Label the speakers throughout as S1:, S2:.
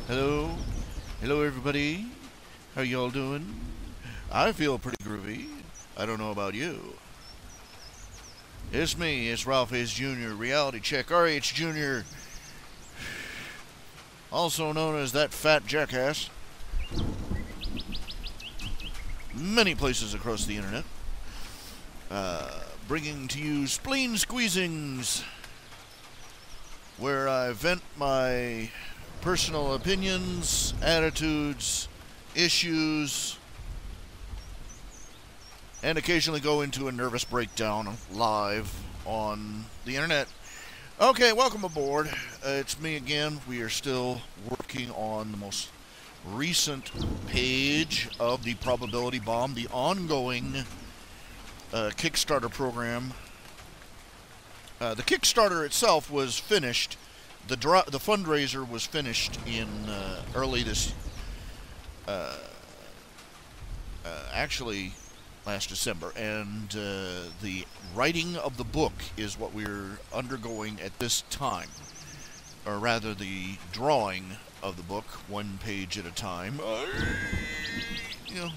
S1: Hello. Hello, everybody. How y'all doing? I feel pretty groovy. I don't know about you. It's me. It's RHJunior. Reality Check. RHJunior. Also known as that fat jackass. Many places across the internet. Bringing to you Spleen Squeezings, where I vent my personal opinions, attitudes, issues, and occasionally go into a nervous breakdown live on the internet. Okay, welcome aboard. It's me again. We are still working on the most recent page of the Probability Bomb, the ongoing Kickstarter program. The Kickstarter itself was finished. The fundraiser was finished in early this, actually last December, and the writing of the book is what we're undergoing at this time, or rather the drawing of the book, one page at a time. You know.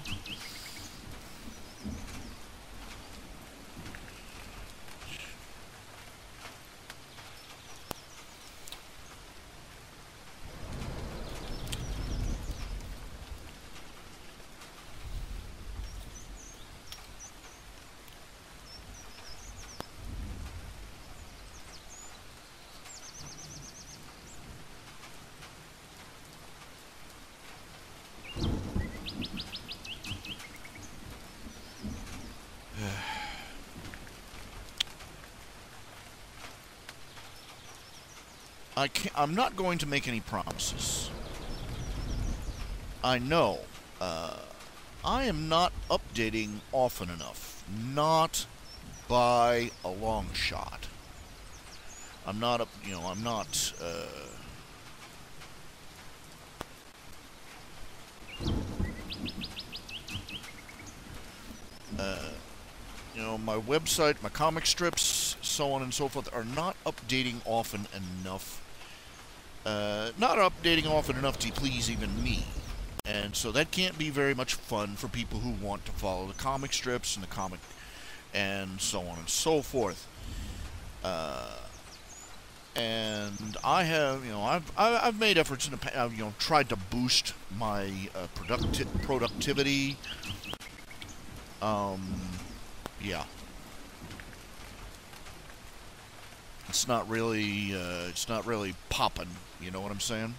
S1: I'm not going to make any promises. I know. I am not updating often enough. Not by a long shot. I'm not, I'm not, my website, my comic strips, so on and so forth, are not updating often enough. Not updating often enough to please even me. And so that can't be very much fun for people who want to follow the comic strips and the comic and so on and so forth. And I have, I've made efforts in the past, tried to boost my productivity. Yeah. It's not really popping, you know what I'm saying?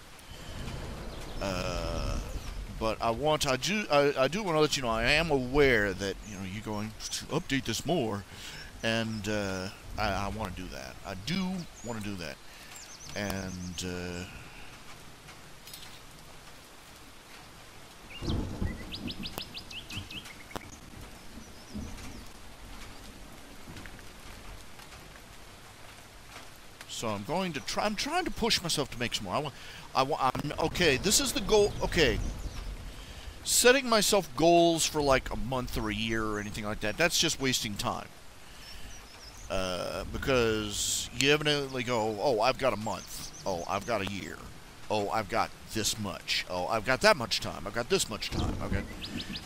S1: But I do want to let you know, I am aware that, you're going to update this more, and, I want to do that. I do want to do that. And, so I'm going to try. I'm trying to push myself to make some more. Okay, this is the goal. Okay, setting myself goals for like a month or a year or anything like that, that's just wasting time. Because you evidently go, oh, I've got a month. Oh, I've got a year. Oh, I've got this much. Oh, I've got that much time. I've got this much time. Okay,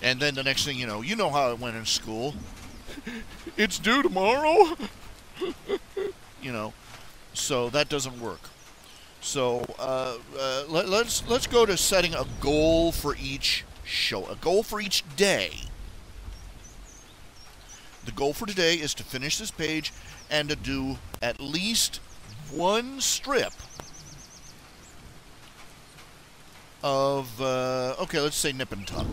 S1: and then the next thing you know how it went in school. It's due tomorrow. So that doesn't work. So let's go to setting a goal for each show, a goal for each day. The goal for today is to finish this page and to do at least one strip of, okay, let's say Nip and Tuck.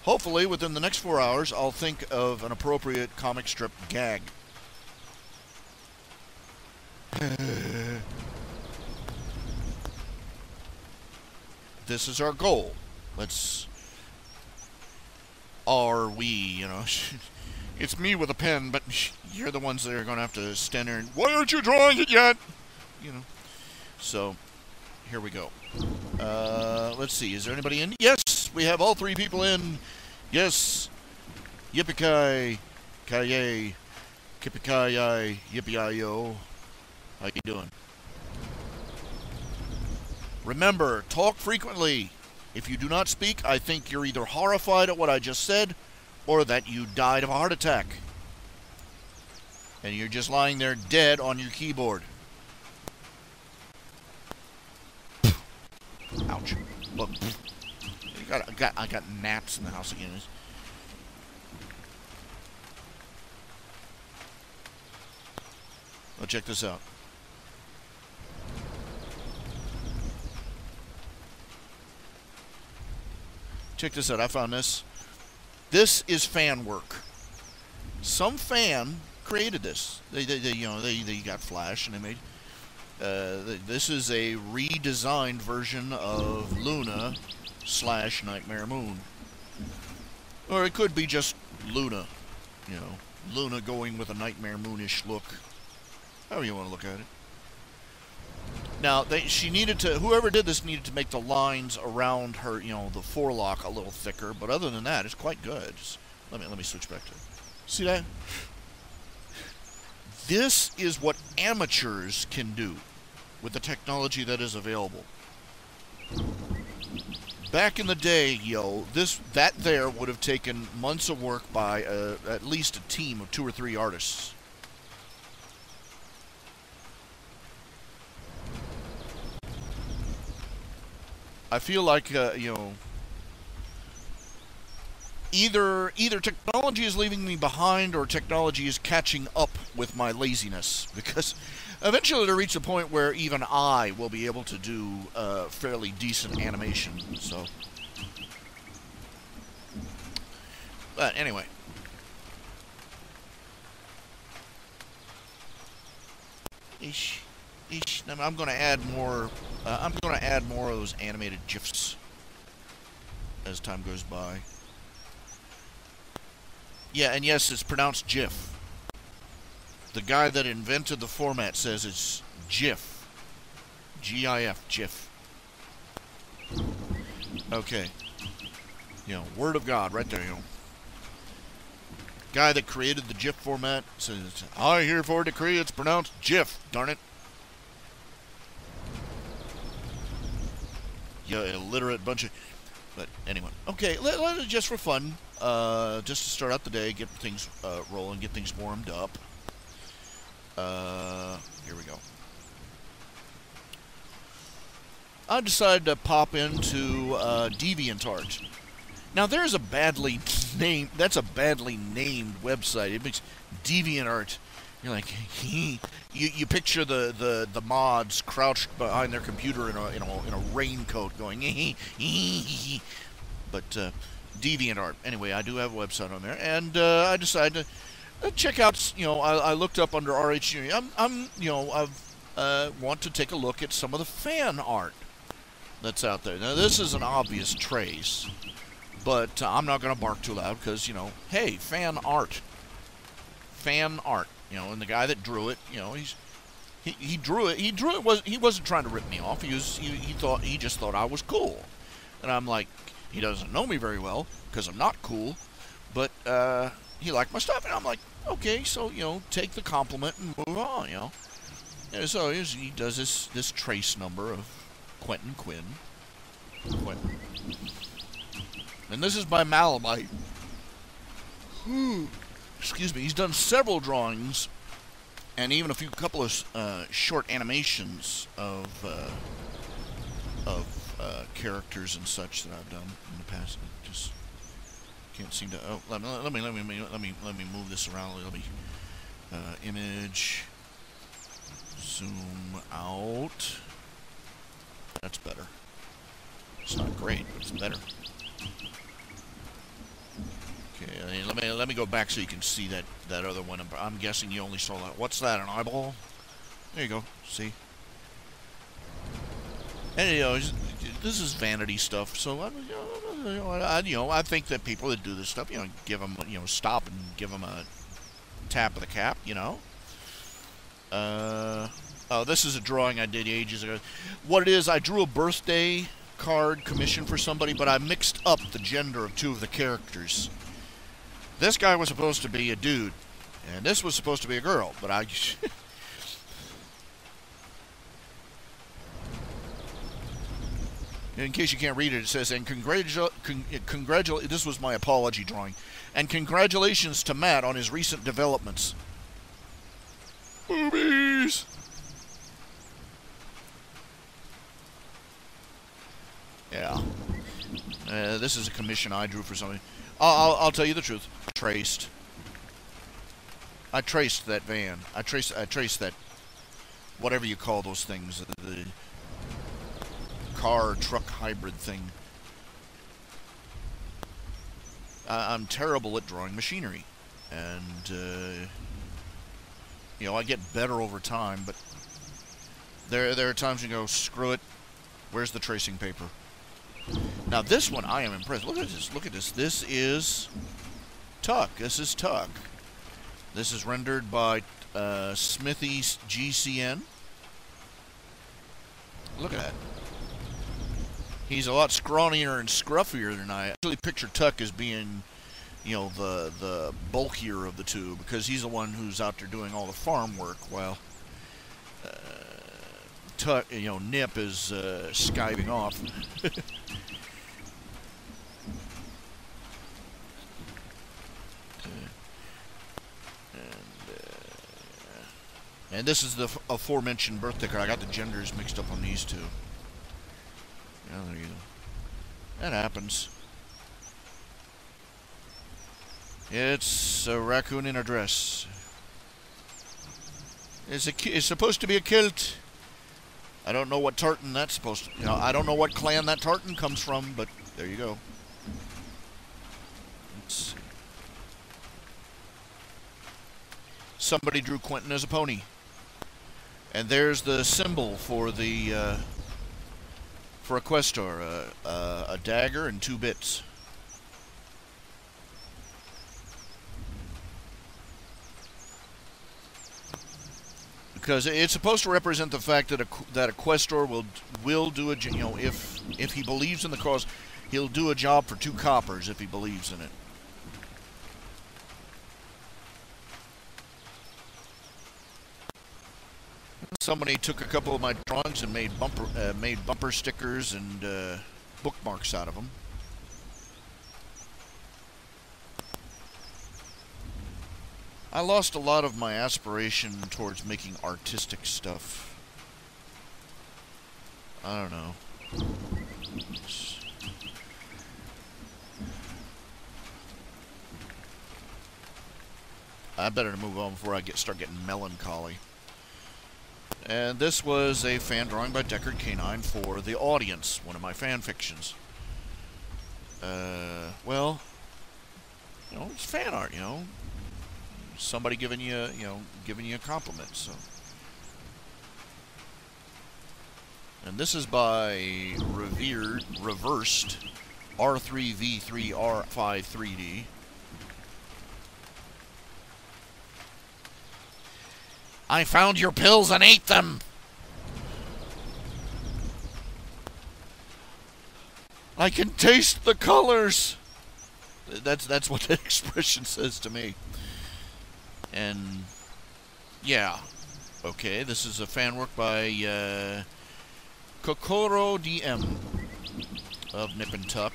S1: Hopefully, within the next 4 hours, I'll think of an appropriate comic strip gag. This is our goal. It's me with a pen, but you're the ones that are going to have to stand there and, why aren't you drawing it yet? So, here we go. Let's see, is there anybody in? Yes, we have all 3 people in. Yes. Yippee-ki, ki-yay, kippee-ki-yay, yippee-yi-yo. How you doing? Remember, talk frequently. If you do not speak, I think you're either horrified at what I just said, or that you died of a heart attack. And you're just lying there dead on your keyboard. Ouch. Look. I got gnats in the house again. Oh, check this out. Check this out. I found this. This is fan work. Some fan created this. They got Flash and they made. This is a redesigned version of Luna / Nightmare Moon, or it could be just Luna. You know, Luna going with a Nightmare Moonish look. However you want to look at it. Now, she needed to, whoever did this needed to make the lines around her, you know, the forelock a little thicker. But other than that, it's quite good. Just, let me switch back to it. See that? This is what amateurs can do with the technology that is available. Back in the day, yo, that there would have taken months of work by at least a team of 2 or 3 artists. I feel like, you know, either technology is leaving me behind or technology is catching up with my laziness, because eventually it'll reach a point where even I will be able to do fairly decent animation. So, but anyway. I'm going to add more. I'm going to add more of those animated GIFs as time goes by. Yeah, and yes, it's pronounced GIF. The guy that invented the format says it's GIF. G-I-F, GIF. Okay. You know, word of God, right there, you know. Guy that created the GIF format says, I herefore decree it's pronounced GIF, darn it. You illiterate bunch of... But anyway, okay, just for fun, just to start out the day, get things rolling, get things warmed up. Here we go. I decided to pop into DeviantArt. Now there's a badly named, that's a badly named website. It makes DeviantArt. You're like, you picture the mods crouched behind their computer in a raincoat going, but DeviantArt. Anyway, I do have a website on there, and I decided to check out. You know, I looked up under RHJunior. I want to take a look at some of the fan art that's out there. Now this is an obvious trace, but I'm not going to bark too loud because, you know, hey, fan art. You know, and the guy that drew it, you know, he drew it. He wasn't trying to rip me off. He just thought I was cool, and I'm like, he doesn't know me very well because I'm not cool, but he liked my stuff, and I'm like, okay, so, you know, take the compliment and move on, you know. And so he does this trace number of Quentin. And this is by Malabite. Excuse me. He's done several drawings and even a couple of short animations of characters and such that I've done in the past. I just can't seem to. Oh, let me move this around. Let me image, zoom out. That's better. It's not great, but it's better. Okay, let me go back so you can see that other one. I'm guessing you only saw that. What's that? An eyeball? There you go. See. And you know, this is vanity stuff. So I think that people that do this stuff, you know, give them, you know, stop and give them a tap of the cap. You know. Oh, this is a drawing I did ages ago. What it is, I drew a birthday card commission for somebody, but I mixed up the gender of 2 of the characters. This guy was supposed to be a dude, and this was supposed to be a girl, but I... In case you can't read it, it says, and this was my apology drawing, and congratulations to Matt on his recent developments. Boobies! Yeah. This is a commission I drew for somebody. I'll tell you the truth. I traced that van. I traced that, whatever you call those things, the car truck hybrid thing. I'm terrible at drawing machinery, and you know, I get better over time, but there are times you go, screw it, where's the tracing paper? Now this one I am impressed. Look at this, look at this. This is Tuck. This is Tuck. This is rendered by Smithy's GCN. Look at that. He's a lot scrawnier and scruffier than I actually picture Tuck as being, you know, the bulkier of the two, because he's the one who's out there doing all the farm work, while Tuck, you know, Nip is skiving off. And this is the aforementioned birthday card. I got the genders mixed up on these two. Yeah, there you go. That happens. It's a raccoon in a dress. It's supposed to be a kilt. I don't know what tartan that's supposed to... You know, I don't know what clan that tartan comes from, but there you go. Let's see. Somebody drew Quentin as a pony. And there's the symbol for the... for a questor, a dagger and 2 bits. Because it's supposed to represent the fact that a questor will do a, you know, if he believes in the cause, he'll do a job for 2 coppers if he believes in it. Somebody took a couple of my drawings and made bumper stickers and bookmarks out of them. I lost a lot of my aspiration towards making artistic stuff. I don't know. I better move on before I start getting melancholy. And this was a fan drawing by Deckard K9 for The Audience, one of my fan fictions. Well, you know, it's fan art, you know. Somebody giving you a compliment, so. And this is by Reversed R3V3R53D. I found your pills and ate them. I can taste the colors. That's what that expression says to me. And yeah, okay. This is a fan work by Kokoro DM of Nip and Tuck.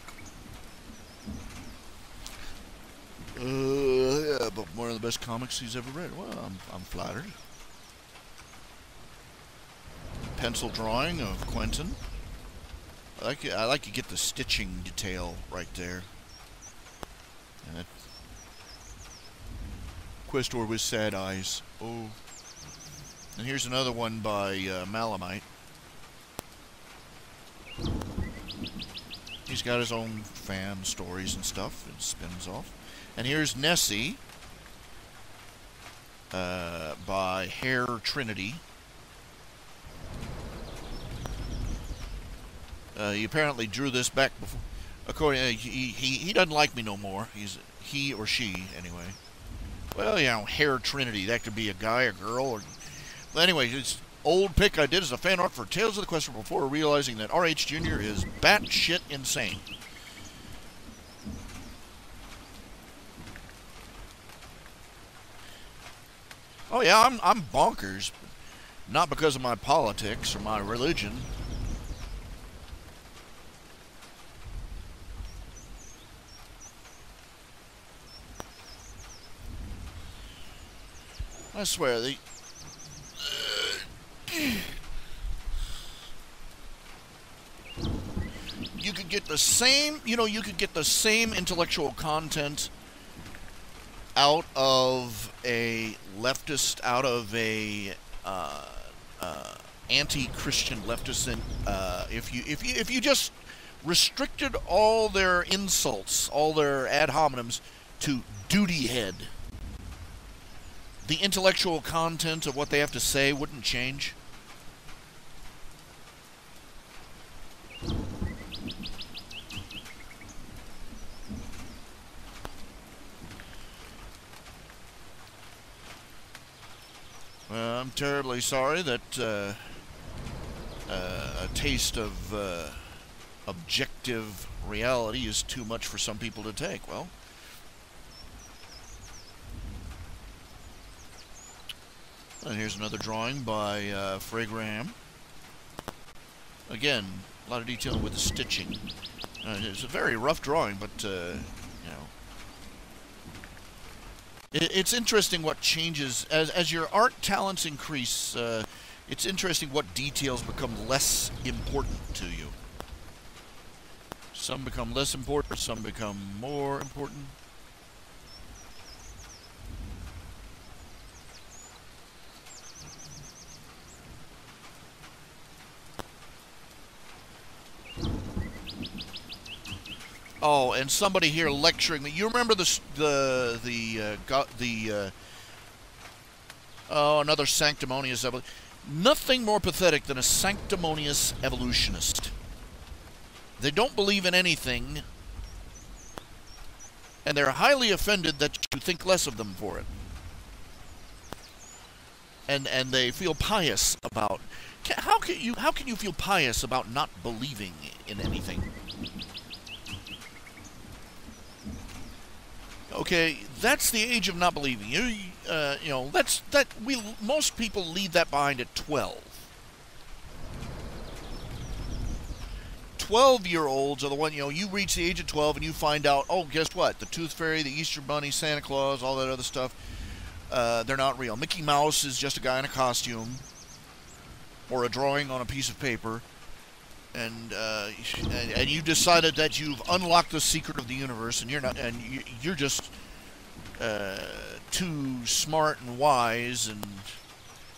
S1: Yeah, but one of the best comics he's ever read. Well, I'm flattered. Pencil drawing of Quentin. I like to get the stitching detail right there. And that questor with sad eyes. Oh. And here's another one by Malamite. He's got his own fan stories and stuff. It spins off. And here's Nessie by Hair Trinity. He apparently drew this back before. According, he doesn't like me no more. He or she anyway. Well, you know, Hair Trinity. That could be a guy, a girl, or. But anyway, this old pic I did as a fan art for Tales of the Questor before realizing that RHJunior is batshit insane. Oh yeah, I'm bonkers, not because of my politics or my religion. I swear, you could get the same, you could get the same intellectual content out of a leftist, out of a anti-Christian leftist, if you just restricted all their insults, all their ad hominems to duty head. The intellectual content of what they have to say wouldn't change. I'm terribly sorry that a taste of objective reality is too much for some people to take. Well, and here's another drawing by Frey Graham. Again, a lot of detail with the stitching. It's a very rough drawing, but it's interesting what changes as your art talents increase. It's interesting what details become less important to you. Some become less important, some become more important. Oh, and somebody here lecturing me. You remember another sanctimonious evolution. Nothing more pathetic than a sanctimonious evolutionist. They don't believe in anything, and they're highly offended that you think less of them for it. And they feel pious about. How can you feel pious about not believing in anything? Okay, that's the age of not believing. Most people leave that behind at 12. 12-year-olds are the one, you reach the age of 12 and you find out, oh, guess what? The Tooth Fairy, the Easter Bunny, Santa Claus, all that other stuff, they're not real. Mickey Mouse is just a guy in a costume or a drawing on a piece of paper. And you decided that you've unlocked the secret of the universe, and you're just too smart and wise and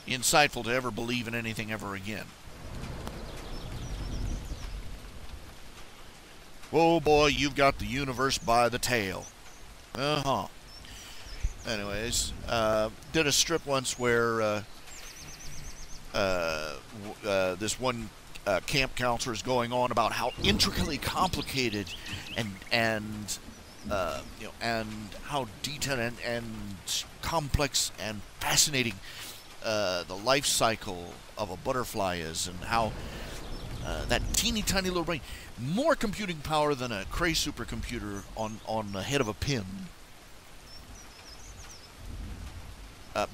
S1: insightful to ever believe in anything ever again. Oh boy, you've got the universe by the tail. Anyways, did a strip once where this one camp counselor is going on about how intricately complicated and how detailed and complex and fascinating the life cycle of a butterfly is, and how that teeny tiny little brain, more computing power than a Cray supercomputer on the head of a pin,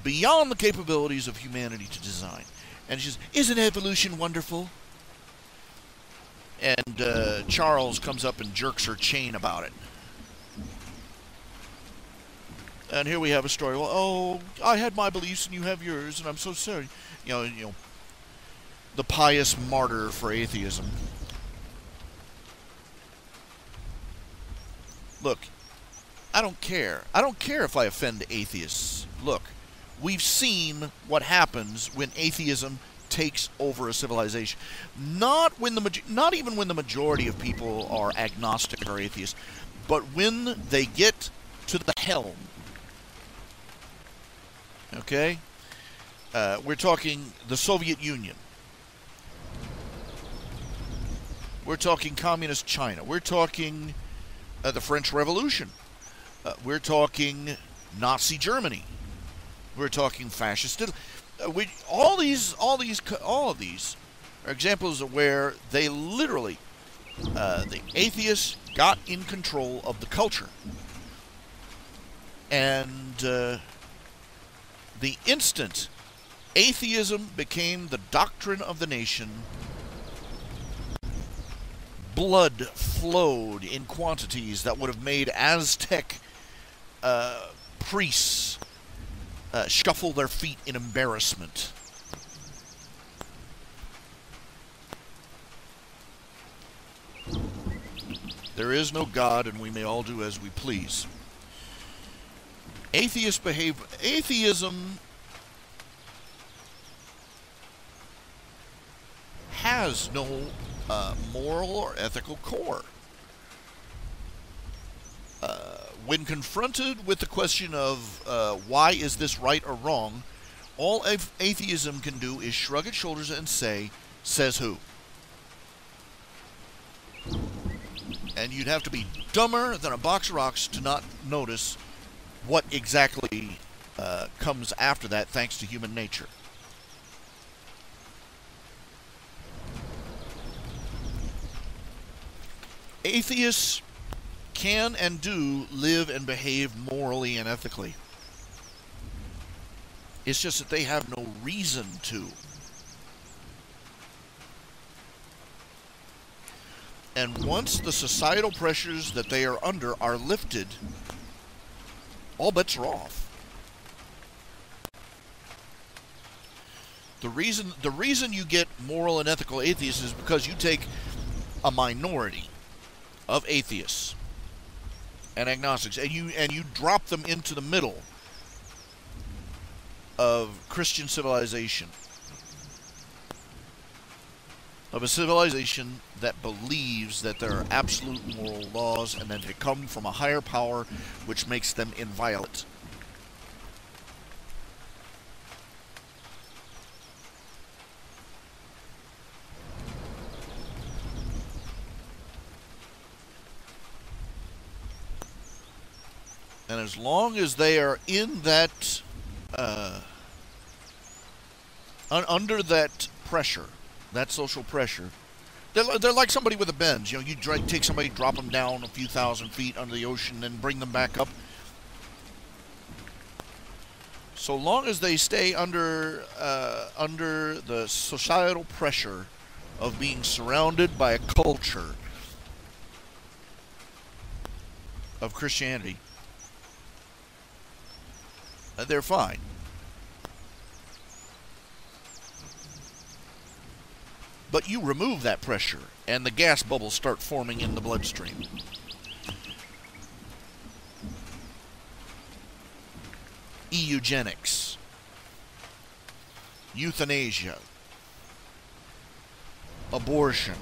S1: beyond the capabilities of humanity to design. And she says, "Isn't evolution wonderful?" And Charles comes up and jerks her chain about it. And here we have a story. Well, oh, I had my beliefs and you have yours, and I'm so sorry. The pious martyr for atheism. Look, I don't care. I don't care if I offend atheists. Look, we've seen what happens when atheism takes over a civilization. Not even when the majority of people are agnostic or atheist, but when they get to the helm. Okay? We're talking the Soviet Union. We're talking communist China. We're talking the French Revolution. We're talking Nazi Germany. We're talking fascist Italy. All of these are examples of where they literally, the atheists got in control of the culture. And the instant atheism became the doctrine of the nation, blood flowed in quantities that would have made Aztec priests shuffle their feet in embarrassment. There is no God, and we may all do as we please. Atheism has no moral or ethical core. When confronted with the question of why is this right or wrong, all atheism can do is shrug its shoulders and say, says who? And you'd have to be dumber than a box of rocks to not notice what exactly comes after that, thanks to human nature. Atheists can and do live and behave morally and ethically. It's just that they have no reason to. And once the societal pressures that they are under are lifted, all bets are off. The reason you get moral and ethical atheists is because you take a minority of atheists and agnostics and you drop them into the middle of Christian civilization. Of a civilization that believes that there are absolute moral laws and that they come from a higher power which makes them inviolate. And as long as they are in that, under that pressure, that social pressure, they're like somebody with a Benz. You know, you take somebody, drop them down a few thousand feet under the ocean, and bring them back up. So long as they stay under the societal pressure of being surrounded by a culture of Christianity, they're fine. But you remove that pressure, and the gas bubbles start forming in the bloodstream. Eugenics, euthanasia, abortion,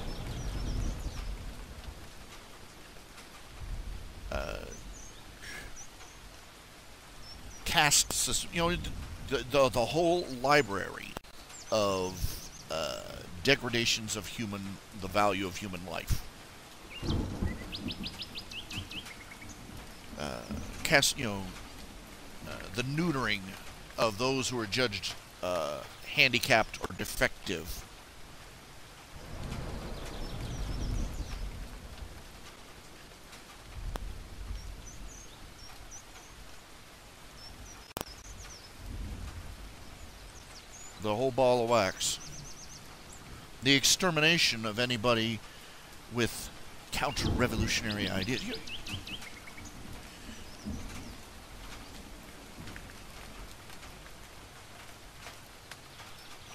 S1: caste system, you know, the whole library of degradations of the value of human life. The neutering of those who are judged handicapped or defective. The whole ball of wax. The extermination of anybody with counter-revolutionary ideas.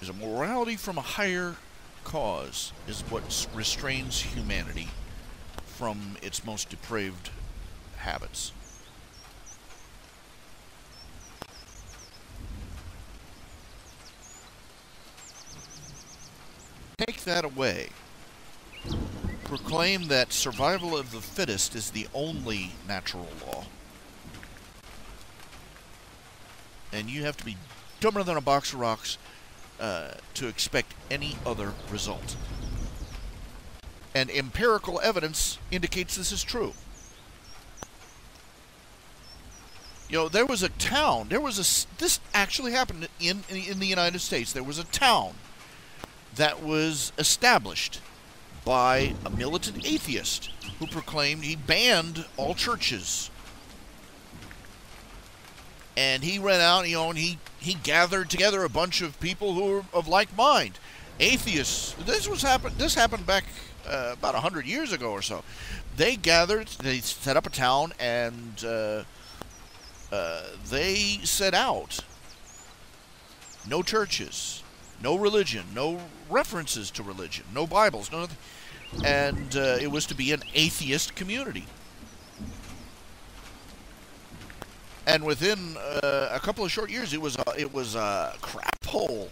S1: Is a morality from a higher cause is what restrains humanity from its most depraved habits. Take that away. Proclaim that survival of the fittest is the only natural law. And you have to be dumber than a box of rocks to expect any other result. And empirical evidence indicates this is true. You know, there was a town, this actually happened in the United States. There was a town that was established by a militant atheist who proclaimed he banned all churches. And he ran out, you know, and he gathered together a bunch of people who were of like mind. Atheists. This happened back about 100 years ago or so. They gathered, they set up a town, and they set out No churches, no religion, no references to religion, no Bibles, no nothing. And it was to be an atheist community. And within a couple of short years, it was a crap hole.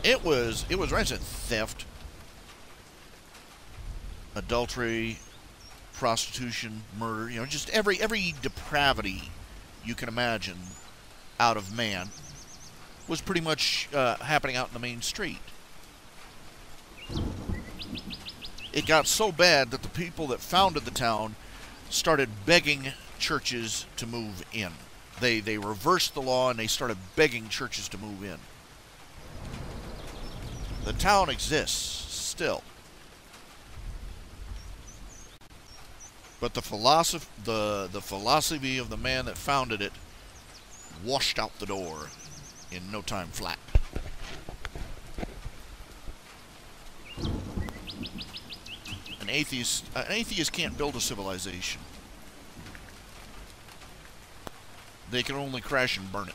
S1: It was rancid. Theft, adultery, prostitution, murder. You know, just every depravity you can imagine out of man was pretty much happening out in the main street. It got so bad that the people that founded the town started begging churches to move in. They reversed the law and they started begging churches to move in. The town exists still. But the philosophy of the man that founded it washed out the door in no time flat. An atheist can't build a civilization. They can only crash and burn it.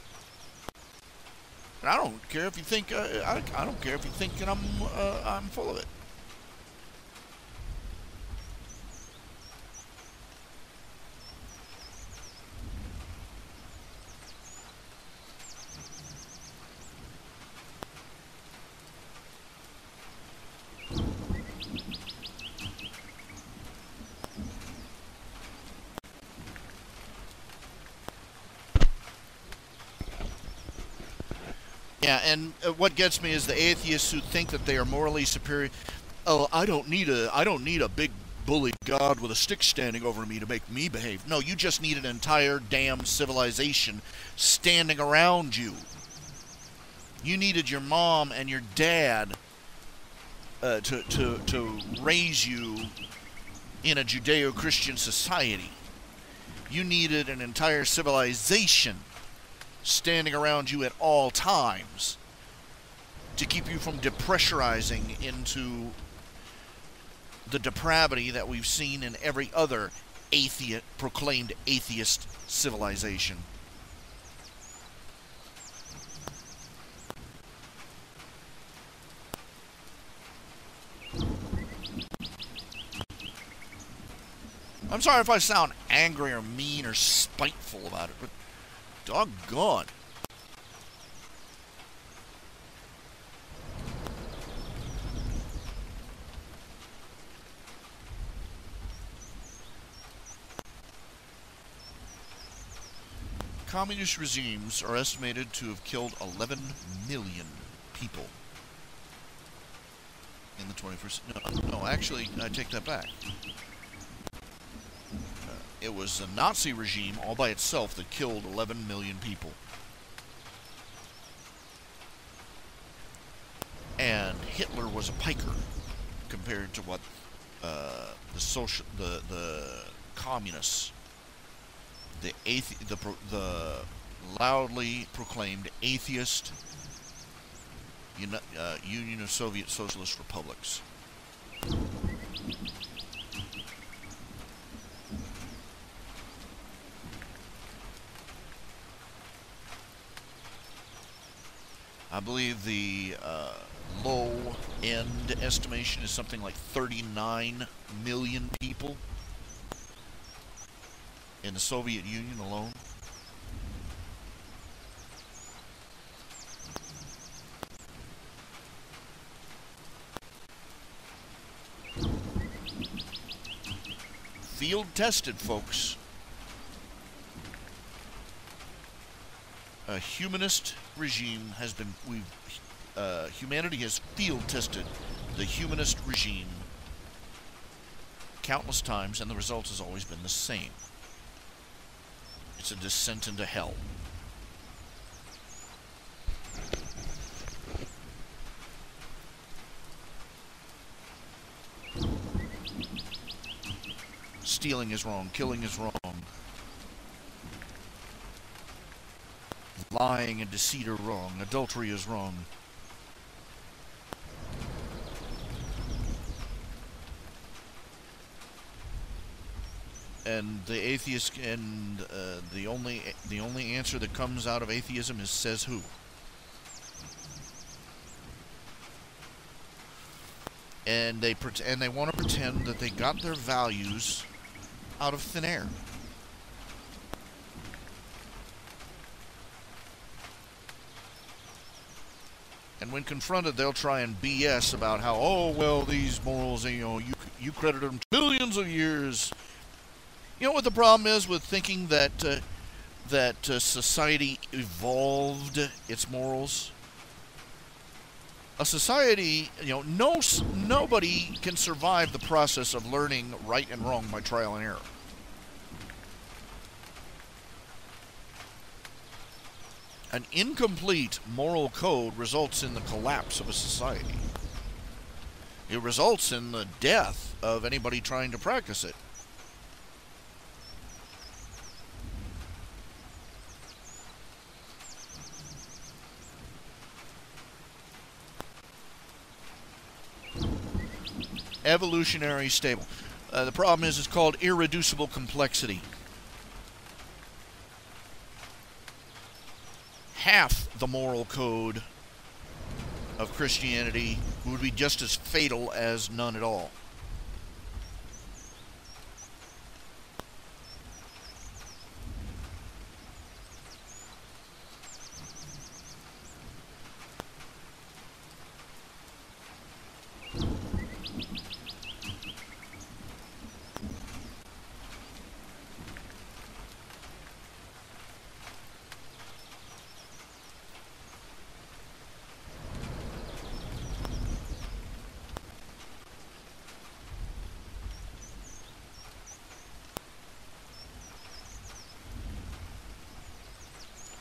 S1: And I don't care if you think I don't care if you think that I'm full of it. Yeah, and what gets me is the atheists who think that they are morally superior. Oh, I don't need a big bully god with a stick standing over me to make me behave. No, you just need an entire damn civilization standing around you. You needed your mom and your dad to raise you in a Judeo-Christian society. You needed an entire civilization standing around you at all times to keep you from depressurizing into the depravity that we've seen in every other proclaimed atheist civilization. I'm sorry if I sound angry or mean or spiteful about it, but doggone. Communist regimes are estimated to have killed 11 million people in the 21st. No, actually, I take that back. It was the Nazi regime all by itself that killed 11 million people. And Hitler was a piker compared to what the communists, the loudly proclaimed atheist Union of Soviet Socialist Republics. I believe the low-end estimation is something like 39 million people in the Soviet Union alone. Field-tested, folks. A humanist regime has been, humanity has field-tested the humanist regime countless times, and the result has always been the same. It's a descent into hell. Stealing is wrong, killing is wrong. Lying and deceit are wrong. Adultery is wrong. and the atheist, and the only answer that comes out of atheism is says who. And they want to pretend that they got their values out of thin air. And when confronted, they'll try and BS about how, oh, well, these morals, you know, you credit them billions of years. You know what the problem is with thinking that society evolved its morals? A society, you know, nobody can survive the process of learning right and wrong by trial and error. An incomplete moral code results in the collapse of a society. It results in the death of anybody trying to practice it. Evolutionary stable. The problem is it's called irreducible complexity. Half the moral code of Christianity would be just as fatal as none at all.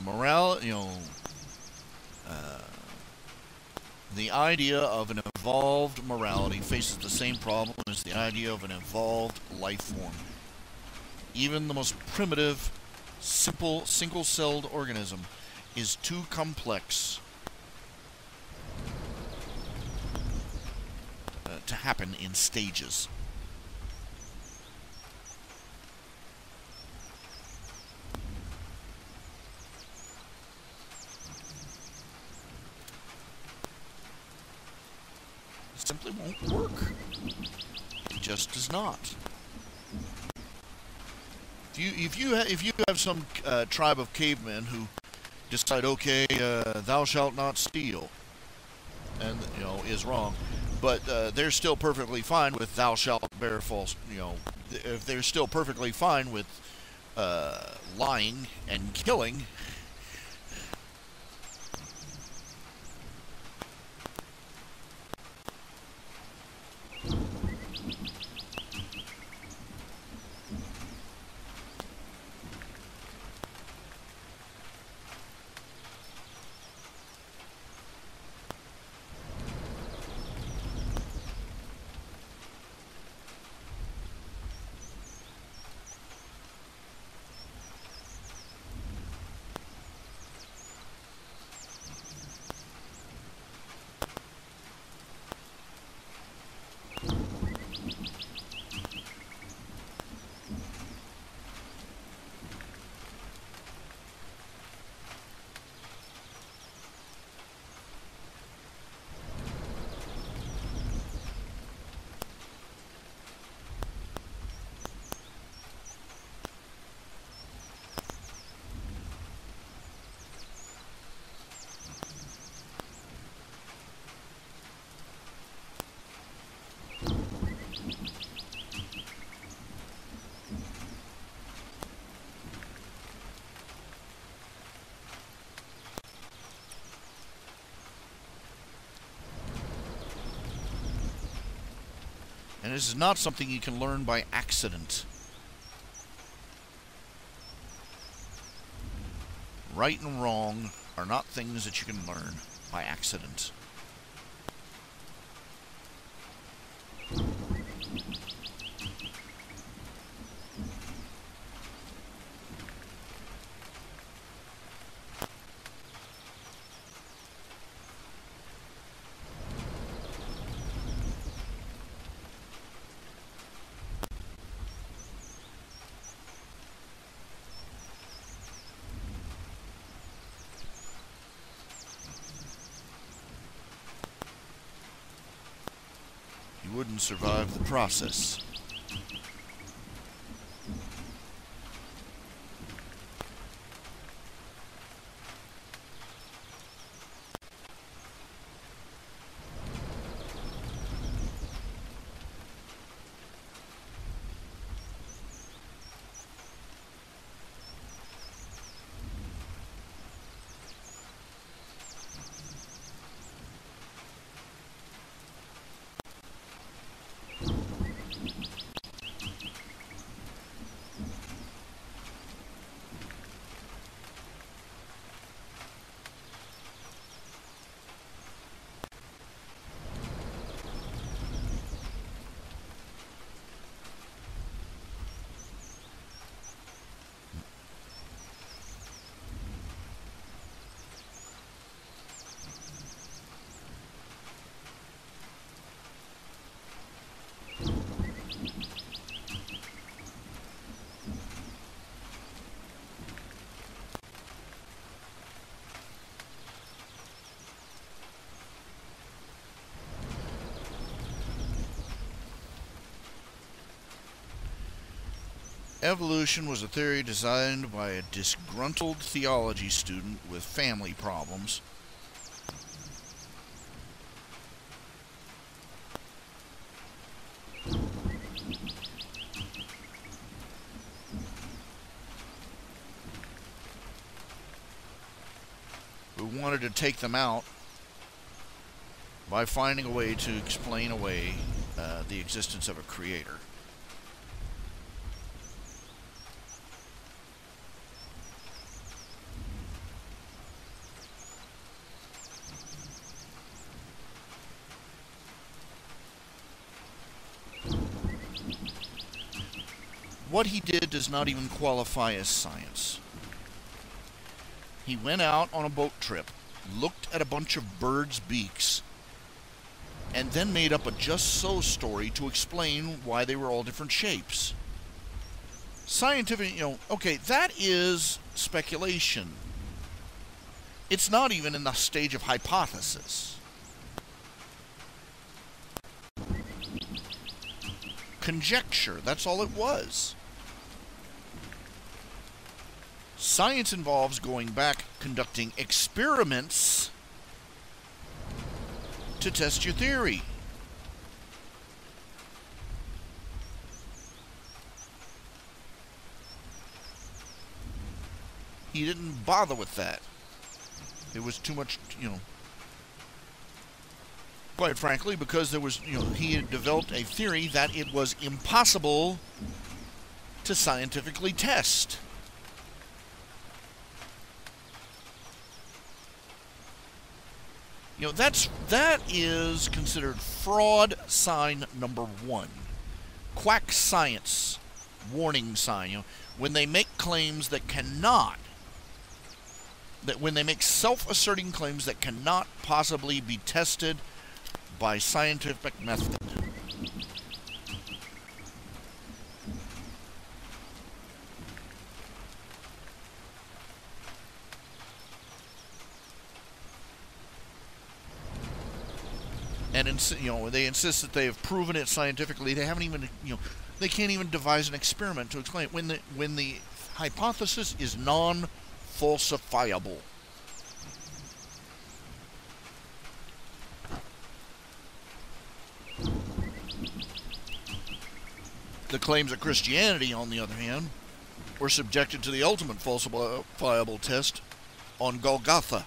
S1: Morale, you know, the idea of an evolved morality faces the same problem as the idea of an evolved life form. Even the most primitive, simple, single-celled organism is too complex to happen in stages. Simply won't work. It just does not. If you have some tribe of cavemen who decide, okay, thou shalt not steal, and you know is wrong, but they're still perfectly fine with thou shalt bear false. You know, if they're still perfectly fine with lying and killing. And this is not something you can learn by accident. Right and wrong are not things that you can learn by accident. wouldn't survive the process. Evolution was a theory designed by a disgruntled theology student with family problems. Who wanted to take them out by finding a way to explain away the existence of a creator. What he did does not even qualify as science. He went out on a boat trip, looked at a bunch of birds' beaks, and then made up a just-so story to explain why they were all different shapes. Scientific, okay, that is speculation. It's not even in the stage of hypothesis. Conjecture, that's all it was. Science involves going back, conducting experiments to test your theory. He didn't bother with that. It was too much, quite frankly, because there was, he had developed a theory that it was impossible to scientifically test. That is considered fraud sign number 1. Quack science warning sign. When they make claims that when they make self-asserting claims that cannot possibly be tested by scientific method. And they insist that they have proven it scientifically. They haven't even, they can't even devise an experiment to explain it. When the hypothesis is non-falsifiable. The claims of Christianity, on the other hand, were subjected to the ultimate falsifiable test on Golgotha.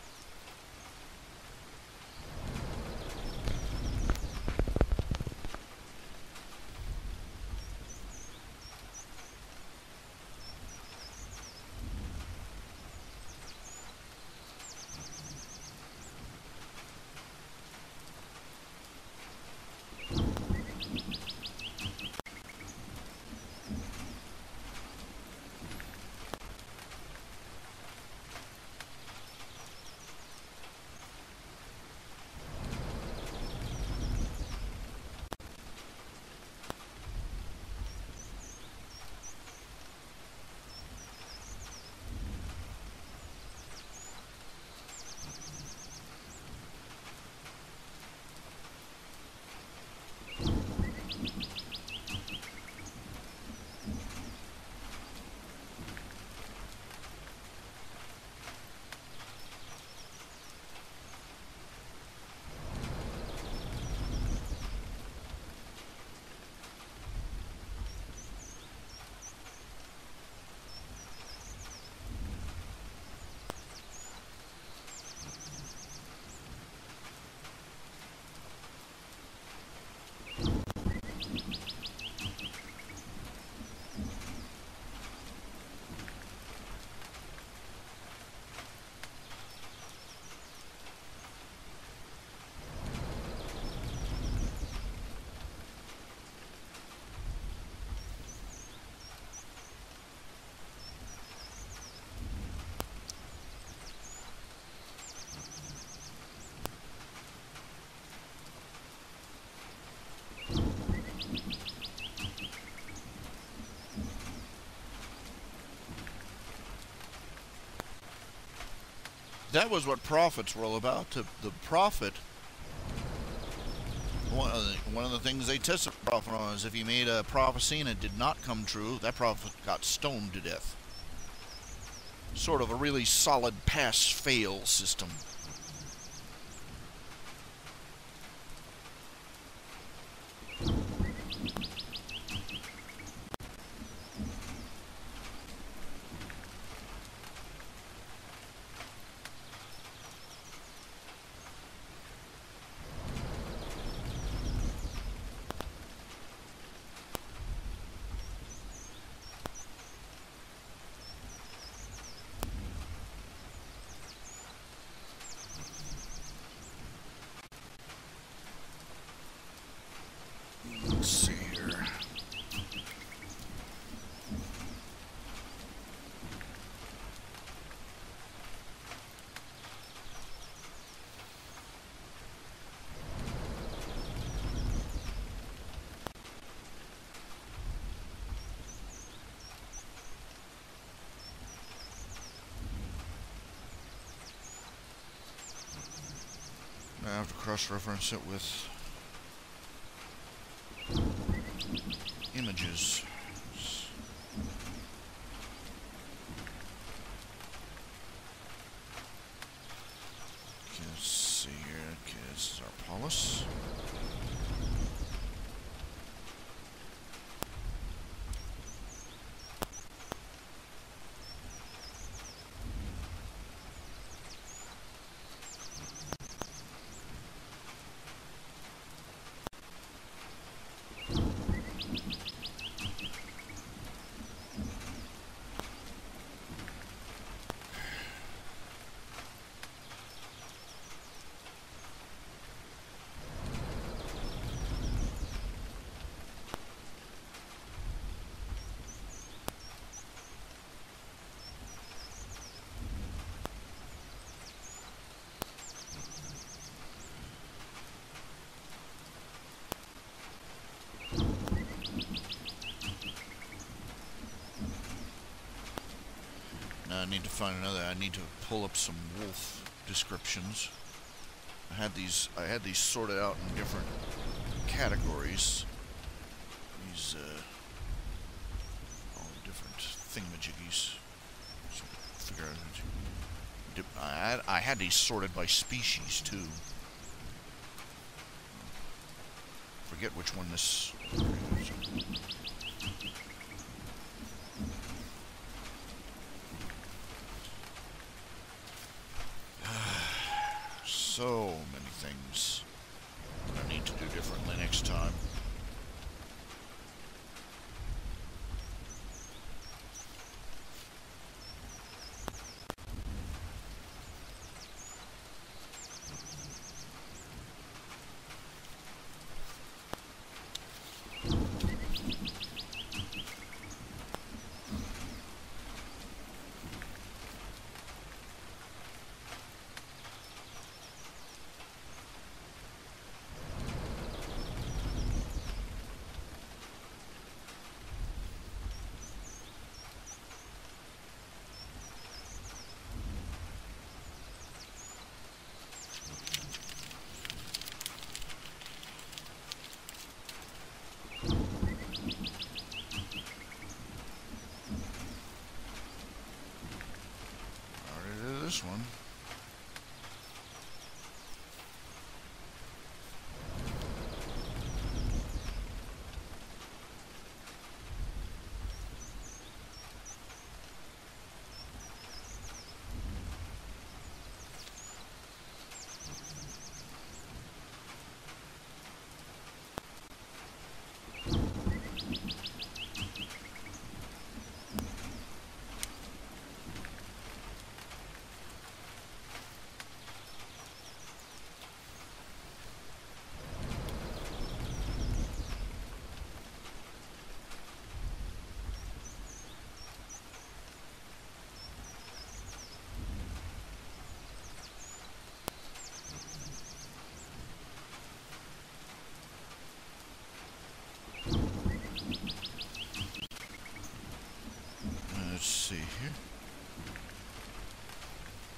S1: that was what prophets were all about. The prophet, one of the things they tested the prophet on is if he made a prophecy and it did not come true, that prophet got stoned to death. Sort of a really solid pass-fail system. Let's see here. I have to cross-reference it with images. Okay, let's see here. Okay, this is our polis. I need to find another. I need to pull up some wolf descriptions. I had these sorted out in different categories. These all the different thingamajiggies. So figure out. I had these sorted by species too. Forget which one this. So many things I need to do differently next time.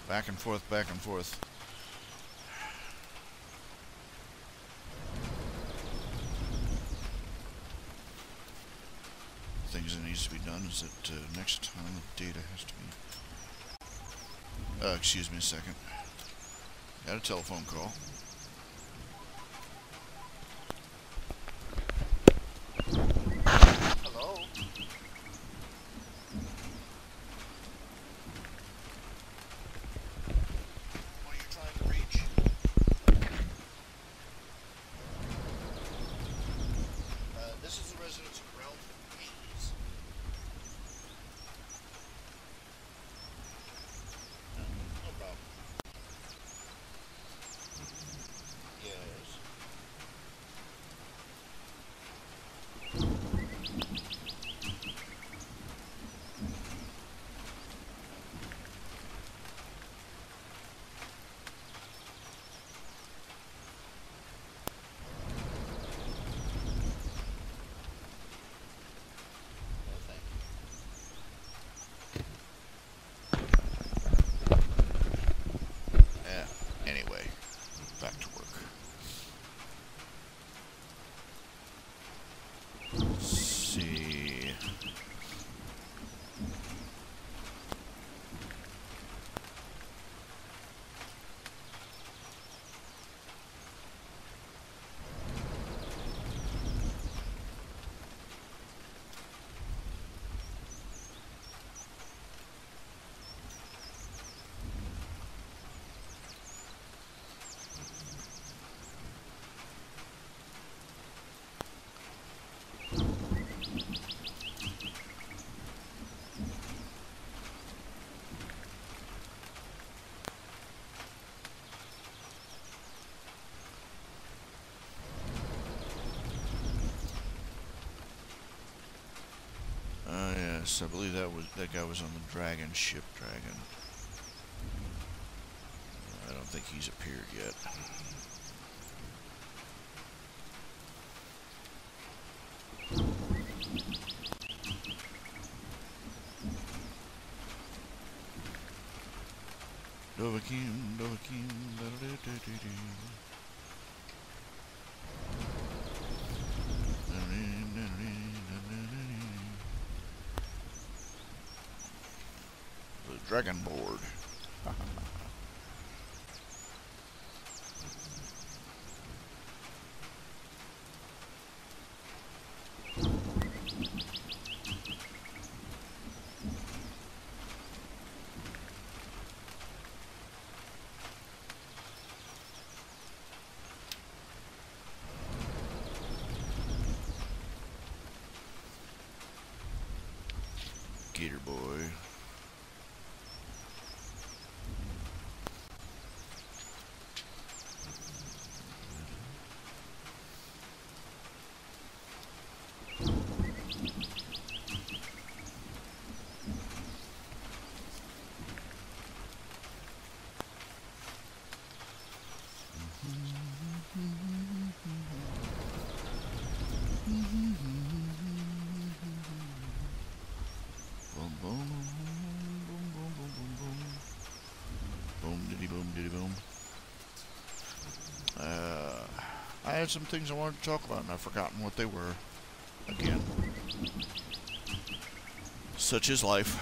S1: Back and forth, back and forth. Things that needs to be done is that next time the data has to be... excuse me a second. Got a telephone call. Hello? What are you trying to reach? This is the residence of Ralph. No problem. Yes. No, thank you. Yeah. Anyway, back to work. Let's see. Yes, I believe that guy was on the Dragon ship. Dragon. I don't think he's appeared yet. Dovahkiin, Dovahkiin, da-da-da-da-da-da. The Dragon board. Gator boy. Boom, boom, boom, boom, boom, boom, boom. Boom, diddy, boom, diddy, boom. I had some things I wanted to talk about, and I've forgotten what they were. Again. Such is life.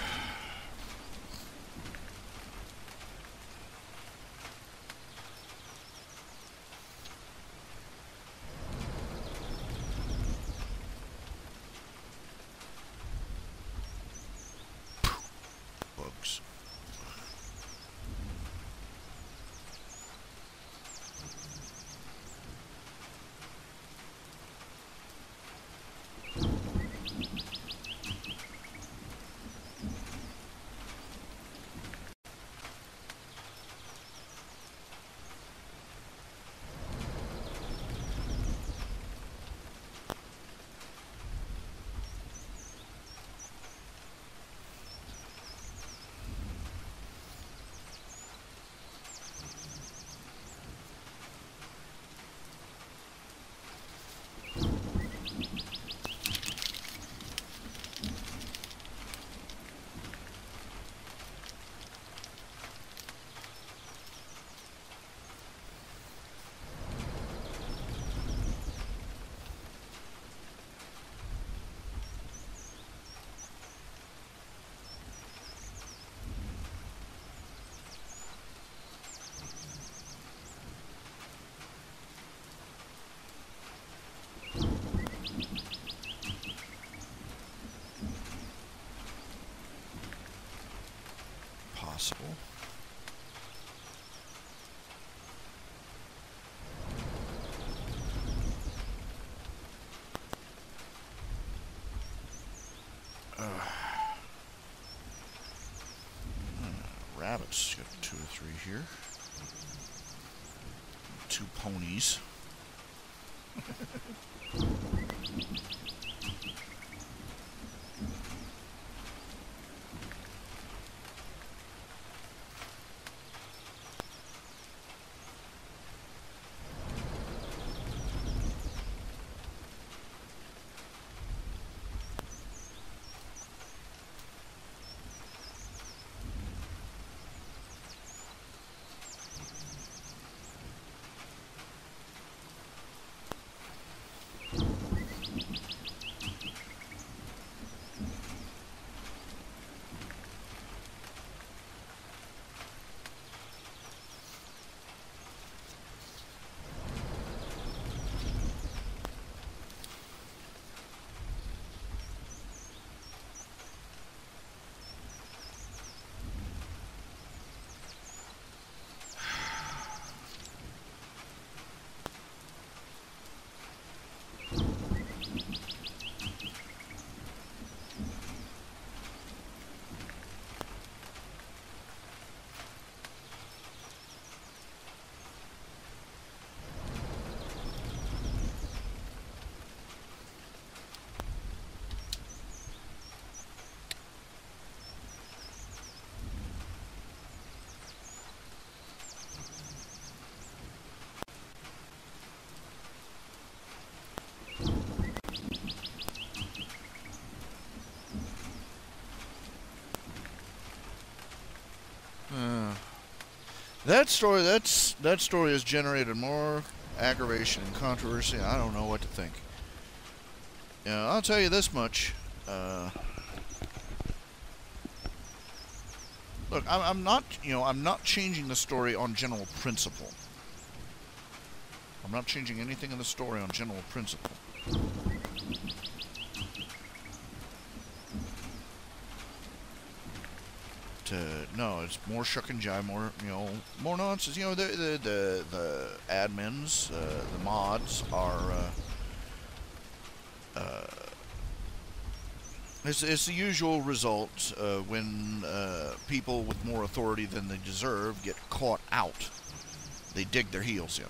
S1: Bugs. 3 here. 2 ponies. That story has generated more aggravation and controversy. I don't know what to think. I'll tell you this much. Look, I'm not changing the story on general principle. I'm not changing anything in the story on general principle. No, it's more shuck and jive, more nonsense. The admins, the mods are, it's the usual result when people with more authority than they deserve get caught out. They dig their heels in.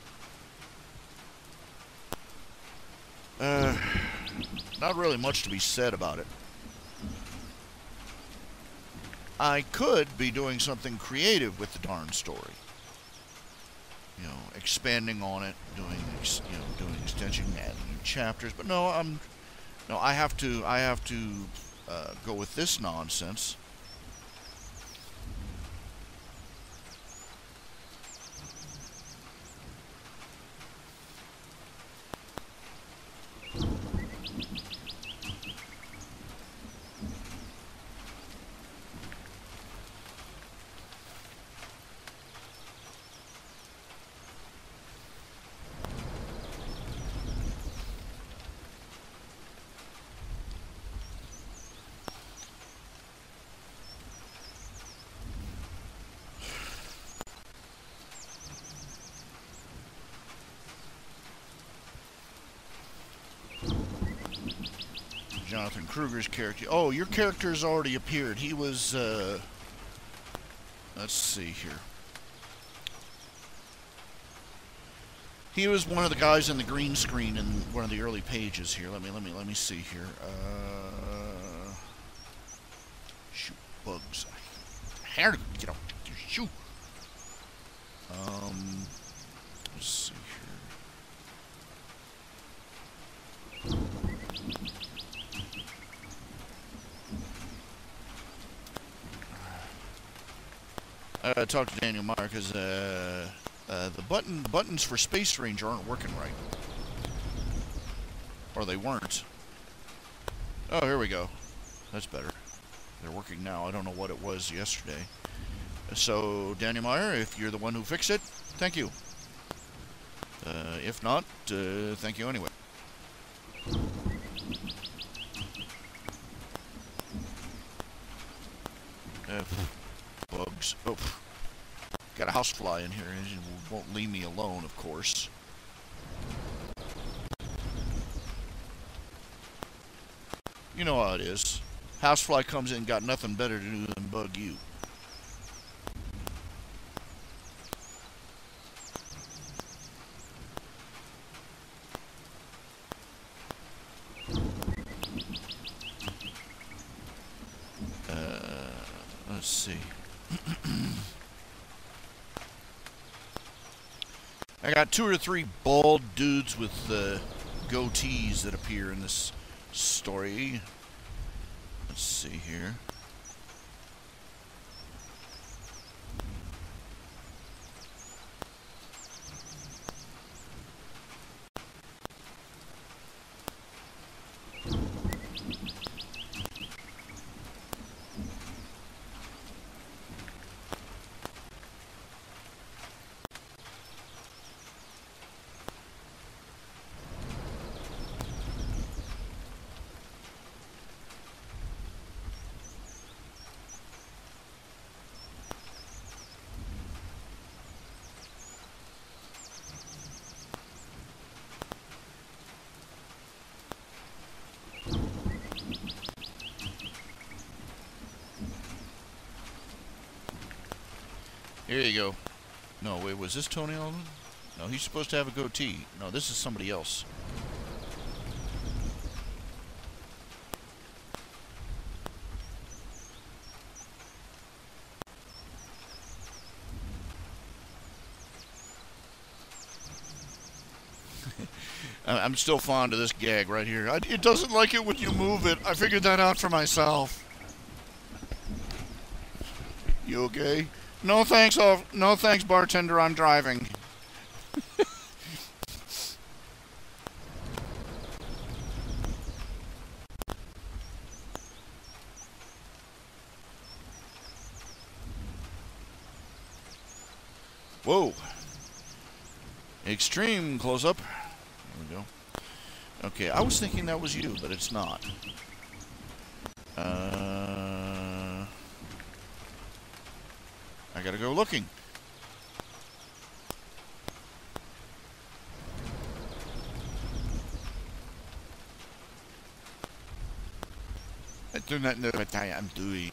S1: Not really much to be said about it. I could be doing something creative with the darn story. Expanding on it, doing extension, adding new chapters. But no, I have to go with this nonsense. Jonathan Kruger's character. Oh, your character's already appeared. He was, let's see here. He was one of the guys in the green screen in one of the early pages here. Let me see here. Shoot, bugs. How to get up? Shoot. Let's see here. I talked to Daniel Meyer because the buttons for Space Ranger aren't working right, or they weren't. Oh, here we go. That's better. They're working now. I don't know what it was yesterday. So, Daniel Meyer, if you're the one who fixed it, thank you. If not, thank you anyway. Bugs. Oh, got a housefly in here, and it won't leave me alone, of course. You know how it is. Housefly comes in, got nothing better to do than bug you. Let's see. I got 2 or 3 bald dudes with goatees that appear in this story. Let's see here. Here you go. No, wait, was this Tony Alden? No, he's supposed to have a goatee. No, this is somebody else. I'm still fond of this gag right here. It doesn't like it when you move it. I figured that out for myself. You okay? No thanks, no thanks, bartender. I'm driving. Whoa. Extreme close-up. There we go. Okay, I was thinking that was you, but it's not. I gotta go looking. I do not know what I am doing.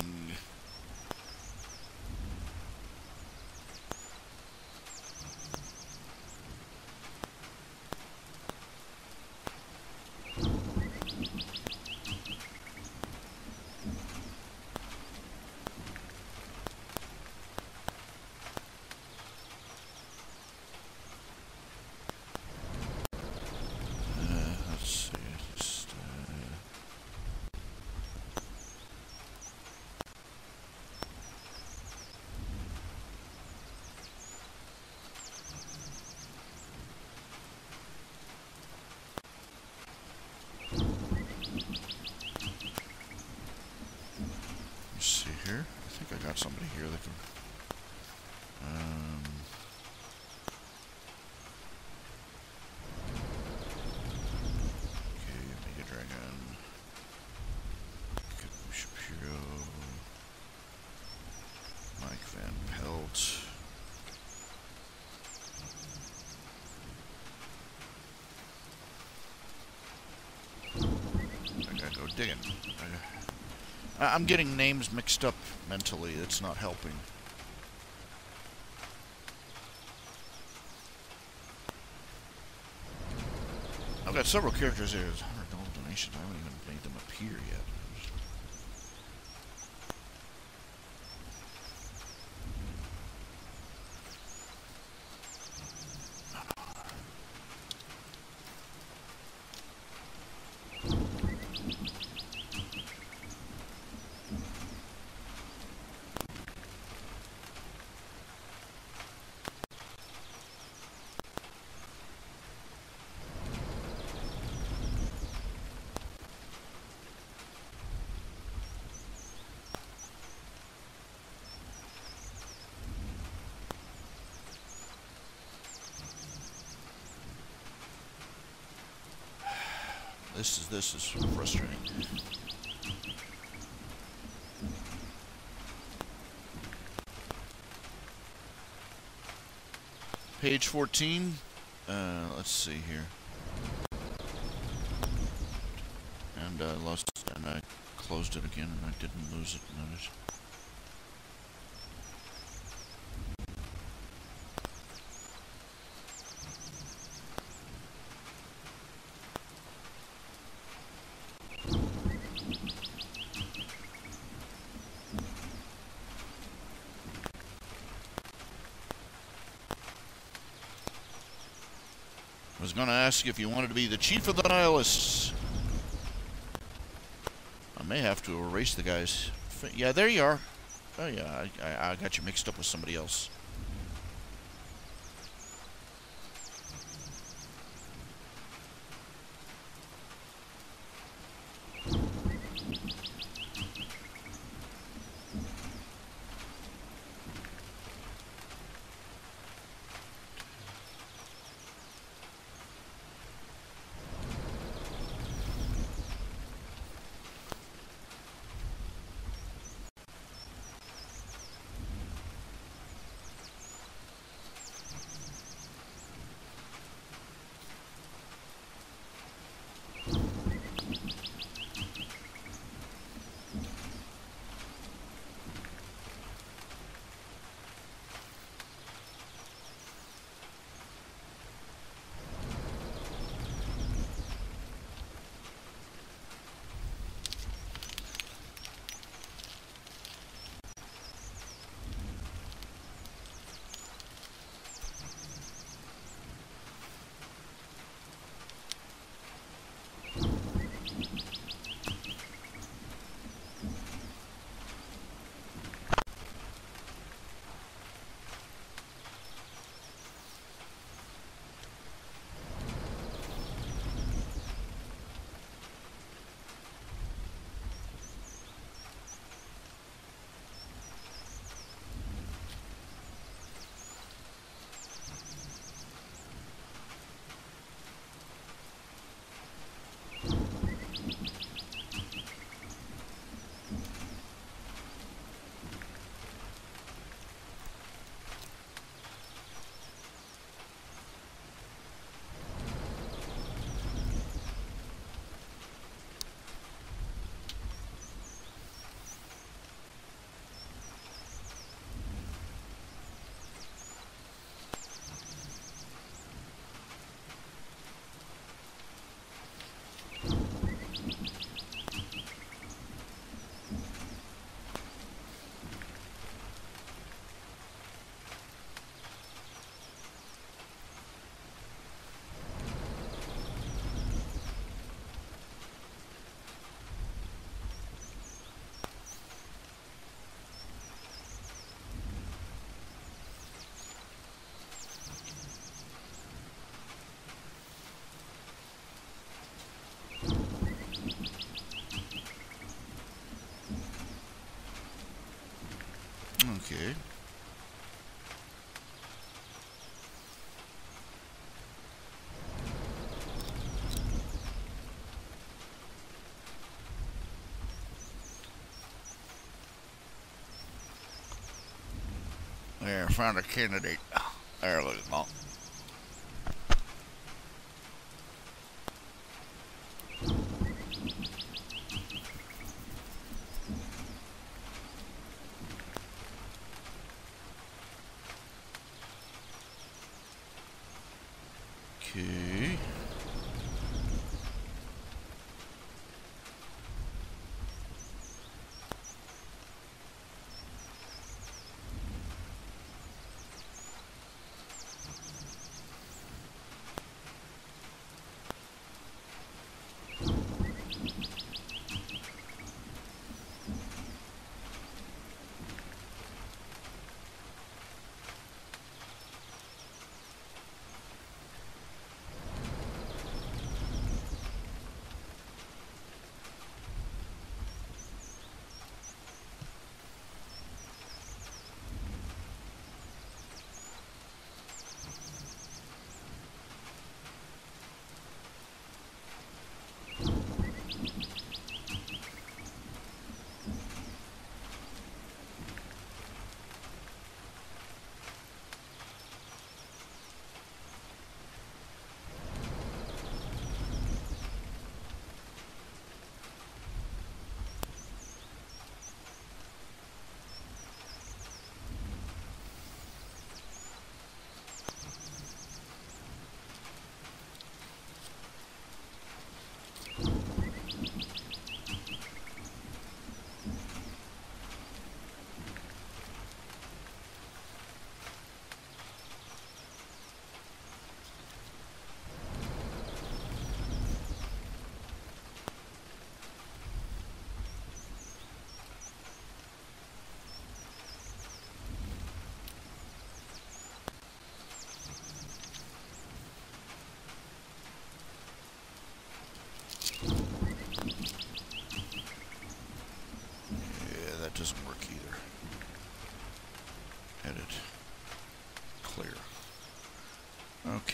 S1: I think I got somebody here that can... okay, Mega Dragon. Shapiro. Mike Van Pelt. I gotta go digging. I'm getting names mixed up mentally. It's not helping. I've got several characters here. There's $100 donations. I haven't even made them appear yet. This is frustrating. Page 14. Let's see here. And I closed it again, and I didn't lose it. Notice. was going to ask if you wanted to be the chief of the nihilists. I may have to erase the guys. Yeah, there you are. Oh yeah, I got you mixed up with somebody else. Okay. There, found a candidate. There, look at that. Okay.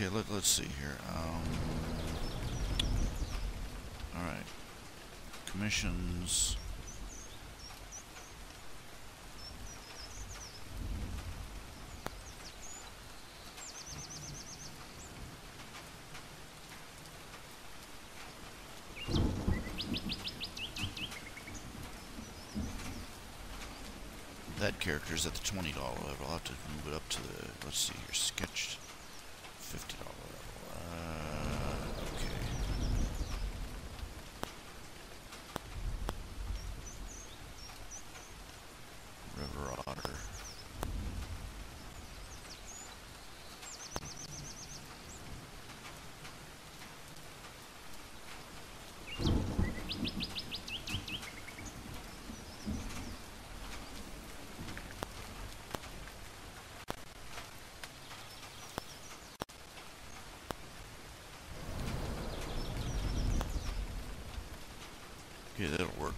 S1: Okay, let's see here. Alright. Commissions. That character is at the $20 level. I'll have to move it up to the, let's see here, sketched $50 level. Okay. River Otter. Okay, that'll work.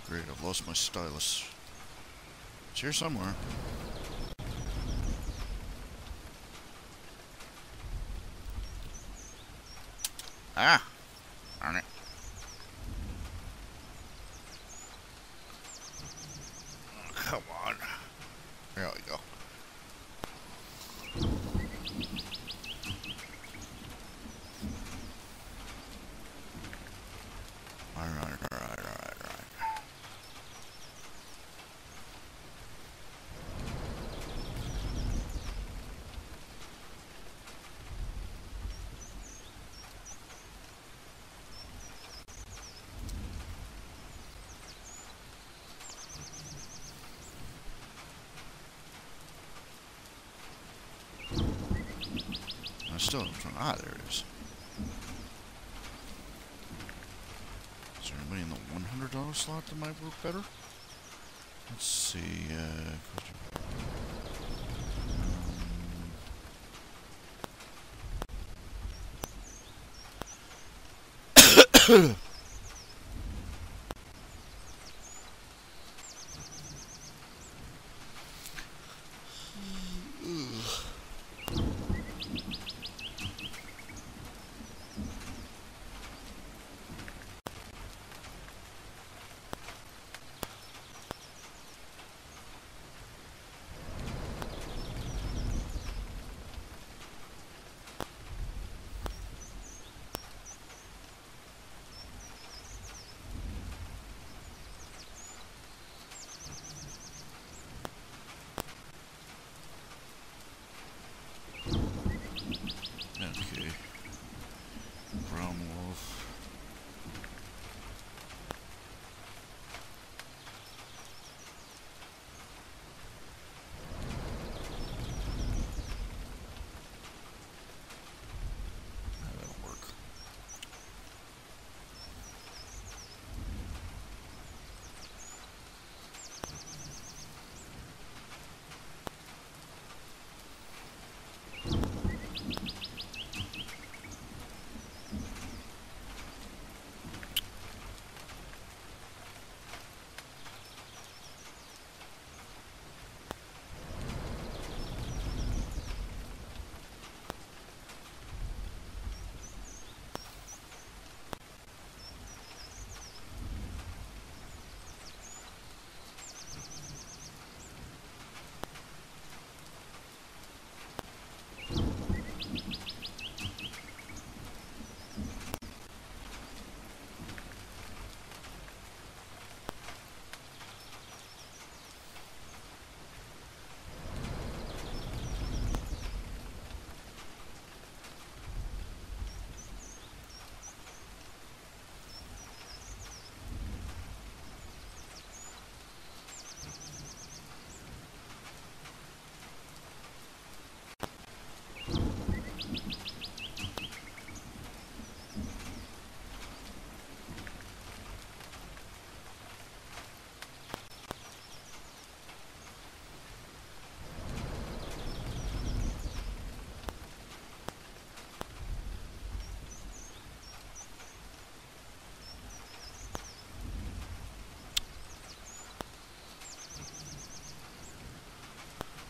S1: Great, I've lost my stylus. It's here somewhere. Ah! Darn it. Oh, come on. There we go. Alright. Still in front. Ah, there it is. Is there anybody in the $100 slot that might work better? Let's see.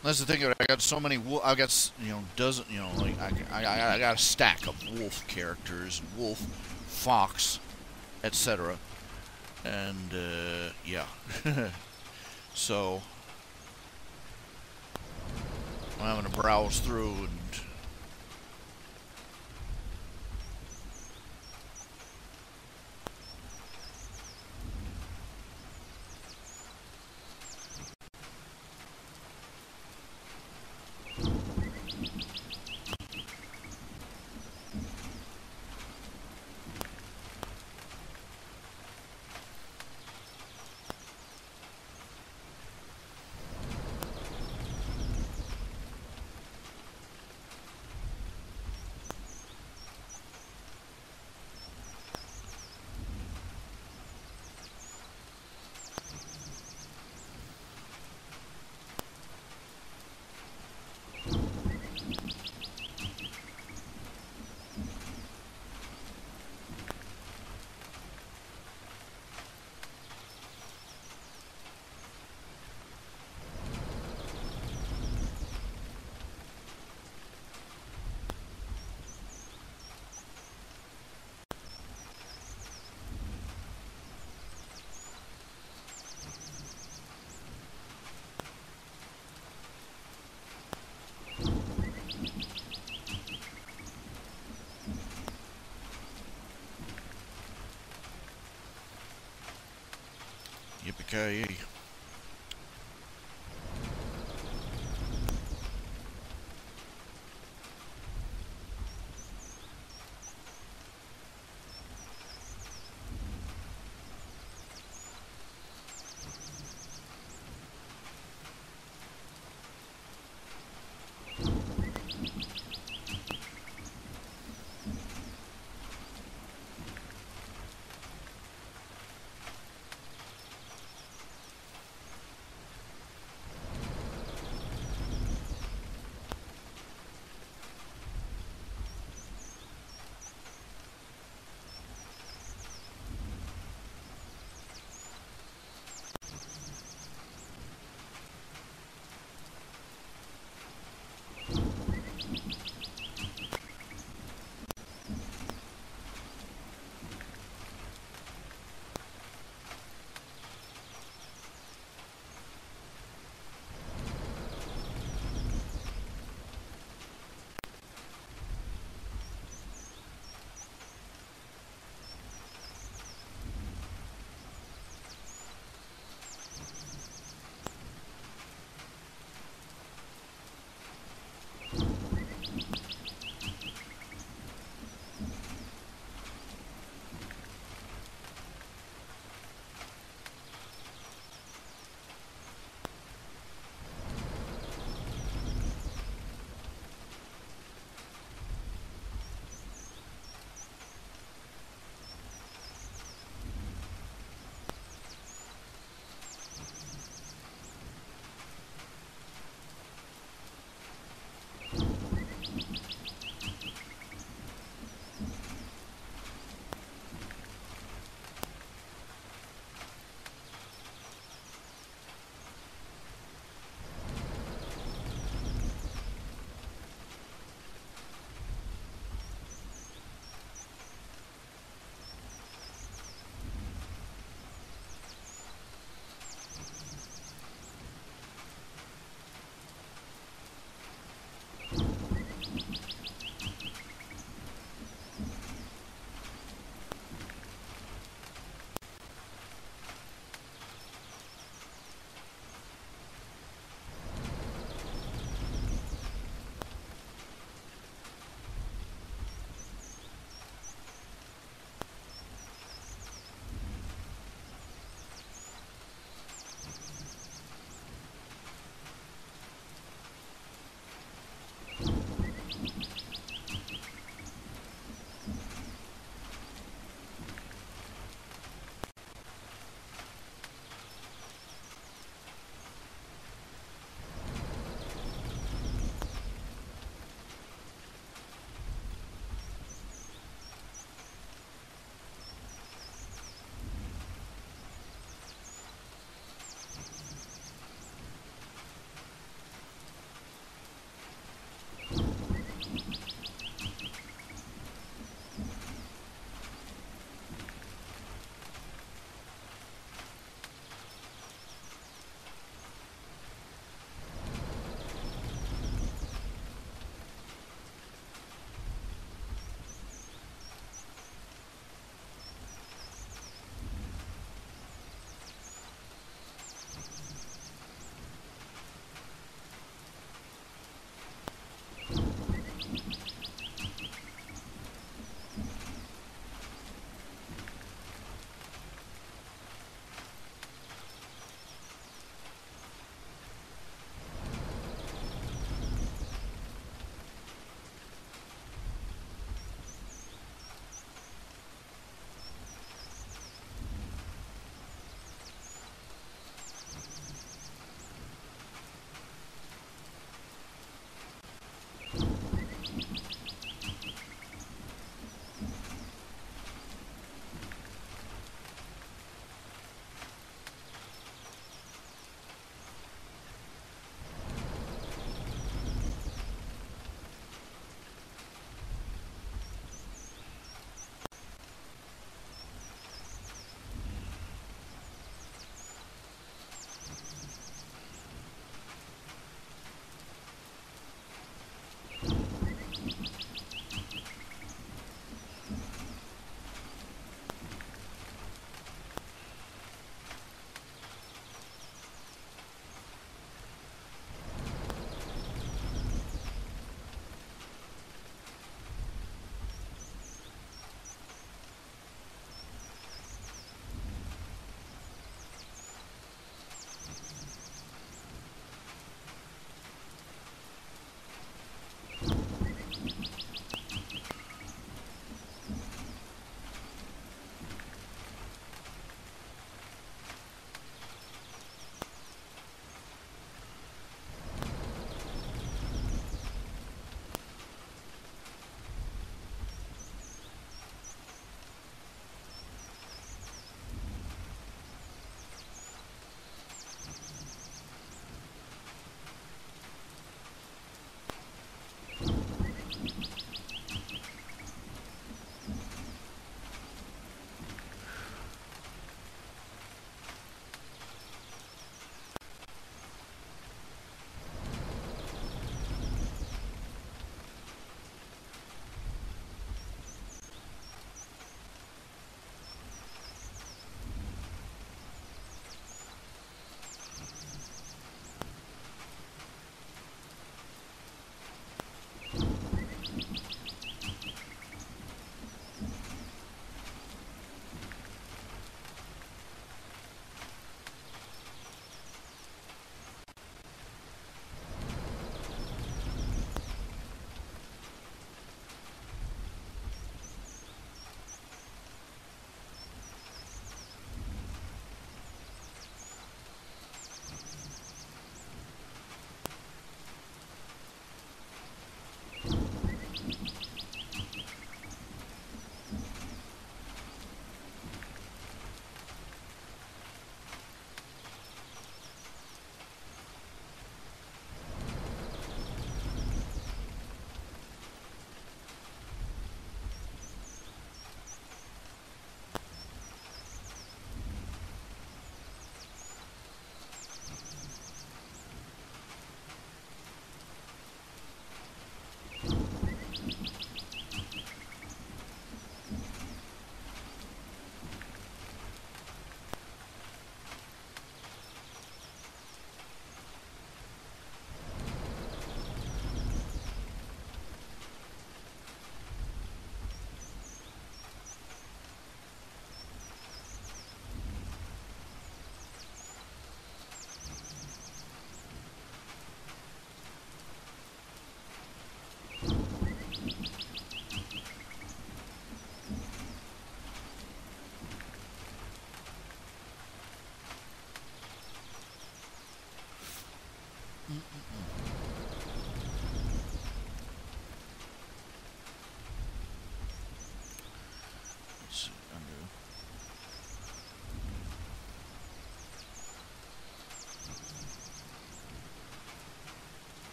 S1: That's the thing. I got so many. I got dozen. Like I got a stack of wolf characters, wolf, fox, etc. And yeah. So I'm having to browse through and. Yippee-ki-yay.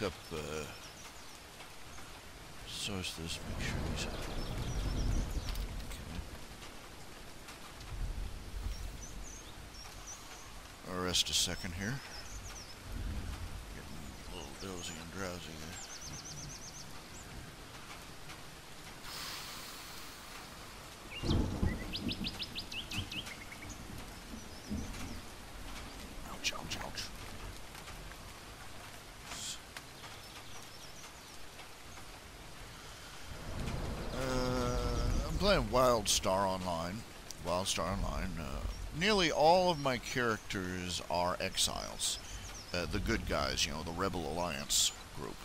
S1: look up source this, make sure he's okay. I'll rest a second here. Getting a little dozy and drowsy there. Ouch, ouch, ouch. I'm playing WildStar Online. Nearly all of my characters are exiles. The good guys, you know, the Rebel Alliance group.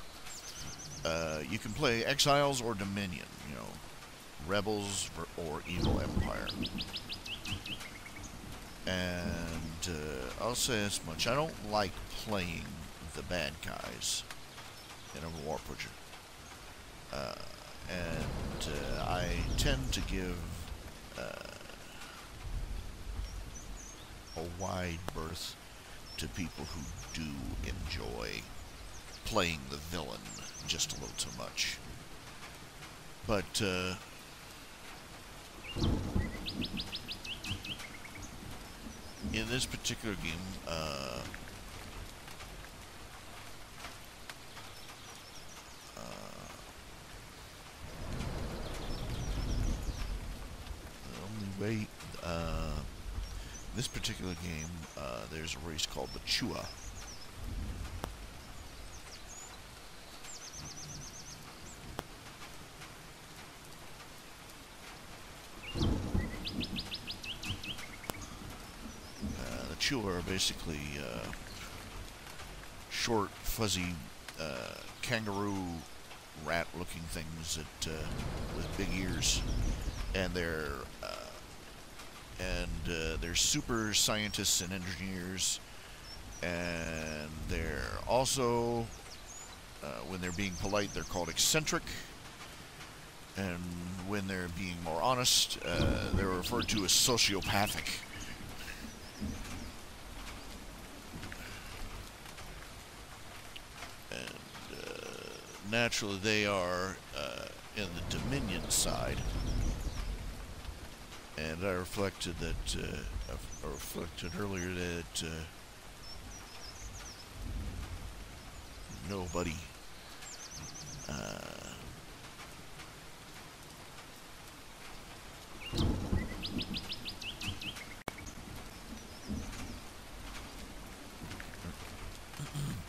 S1: You can play exiles or Dominion, you know, rebels or evil empire. And I'll say this much: I don't like playing the bad guys in a war pusher. And I tend to give a wide berth to people who do enjoy playing the villain just a little too much. But in this particular game, this particular game, there's a race called the Chua. The Chua are basically short, fuzzy, kangaroo rat-looking things that with big ears, and they're super scientists and engineers, and they're also, when they're being polite, they're called eccentric, and when they're being more honest, they're referred to as sociopathic. And naturally, they are in the Dominion side. And I reflected that, I reflected earlier that nobody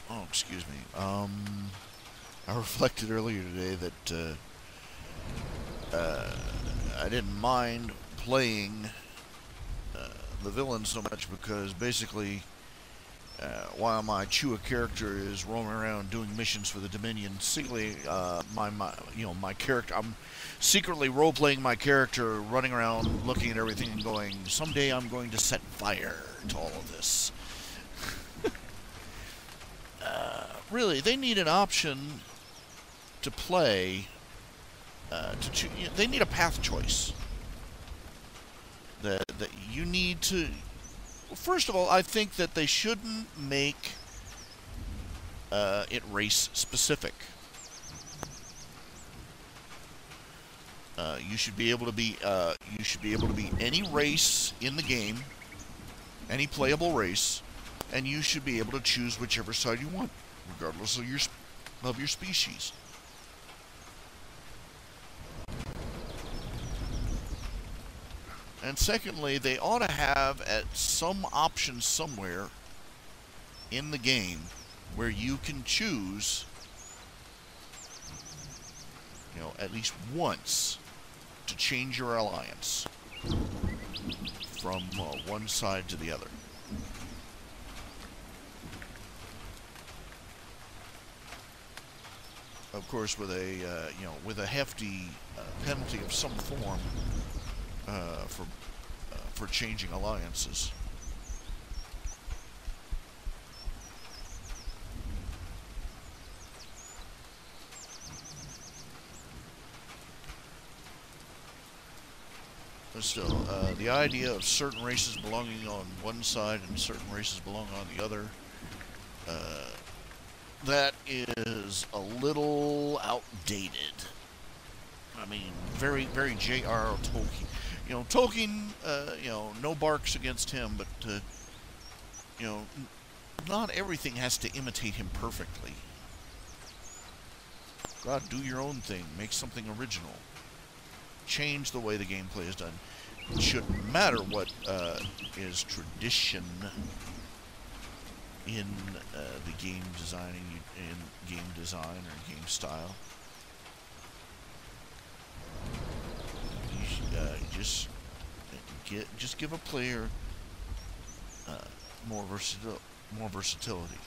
S1: oh, excuse me. I reflected earlier today that I didn't mind playing the villain so much because basically while my Chua character is roaming around doing missions for the Dominion, secretly my character, I'm secretly role-playing my character, running around looking at everything and going, someday I'm going to set fire to all of this. Really, they need an option to play they need a path choice. That you need to... First of all, I think that they shouldn't make it race specific. You should be able to be any race in the game, any playable race, and you should be able to choose whichever side you want, regardless of your species. And secondly, they ought to have some option somewhere in the game where you can choose, you know, at least once to change your alliance from one side to the other. Of course, with a hefty penalty of some form for changing alliances. But still, the idea of certain races belonging on one side and certain races belonging on the other, that is a little outdated. I mean, very, very J.R.R. Tolkien. Tolkien, no barks against him, but, not everything has to imitate him perfectly. God, do your own thing. Make something original. Change the way the gameplay is done. It shouldn't matter what is tradition in the game designing, in game design or game style. Just give a player more versatility.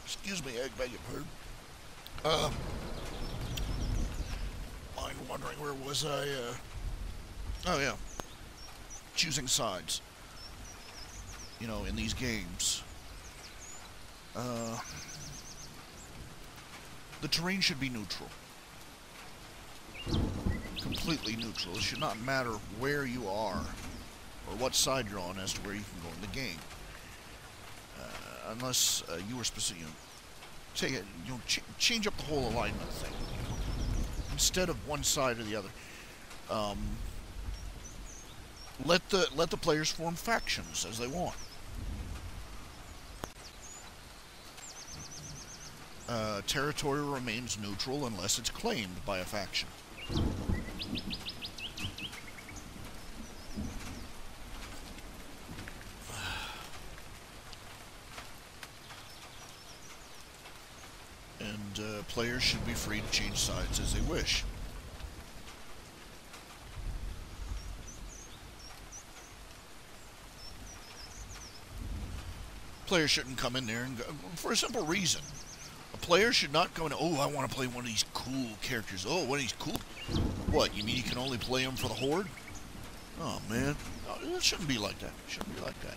S1: Excuse me, I beg your pardon. I'm wondering, where was I? Oh yeah, choosing sides. In these games. The terrain should be neutral. Completely neutral. It should not matter where you are or what side you're on as to where you can go in the game. Unless you were specific, change up the whole alignment thing. Instead of one side or the other, let the players form factions as they want. Territory remains neutral unless it's claimed by a faction. And players should be free to change sides as they wish. Players shouldn't come in there and go, for a simple reason. A player should not go in, oh, I want to play one of these cool characters. Oh, one of these cool... What, you mean you can only play them for the Horde? Oh, man. No, it shouldn't be like that. It shouldn't be like that.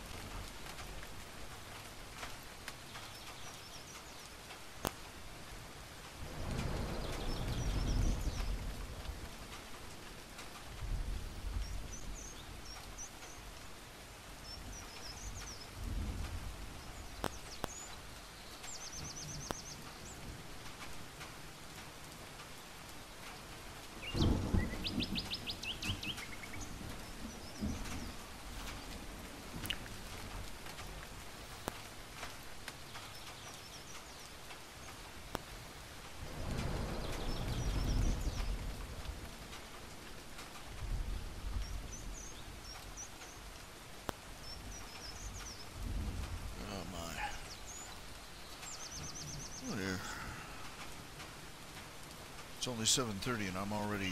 S1: It's only 7:30 and I'm already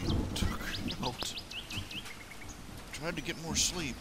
S1: out. Tried to get more sleep.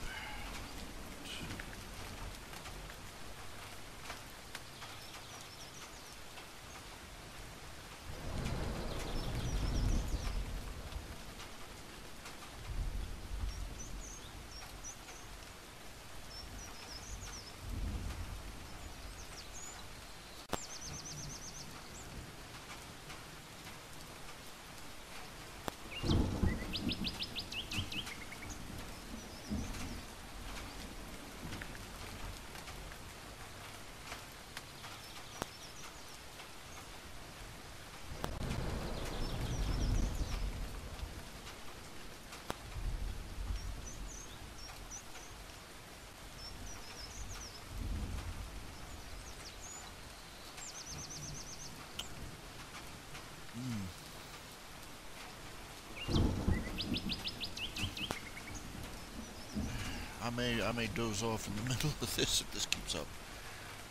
S1: I may doze off in the middle of this if this keeps up.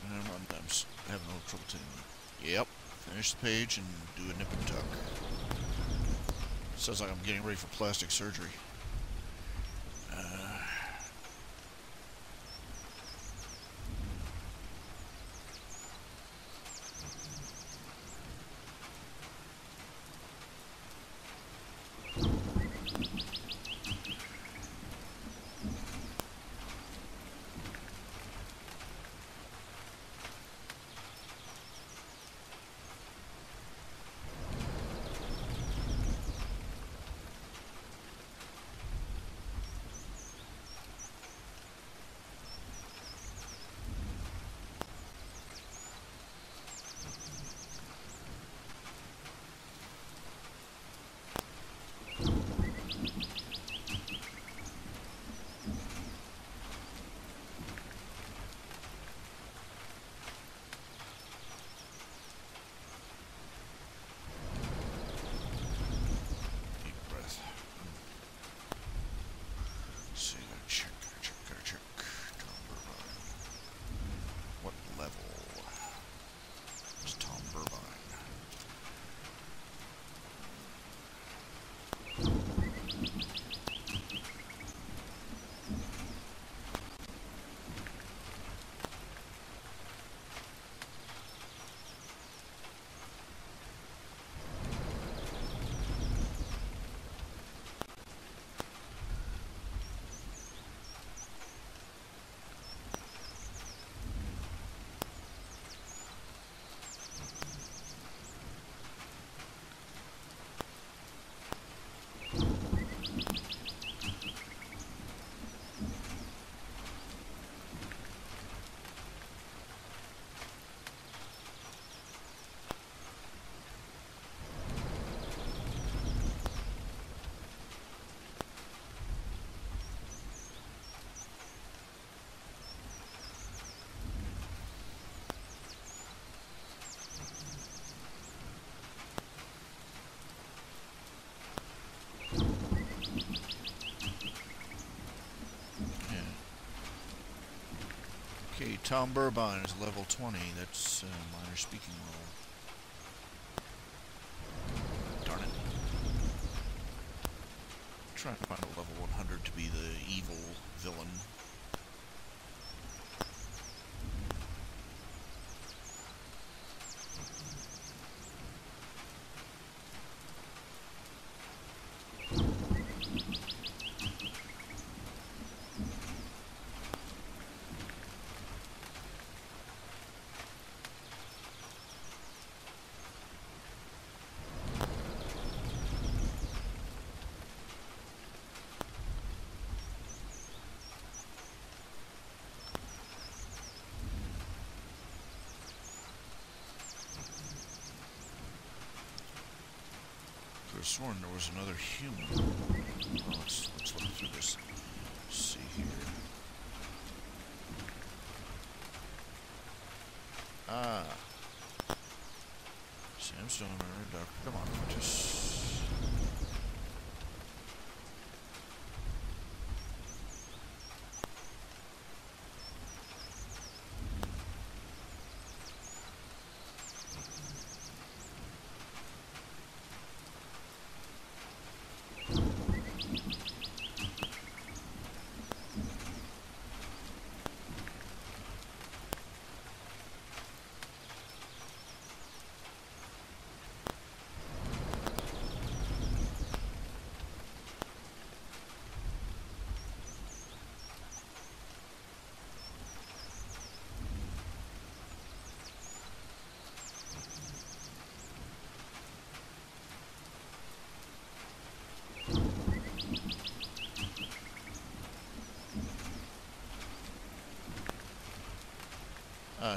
S1: And I'm having a little trouble telling you. Yep. Finish the page and do a nip and tuck. Sounds like I'm getting ready for plastic surgery. Okay, Tom Burbine is level 20. That's minor speaking role. Darn it. I'm trying to find a level 100 to be the evil villain. I could have sworn there was another human. Well, let's look through this. Let's see here. Ah. Sandstone Mirror, Doctor. Come on, just.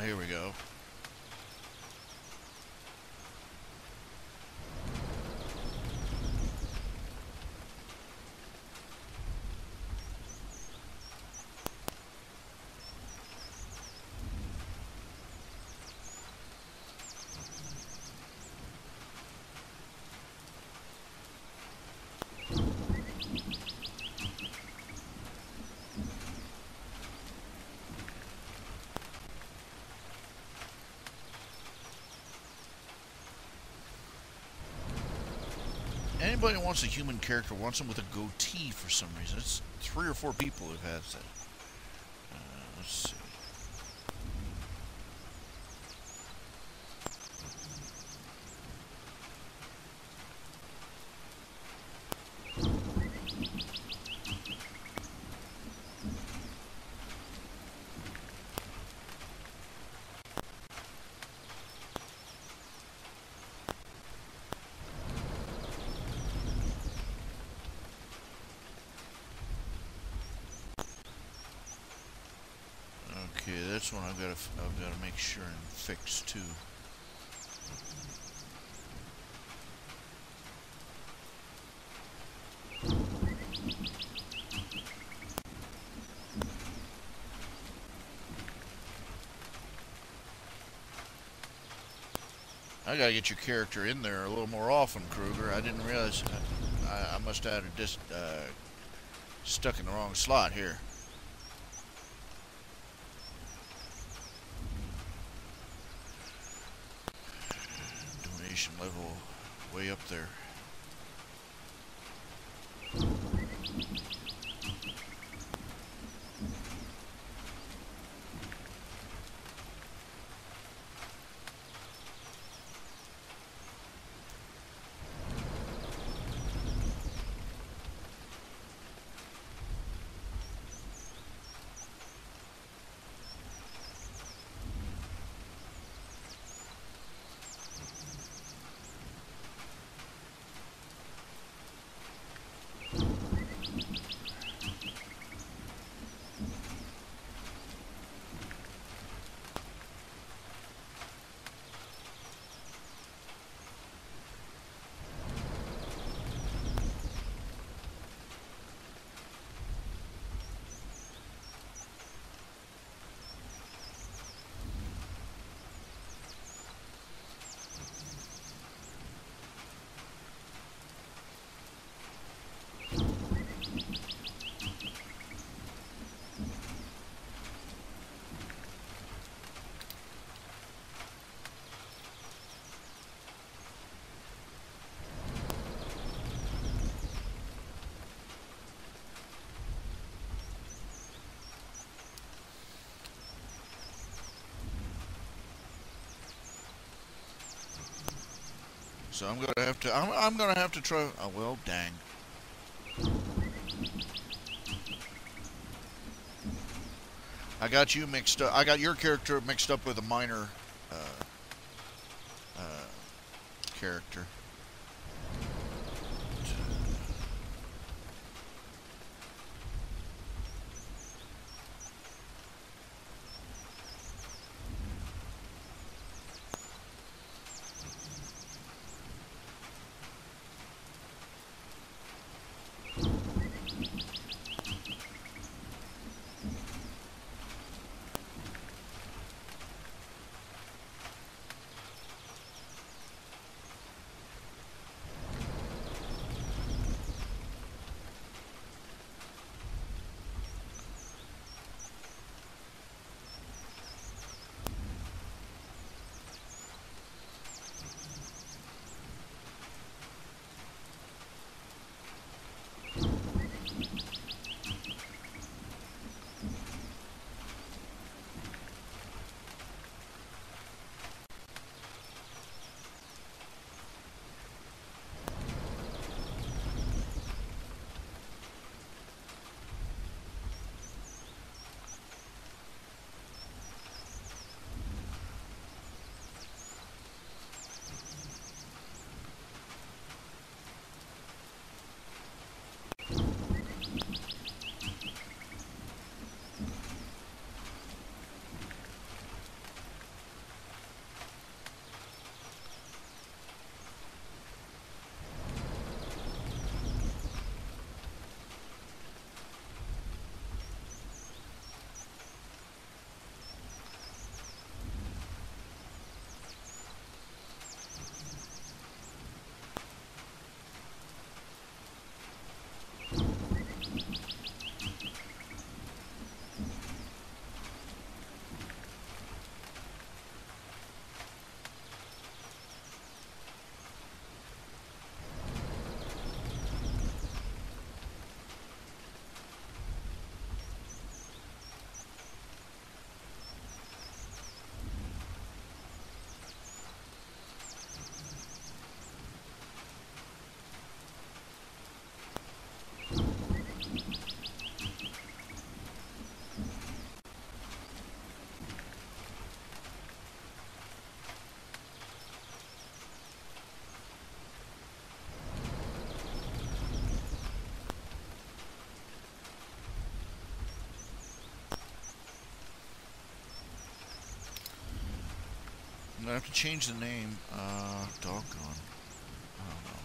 S1: here we go. Anybody who wants a human character wants them with a goatee for some reason. It's 3 or 4 people who've had that. Let's see. Okay, that's one I've got to make sure and fix too. I gotta get your character in there a little more often, Kruger. I didn't realize I must have had it just stuck in the wrong slot here. Donation level way up there. So I'm gonna have to try. Oh well, dang. I got you mixed up. I got your character mixed up with a minor character. gonna have to change the name. Doggone. I don't know.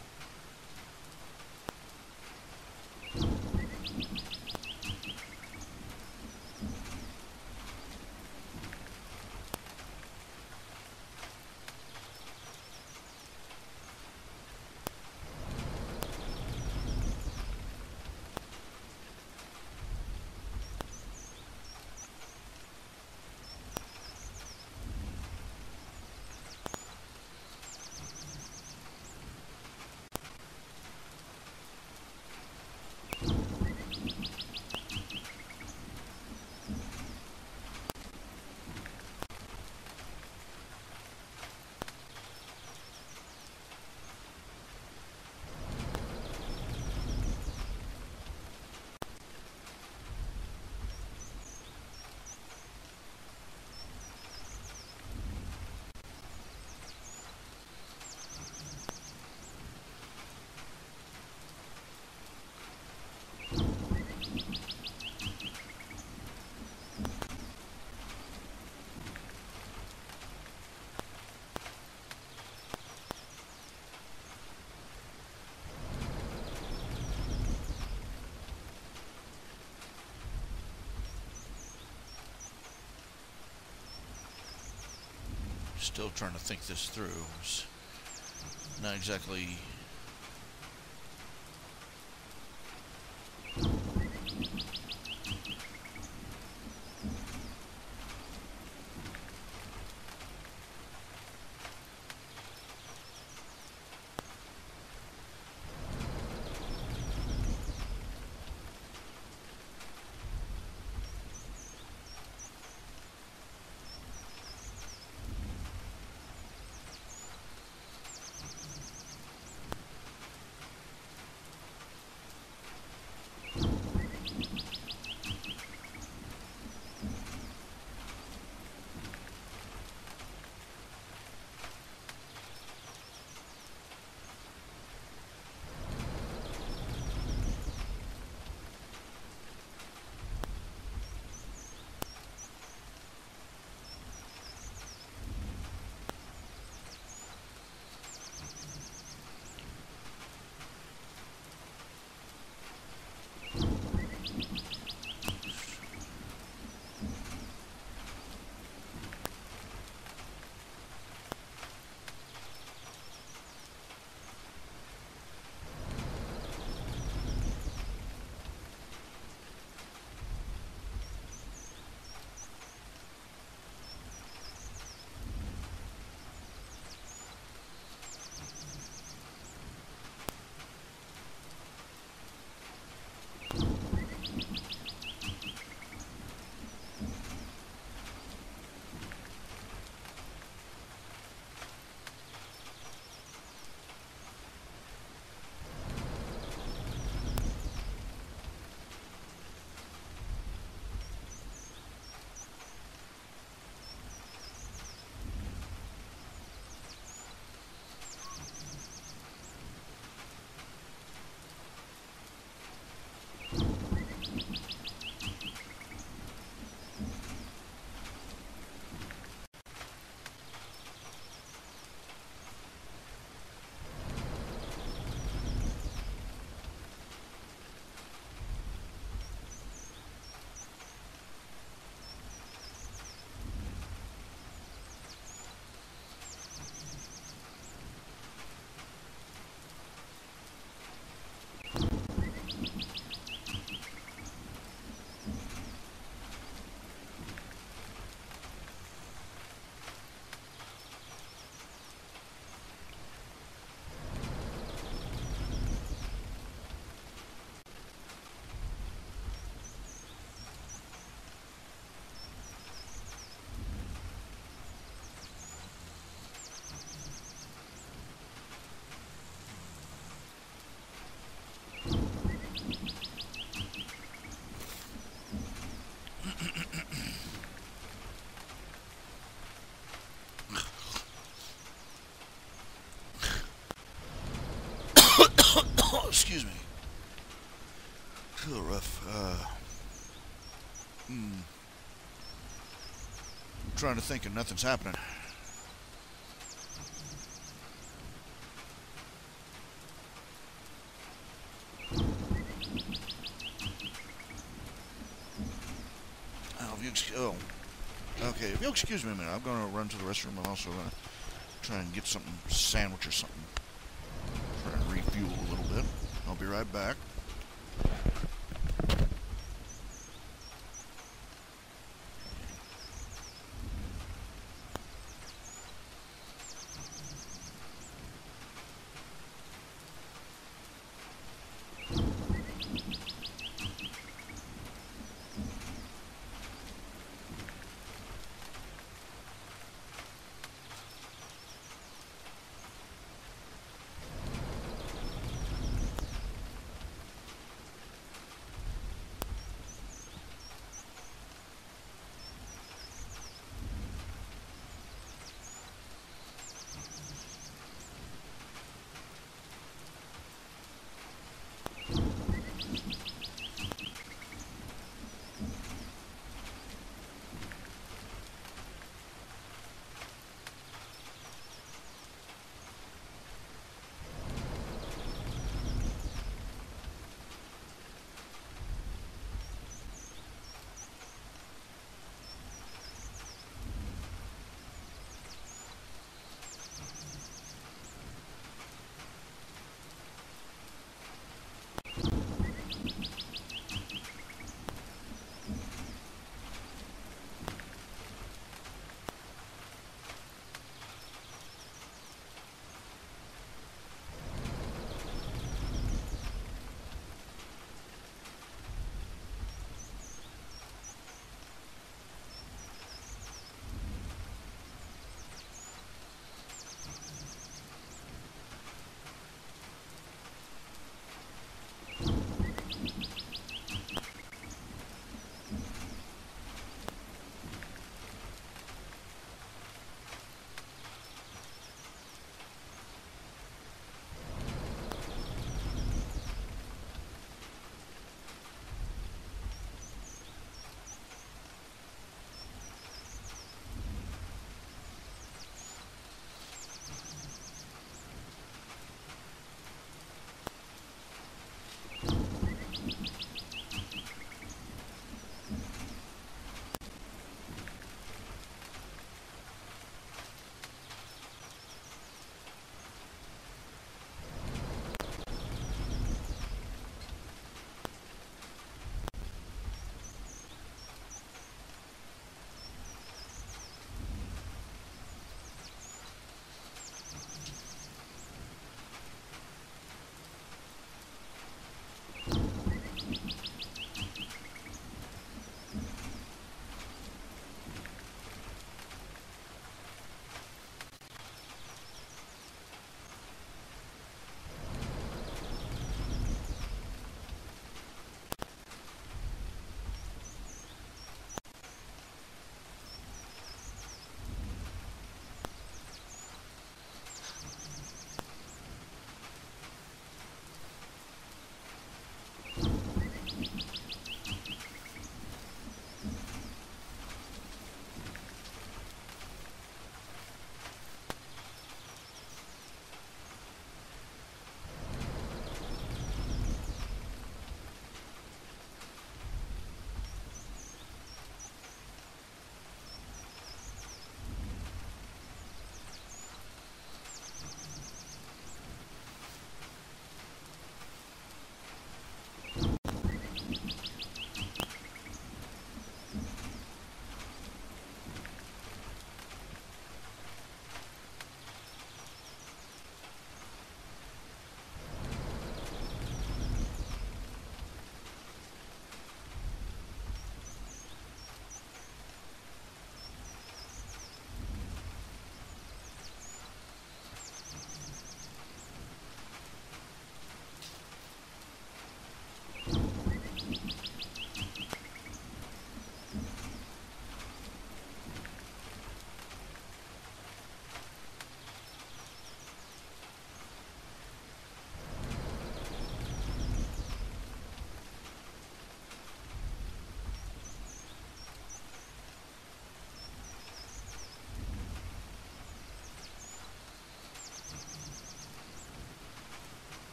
S1: Still trying to think this through. It's not exactly. Excuse me. It's a little rough. I'm trying to think and nothing's happening. oh, okay. If you'll excuse me a minute, I'm gonna run to the restroom. I'm also gonna try and get something, sandwich or something. Try and refuel a little bit. I'll be right back.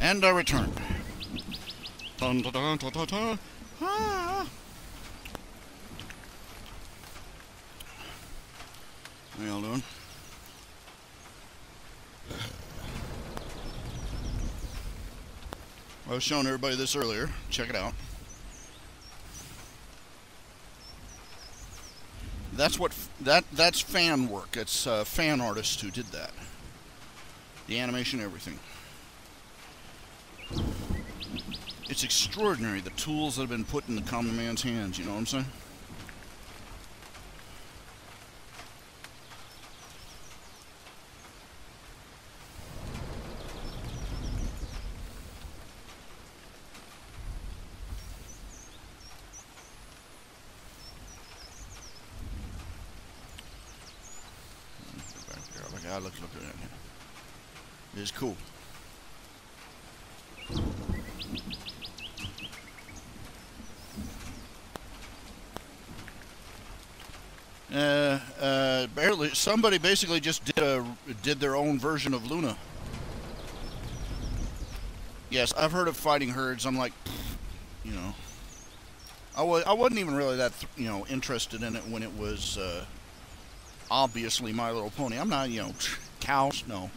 S2: And I return. Dun, dun, dun, dun, dun, dun. Ah. How y'all doing? I was showing everybody this earlier. Check it out. That's fan work. It's fan artists who did that. The animation, everything. It's extraordinary, the tools that have been put in the common man's hands, you know what I'm saying? Back there, look at that. It's cool. Barely. Somebody basically just did their own version of Luna. Yes, I've heard of fighting herds. I'm like, you know, I wasn't even really that interested in it when it was obviously My Little Pony. I'm not, cows. No.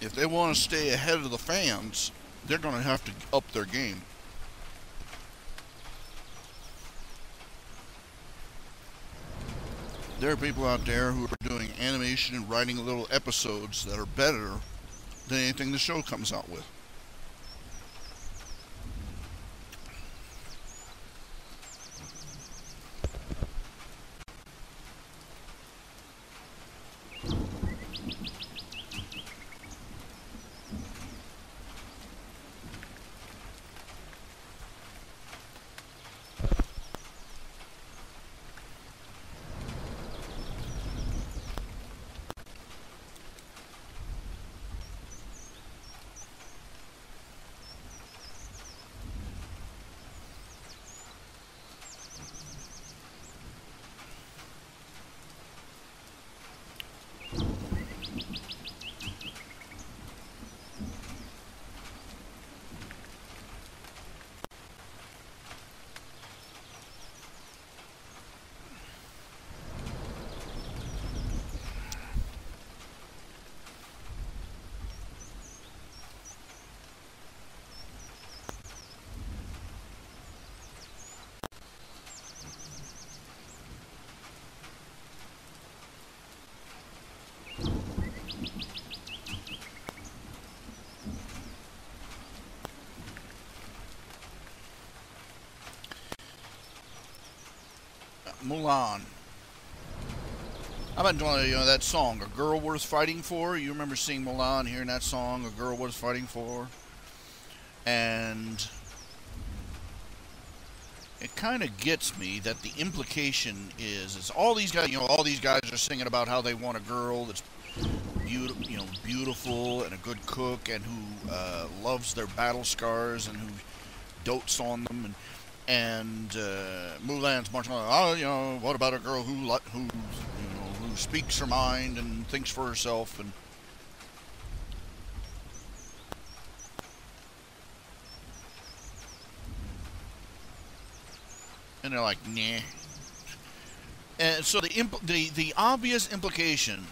S2: If they want to stay ahead of the fans, they're going to have to up their game. There are people out there who are doing animation and writing little episodes that are better than anything the show comes out with. Mulan. I've been doing, that song, A Girl Worth Fighting For. You remember seeing Mulan, hearing that song, A Girl Worth Fighting For? And it kind of gets me that the implication is all these guys, all these guys are singing about how they want a girl that's beautiful and a good cook and who loves their battle scars and who dotes on them, and Mulan's much like, oh, what about a girl who speaks her mind and thinks for herself, and they're like, nah. And so the obvious implication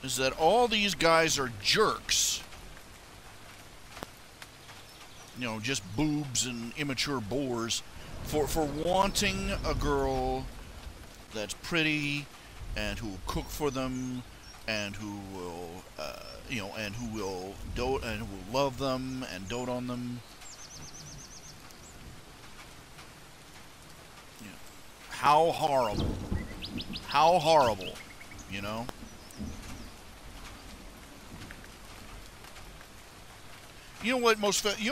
S2: is that all these guys are jerks. Just boobs and immature bores for wanting a girl that's pretty and who will cook for them and who will and who will love them and dote on them. How horrible. How horrible, You know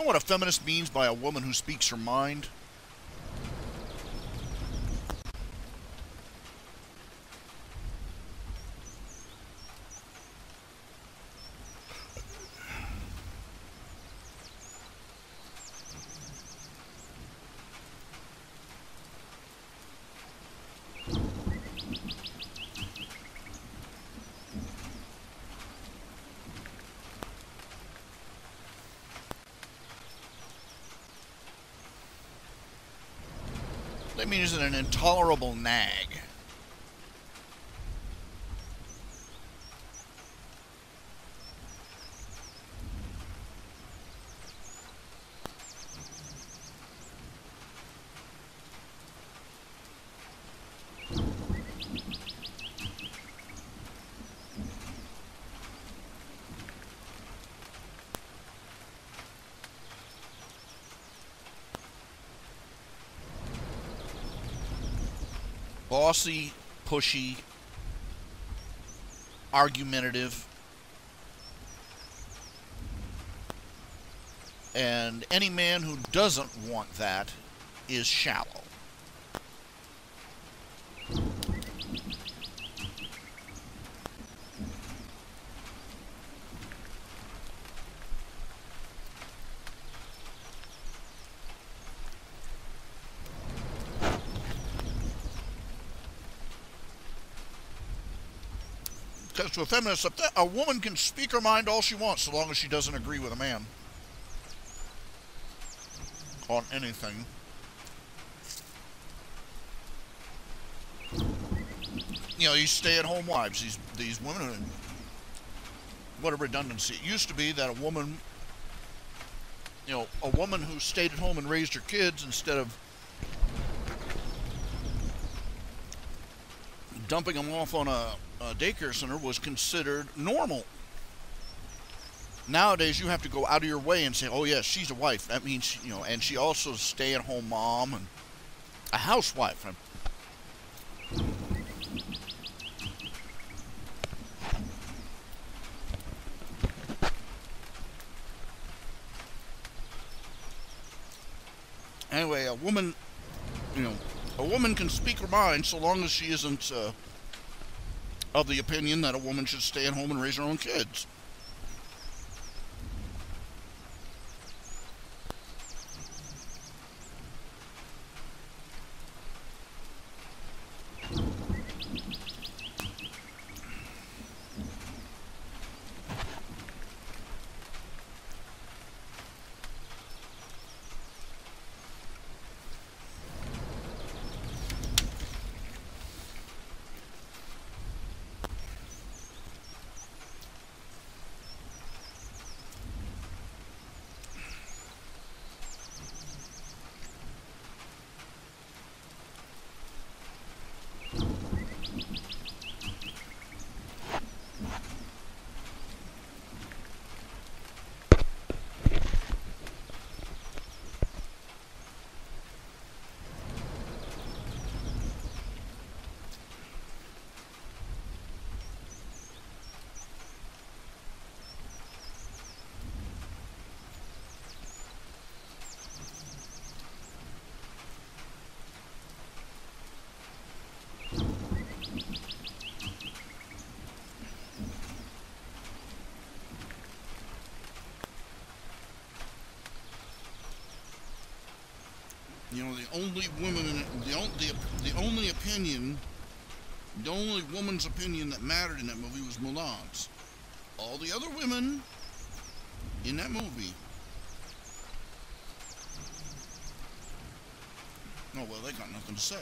S2: what a feminist means by a woman who speaks her mind? That means an intolerable nag. Bossy, pushy, argumentative, and any man who doesn't want that is shallow. Because to a feminist, a woman can speak her mind all she wants so long as she doesn't agree with a man on anything. These stay-at-home wives, these women, what a redundancy. It used to be that a woman who stayed at home and raised her kids instead of dumping them off on a daycare center was considered normal. Nowadays, you have to go out of your way and say, oh, yes, she's a wife. That means, and she also is a stay-at-home mom and a housewife. Anyway, a woman can speak her mind so long as she isn't of the opinion that a woman should stay at home and raise her own kids. only woman, the only opinion, the only woman's opinion that mattered in that movie was Mulan's. All the other women in that movie, oh well, they got nothing to say.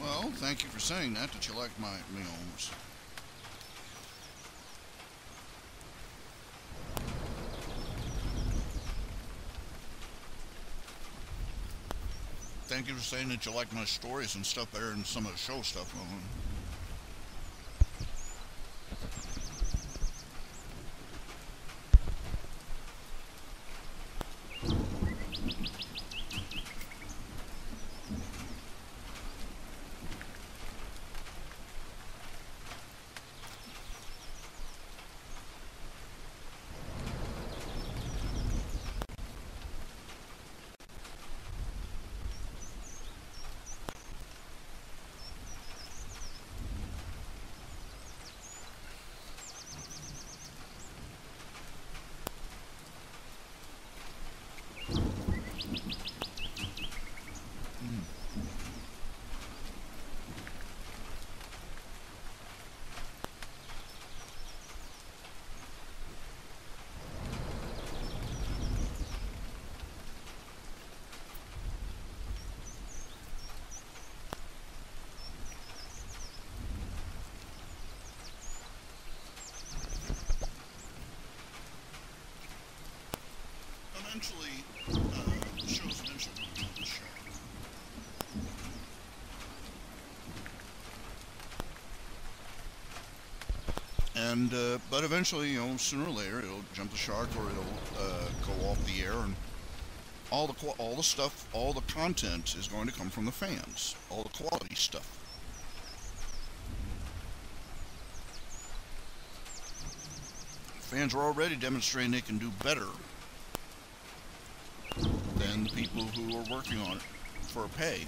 S2: Well, thank you for saying that you like my meals. Thank you for saying that you like my stories and stuff better than some of the show stuff. Eventually, the show's eventually going to be the show. And but eventually, you know, sooner or later, it'll jump the shark, or it'll go off the air, and all the stuff, all the content is going to come from the fans, all the quality stuff. Fans are already demonstrating they can do better than the people who are working on it for pay.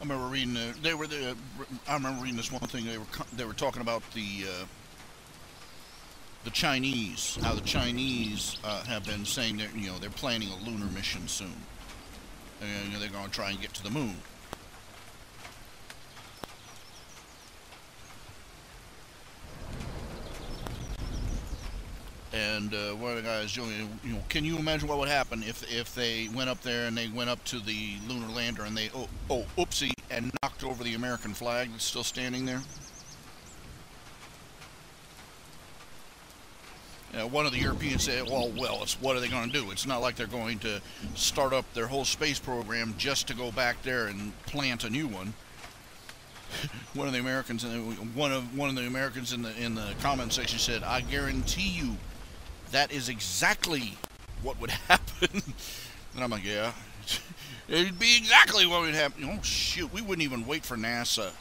S2: I remember reading. I remember reading this one thing. They were talking about the Chinese. How the Chinese have been saying that, you know, they're planning a lunar mission soon. And, you know, they're going to try and get to the moon. And one of the guys, you know, can you imagine what would happen if they went up there and they went up to the lunar lander and they, oopsie, and knocked over the American flag that's still standing there? One of the Europeans said, well, what are they going to do? It's not like they're going to start up their whole space program just to go back there and plant a new one. One of the Americans, one of the Americans in the comment section said, "I guarantee you, that is exactly what would happen." And I'm like, yeah, it'd be exactly what would happen. Oh shoot, we wouldn't even wait for NASA.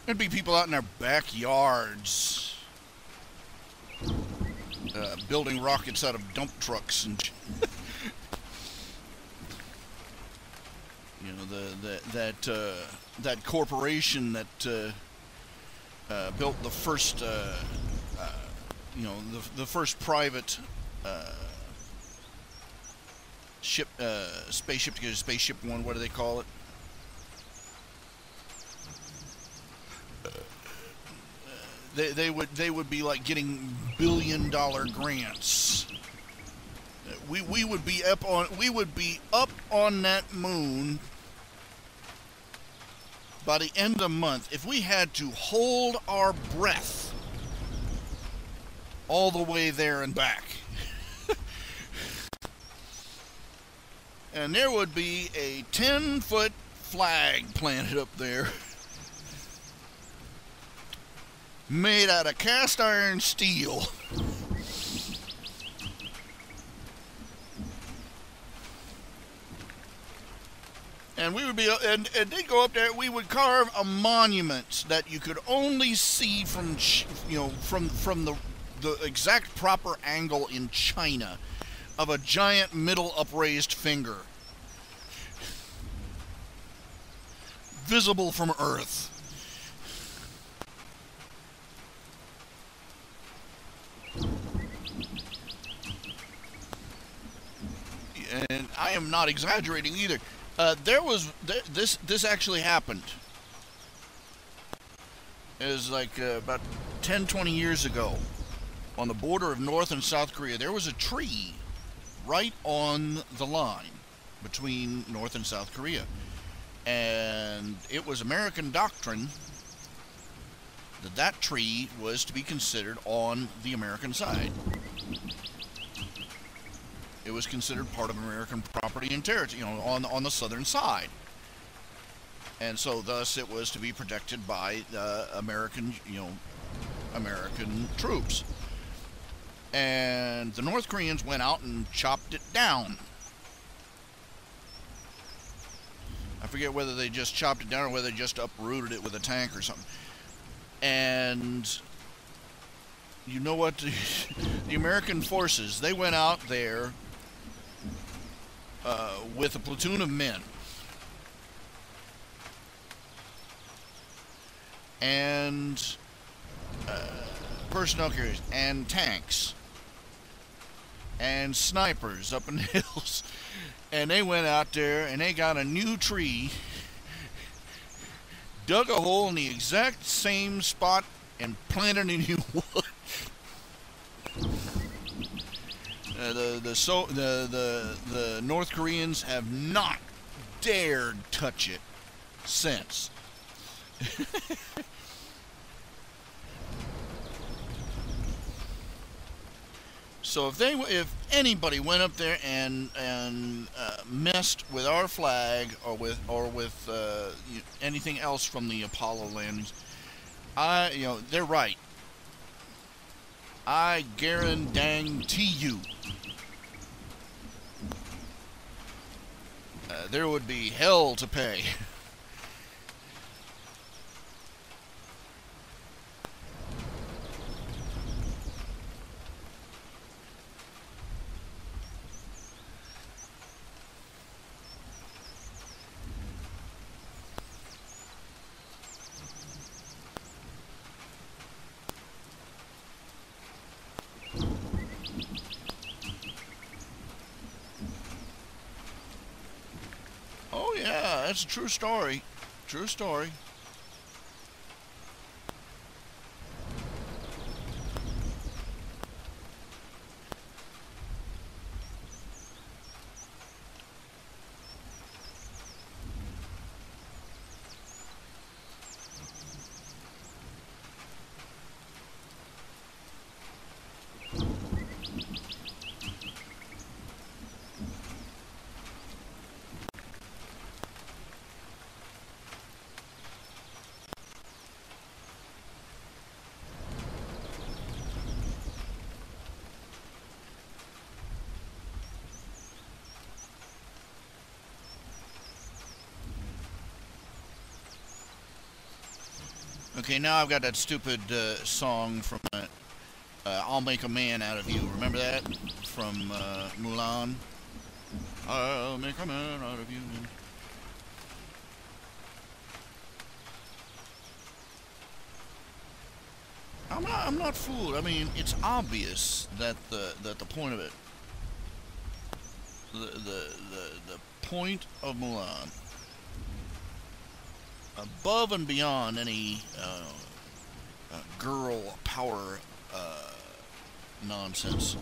S2: There'd be people out in their backyards, building rockets out of dump trucks and. You know, that corporation that built the first, you know, the first private ship, spaceship to get a Spaceship One. What do they call it? They would be like getting billion-dollar grants. We would be up on that moon by the end of the month if we had to hold our breath all the way there and back. And there would be a 10-foot flag planted up there made out of cast iron steel. And we would be, and they'd go up there. We would carve a monument that you could only see from, from the exact proper angle in China of a giant middle upraised finger, visible from Earth. And I am not exaggerating either. This actually happened. It was like about 10, 20 years ago, on the border of North and South Korea. There was a tree right on the line between North and South Korea. And it was American doctrine that that tree was to be considered on the American side. It was considered part of American property and territory, on the southern side. And so thus it was to be protected by American troops. And the North Koreans went out and chopped it down. I forget whether they just chopped it down or whether they just uprooted it with a tank or something. And you know what? The American forces, they went out there with a platoon of men. And personnel carriers and tanks and snipers up in the hills, and they went out there and they got a new tree, dug a hole in the exact same spot, and planted a new wood. The North Koreans have not dared touch it since. So if anybody went up there and messed with our flag or with anything else from the Apollo landings, they're right. I guarantee you, there would be hell to pay. Oh yeah, that's a true story. True story. Okay, now I've got that stupid song from I'll Make a Man Out of You. Remember that? From Mulan? I'll make a man out of you. I'm not fooled. I mean, it's obvious that the point of it, the point of Mulan, above and beyond any girl power nonsense,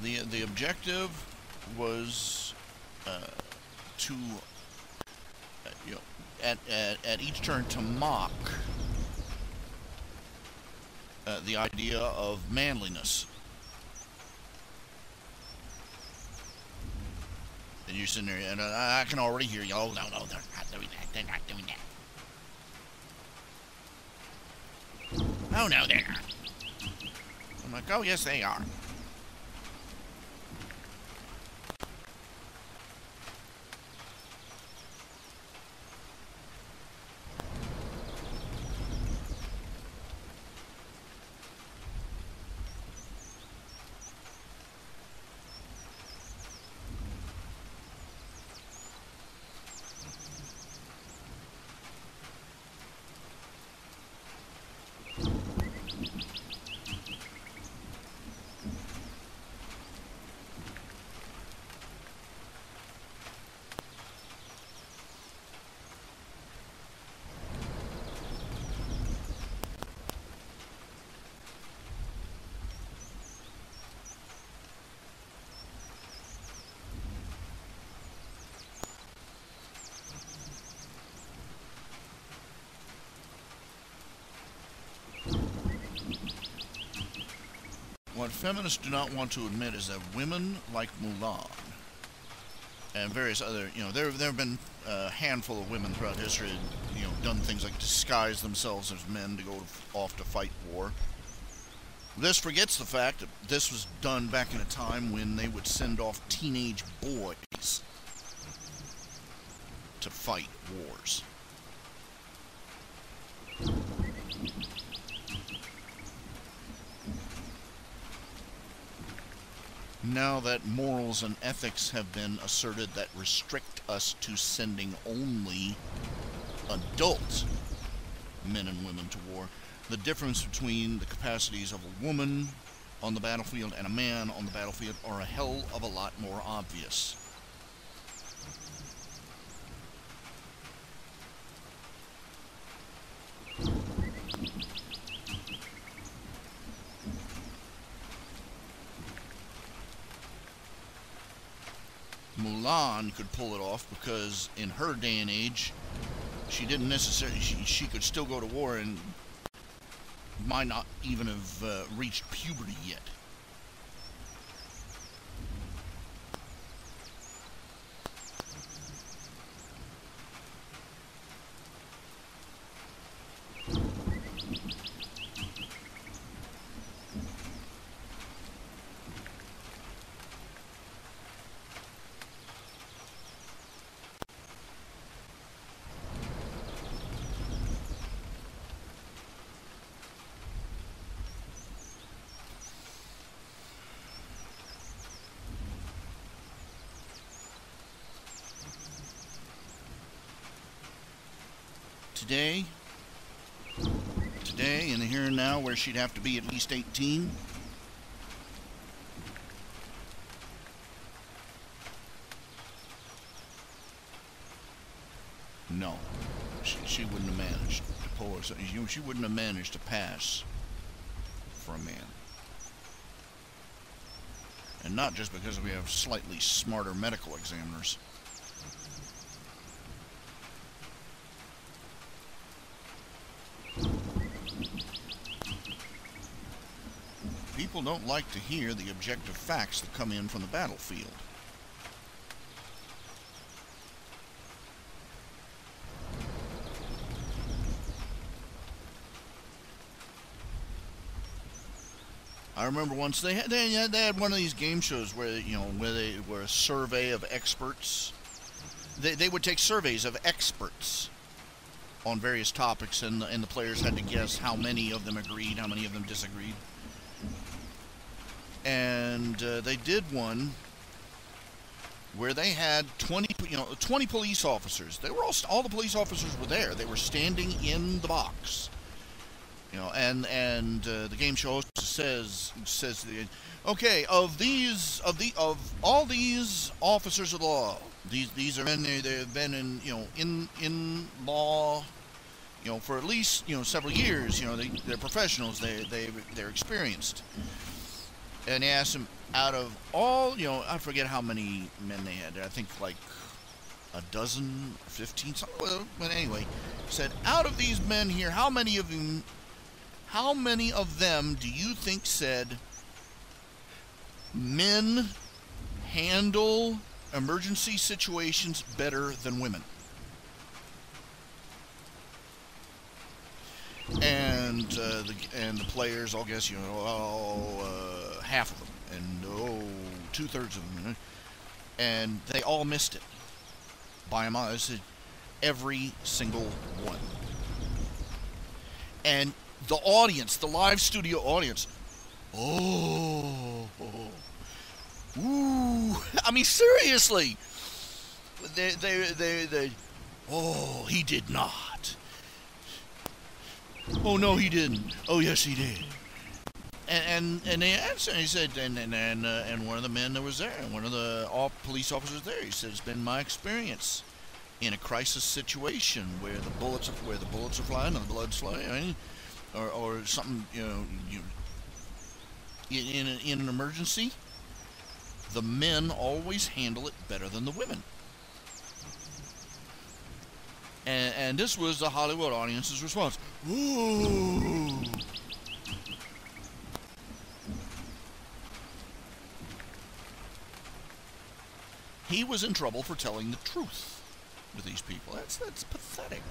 S2: the objective was to at each turn to mock the idea of manliness. And you're sitting there, and I can already hear you. Oh, no, they're not doing that. They're not doing that. Oh, no, they're not. I'm like, oh, yes, they are.
S1: What feminists do not want to admit is that women like Mulan and various other, there have been a handful of women throughout history, done things like disguise themselves as men to go off to fight war. This forgets the fact that this was done back in a time when they would send off teenage boys to fight wars. Now that morals and ethics have been asserted that restrict us to sending only adult men and women to war, the difference between the capacities of a woman on the battlefield and a man on the battlefield are a hell of a lot more obvious. Mulan could pull it off because in her day and age, she didn't necessarily, she could still go to war and might not even have reached puberty yet. Today, in the here and now, where she'd have to be at least 18, no, she wouldn't have managed to pull herself. She wouldn't have managed to pass for a man. And not just because we have slightly smarter medical examiners. People don't like to hear the objective facts that come in from the battlefield. I remember once they had one of these game shows where they were a survey of experts. They would take surveys of experts on various topics, and the players had to guess how many of them agreed, how many of them disagreed. And they did one where they had 20 police officers. They were all the police officers were there. They were standing in the box. And the game show host says, okay, of all these officers of the law, these are men. They've been in law, for at least several years. They're professionals. They're experienced. And they asked him, out of all, I forget how many men they had. I think like a dozen, 15, something. Well, but anyway, said, out of these men here, how many of them do you think said men handle emergency situations better than women? And the players, I'll guess, half of them, and 2/3 of them, and they all missed it by a mile. I said every single one. And the audience, the live studio audience, ooh, I mean, seriously, they, oh, he did not. Oh, no, he didn't. Oh, yes, he did. And they answered, and he said, and one of the men that was there, one of the police officers there, he said, it's been my experience in a crisis situation where the bullets are flying and the blood's flying, or something, in an emergency, the men always handle it better than the women. And this was the Hollywood audience's response. Ooh.
S2: he was in trouble for telling the truth with these people. That's pathetic.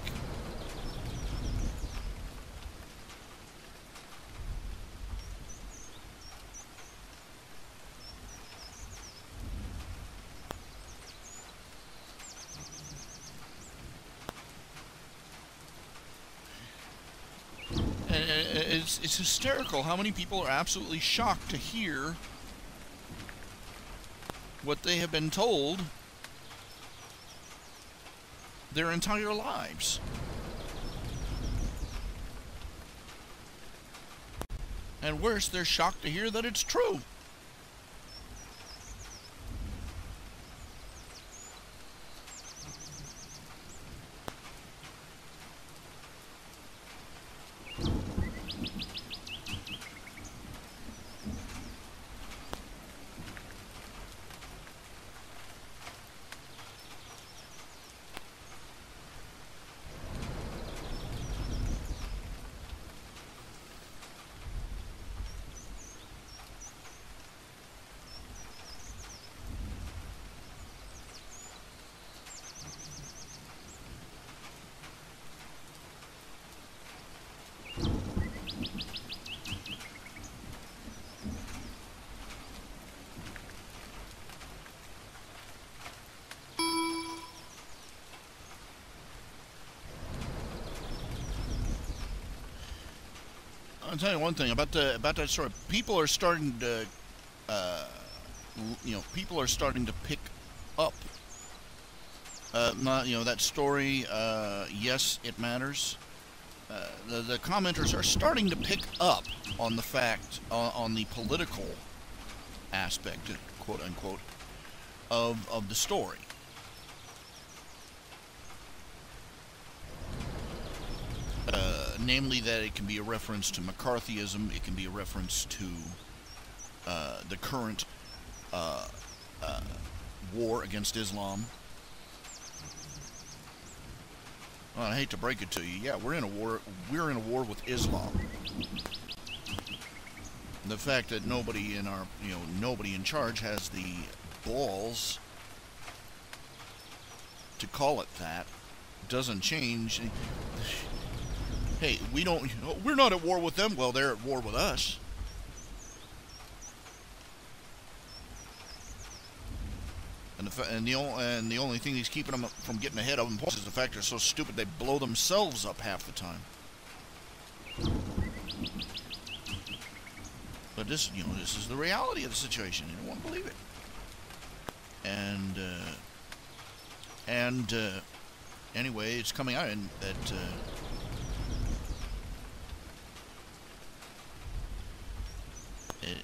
S2: It's hysterical how many people are absolutely shocked to hear what they have been told their entire lives. And worse, they're shocked to hear that it's true. I'll tell you one thing about that story. People are starting to, people are starting to pick up. That story. Yes, it matters. The commenters are starting to pick up on the fact, on the political aspect, quote unquote, of the story. Namely that it can be a reference to McCarthyism, it can be a reference to the current war against Islam. Well, I hate to break it to you, yeah, we're in a war with Islam. The fact that nobody in charge has the balls to call it that doesn't change. Hey, we're not at war with them. Well, they're at war with us. And the only thing that's keeping them from getting ahead of them is the fact they're so stupid they blow themselves up half the time. But this is the reality of the situation. You won't believe it. And anyway, it's coming out and that.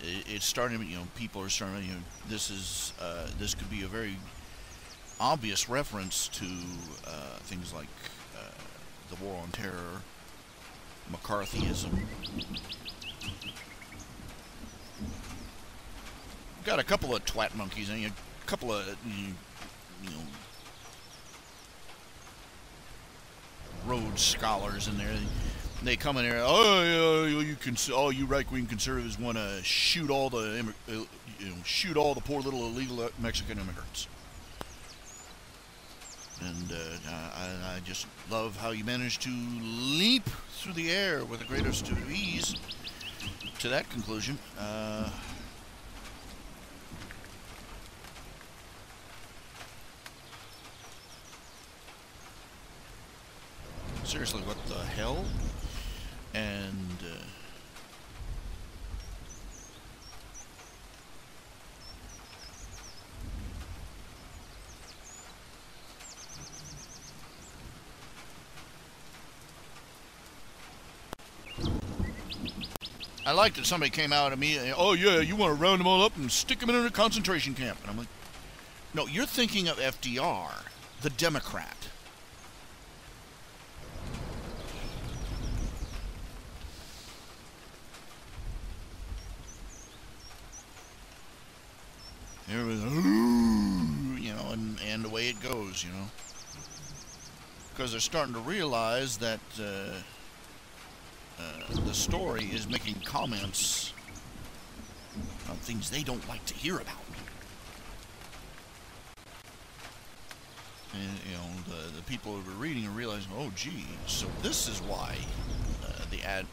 S2: It's starting, people are starting, this could be a very obvious reference to things like the war on terror, McCarthyism. We've got a couple of twat monkeys, and a couple of, Rhodes scholars in there. They come in there. Oh, yeah, you right-wing conservatives want to shoot all the poor little illegal Mexican immigrants. And I just love how you managed to leap through the air with the greatest of ease to that conclusion. Seriously, what the hell? And I liked that somebody came out immediately. Oh yeah, you want to round them all up and stick them in a concentration camp? And I'm like, no, you're thinking of FDR, the Democrat. And the way it goes, because they're starting to realize that the story is making comments on things they don't like to hear about.
S1: And, you know, the people who are reading are realizing, oh, gee, so this is why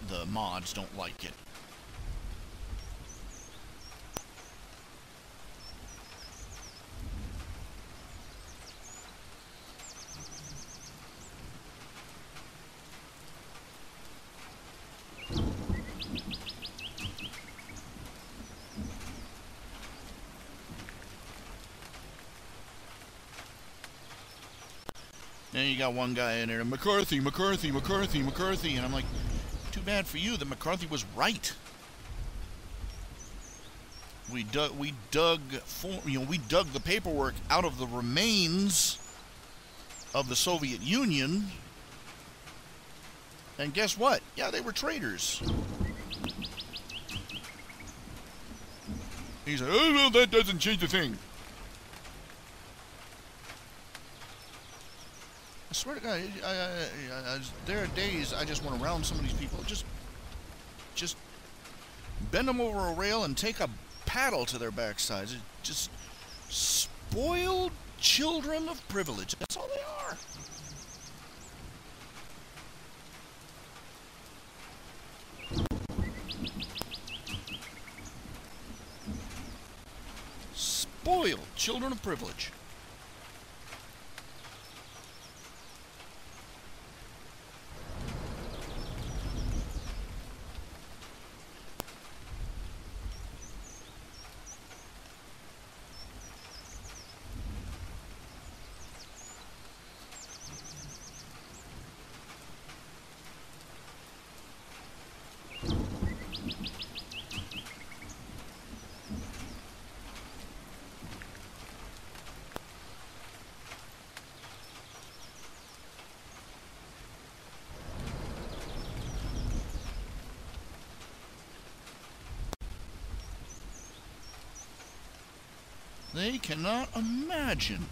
S1: the mods don't like it. Then you got one guy in there, McCarthy, McCarthy, McCarthy, McCarthy, and I'm like, too bad for you that McCarthy was right. We dug the paperwork out of the remains of the Soviet Union, and guess what? Yeah, they were traitors. He's like, oh, well, that doesn't change a thing. I swear to God, there are days I just want to round some of these people. Just bend them over a rail and take a paddle to their backsides. Just spoiled children of privilege. That's all they are. Spoiled children of privilege. They cannot imagine.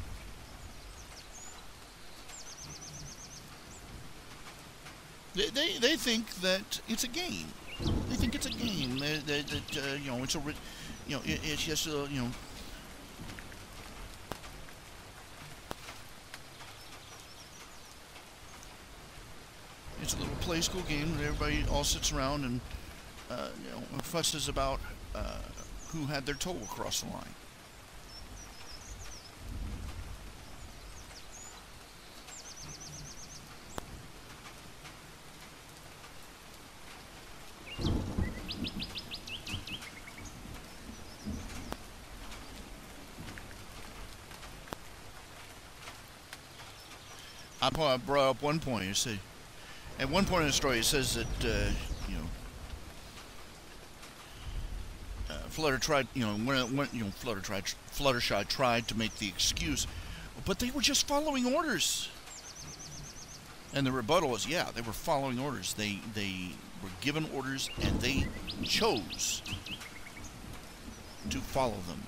S1: They think that it's a game. They think it's a game. That you know, it's a, you know, it's just you know. It's a little play school game that everybody all sits around and you know, fusses about who had their toe across the line. I brought up one point. You see, at one point in the story, it says that you know, Fluttershy tried to make the excuse, but they were just following orders. And the rebuttal was, yeah, they were following orders. They were given orders, and they chose to follow them.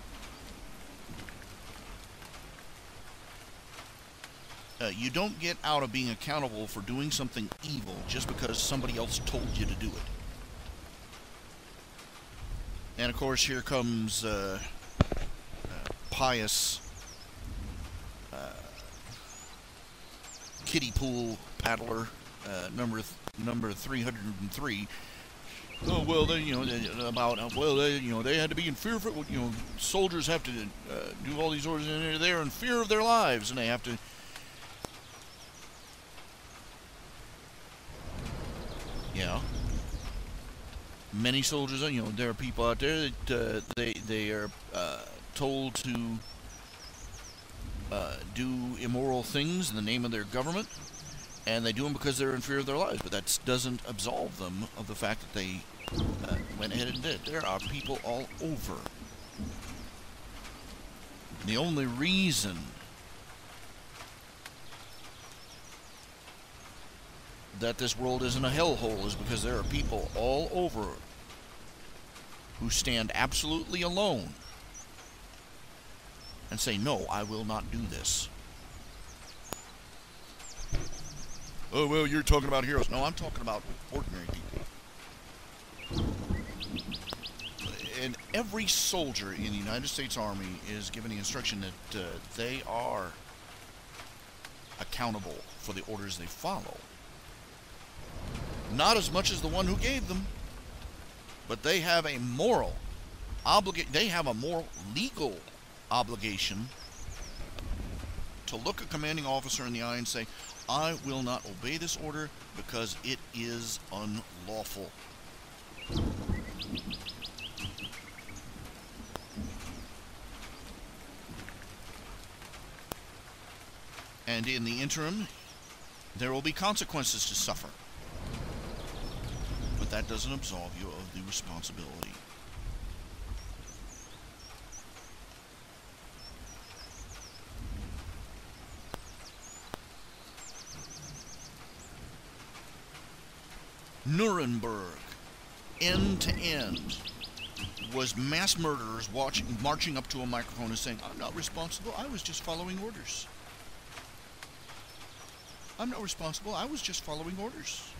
S1: You don't get out of being accountable for doing something evil just because somebody else told you to do it. And of course, here comes pious kiddie pool paddler number 303. Oh well, they, you know, they had to be in fear of, you know, soldiers have to do all these orders, and they're in fear of their lives, and they have to. Yeah. Many soldiers, you know, there are people out there that they are told to do immoral things in the name of their government, and they do them because they're in fear of their lives. But that doesn't absolve them of the fact that they went ahead and did it. There are people all over. The only reason that this world isn't a hellhole is because there are people all over who stand absolutely alone and say, no, I will not do this. Oh, well, you're talking about heroes. No, I'm talking about ordinary people. And every soldier in the United States Army is given the instruction that they are accountable for the orders they follow. Not as much as the one who gave them, but they have a moral they have a moral legal obligation to look a commanding officer in the eye and say, I will not obey this order because it is unlawful. And in the interim, there will be consequences to suffer. But that doesn't absolve you of the responsibility. Nuremberg, end to end, was mass murderers marching up to a microphone and saying, I'm not responsible, I was just following orders. I'm not responsible, I was just following orders.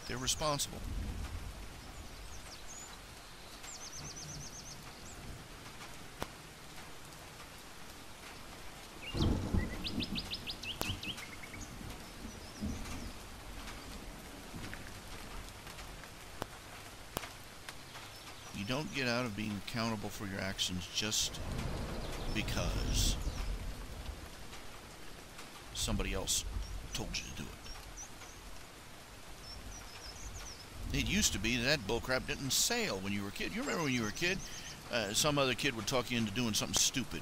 S1: They're responsible. You don't get out of being accountable for your actions just because somebody else told you to do it. It used to be that bullcrap didn't sail when you were a kid. You remember when you were a kid, some other kid would talk you into doing something stupid.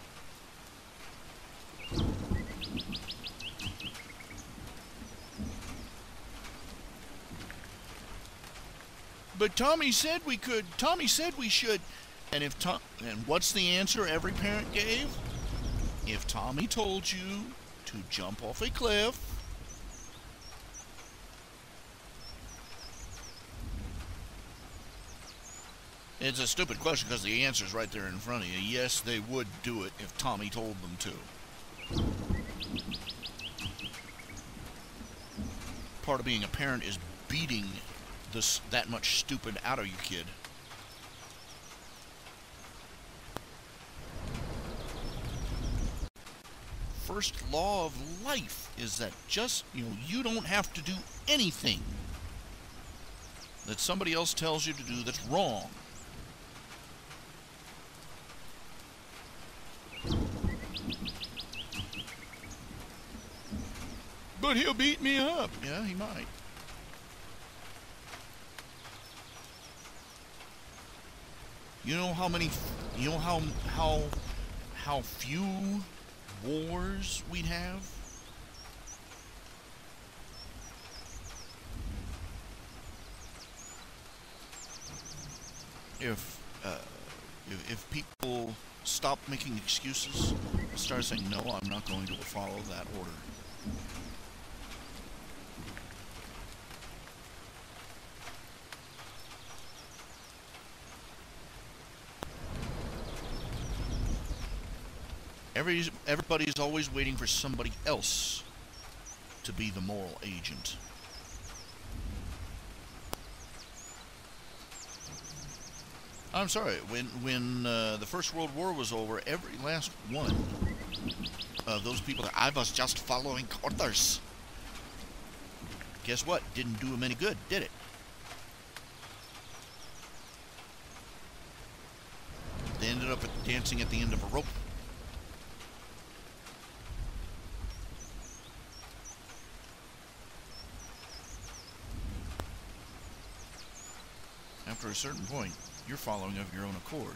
S1: But Tommy said we could. Tommy said we should. And and what's the answer every parent gave? If Tommy told you to jump off a cliff, it's a stupid question because the answer's right there in front of you. Yes, they would do it if Tommy told them to. Part of being a parent is beating that much stupid out of your kid. First law of life is that you don't have to do anything that somebody else tells you to do that's wrong. But he'll beat me up. Yeah, he might. You know how few wars we'd have? If people stop making excuses and start saying, no, I'm not going to follow that order. Everybody's always waiting for somebody else to be the moral agent. I'm sorry, when the First World War was over, every last one of those people that I was just following orders, guess what? Didn't do them any good, did it? They ended up dancing at the end of a rope. After a certain point, you're following of your own accord.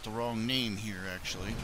S2: got the wrong name here, actually.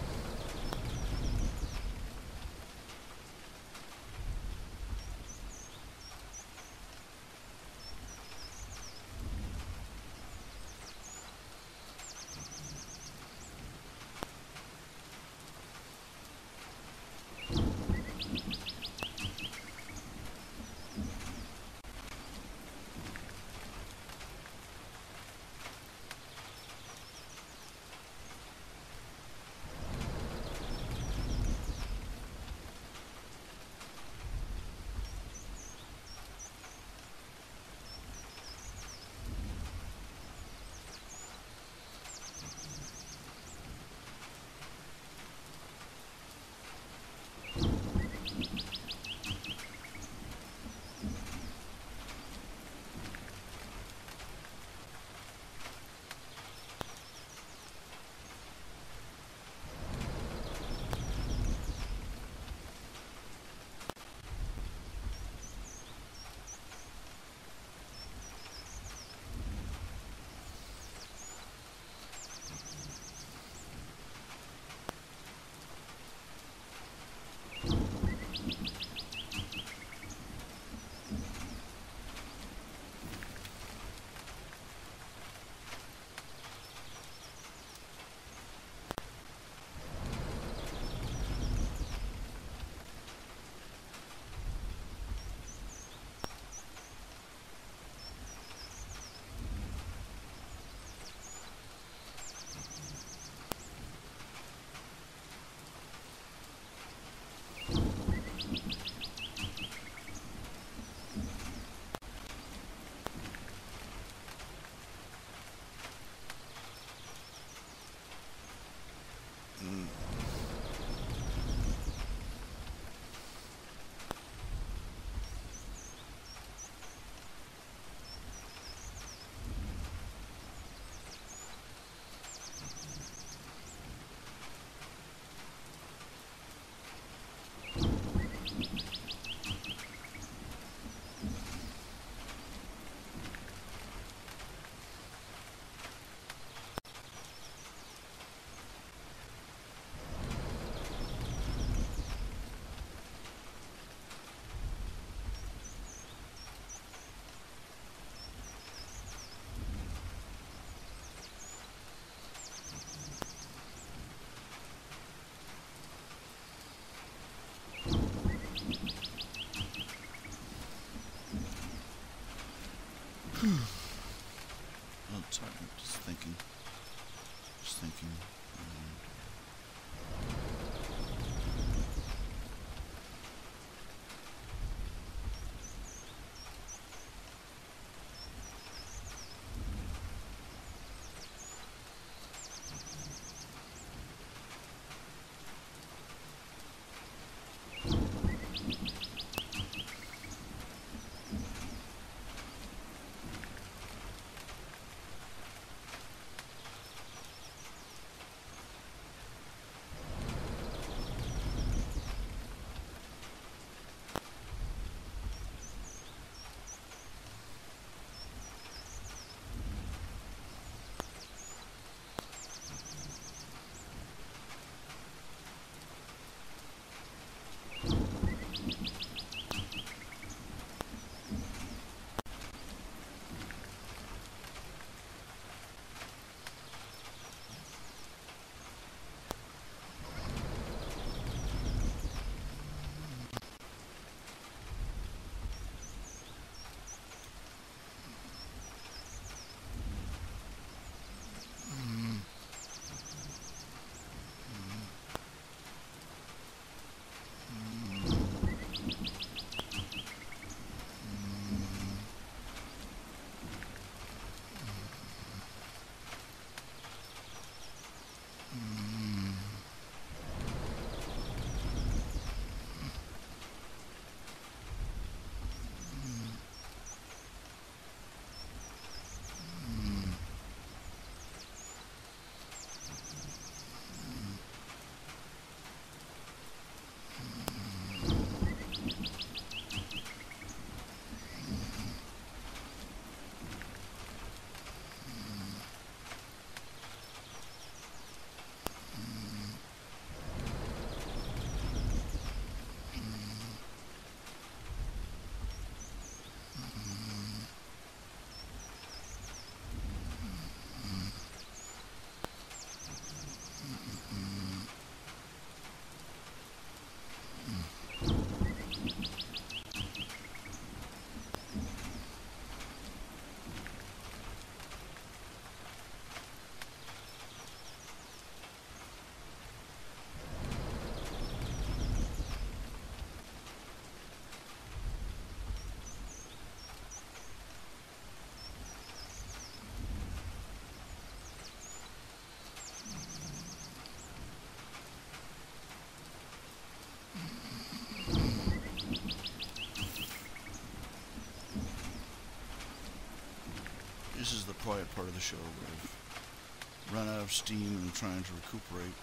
S2: quiet part of the show, but I've run out of steam and I'm trying to recuperate.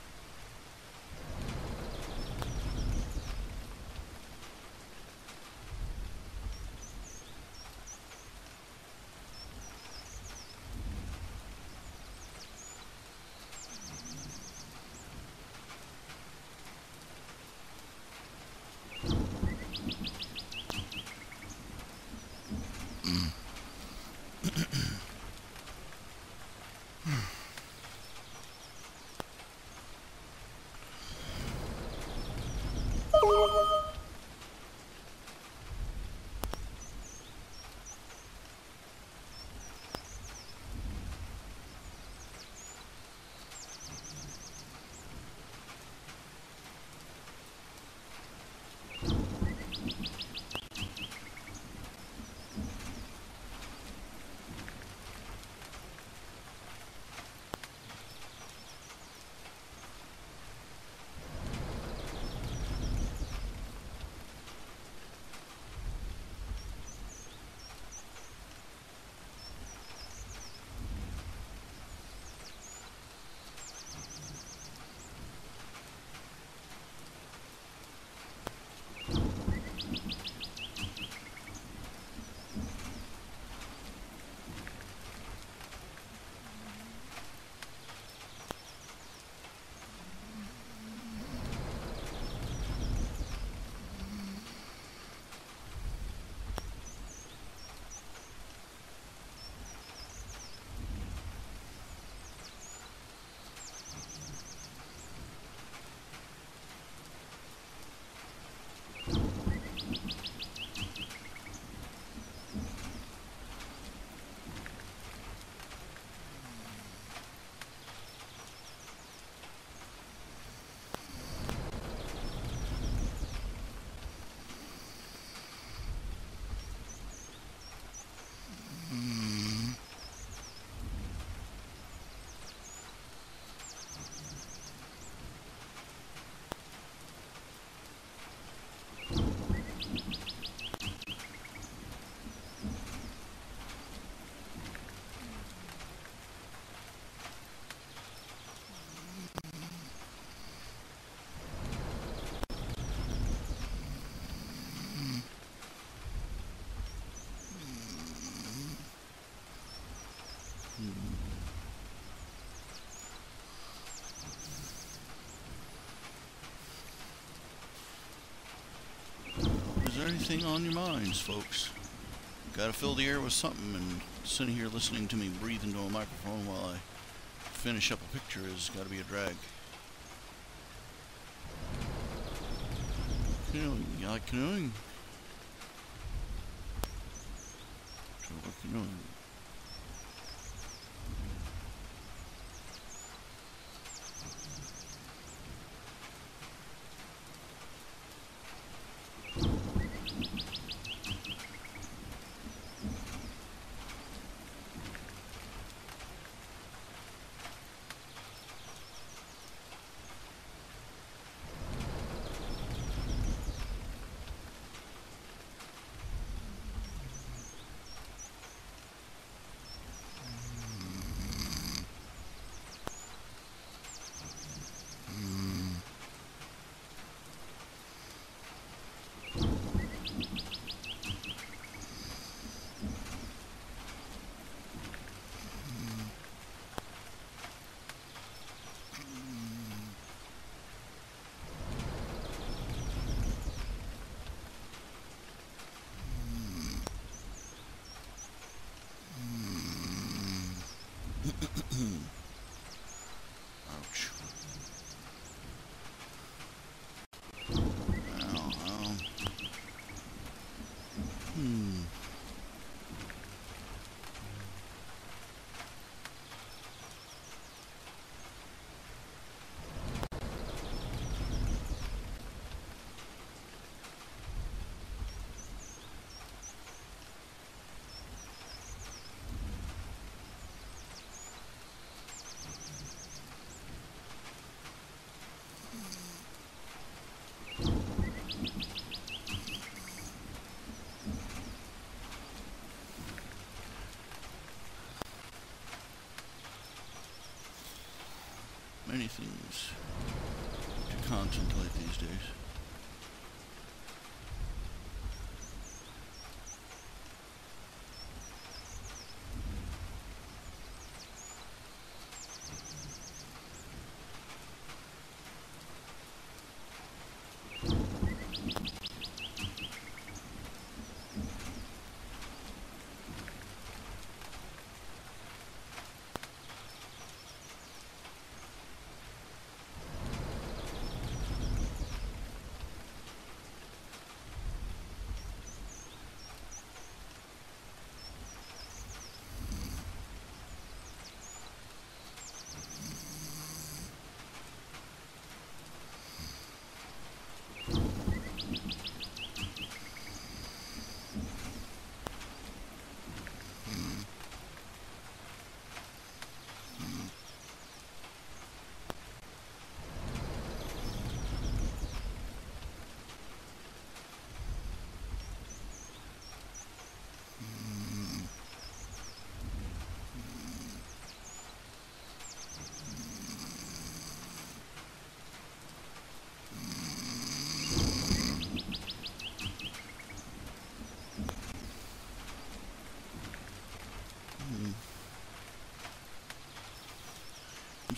S2: Is there anything on your minds, folks? Gotta fill the air with something, and sitting here listening to me breathe into a microphone while I finish up a picture has gotta be a drag. Canoeing. You like canoeing? So what canoeing?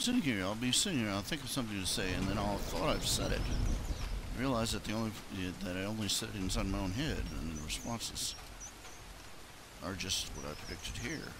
S2: sitting here, I'll be sitting here, I'll think of something to say, and then I'll thought I've said it. I realize that I only said it inside my own head, and the responses are just what I predicted here.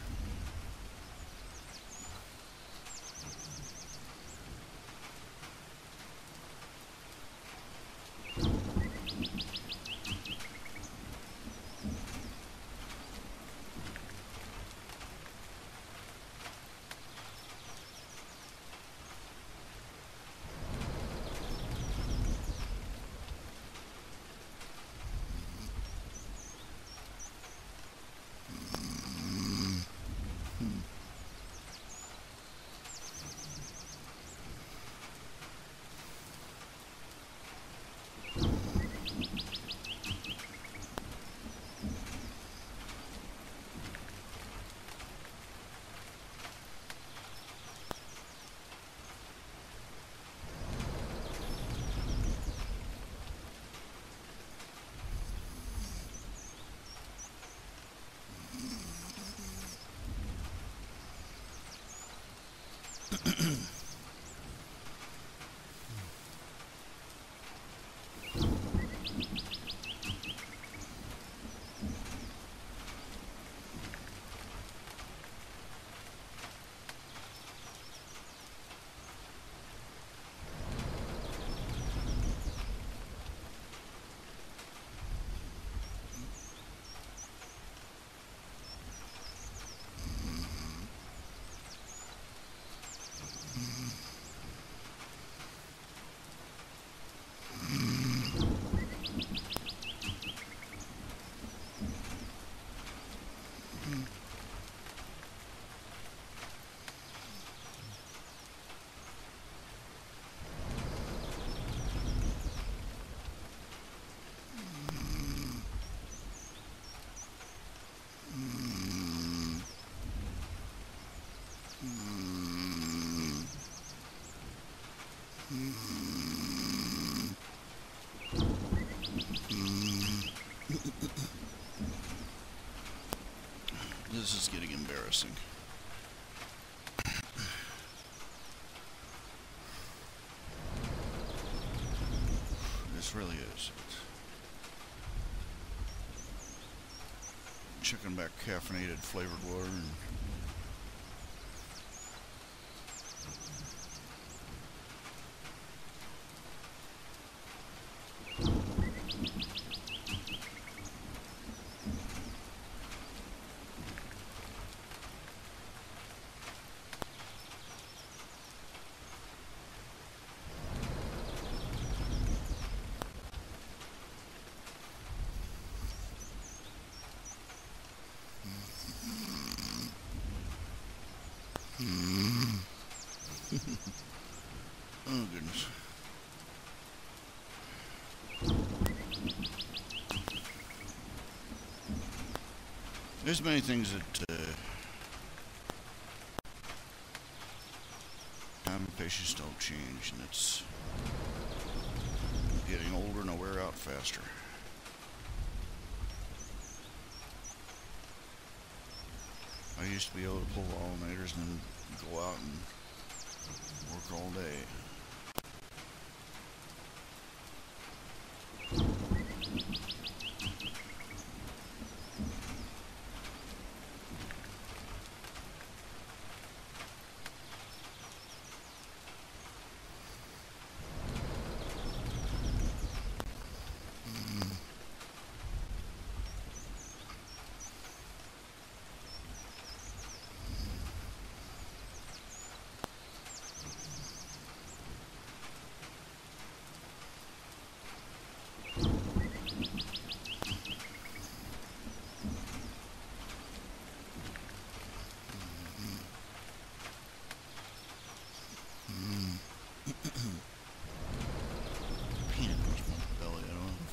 S2: This is getting embarrassing. This really is. Chicken back caffeinated flavored water and oh goodness. There's many things that time and patience don't change, and it's getting older and I wear out faster. I used to be able to pull all-nighters and then go out and work all day.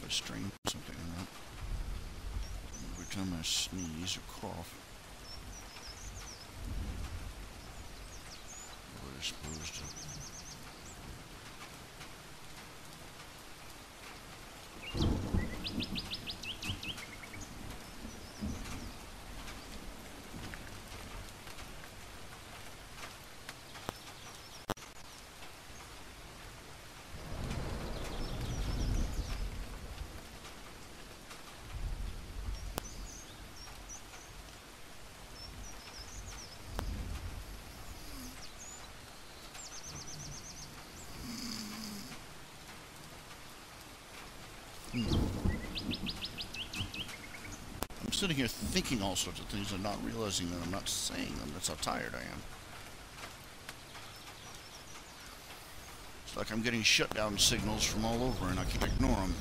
S2: Strain something or not. Every time I sneeze or cough, what is supposed to. sitting here thinking all sorts of things and not realizing that I'm not saying them. That's how tired I am. It's like I'm getting shutdown signals from all over and I can't ignore them.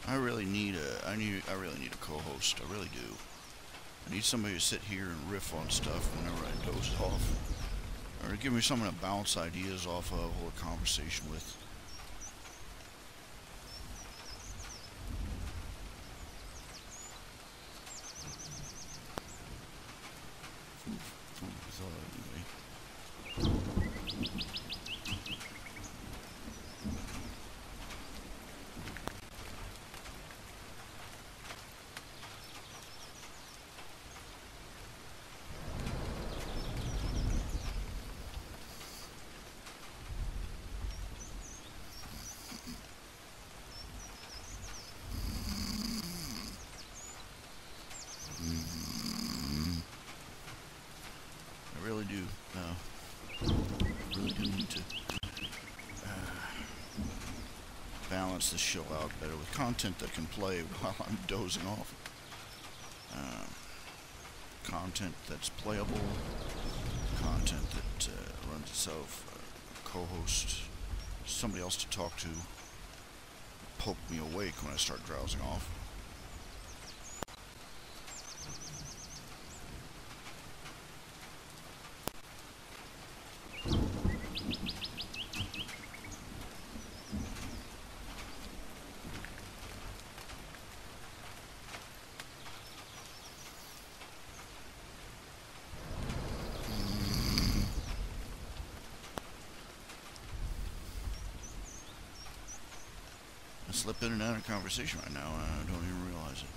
S2: I really need a co-host. I really do. I need somebody to sit here and riff on stuff whenever I doze off, or to give me someone to bounce ideas off of, hold a conversation with. Food for thought, anyway. Balance this show out better with content that can play while I'm dozing off. Content that's playable, content that runs itself, co-host, somebody else to talk to, poke me awake when I start drowsing off. I slip in and out of conversation right now, and I don't even realize it.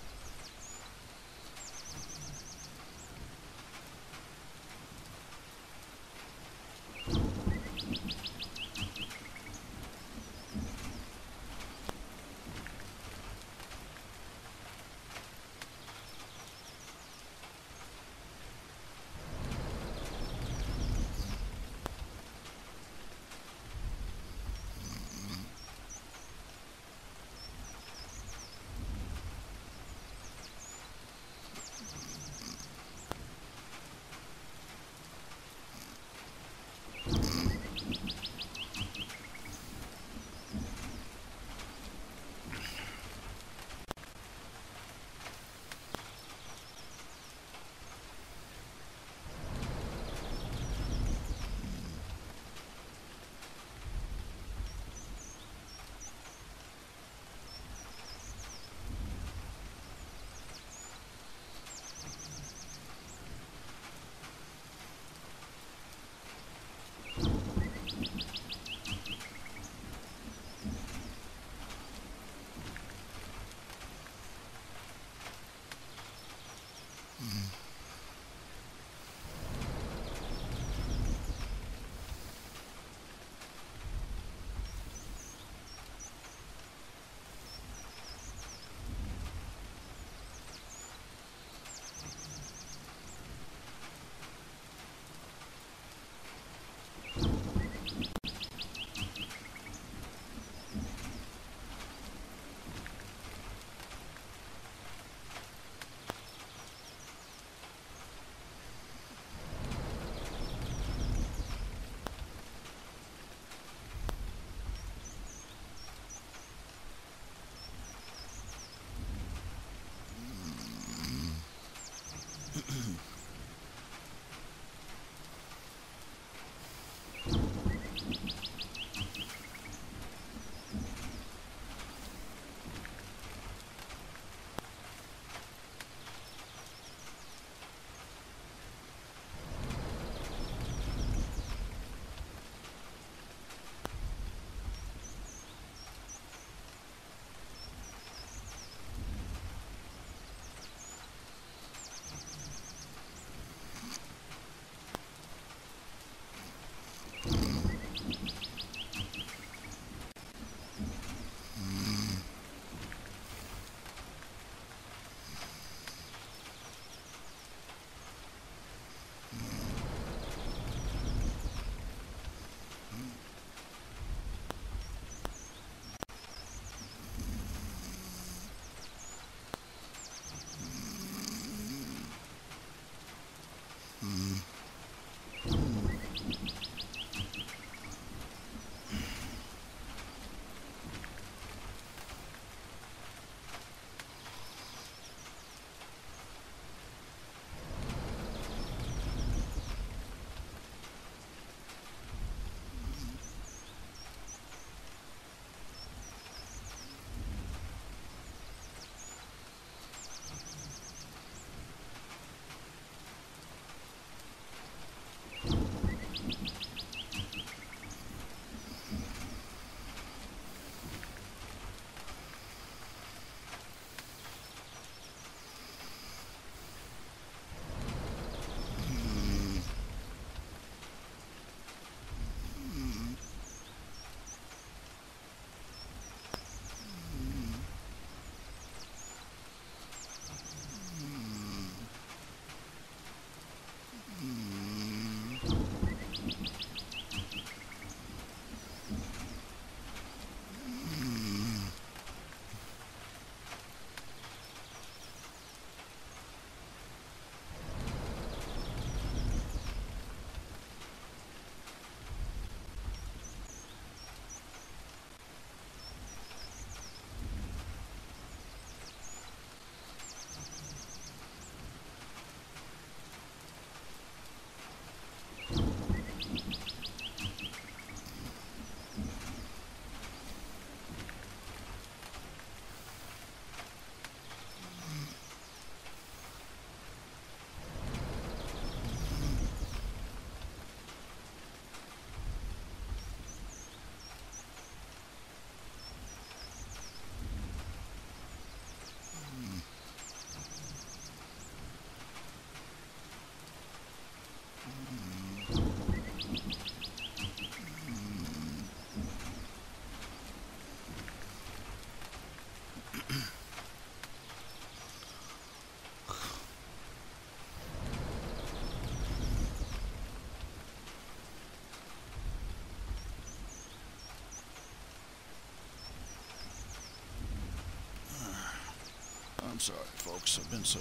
S2: I'm sorry, folks. I've been so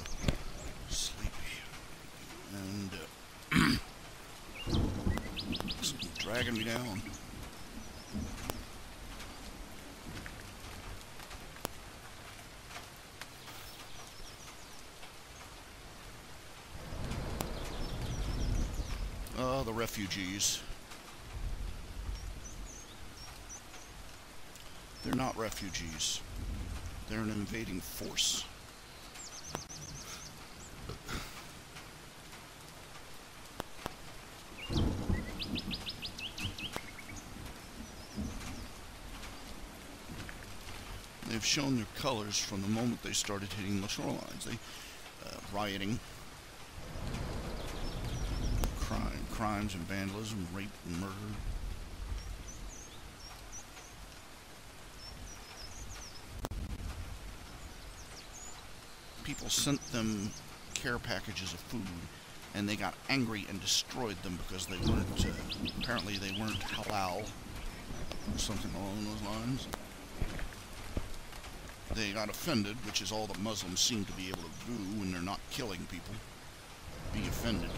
S2: sleepy. And, it's dragging me down. Oh, the refugees. They're not refugees. They're an invading force. They've shown their colors from the moment they started hitting the shorelines. They, rioting, crimes and vandalism, rape and murder. People sent them care packages of food, and they got angry and destroyed them because they weren't, apparently they weren't halal, or something along those lines. They got offended, which is all that Muslims seem to be able to do when they're not killing people. Be offended.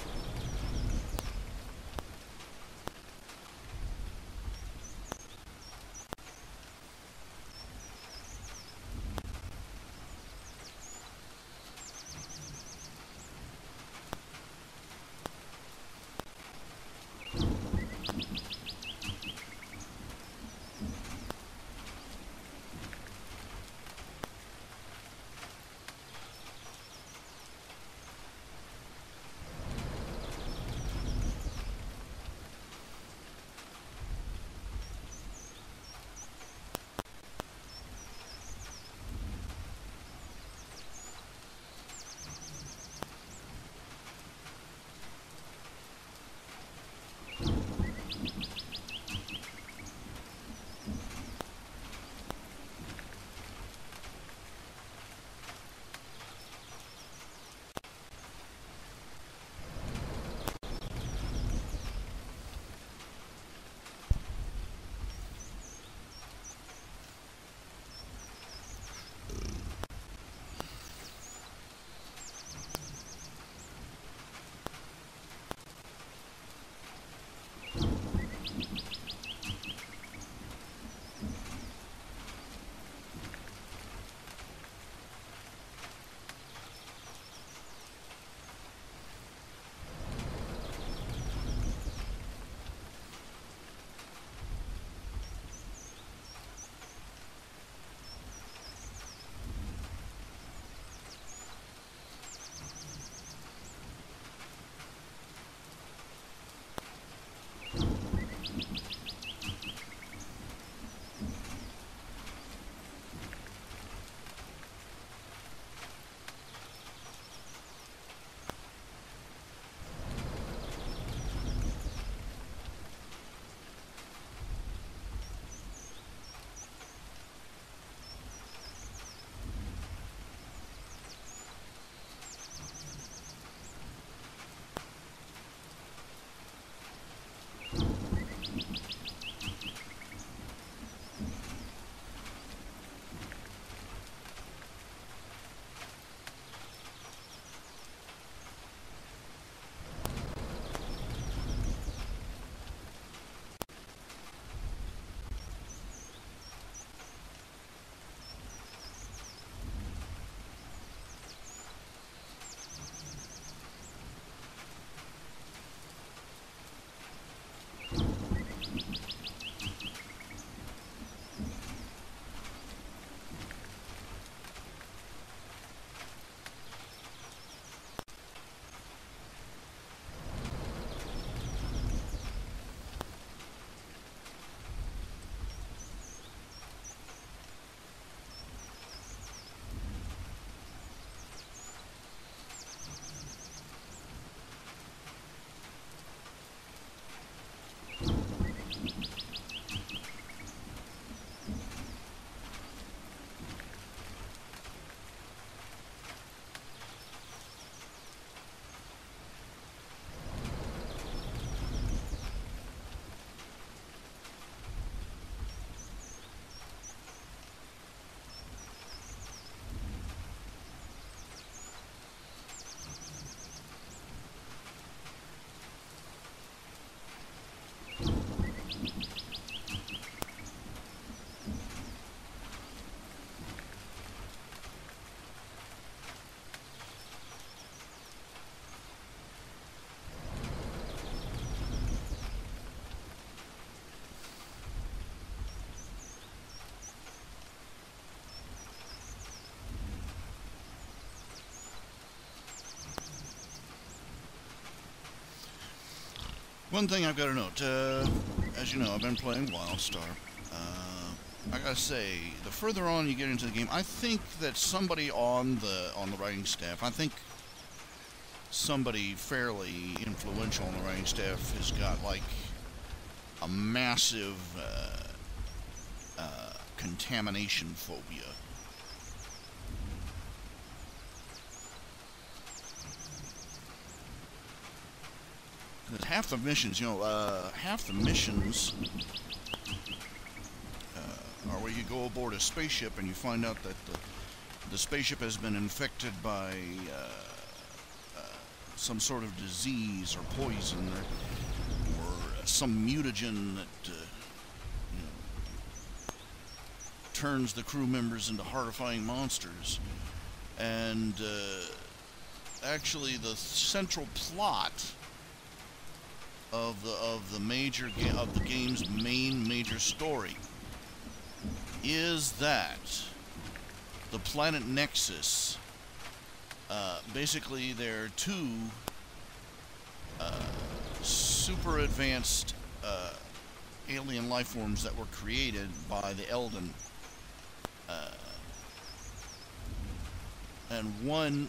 S2: one thing I've got to note, as you know, I've been playing WildStar. I gotta say, the further on you get into the game, I think that somebody on the writing staff, I think somebody fairly influential on the writing staff has got like a massive contamination phobia. Because half the missions, are where you go aboard a spaceship and you find out that the spaceship has been infected by some sort of disease or poison or some mutagen that turns the crew members into horrifying monsters. And actually, the central plot of the game's main major story is that the planet Nexus, basically there are two super advanced alien life forms that were created by the Elden, and one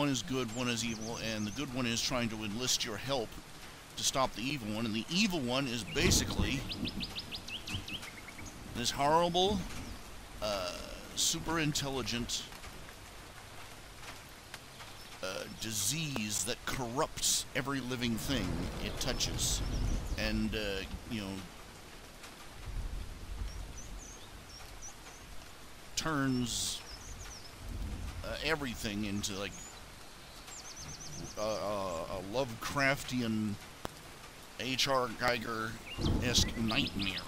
S2: is good, one is evil, and the good one is trying to enlist your help to stop the evil one, and the evil one is basically this horrible, super intelligent disease that corrupts every living thing it touches, and turns everything into like a Lovecraftian H.R. Geiger-esque nightmare.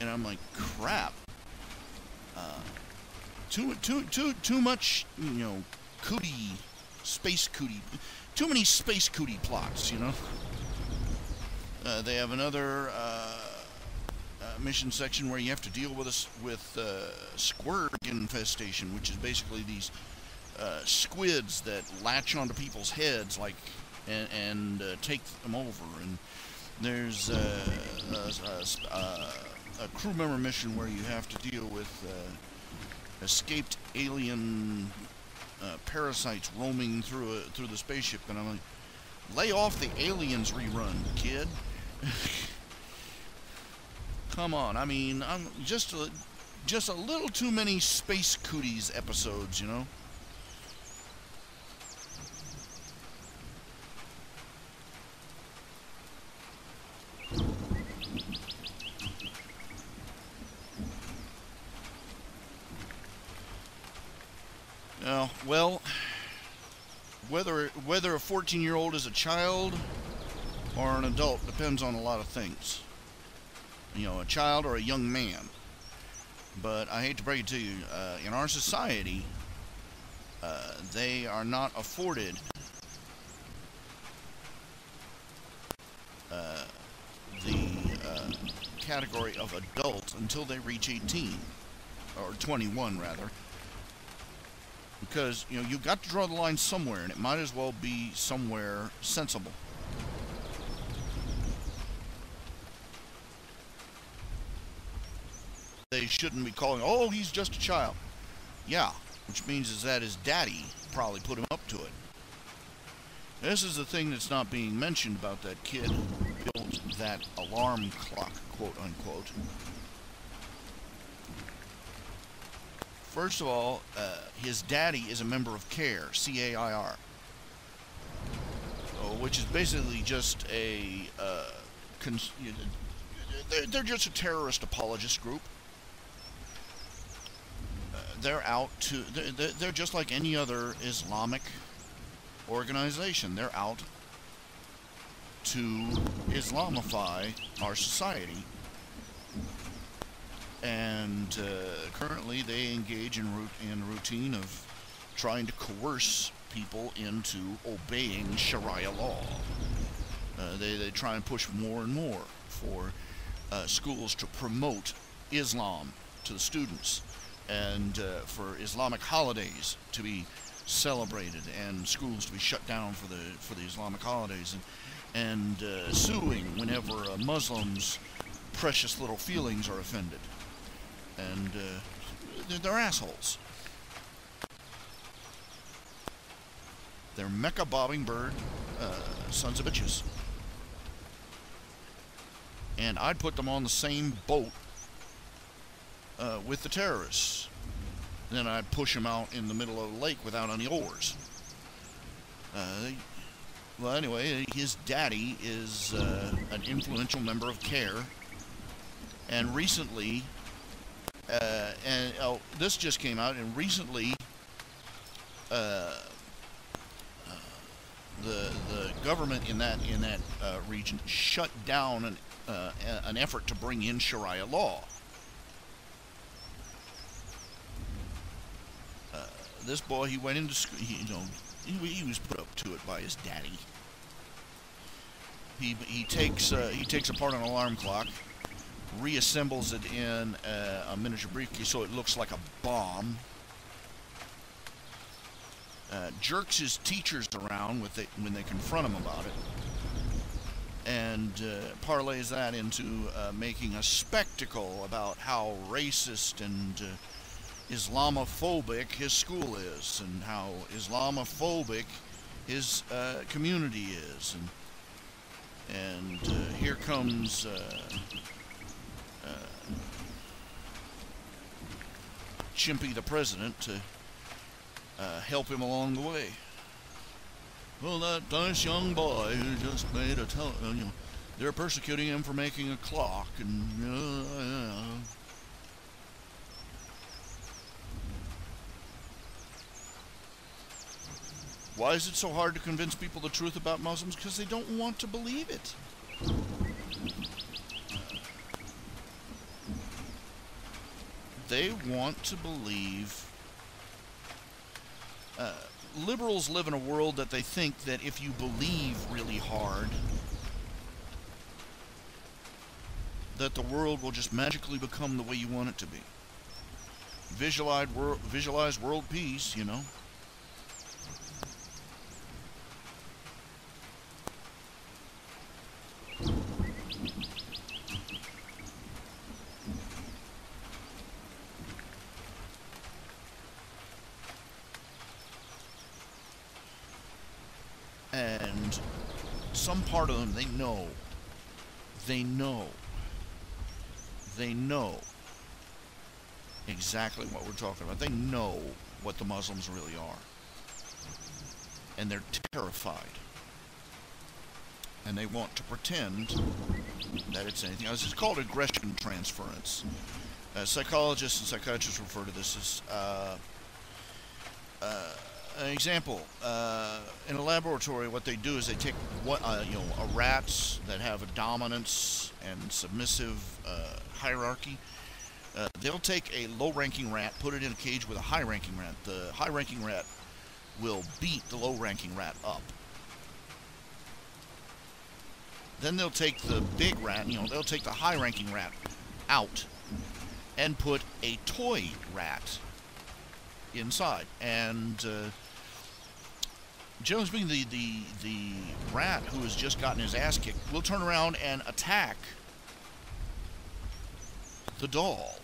S2: And I'm like, crap. Too much, cootie, space cootie, too many space cootie plots, They have another mission section where you have to deal with squirg infestation, which is basically these squids that latch onto people's heads, like, and take them over. And there's a crew member mission where you have to deal with escaped alien parasites roaming through the spaceship, and I'm like, lay off the Aliens rerun, kid. Come on, I mean, I'm just a little too many Space Cooties episodes, Well, whether a 14-year-old is a child or an adult depends on a lot of things. A child or a young man. But I hate to break it to you, in our society, they are not afforded the category of adult until they reach 18, or 21 rather. Because, you've got to draw the line somewhere, and it might as well be somewhere sensible. They shouldn't be calling, oh, he's just a child. Yeah, which means is that his daddy probably put him up to it. This is the thing that's not being mentioned about that kid who built that alarm clock, quote unquote. First of all, his daddy is a member of CAIR, C-A-I-R, which is basically just they're just a terrorist apologist group. They're just like any other Islamic organization. They're out to Islamify our society. And currently they engage in a routine of trying to coerce people into obeying Sharia law. They try and push more and more for schools to promote Islam to the students, and for Islamic holidays to be celebrated, and schools to be shut down for the Islamic holidays, and suing whenever Muslims' precious little feelings are offended. And they're assholes. They're Mecca bobbing bird sons of bitches. And I'd put them on the same boat with the terrorists. Then I'd push them out in the middle of the lake without any oars. Well, anyway, his daddy is an influential member of CARE. And recently, this just came out, and recently, the government in that region shut down an effort to bring in Sharia law. This boy, he went into school. He was put up to it by his daddy. He takes apart an alarm clock, reassembles it in a miniature briefcase so it looks like a bomb. Jerks his teachers around when they confront him about it, and parlays that into making a spectacle about how racist and Islamophobic his school is, and how Islamophobic his community is, and here comes Chimpy the president to help him along the way. Well, that nice young boy who just made they're persecuting him for making a clock, and why is it so hard to convince people the truth about Muslims? Because they don't want to believe it. They want to believe. Liberals live in a world that they think that if you believe really hard, that the world will just magically become the way you want it to be. Visualize world peace, you know. And some part of them, they know exactly what we're talking about. They know what the Muslims really are. And they're terrified. And they want to pretend that it's anything else. It's called aggression transference. Psychologists and psychiatrists refer to this as an example. In a laboratory, what they do is they take rats that have a dominance and submissive hierarchy. They'll take a low-ranking rat, put it in a cage with a high-ranking rat. The high-ranking rat will beat the low-ranking rat up. Then they'll take the big rat, they'll take the high-ranking rat out and put a toy rat inside. And generally speaking, the rat who has just gotten his ass kicked will turn around and attack the doll.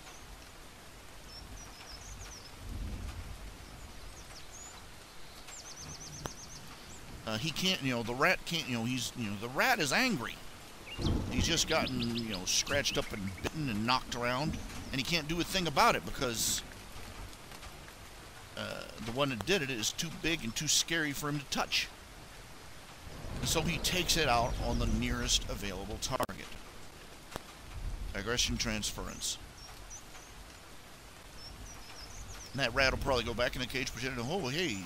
S2: He can't, the rat can't, the rat is angry. He's just gotten, scratched up and bitten and knocked around, and he can't do a thing about it because the one that did it is too big and too scary for him to touch. And so he takes it out on the nearest available target. Aggression transference. And that rat will probably go back in the cage pretending, oh, hey,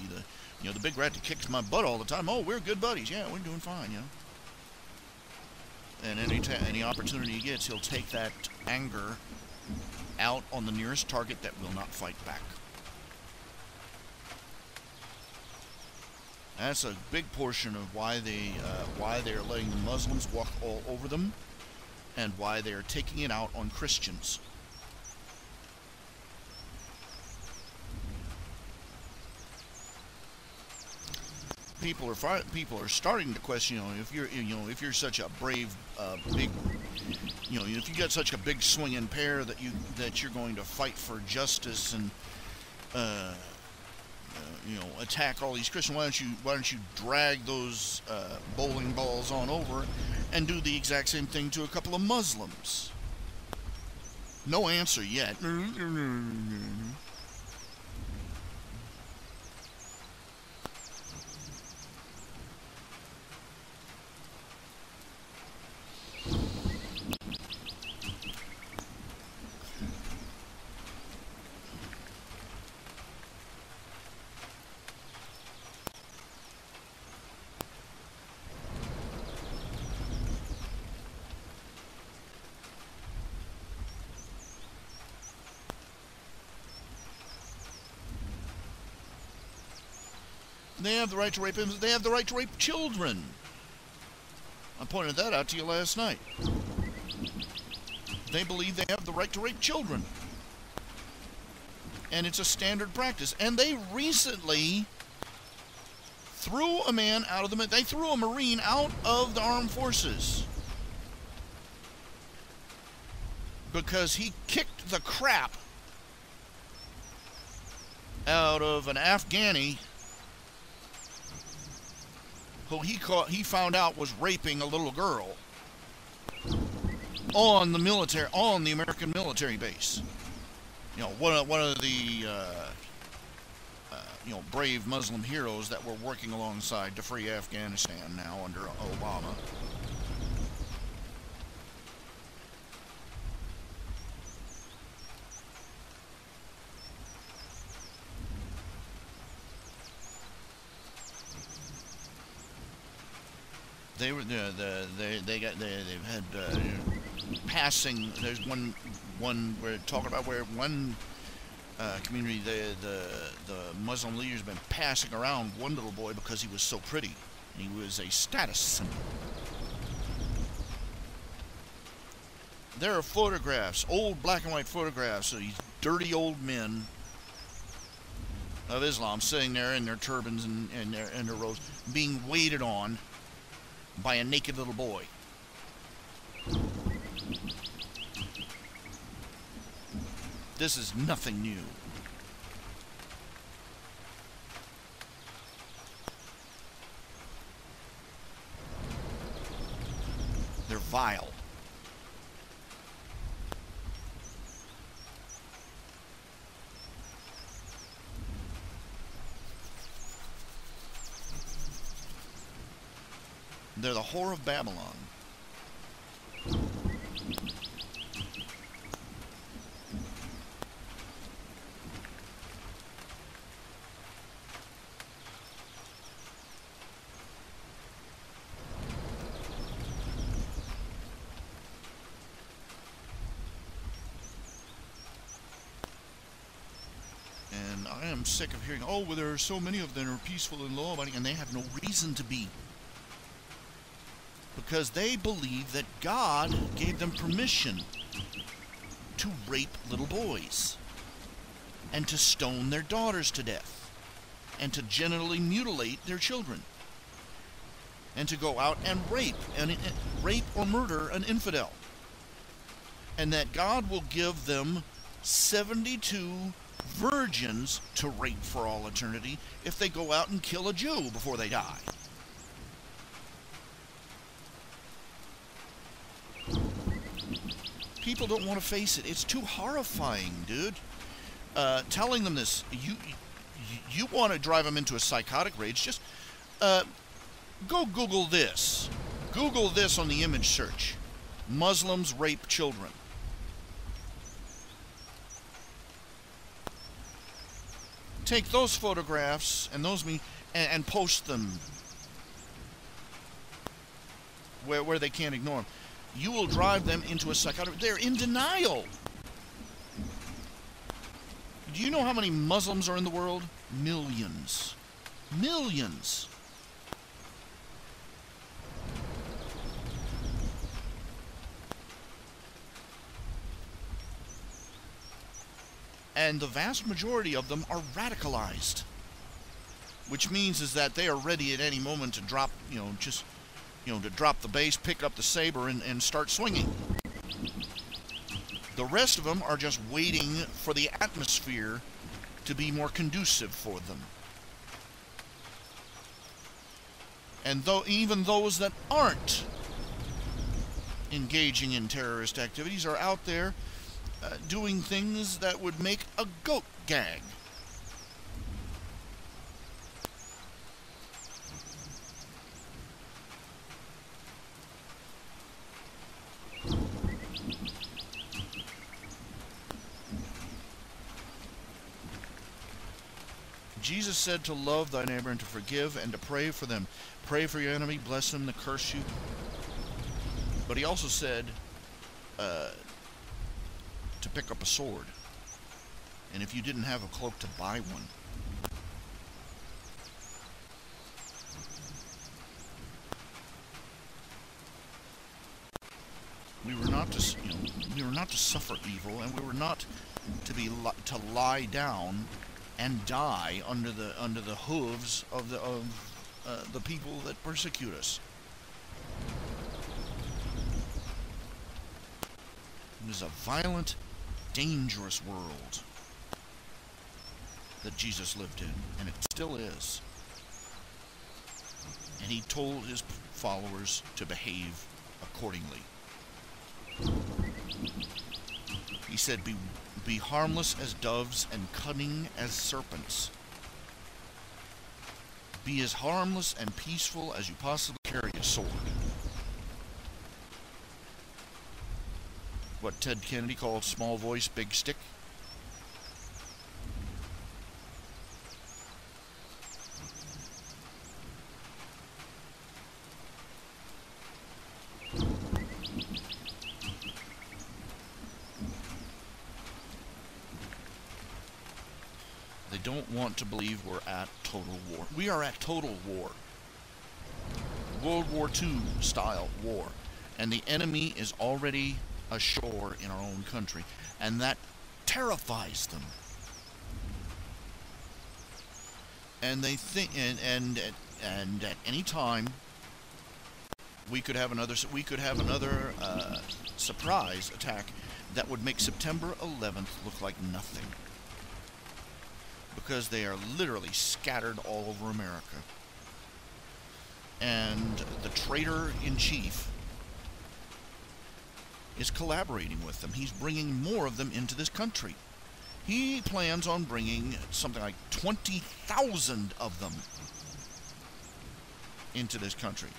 S2: the big rat that kicks my butt all the time, oh, we're good buddies, yeah, we're doing fine, And any opportunity he gets, he'll take that anger out on the nearest target that will not fight back. That's a big portion of why they're letting the Muslims walk all over them, and why they're taking it out on Christians. people are starting to question, if you're such a brave, big, if you got such a big swinging pair that you're going to fight for justice and attack all these Christians. Why don't you drag those bowling balls on over and do the exact same thing to a couple of Muslims? No answer yet. They have the right to rape him. They have the right to rape children. I pointed that out to you last night. They believe they have the right to rape children. And it's a standard practice. And they recently threw a man out of they threw a Marine out of the armed forces because he kicked the crap out of an Afghani who he found out was raping a little girl on the American military base. One of the brave Muslim heroes that were working alongside to free Afghanistan now under Obama. They've had passing. There's one we're talking about where one community the Muslim leaders have been passing around one little boy because he was so pretty. He was a status symbol. There are photographs, old black and white photographs of these dirty old men of Islam sitting there in their turbans and their robes, being waited on by a naked little boy. This is nothing new. They're vile. They're the whore of Babylon. And I am sick of hearing, oh, well, there are so many of them who are peaceful and law-abiding, and they have no reason to be. Because they believe that God gave them permission to rape little boys and to stone their daughters to death and to genitally mutilate their children and to go out and rape or murder an infidel, and that God will give them 72 virgins to rape for all eternity if they go out and kill a Jew before they die. People don't want to face it. It's too horrifying, dude. Telling them this, you want to drive them into a psychotic rage, just go Google this. Google this on the image search. Muslims rape children. Take those photographs and and post them where they can't ignore them. You will drive them into a psychotic... They're in denial. Do you know how many Muslims are in the world? Millions. Millions. And the vast majority of them are radicalized.
S1: which means is that they are ready at any moment to drop, to drop the base, pick up the saber, and start swinging. The rest of them are just waiting for the atmosphere to be more conducive for them. And even those that aren't engaging in terrorist activities are out there doing things that would make a goat gag. Jesus said to love thy neighbor and to forgive and to pray for them. Pray for your enemy, bless them that curse you. But he also said to pick up a sword. And if you didn't have a cloak, to buy one. We were not to suffer evil, and we were not to lie down and die under the hooves of the people that persecute us. It is a violent, dangerous world that Jesus lived in, and it still is. And he told his followers to behave accordingly. He said, be harmless as doves and cunning as serpents. Be as harmless and peaceful as you possibly carry a sword. What Ted Kennedy called small voice, big stick. They don't want to believe we're at total war. We are at total war. World War II style war. And the enemy is already ashore in our own country. And that terrifies them. And they think, and at any time, we could have another surprise attack that would make September 11th look like nothing. Because they are literally scattered all over America. And the traitor-in-chief is collaborating with them. He's bringing more of them into this country. He plans on bringing something like 20,000 of them into this country.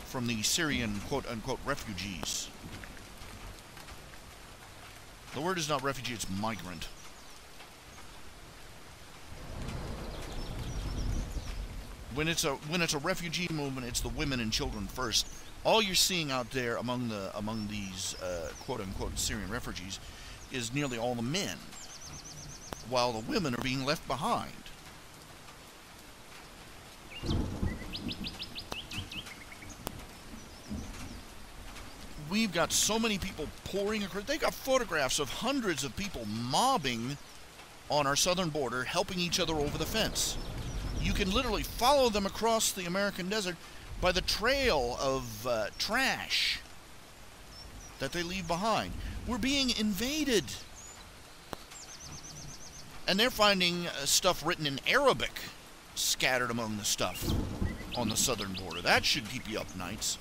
S1: From the Syrian quote-unquote refugees. The word is not refugee, it's migrant. When it's a refugee movement, it's the women and children first. All you're seeing out there among these quote-unquote Syrian refugees is nearly all the men, while the women are being left behind. We've got so many people pouring across. They got photographs of hundreds of people mobbing on our southern border, helping each other over the fence. You can literally follow them across the American desert by the trail of trash that they leave behind. We're being invaded. And they're finding stuff written in Arabic scattered among the stuff on the southern border. That should keep you up nights.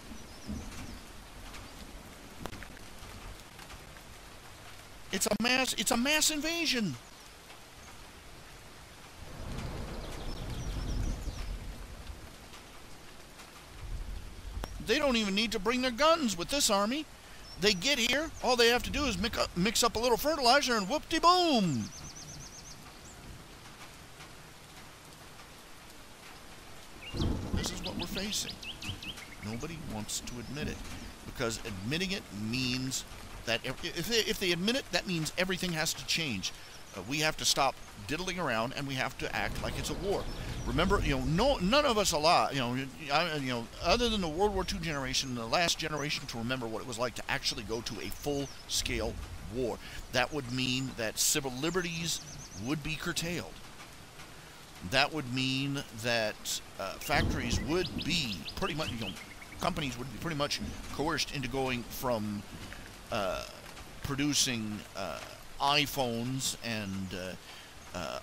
S1: It's a mass invasion. They don't even need to bring their guns with this army. They get here, all they have to do is mix up a little fertilizer and whoop-de-boom. This is what we're facing. Nobody wants to admit it, because admitting it means that if they admit it, that means everything has to change. We have to stop diddling around, and we have to act like it's a war. Remember, none of us alive, other than the World War II generation, the last generation to remember what it was like to actually go to a full-scale war. That would mean that civil liberties would be curtailed. That would mean that factories would be pretty much, companies would be pretty much coerced into going from producing iPhones and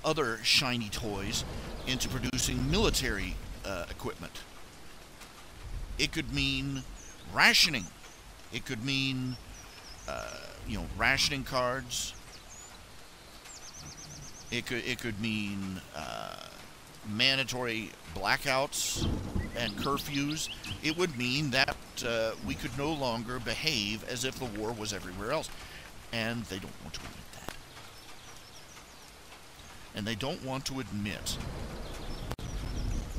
S1: other shiny toys into producing military equipment. It could mean rationing. It could mean, rationing cards. It could mean mandatory blackouts and curfews. It would mean that we could no longer behave as if the war was everywhere else. And they don't want to admit that. And they don't want to admit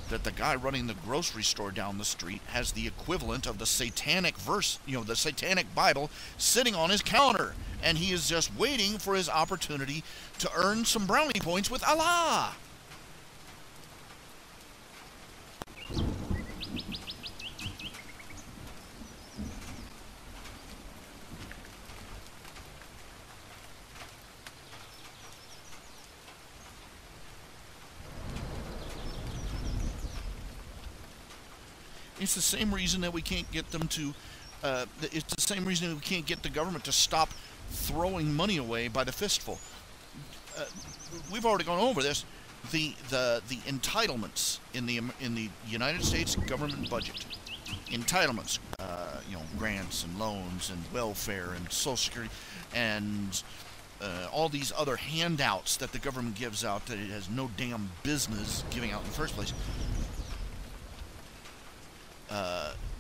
S1: that the guy running the grocery store down the street has the equivalent of the satanic verse, the satanic Bible sitting on his counter. And he is just waiting for his opportunity to earn some brownie points with Allah. It's the same reason that we can't get them to, it's the same reason that we can't get the government to stop throwing money away by the fistful. We've already gone over this. The entitlements in the United States government budget, entitlements, grants and loans and welfare and Social Security and all these other handouts that the government gives out that it has no damn business giving out in the first place.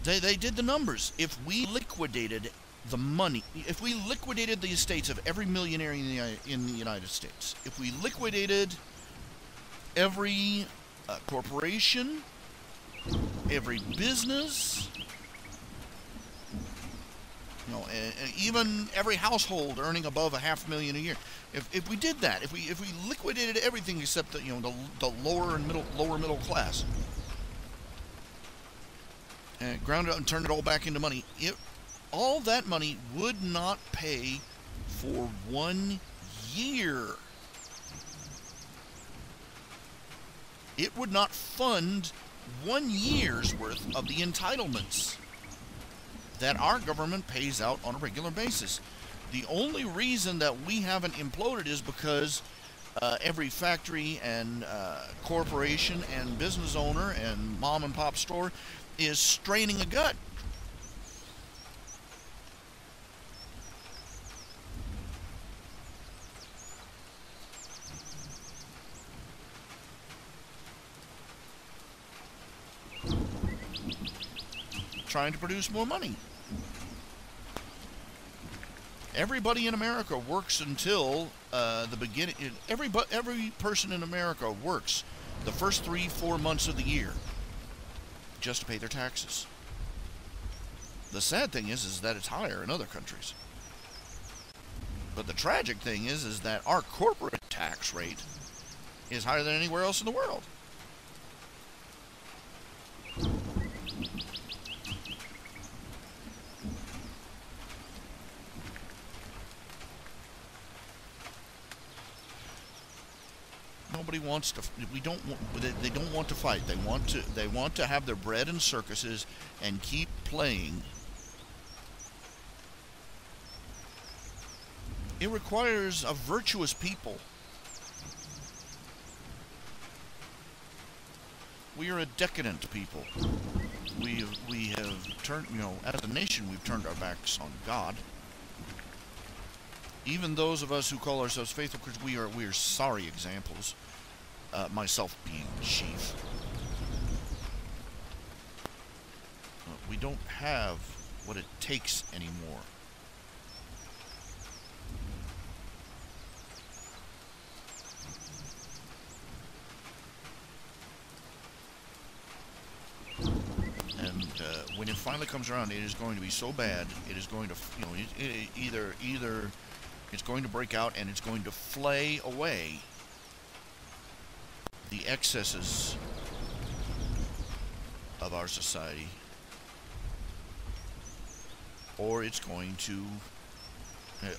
S1: They did the numbers. If we liquidated the money, if we liquidated the estates of every millionaire in the United States, if we liquidated every corporation, every business, and even every household earning above $500,000 a year, if we did that, if we liquidated everything except the lower middle class, and ground it up and turned it all back into money, all that money would not pay for 1 year. It would not fund 1 year's worth of the entitlements that our government pays out on a regular basis. The only reason that we haven't imploded is because every factory and corporation and business owner and mom and pop store is straining a gut. Trying to produce more money. Everybody in America works until the beginning. Every person in America works the first 3-4 months of the year just to pay their taxes. The sad thing is that it's higher in other countries. But the tragic thing is that our corporate tax rate is higher than anywhere else in the world. Nobody wants to. They don't want to fight. They want to have their bread in circuses and keep playing. It requires a virtuous people. We are a decadent people. We have turned, as a nation, we've turned our backs on God. Even those of us who call ourselves faithful Christians, we are sorry examples. Myself being chief. We don't have what it takes anymore. And when it finally comes around, it is going to be so bad. It is going to, either it's going to break out and it's going to flay away the excesses of our society, or it's going to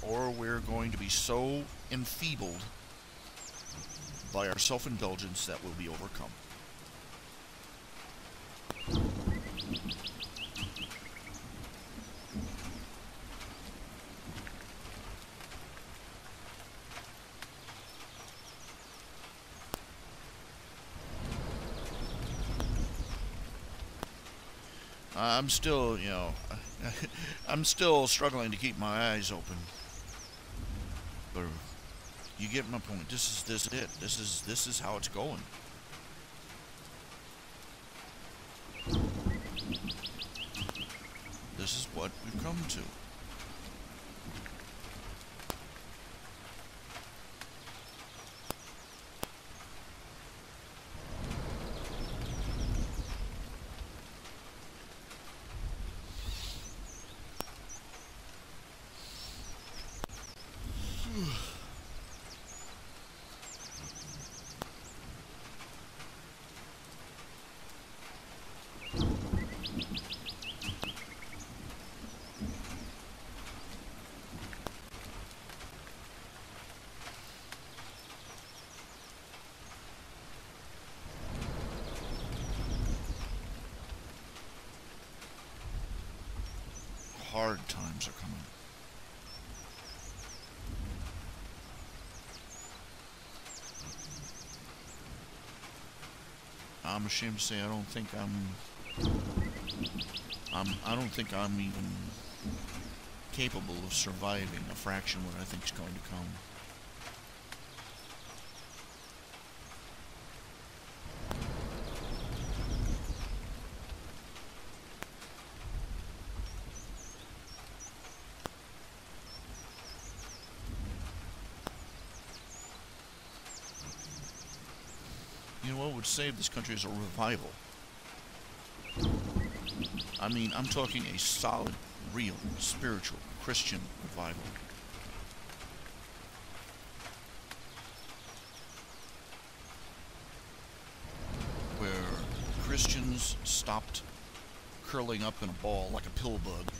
S1: or we're going to be so enfeebled by our self-indulgence that we'll be overcome. I'm still, I'm still struggling to keep my eyes open. But you get my point. This is it. This is how it's going. This is what we've come to. Hard times are coming. I'm ashamed to say I don't think I'm even capable of surviving a fraction of what I think is going to come. You know what would save this country is a revival. I mean, I'm talking a solid, real, spiritual, Christian revival. Where Christians stopped curling up in a ball like a pill bug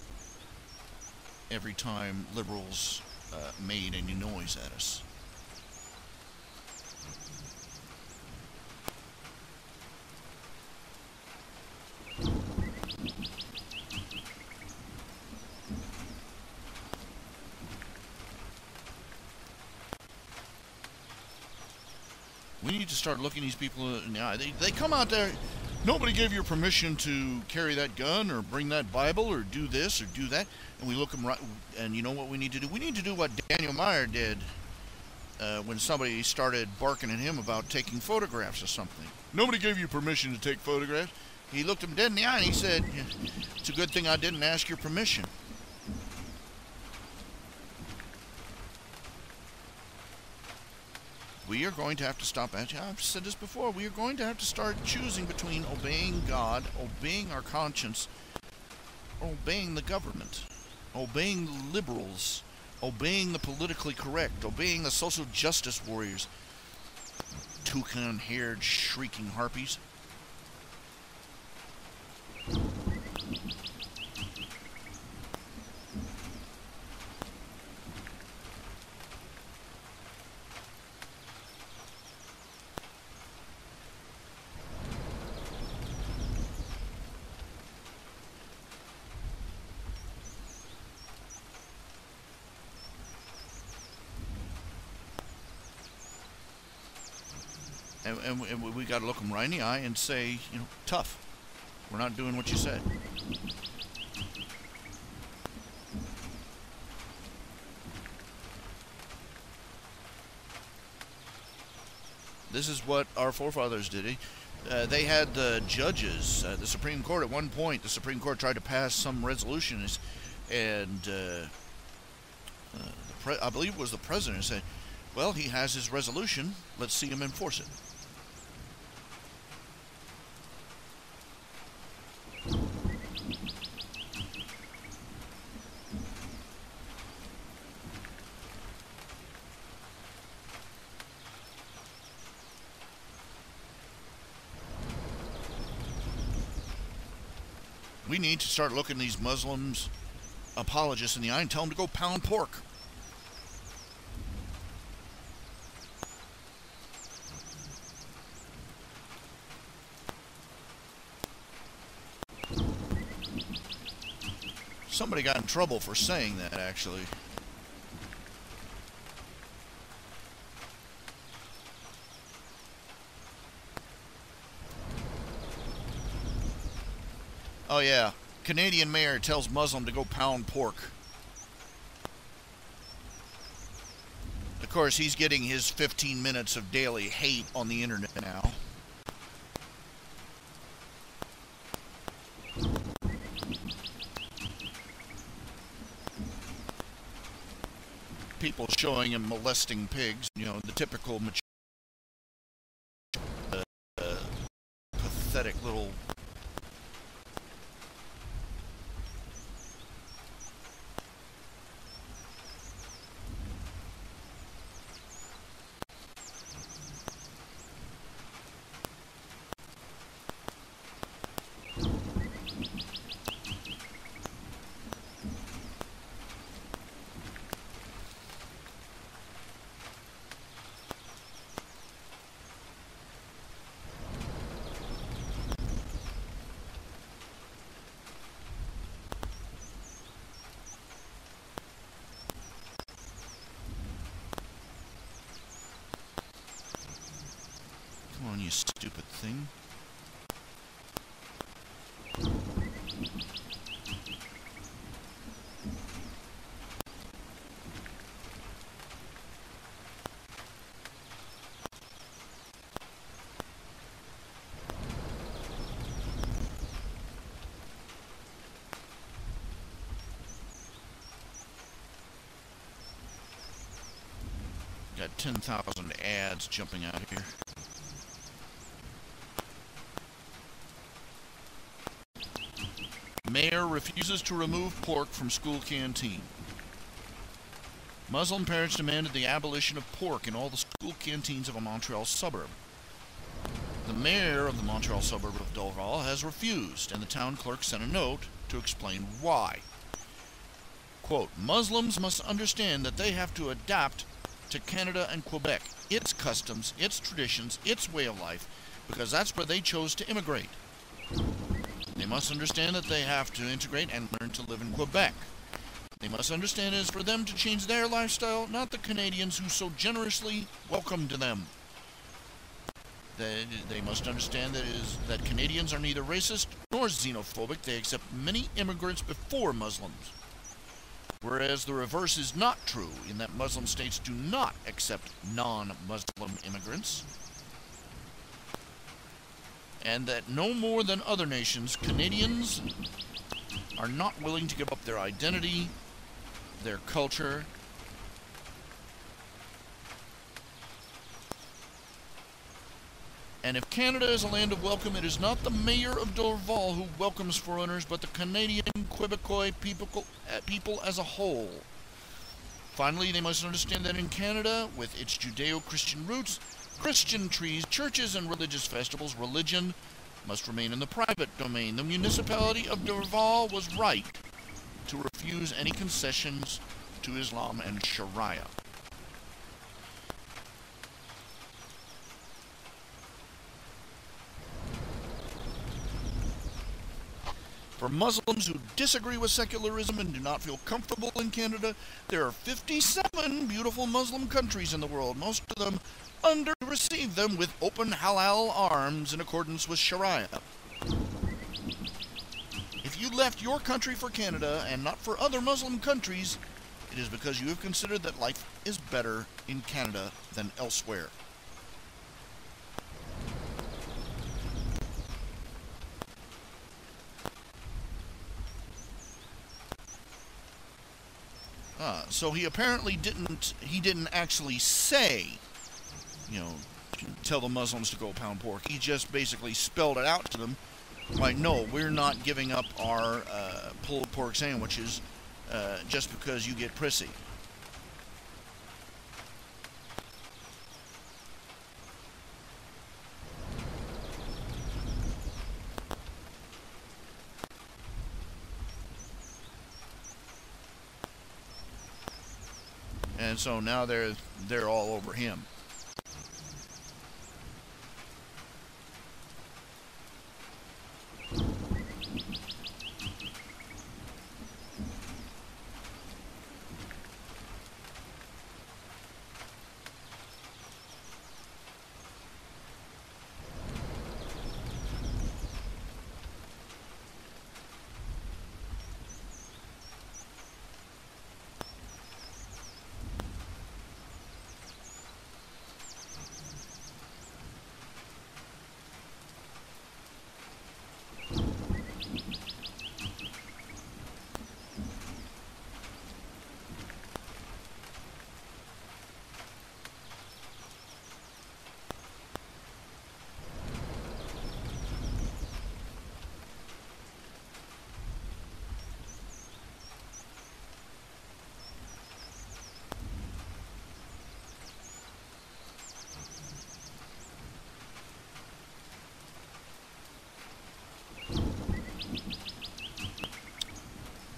S1: every time liberals made any noise at us. We need to start looking these people in the eye. They come out there. Nobody gave you permission to carry that gun or bring that Bible or do this or do that. And we look them right. And you know what we need to do? We need to do what Daniel Meyer did when somebody started barking at him about taking photographs of something. Nobody gave you permission to take photographs. He looked him dead in the eye and he said, "It's a good thing I didn't ask your permission." We are going to have to stop at you. I've said this before. We are going to have to start choosing between obeying God, obeying our conscience, obeying the government, obeying the liberals, obeying the politically correct, obeying the social justice warriors, toucan-haired, shrieking harpies. And we got to look them right in the eye and say, tough. We're not doing what you said. This is what our forefathers did. They had the judges, the Supreme Court. At one point, the Supreme Court tried to pass some resolutions, and I believe it was the president said, "Well, he has his resolution. Let's see him enforce it." We need to start looking these Muslims apologists in the eye and tell them to go pound pork. Somebody got in trouble for saying that, actually. Oh yeah, Canadian mayor tells Muslim to go pound pork. Of course, he's getting his 15 minutes of daily hate on the internet now. People showing him molesting pigs, you know, the typical pathetic little... Come on, you stupid thing. Got 10,000 ads jumping out here. Mayor refuses to remove pork from school canteen. Muslim parents demanded the abolition of pork in all the school canteens of a Montreal suburb. The mayor of the Montreal suburb of Dorval has refused, and the town clerk sent a note to explain why. Quote, Muslims must understand that they have to adapt to Canada and Quebec, its customs, its traditions, its way of life, because that's where they chose to immigrate. They must understand that they have to integrate and learn to live in Quebec. They must understand it is for them to change their lifestyle, not the Canadians who so generously welcomed them. They must understand that Canadians are neither racist nor xenophobic. They accept many immigrants before Muslims. Whereas the reverse is not true, in that Muslim states do not accept non-Muslim immigrants. And that no more than other nations, Canadians are not willing to give up their identity, their culture, and if Canada is a land of welcome, it is not the mayor of Dorval who welcomes foreigners, but the Canadian Quebecois people as a whole. Finally, they must understand that in Canada, with its Judeo-Christian roots, Christian trees, churches, and religious festivals, religion must remain in the private domain. The municipality of Dorval was right to refuse any concessions to Islam and Sharia. For Muslims who disagree with secularism and do not feel comfortable in Canada, there are 57 beautiful Muslim countries in the world, most of them receive them with open halal arms in accordance with Sharia. If you left your country for Canada and not for other Muslim countries, it is because you have considered that life is better in Canada than elsewhere. So he apparently didn't actually say, you know, tell the Muslims to go pound pork. He just basically spelled it out to them, like, no, we're not giving up our pulled pork sandwiches just because you get prissy. And so now they're all over him.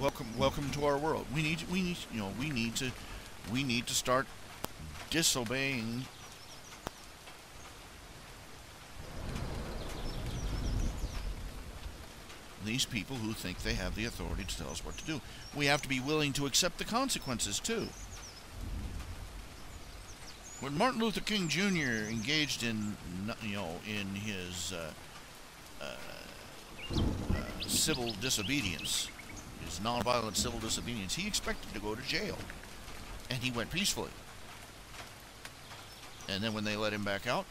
S1: welcome to our world. We need to start disobeying these people who think they have the authority to tell us what to do. We have to be willing to accept the consequences too. When Martin Luther King Jr. engaged in, in his civil disobedience, his nonviolent civil disobedience, he expected to go to jail, and he went peacefully. And then when they let him back out,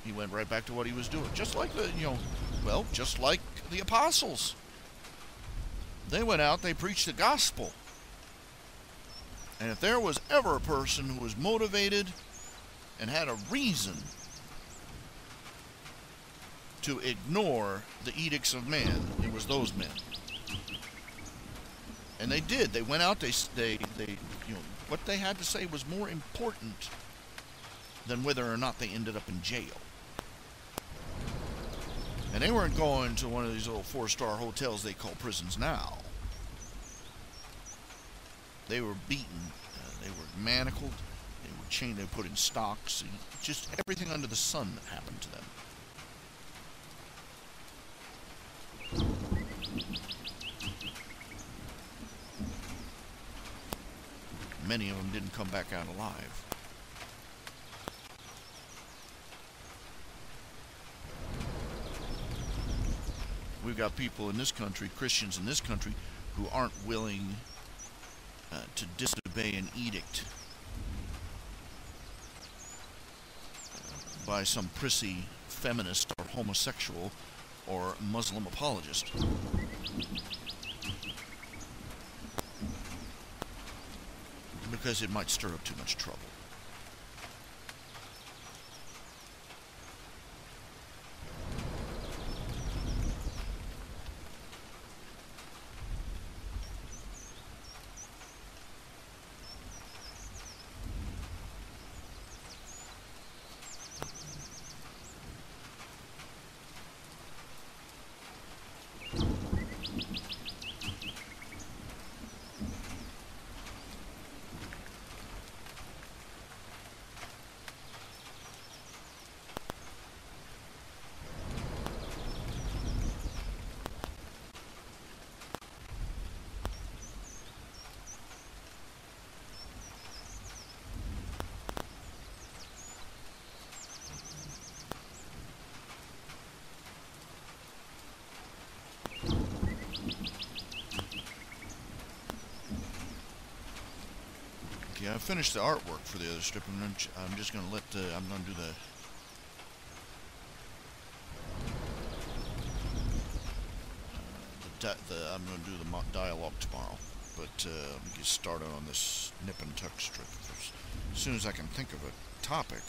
S1: he went right back to what he was doing, just like just like the apostles. They went out, they preached the gospel. And if there was ever a person who was motivated and had a reason to ignore the edicts of man, it was those men. And they did. They went out, what they had to say was more important than whether or not they ended up in jail. And they weren't going to one of these little 4-star hotels they call prisons now. They were beaten, they were manacled, they were chained, they were put in stocks, and just everything under the sun that happened to them. Many of them didn't come back out alive. We've got people in this country, Christians in this country, who aren't willing to disobey an edict by some prissy feminist or homosexual or Muslim apologist. Because it might stir up too much trouble. Yeah, I finished the artwork for the other strip, and I'm just going to let I'm going to do I'm going to do the dialogue tomorrow. But let me get started on this nip and tuck strip as soon as I can think of a topic.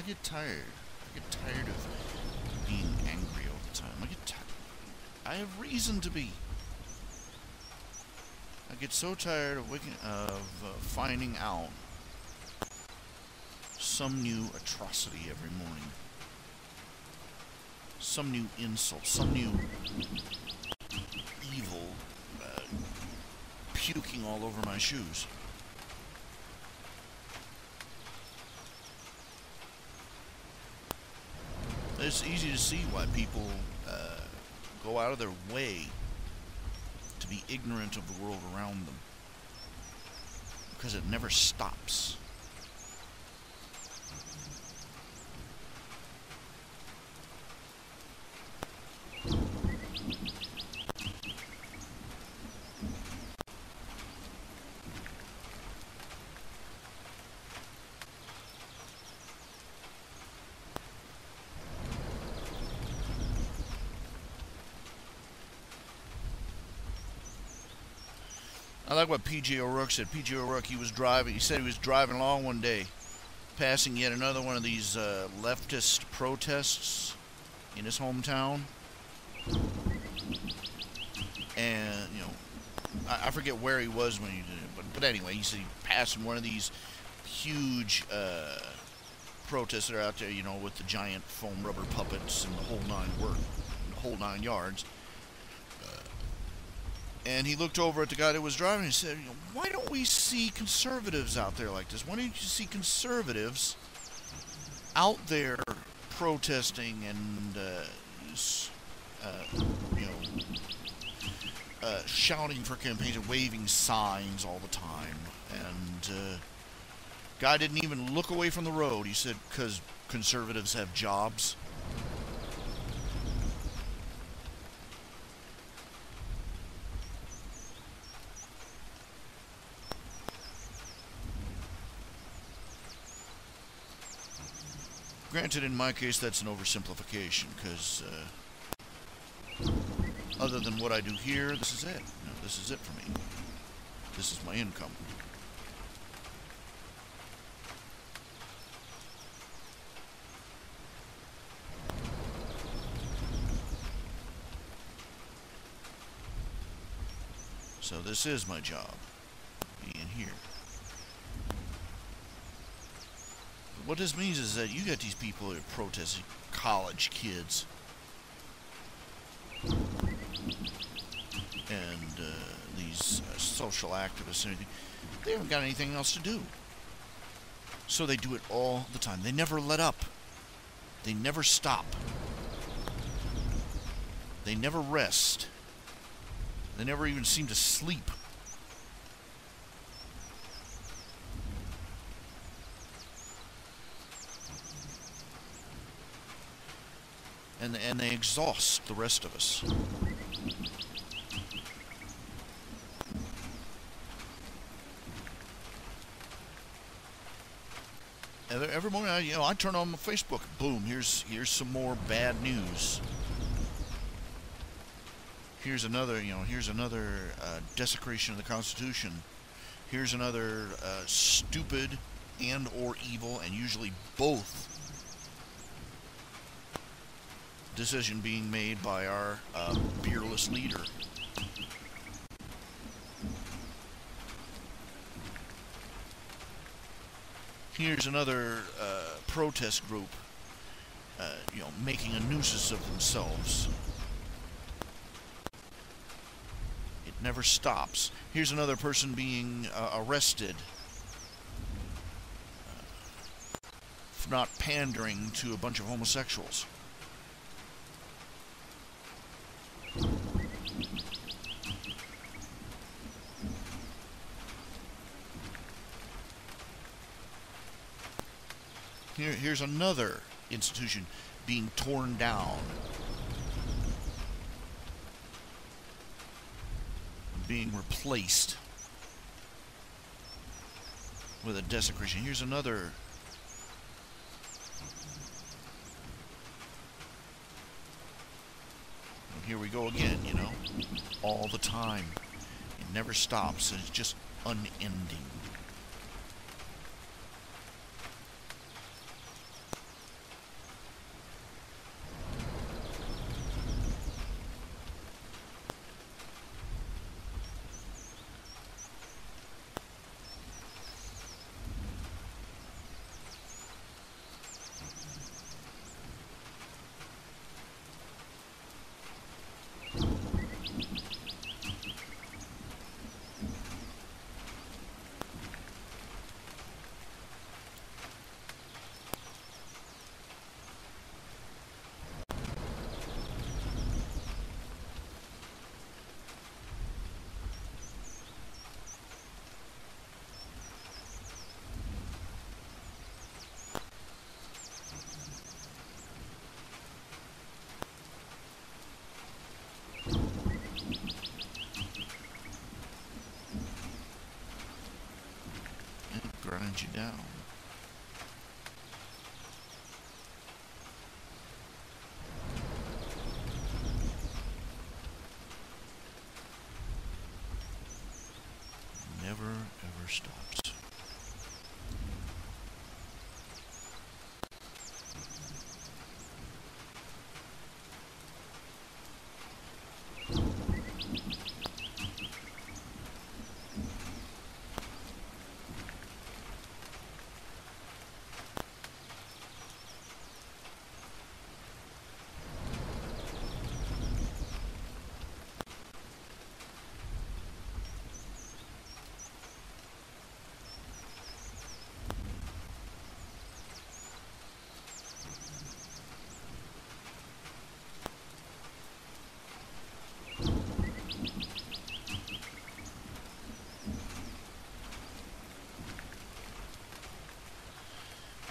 S1: I get tired. I get tired of being angry all the time. I get tired. I have reason to be. I get so tired of finding out some new atrocity every morning. Some new insult, some new evil puking all over my shoes. It's easy to see why people go out of their way to be ignorant of the world around them. Because it never stops. I like what P.J. O'Rourke said. P.J. O'Rourke, he said he was driving along one day, passing yet another one of these leftist protests in his hometown. And, you know, I forget where he was when he did it, but anyway, he said he passed one of these huge protests that are out there, you know, with the giant foam rubber puppets and the whole nine yards. And he looked over at the guy that was driving and said, you know, why don't we see conservatives out there like this? Why don't you see conservatives out there protesting and, you know, shouting for campaigns and waving signs all the time? And guy didn't even look away from the road. He said, because conservatives have jobs. Granted, in my case, that's an oversimplification, because other than what I do here, this is it. You know, this is it for me. This is my income. So this is my job, being here. What this means is that you got these people that are protesting, college kids, and these social activists and everything. They haven't got anything else to do. So they do it all the time. They never let up. They never stop. They never rest. They never even seem to sleep. And they exhaust the rest of us. Every morning, I turn on my Facebook. Boom! Here's some more bad news. Here's another, desecration of the Constitution. Here's another stupid and/or evil, and usually both, decision being made by our fearless leader. Here's another protest group, making a nuisance of themselves. It never stops. Here's another person being arrested for not pandering to a bunch of homosexuals. Here's another institution being torn down, being replaced with a desecration. Here's another. And here we go again, all the time. It never stops, and it's just unending. hunt you down. Never, ever stops.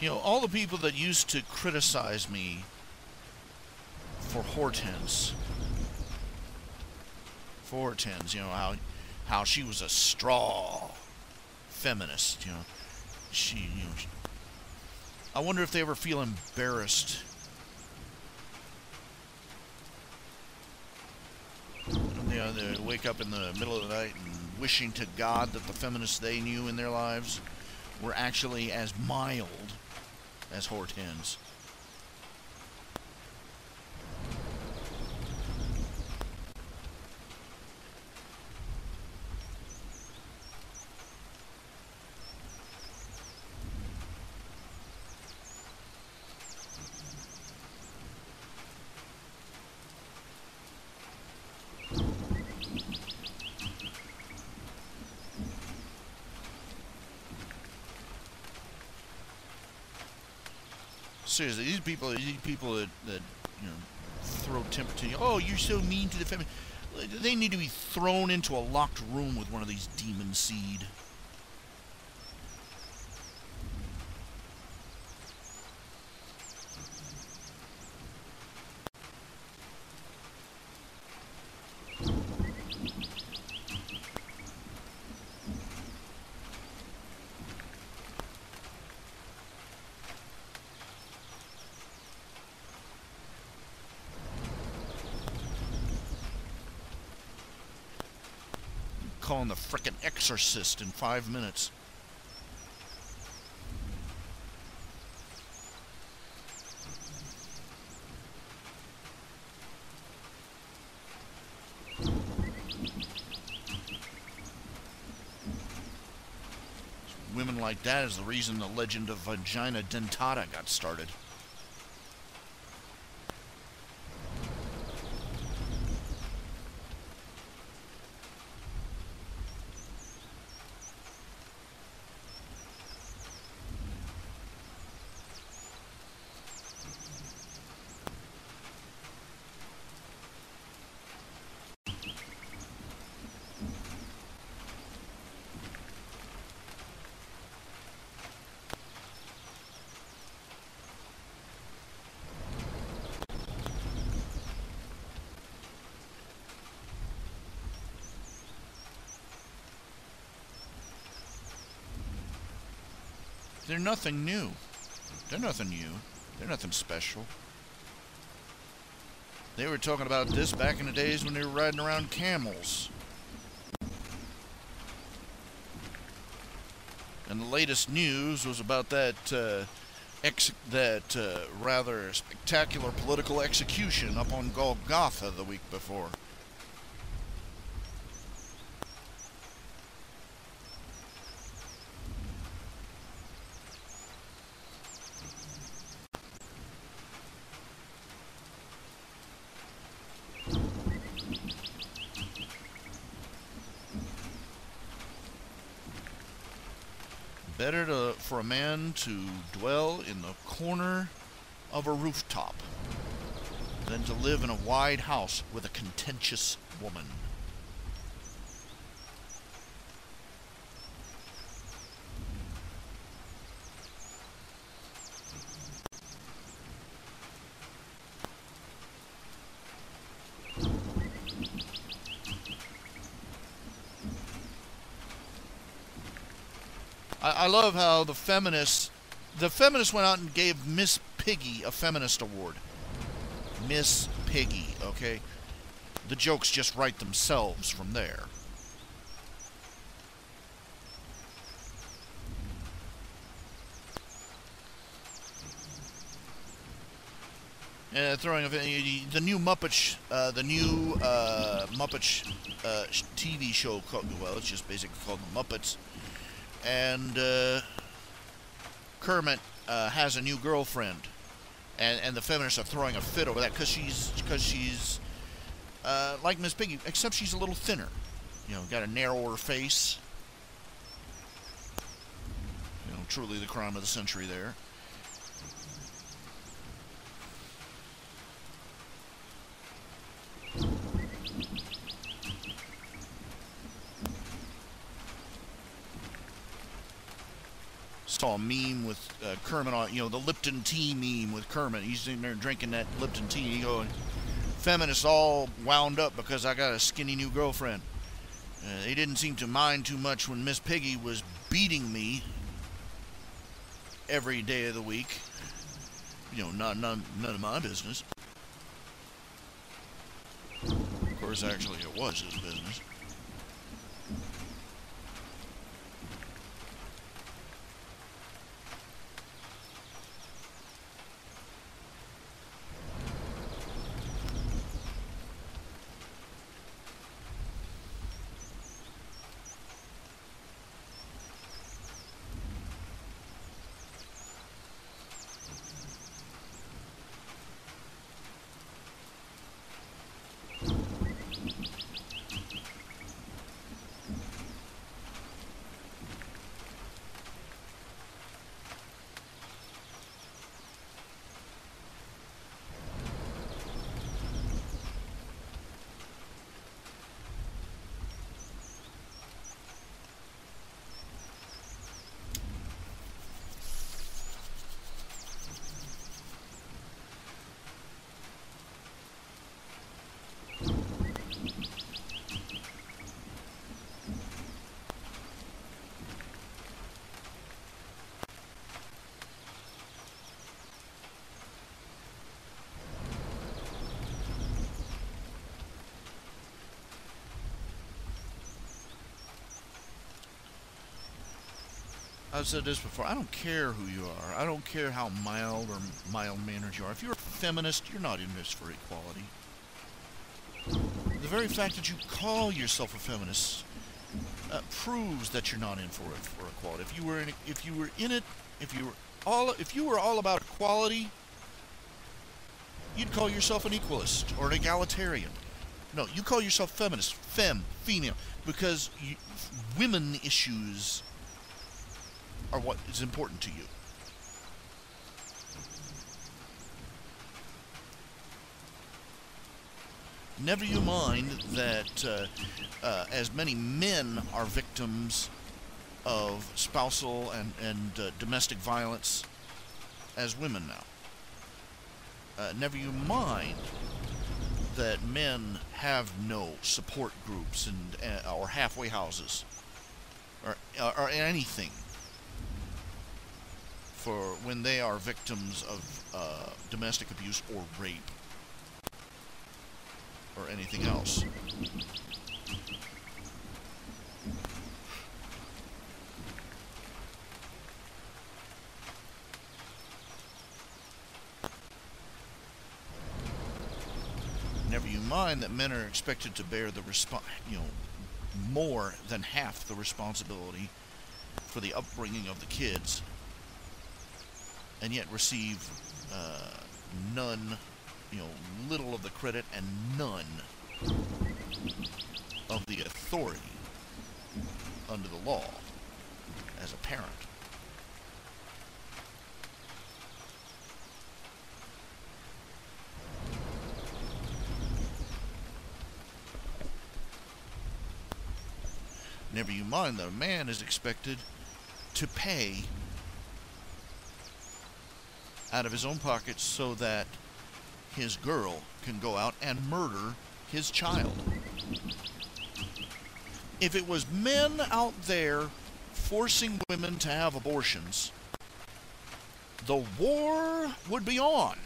S1: You know, all the people that used to criticize me for Hortense, you know, how she was a straw feminist, you know, I wonder if they ever feel embarrassed. You know, they wake up in the middle of the night and wishing to God that the feminists they knew in their lives were actually as mild as Hortense. Seriously, these people that you know, throw temper to you. Oh, you're so mean to the feminine. They need to be thrown into a locked room with one of these demon seed. Calling the frickin' exorcist in 5 minutes. Women like that is the reason the legend of vagina dentata got started. They're nothing new. They're nothing new. They're nothing special. They were talking about this back in the days when they were riding around camels. And the latest news was about that rather spectacular political execution up on Golgotha the week before. Better for a man to dwell in the corner of a rooftop than to live in a wide house with a contentious woman. I love how the feminists went out and gave Miss Piggy a feminist award. Miss Piggy, okay? The jokes just write themselves from there. Throwing the new Muppet TV show called, well, it's just basically called The Muppets, and Kermit has a new girlfriend, and the feminists are throwing a fit over that because she's like Miss Piggy, except she's a little thinner, you know, got a narrower face. You know, truly the crime of the century there. Saw a meme with Kermit on, you know, the Lipton tea meme with Kermit. He's sitting there drinking that Lipton tea. He going, feminists all wound up because I got a skinny new girlfriend. They didn't seem to mind too much when Miss Piggy was beating me every day of the week. You know, none of my business. Of course, actually, it was his business. I've said this before, I don't care who you are. I don't care how mild or mild-mannered you are. If you're a feminist, you're not in this for equality. The very fact that you call yourself a feminist proves that you're not in for equality. If you were all about equality, you'd call yourself an equalist or an egalitarian. No, you call yourself feminist, female, because women issues are what is important to you. Never you mind that as many men are victims of spousal and domestic violence as women now. Never you mind that men have no support groups and or halfway houses or anything for when they are victims of domestic abuse or rape or anything else. Never you mind that men are expected to bear the more than half the responsibility for the upbringing of the kids, and yet receive none, little of the credit and none of the authority under the law as a parent. Never you mind that a man is expected to pay out of his own pocket so that his girl can go out and murder his child. If it was men out there forcing women to have abortions, the war would be on.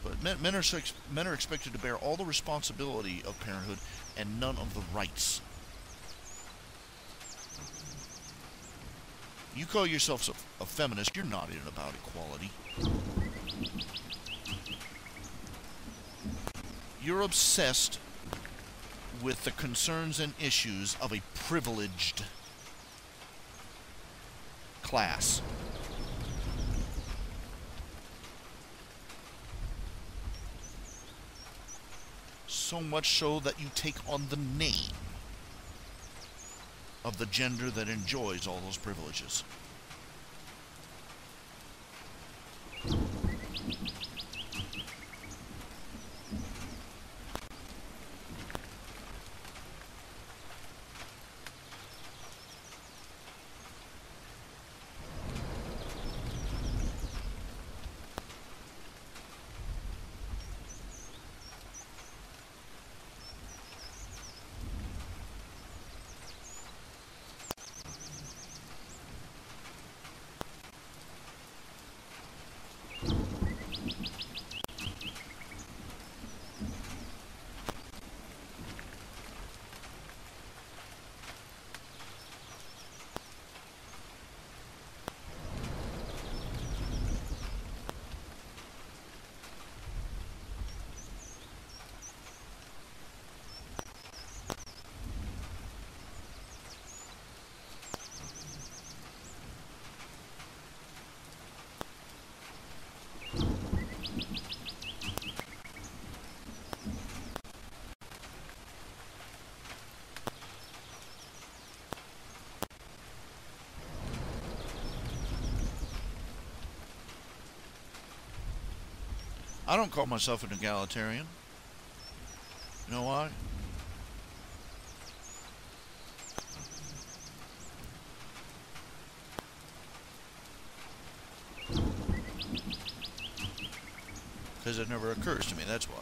S1: But men are expected to bear all the responsibility of parenthood and none of the rights. You call yourself a feminist, you're not in about equality. You're obsessed with the concerns and issues of a privileged class. So much so that you take on the name of the gender that enjoys all those privileges. I don't call myself an egalitarian. You know why? Because it never occurs to me, that's why.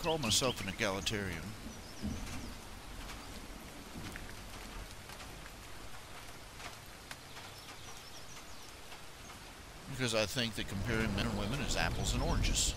S1: call myself an egalitarian. Because I think that comparing men and women is apples and oranges.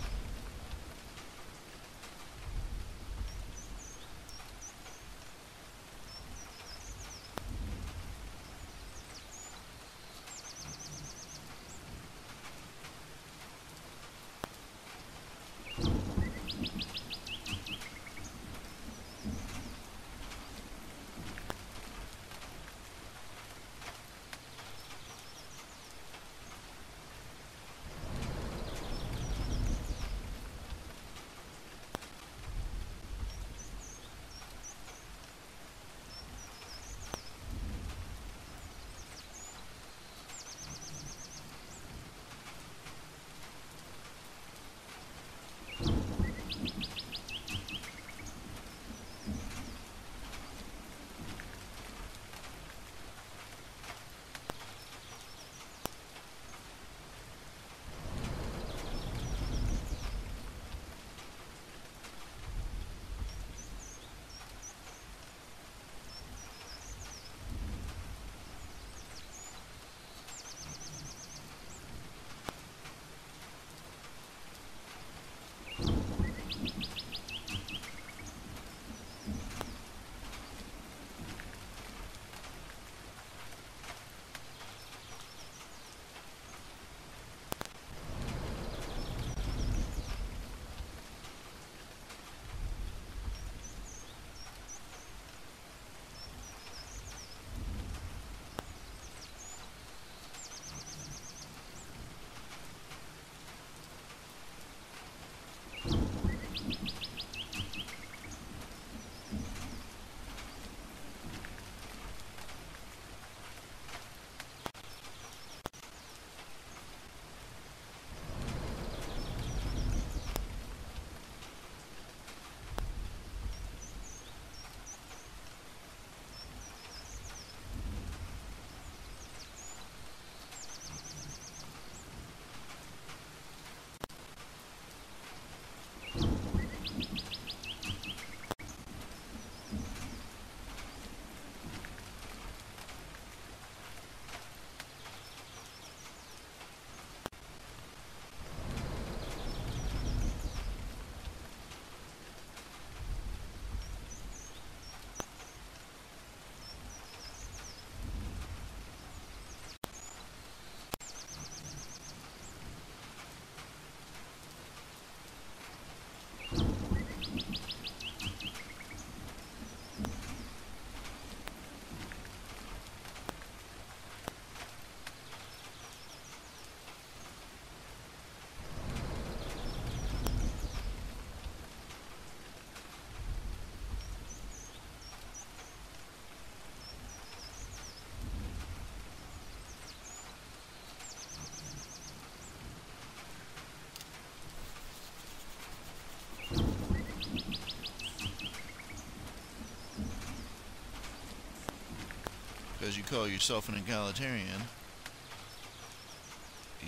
S1: Because you call yourself an egalitarian,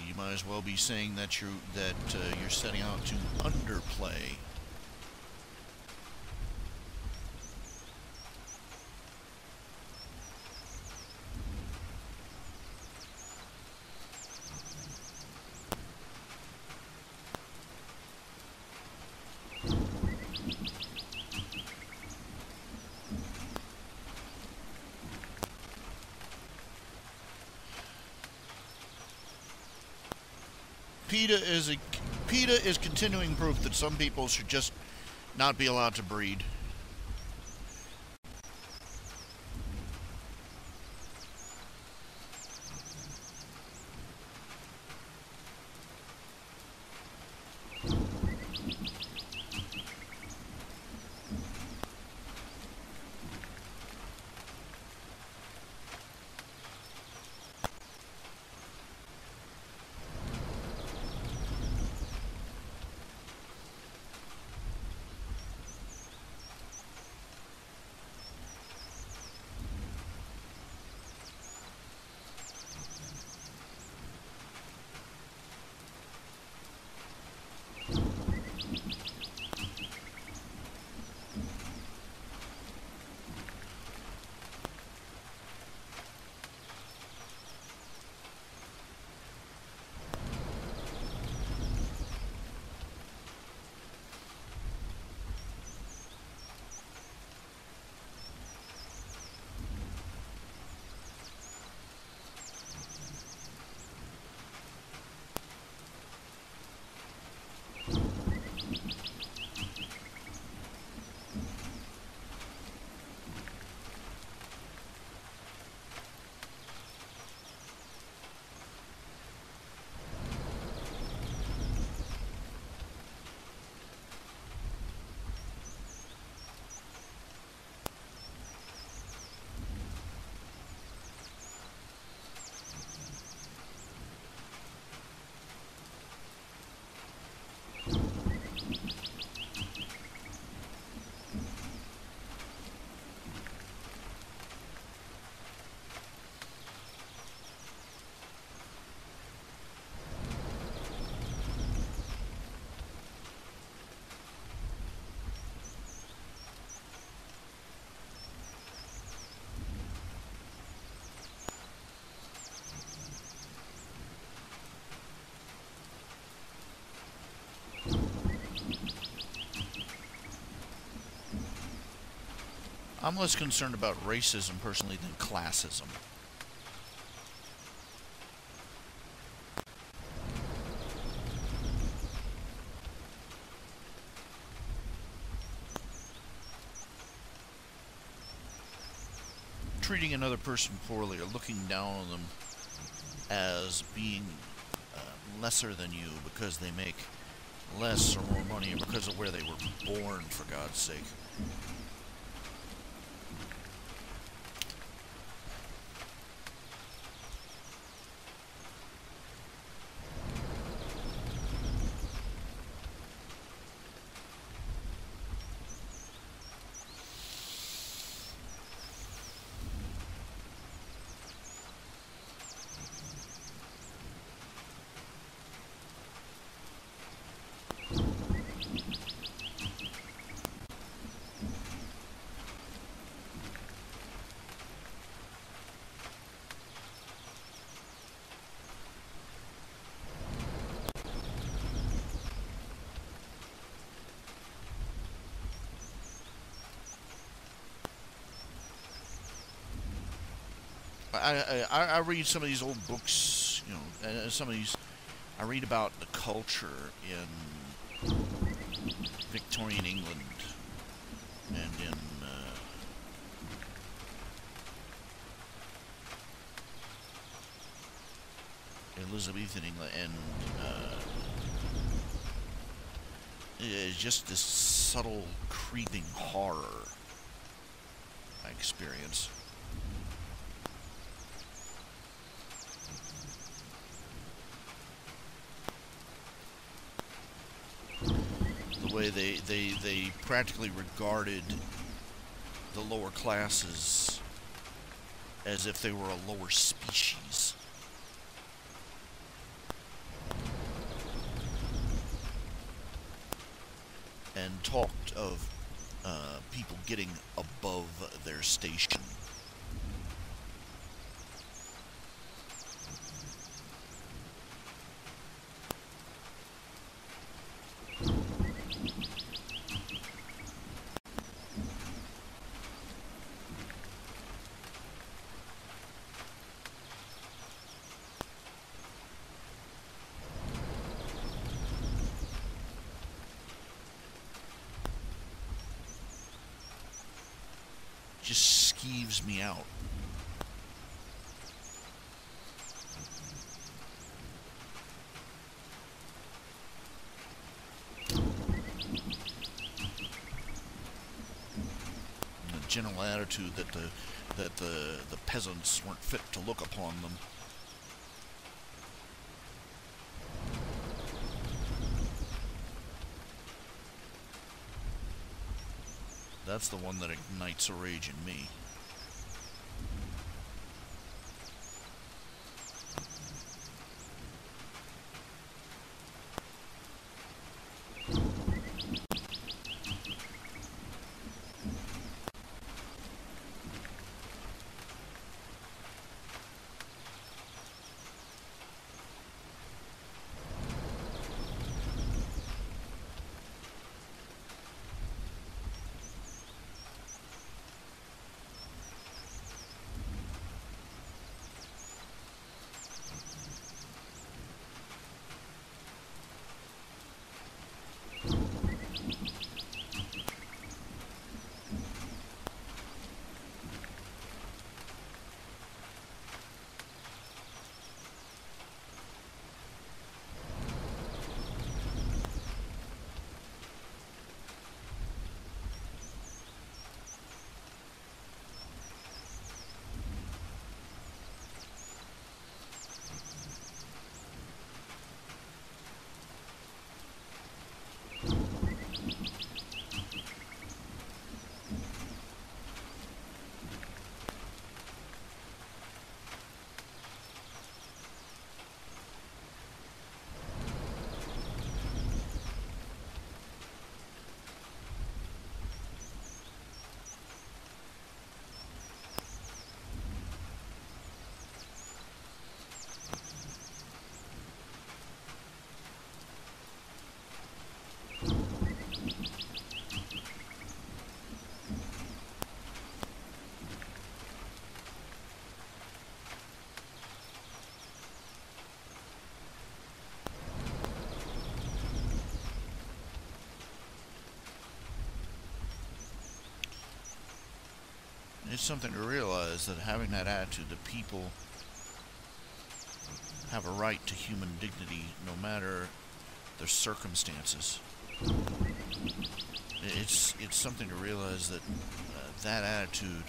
S1: you might as well be saying that you're setting out to underplay. PETA is continuing proof that some people should just not be allowed to breed. I'm less concerned about racism personally than classism. Treating another person poorly or looking down on them as being lesser than you because they make less or more money or because of where they were born, for God's sake. I read some of these old books, you know, and some of these, I read about the culture in Victorian England and in Elizabethan England, and it's just this subtle creeping horror I experience. The way they practically regarded the lower classes as if they were a lower species. And talked of people getting above their station. Just skeeves me out. And the general attitude that the peasants weren't fit to look upon them. That's the one that ignites a rage in me. It's something to realize that having that attitude that people have a right to human dignity no matter their circumstances. It's something to realize that that attitude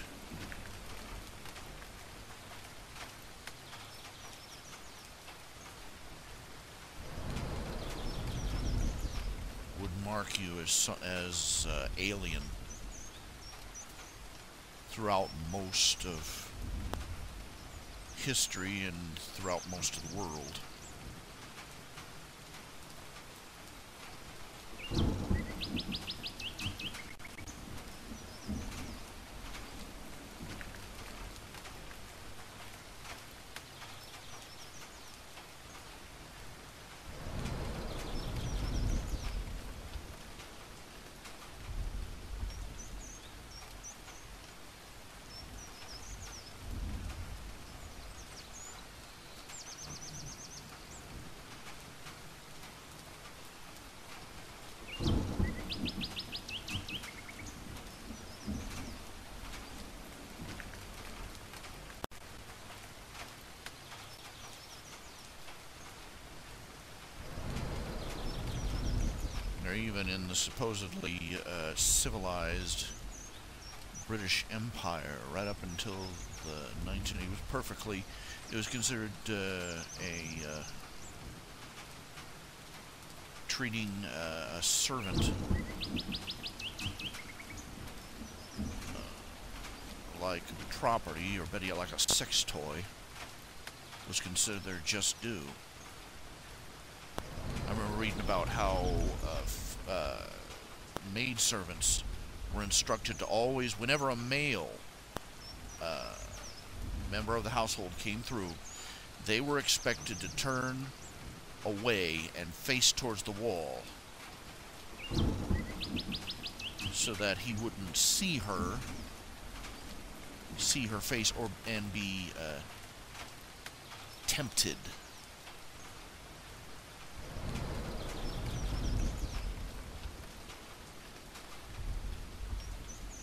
S1: would mark you as alien throughout most of history and throughout most of the world. Or even in the supposedly civilized British Empire, right up until the 1980s, it was considered treating a servant like property, or better yet, like a sex toy, was considered their just due. I remember reading about how maidservants were instructed to always, whenever a male member of the household came through, they were expected to turn away and face towards the wall so that he wouldn't see her face and be tempted.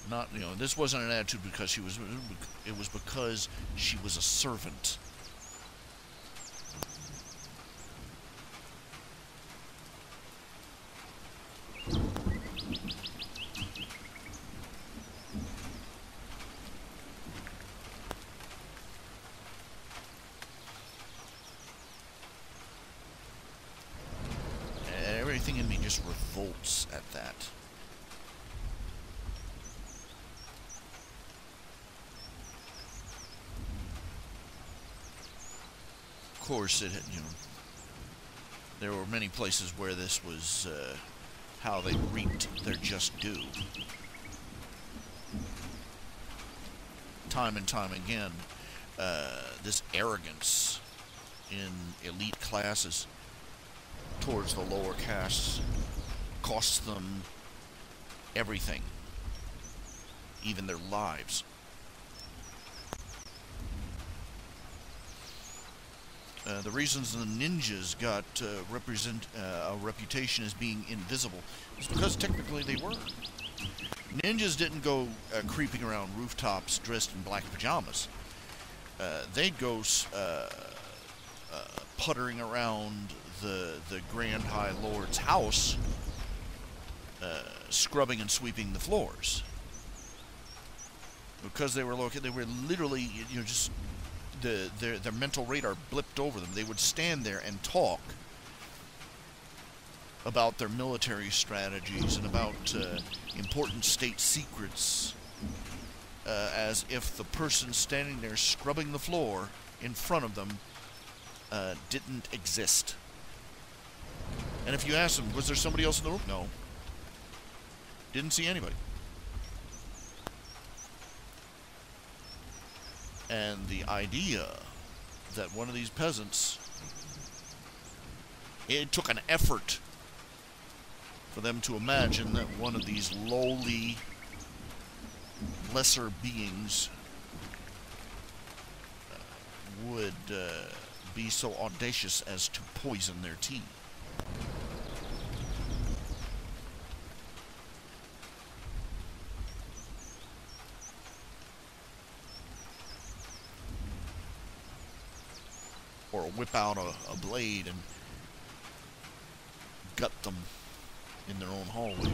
S1: Not, this wasn't an attitude because it was because she was a servant. Everything in me just revolts at that. Of course, it had, there were many places where this was how they reaped their just due. Time and time again, this arrogance in elite classes towards the lower castes costs them everything, even their lives. The reasons the ninjas got a reputation as being invisible is because technically they were. Ninjas didn't go creeping around rooftops dressed in black pajamas. They'd go puttering around the Grand High Lord's house, scrubbing and sweeping the floors. Because they were literally, just their mental radar blipped over them. They would stand there and talk about their military strategies and about important state secrets, as if the person standing there scrubbing the floor in front of them didn't exist. And if you ask them, was there somebody else in the room? No. Didn't see anybody. And the idea that one of these peasants, it took an effort for them to imagine that one of these lowly, lesser beings would be so audacious as to poison their tea. or whip out a blade and gut them in their own hallway.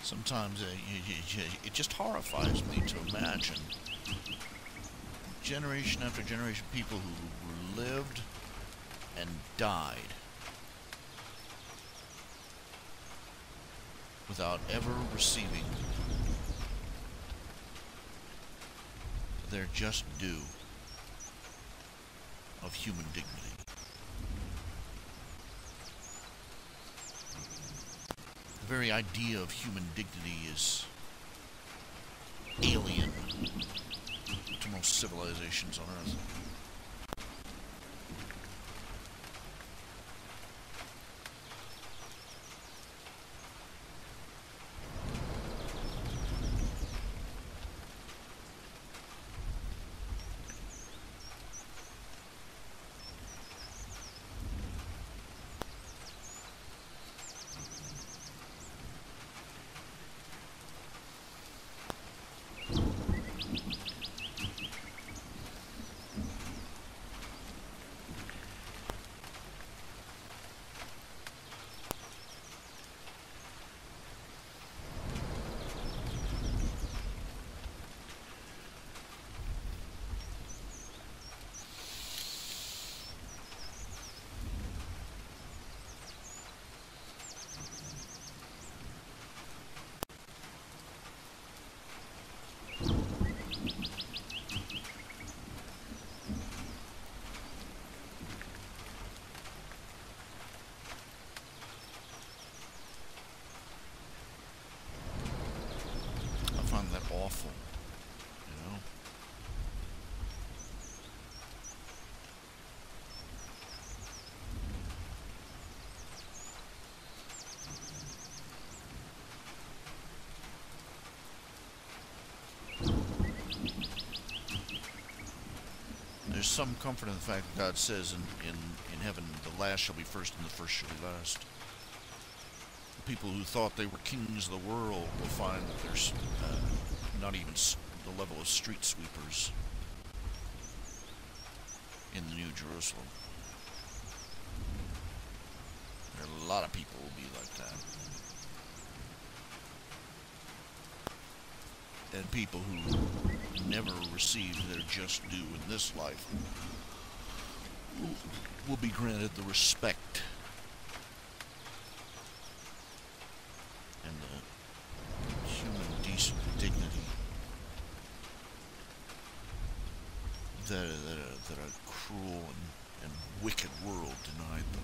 S1: Sometimes it just horrifies me to imagine generation after generation people who lived and died without ever receiving their just due of human dignity. The very idea of human dignity is alien to most civilizations on Earth. I find that awful, you know? There's some comfort in the fact that God says in heaven, the last shall be first and the first shall be last. The people who thought they were kings of the world will find that there's not even the level of street sweepers in the New Jerusalem. There are a lot of people who will be like that. And people who never received their just due in this life will be granted the respect and the human decent dignity that a cruel and wicked world denied them.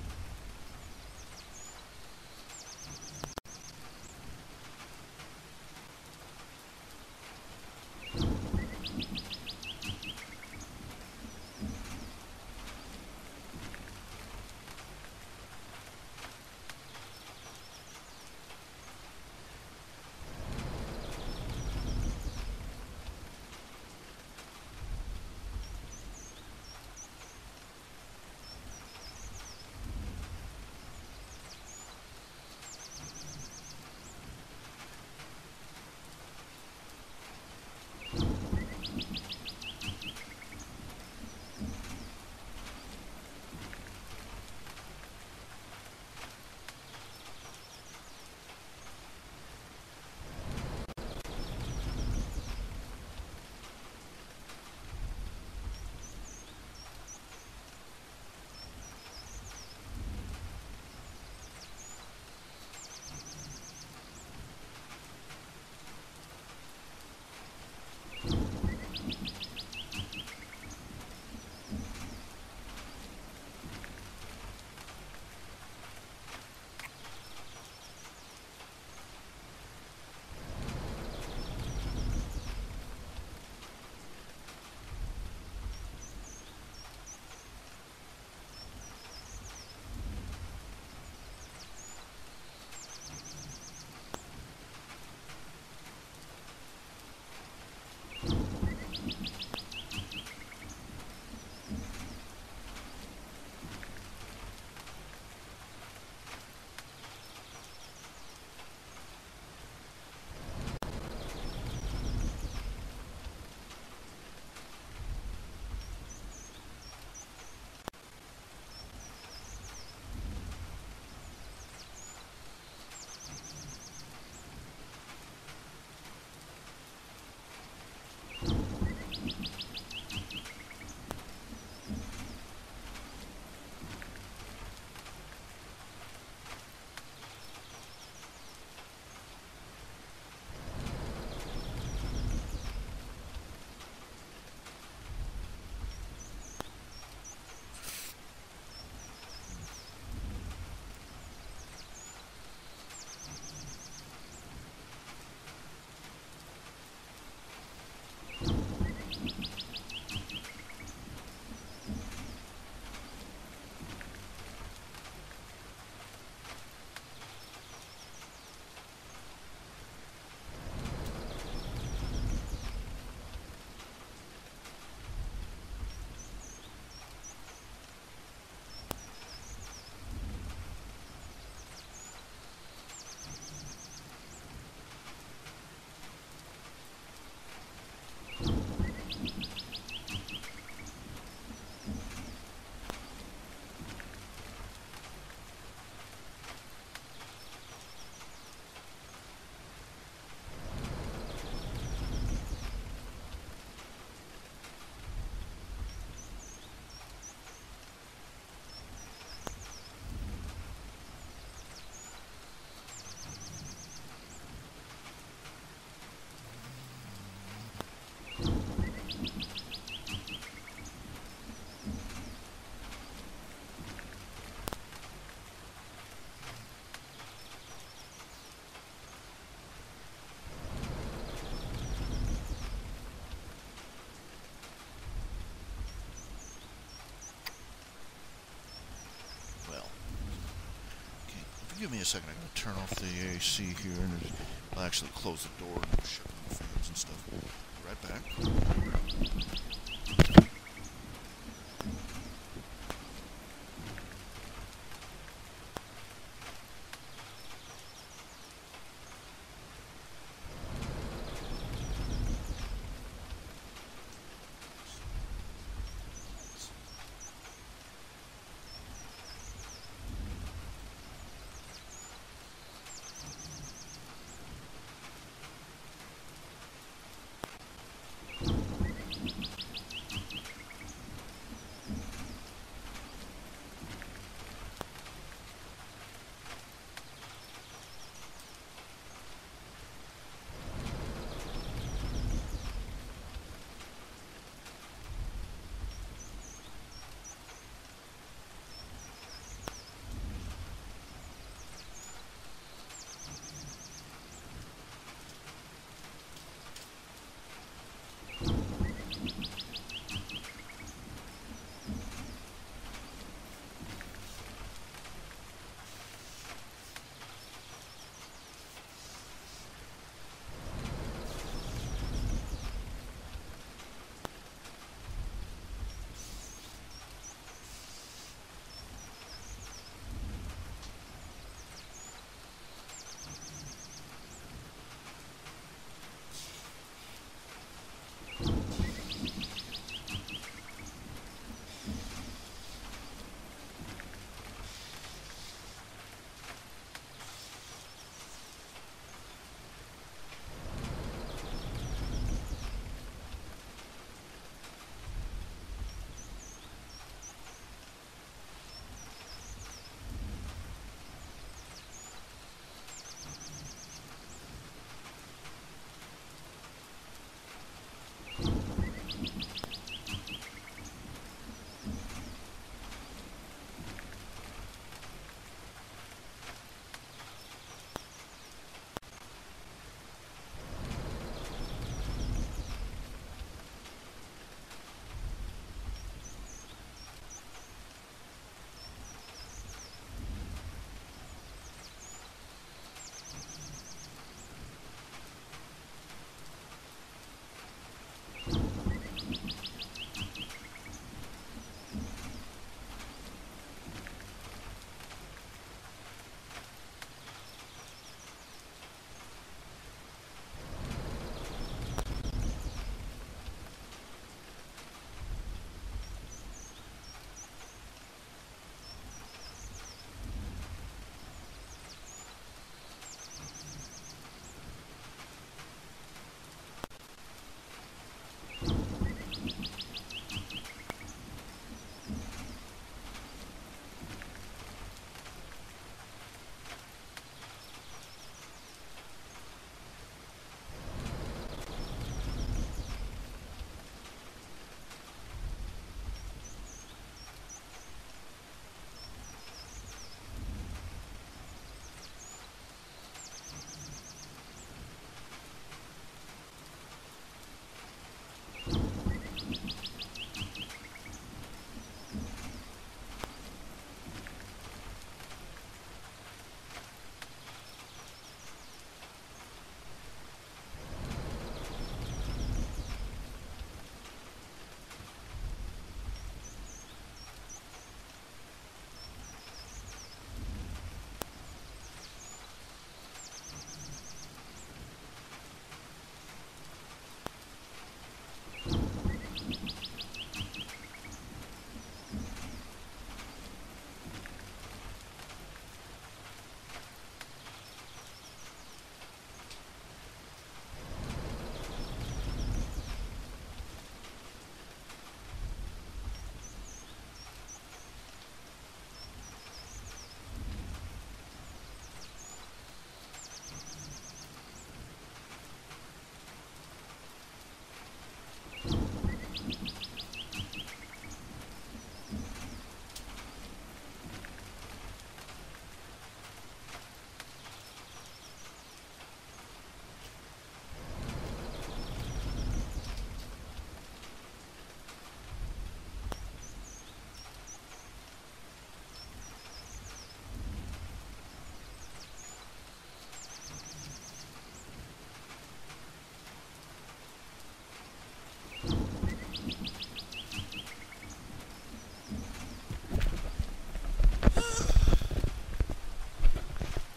S1: give me a second. I gotta turn off the AC here, and I'll actually close the door and shut down the fans and stuff. Be right back.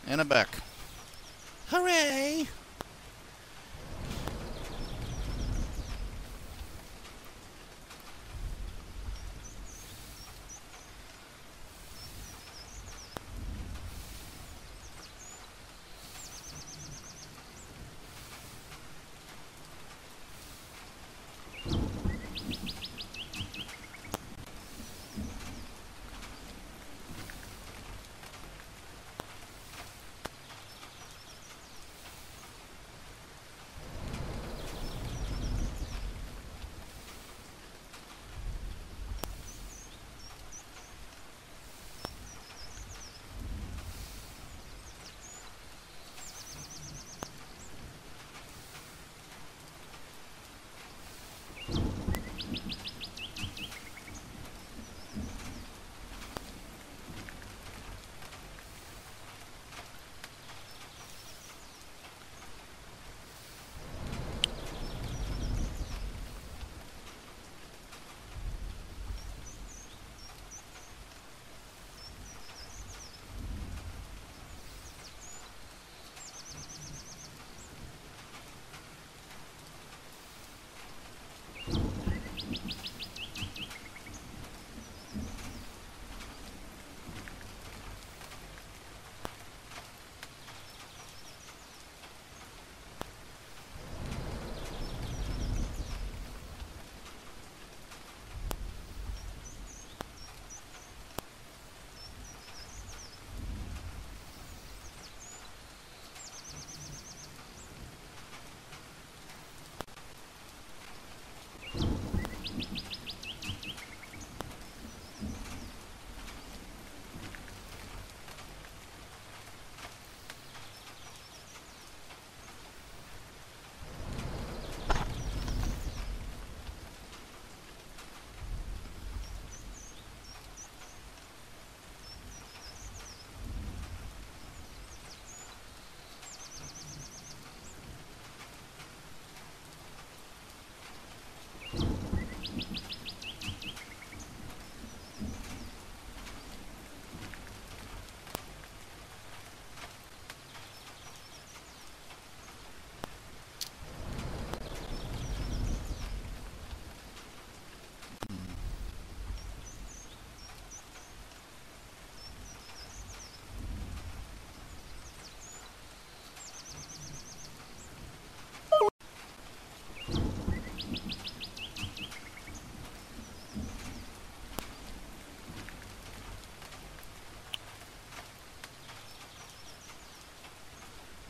S2: And I'm back. Hooray!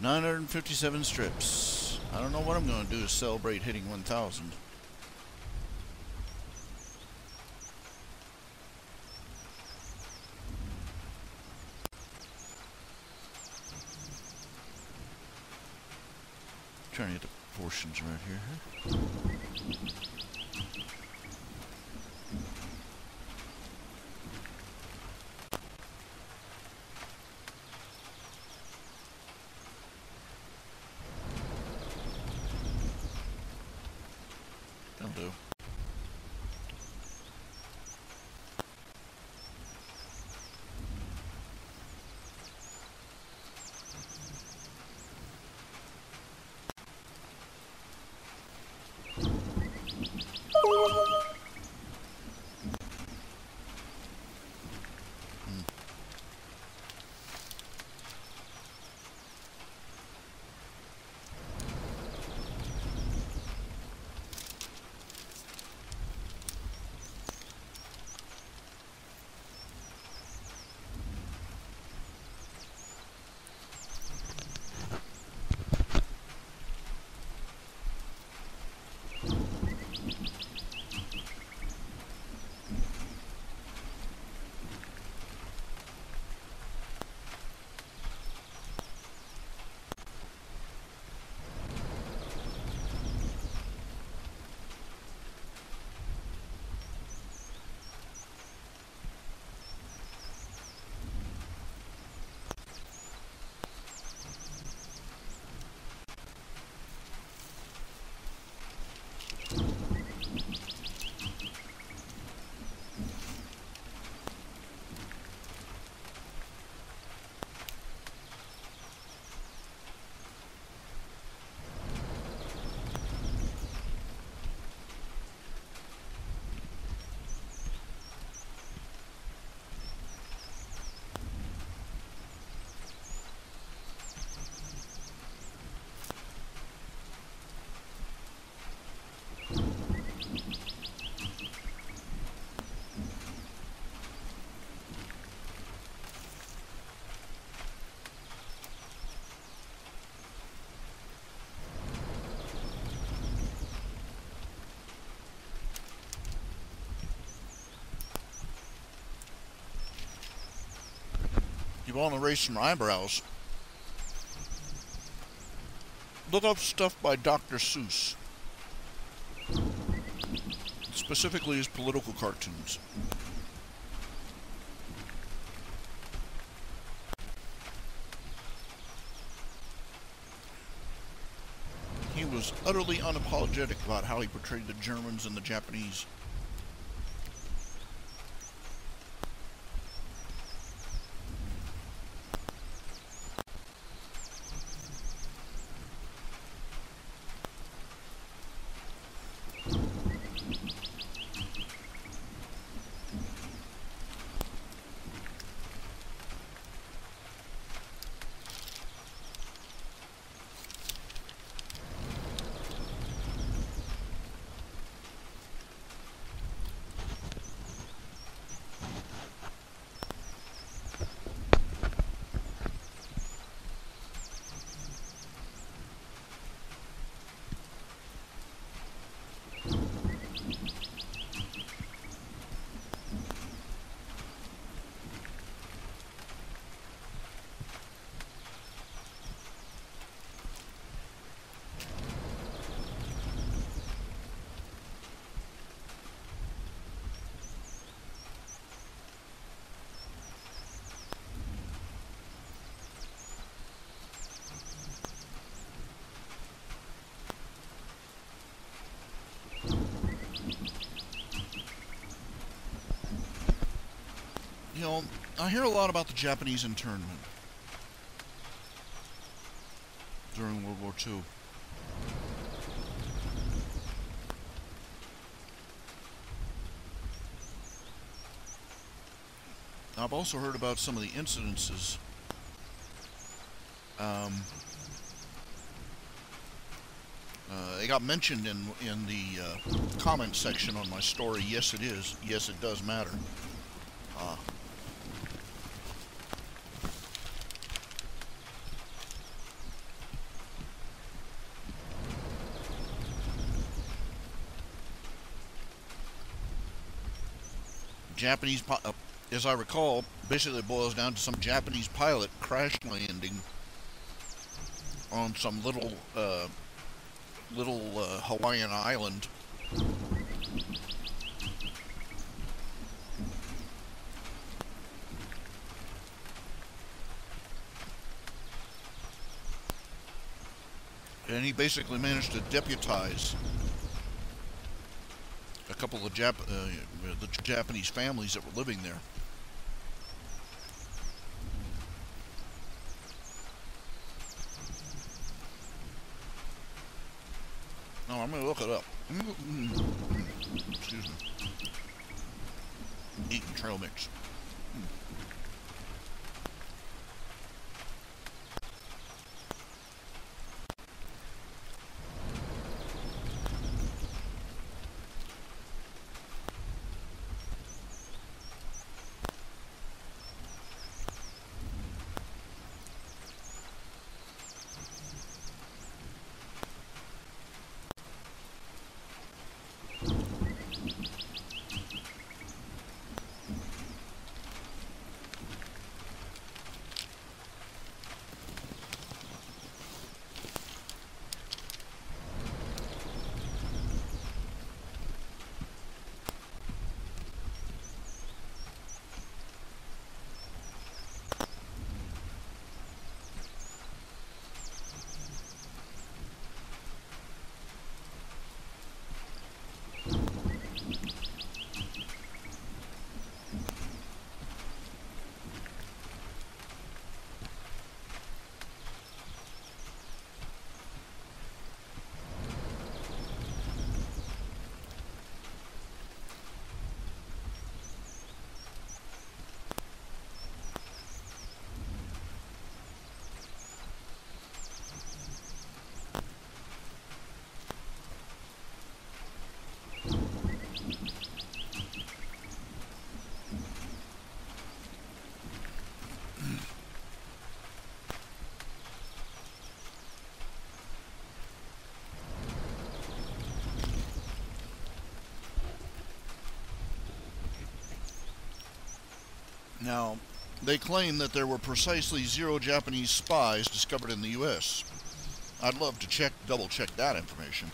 S2: $957 strips. I don't know what I'm going to do to celebrate hitting 1,000. Trying to get the portions right here. That'll do.
S1: you want to raise some eyebrows, look up stuff by Dr. Seuss. Specifically his political cartoons. He was utterly unapologetic about how he portrayed the Germans and the Japanese. You know, I hear a lot about the Japanese internment during World War II. I've also heard about some of the incidences they got mentioned in the comment section on my story. Yes, it is. Yes, it does matter. Japanese, as I recall, basically boils down to some Japanese pilot crash landing on some little Hawaiian island. And he basically managed to deputize a couple of the Japanese families that were living there. No, I'm going to look it up. Excuse me. Eating trail mix. Now,
S2: They claim that there were precisely 0 Japanese spies discovered in the U.S. I'd love to double-check that information.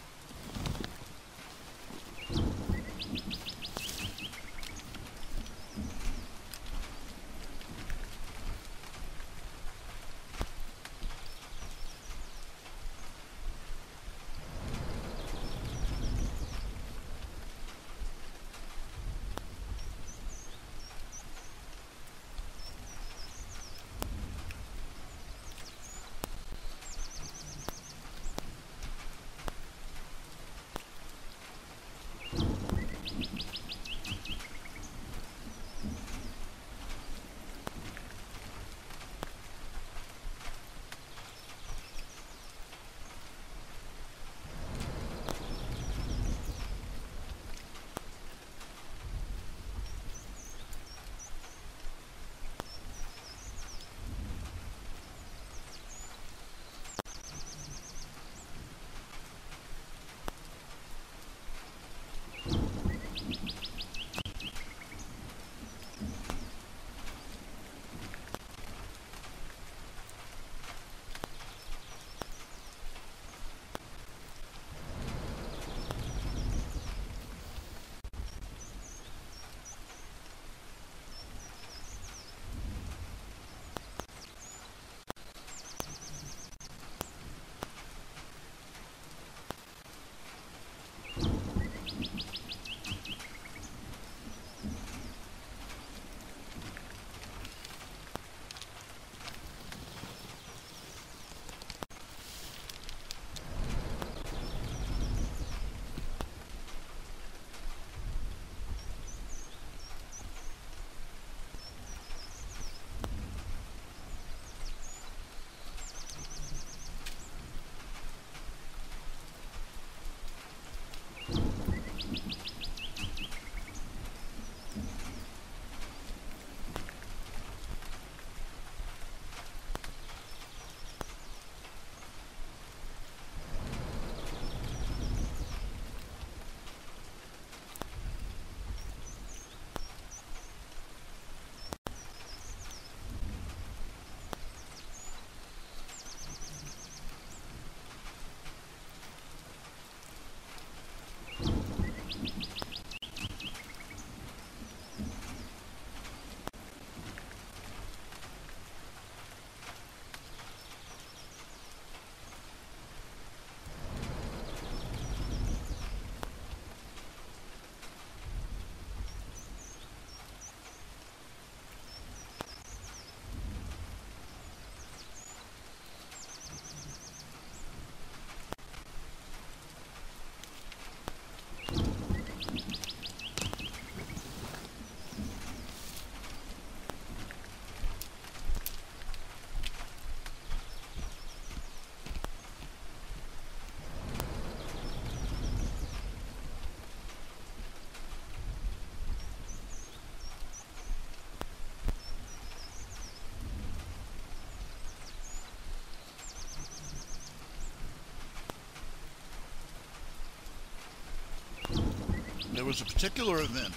S2: There was a particular event.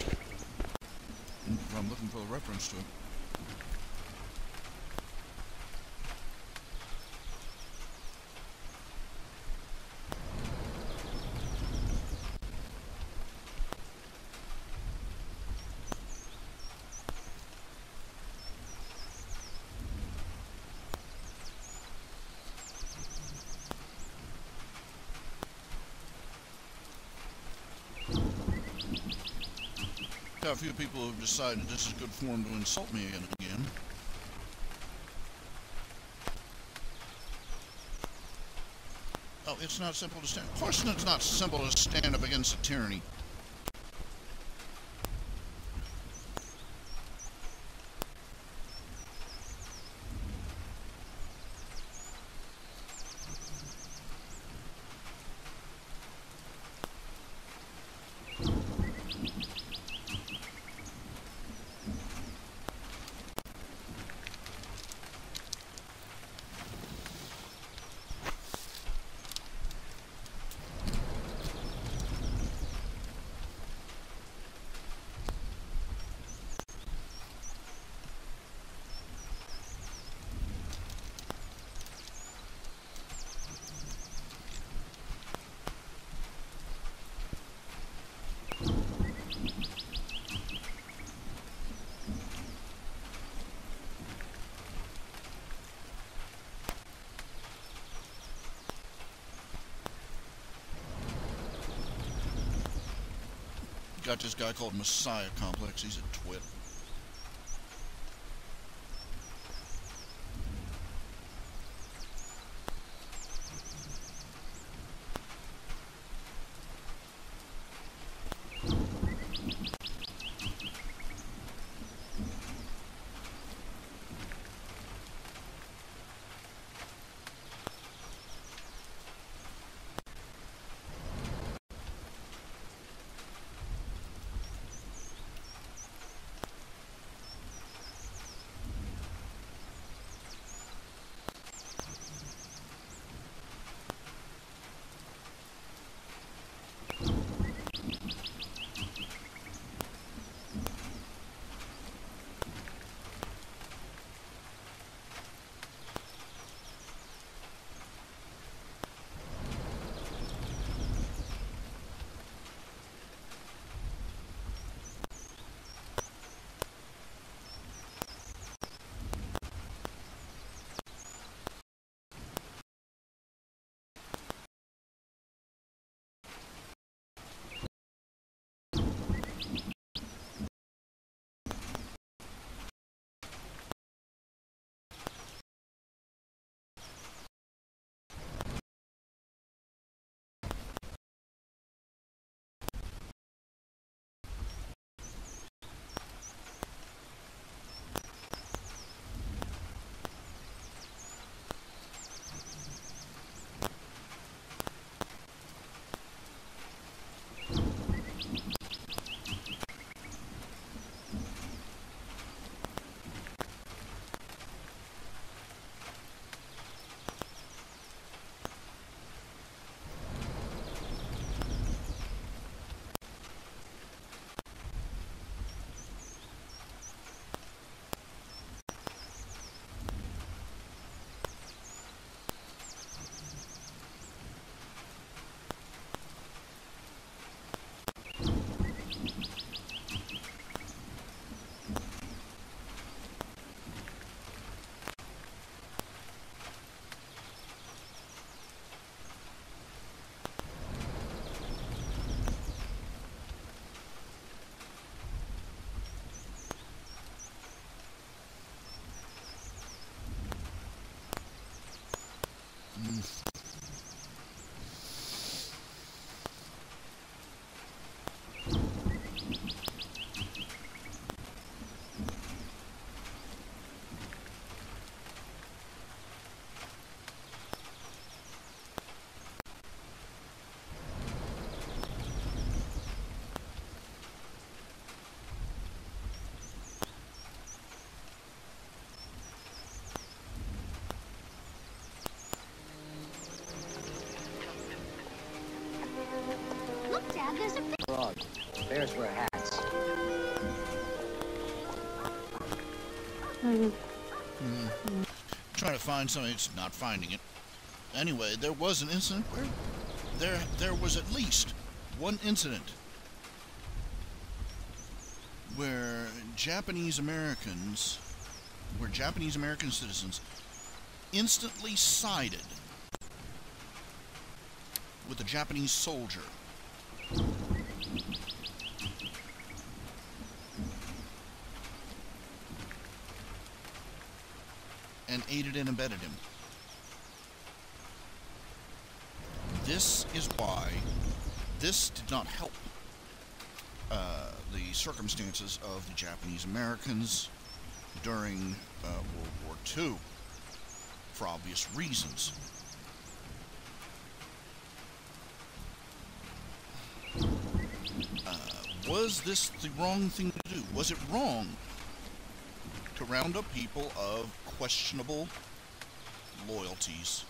S2: I'm looking for a reference to it. A few people have decided this is good form to insult me again. Oh, it's not simple to stand. Of course it's not simple to stand up against a tyranny. got this guy called Messiah Complex. He's a twit.
S3: Look, Dad, there's a
S4: Frog. Bears wear hats.
S2: Trying to find something, it's not finding it. Anyway, there was an incident where there was at least one incident where Japanese American citizens instantly sided with a Japanese soldier. And aided and abetted him. This is why this did not help the circumstances of the Japanese Americans during World War II, for obvious reasons. Was this the wrong thing to do? Was it wrong to round up people of questionable loyalties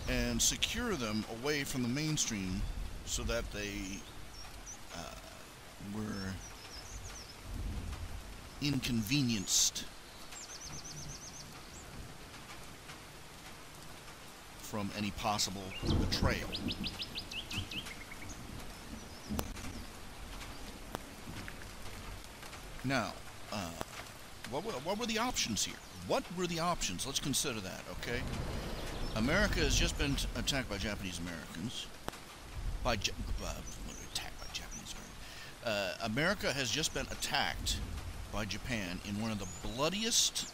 S2: and secure them away from the mainstream so that they were inconvenienced from any possible betrayal? Now, what were the options here? What were the options? Let's consider that, okay? America has just been attacked by Japanese Americans. by attacked by Japanese. America has just been attacked by Japan in one of the bloodiest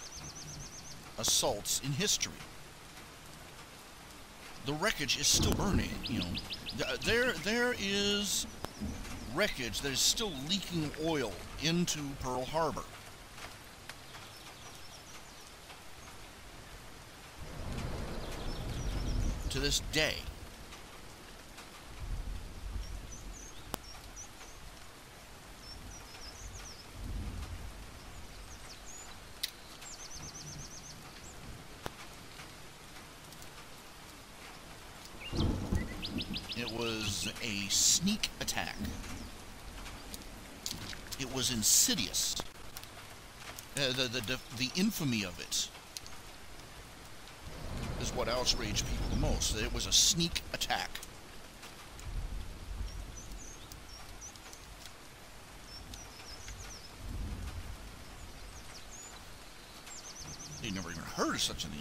S2: assaults in history. The wreckage is still burning. You know, there is wreckage that is still leaking oil into Pearl Harbor. To this day. It was a sneak attack. It was insidious. The infamy of it is what outraged people the most. It was a sneak attack. They never even heard of such a thing.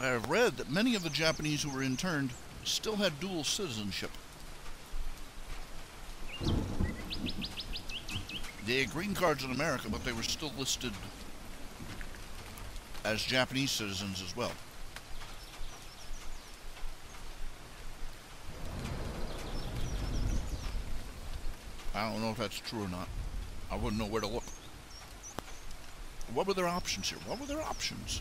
S2: I have read that many of the Japanese who were interned still had dual citizenship. They had green cards in America, but they were still listed as Japanese citizens as well. I don't know if that's true or not. I wouldn't know where to look. What were their options here? What were their options?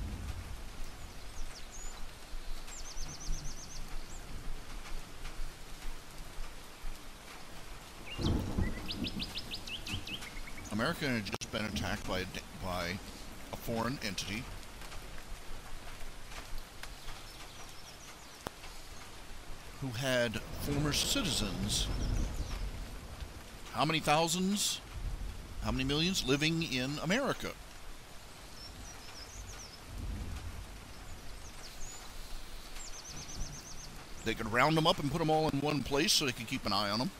S2: America had just been attacked by a foreign entity. Who had former citizens, how many thousands, how many millions, living in America. They could round them up and put them all in one place so they could keep an eye on them.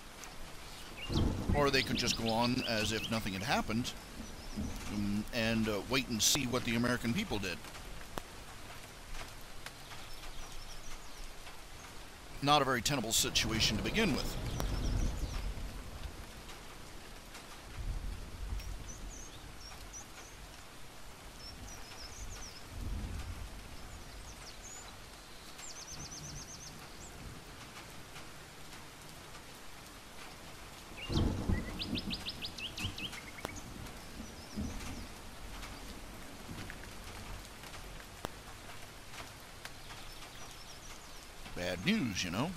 S2: Or they could just go on as if nothing had happened and wait and see what the American people did. Not a very tenable situation to begin with. Bad news, you know.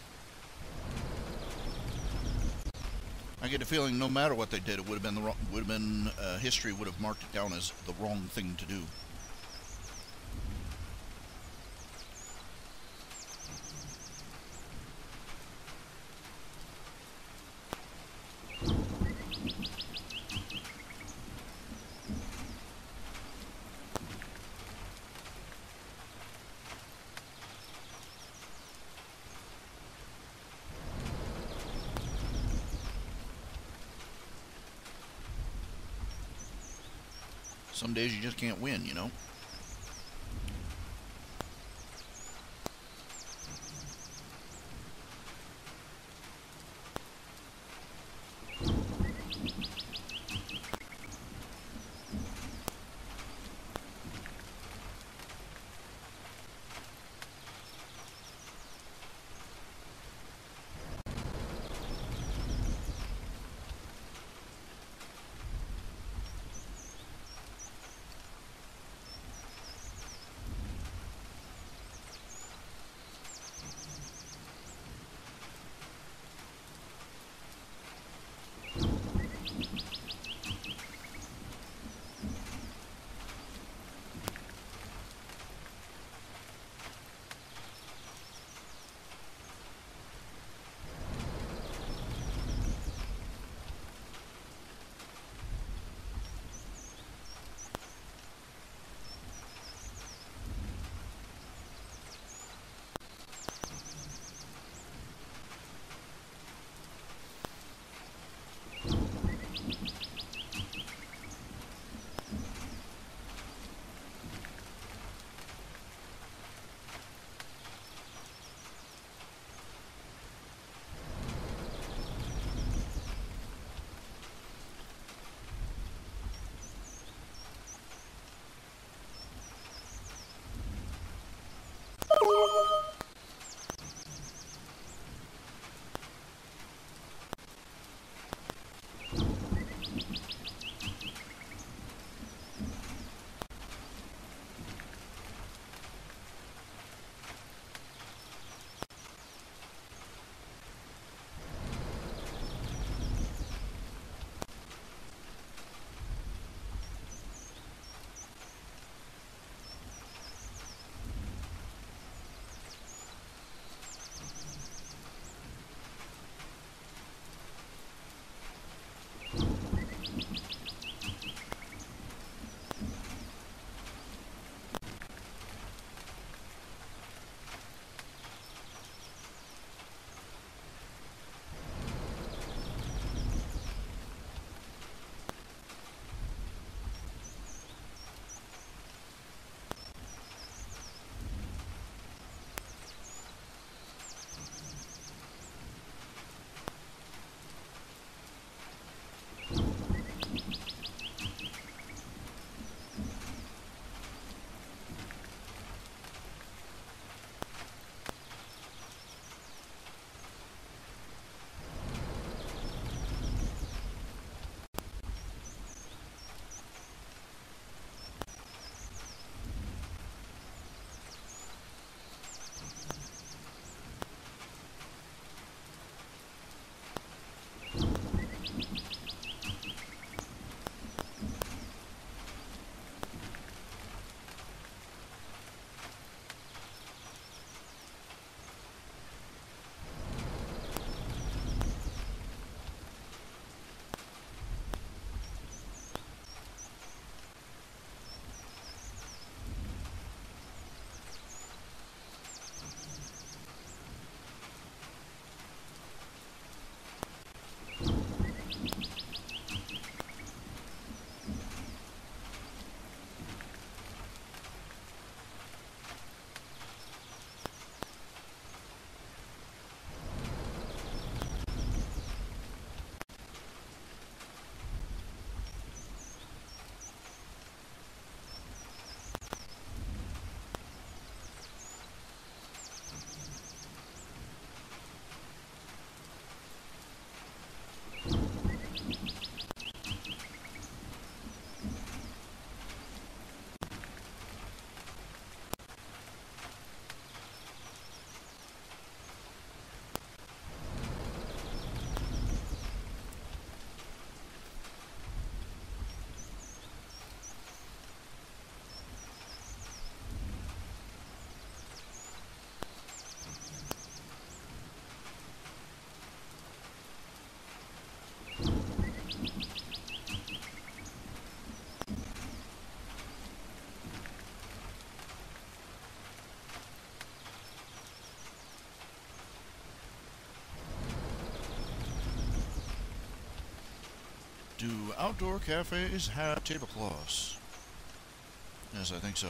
S2: I get a feeling no matter what they did, it would have been history would have marked it down as the wrong thing to do. Some days you just can't win, you know.
S1: Do outdoor cafes have tablecloths? Yes, I think so.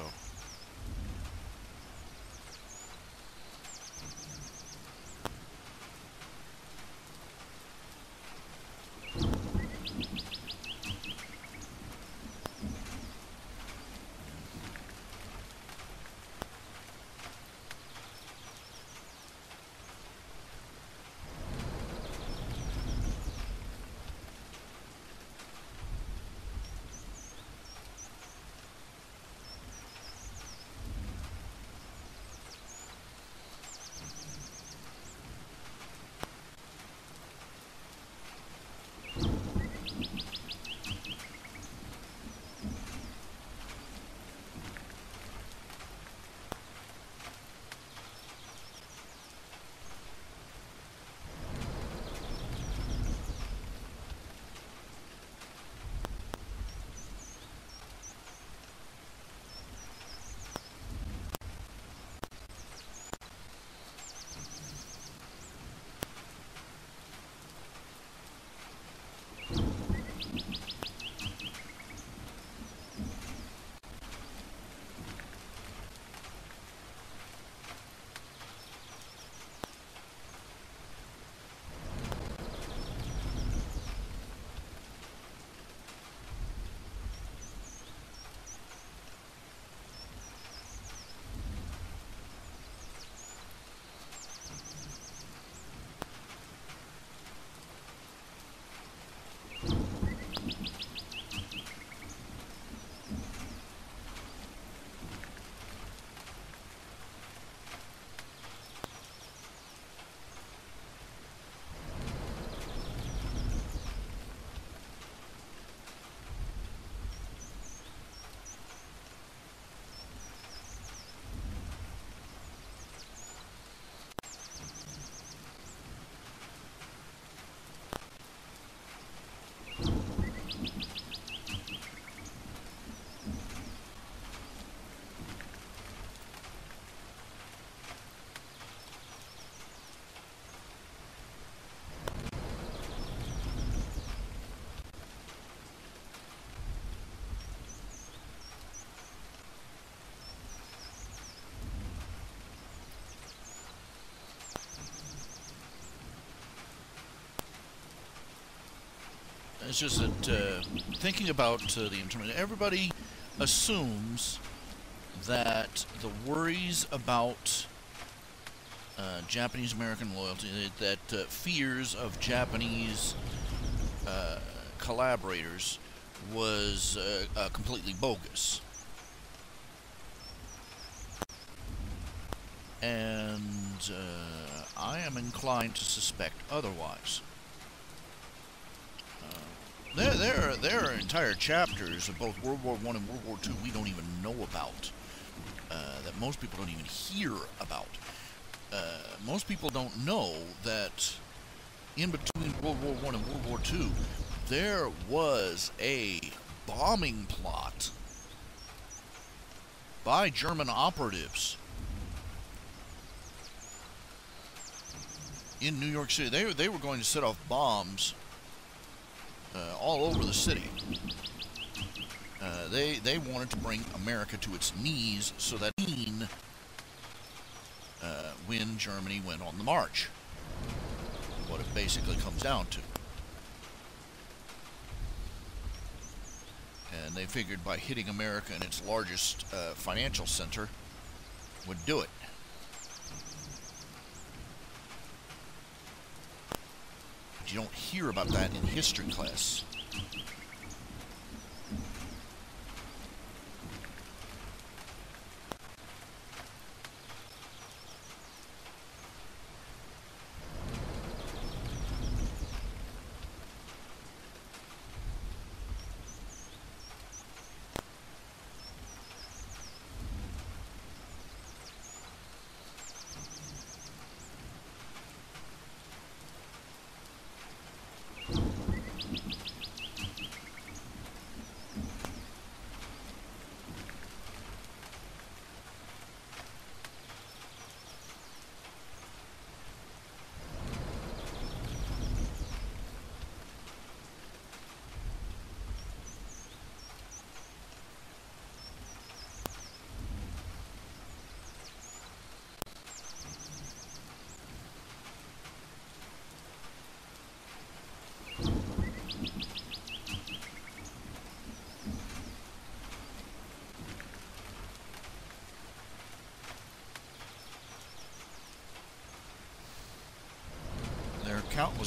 S1: It's just that thinking about the internment, everybody assumes that the worries about Japanese-American loyalty, that fears of Japanese collaborators was completely bogus. And I am inclined to suspect otherwise. There are entire chapters of both World War I and World War II we don't even know about, that most people don't even hear about. Most people don't know that in between World War I and World War II, there was a bombing plot by German operatives in New York City. They were going to set off bombs all over the city. They wanted to bring America to its knees so that when Germany went on the march. What it basically comes down to. And they figured by hitting America in its largest financial center would do it. But you don't hear about that in history class.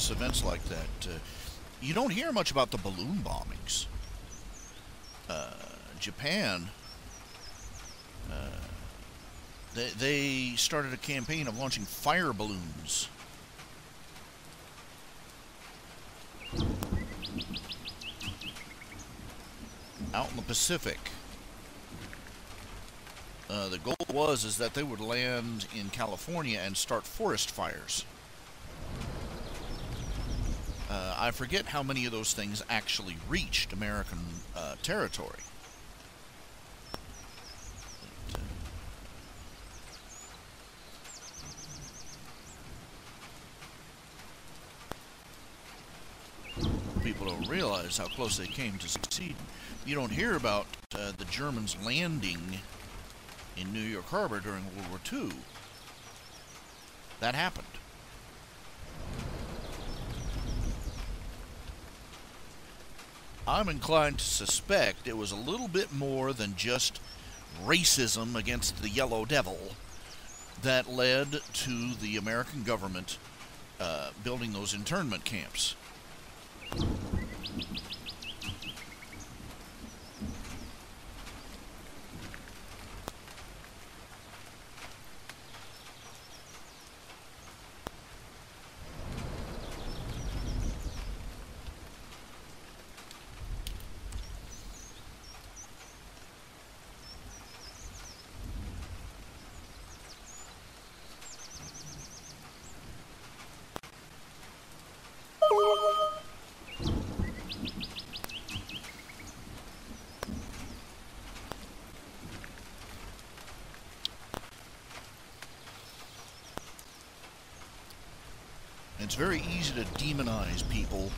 S2: momentous events like that. You don't hear much about the balloon bombings. Japan, they started a campaign of launching fire balloons. Out in the Pacific. The goal is that they would land in California and start forest fires. I forget how many of those things actually reached American territory. People don't realize how close they came to succeeding. You don't hear about the Germans landing in New York Harbor during World War II. That happened. I'm inclined to suspect it was a little bit more than just racism against the Yellow Devil that led to the American government building those internment camps. It's very easy to demonize people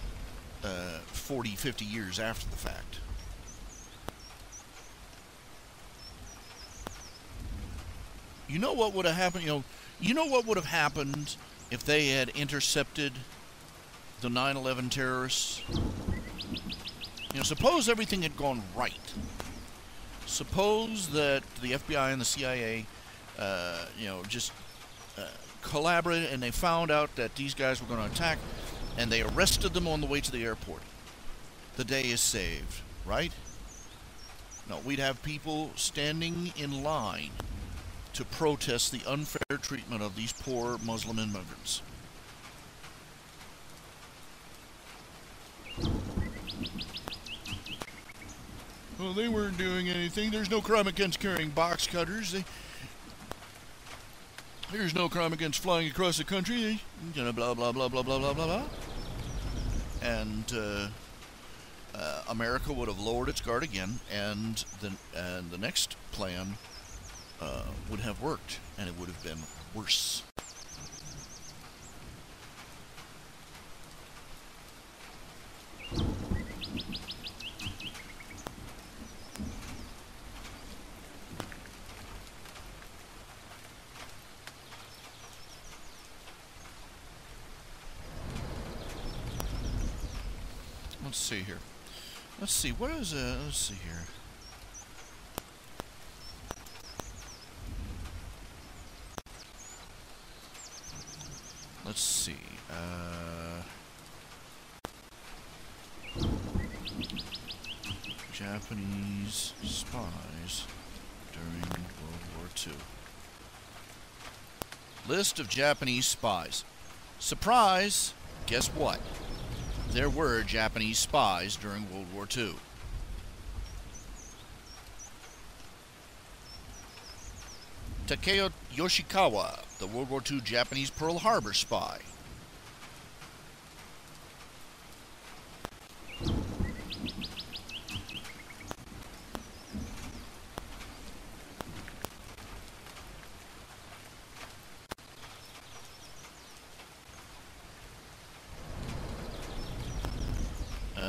S2: 40, 50 years after the fact. You know what would have happened? You know what would have happened if they had intercepted the 9/11 terrorists? Suppose everything had gone right. Suppose that the FBI and the CIA, just collaborated and they found out that these guys were going to attack and they arrested them on the way to the airport. The day is saved, right? No, we'd have people standing in line to protest the unfair treatment of these poor Muslim immigrants. Well, they weren't doing anything. There's no crime against carrying box cutters. There's no crime against flying across the country, blah, blah, blah, blah, blah, blah, blah, blah. And America would have lowered its guard again, and the next plan would have worked, and it would have been worse. Let's see here. Let's see. What is it? Let's see here. Let's see. Japanese spies during World War II. List of Japanese spies. Surprise! Guess what? There were Japanese spies during World War II. Takeo Yoshikawa, the World War II Japanese Pearl Harbor spy.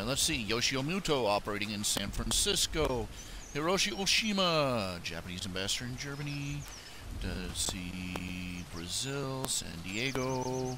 S2: Let's see, Yoshio Muto operating in San Francisco. Hiroshi Oshima, Japanese ambassador in Germany. Let's see, Brazil, San Diego.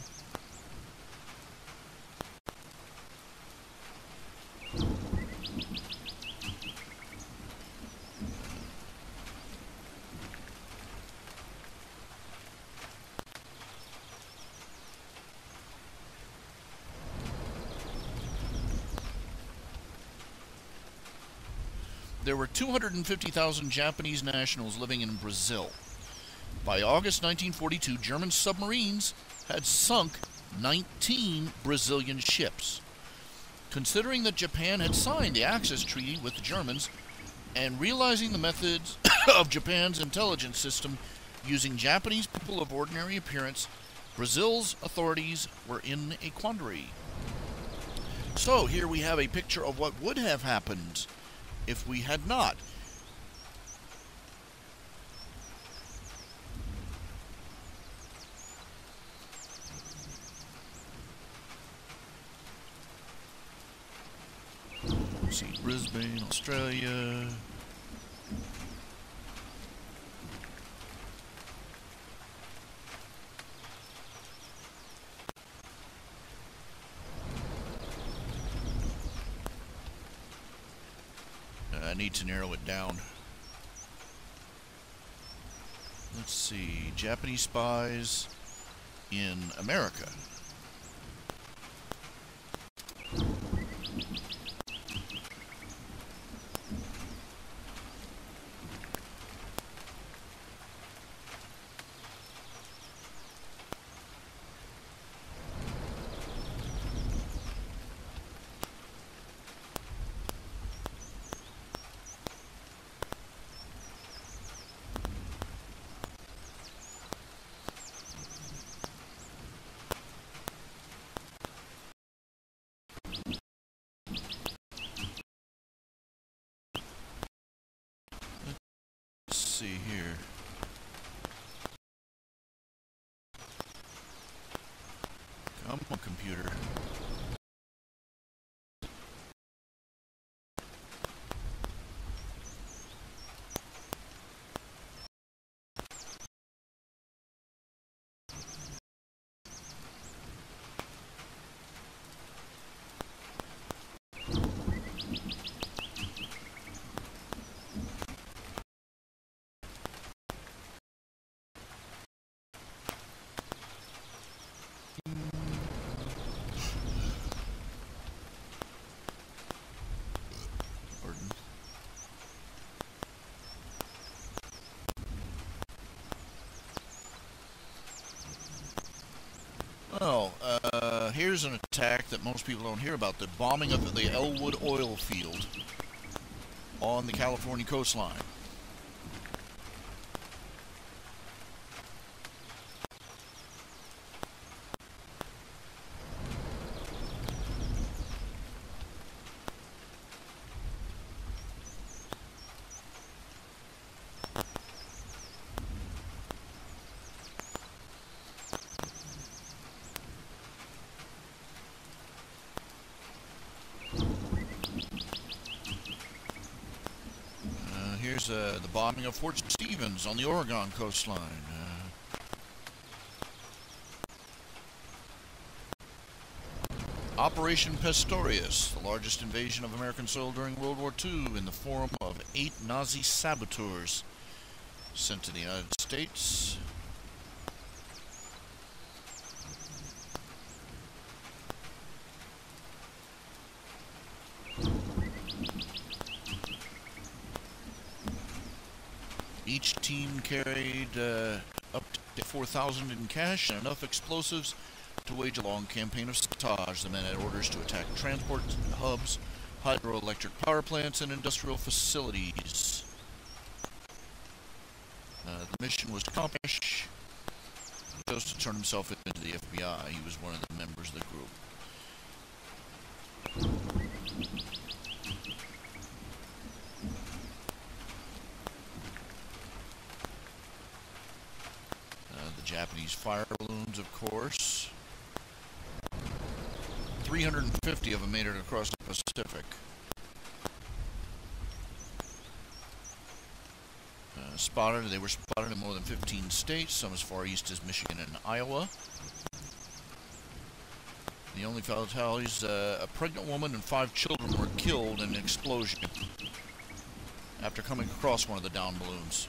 S1: there were 250,000 Japanese nationals living in Brazil. By August 1942, German submarines had sunk 19 Brazilian ships. Considering that Japan had signed the Axis Treaty with the Germans, and realizing the methods of Japan's intelligence system using Japanese people of ordinary appearance, Brazil's authorities were in a quandary. So here we have a picture of what would have happened if we had not. Let's see, Brisbane, Australia. I need to narrow it down. Let's see, Japanese spies in America. See here. Come on, computer. Well, here's an attack that most people don't hear about, the bombing of the Elwood oil field on the California coastline. Here's the bombing of Fort Stevens on the Oregon coastline. Operation Pastorius, the largest invasion of American soil during World War II in the form of 8 Nazi saboteurs sent to the United States. Each team carried up to 4,000 in cash and enough explosives to wage a long campaign of sabotage. The men had orders to attack transport hubs, hydroelectric power plants, and industrial facilities. The mission was to accomplish. He chose to turn himself into the FBI. He was one of the members of the group. Japanese fire balloons, of course. 350 of them made it across the Pacific. They were spotted in more than 15 states, some as far east as Michigan and Iowa. The only fatalities, a pregnant woman and 5 children were killed in an explosion after coming across one of the downed balloons.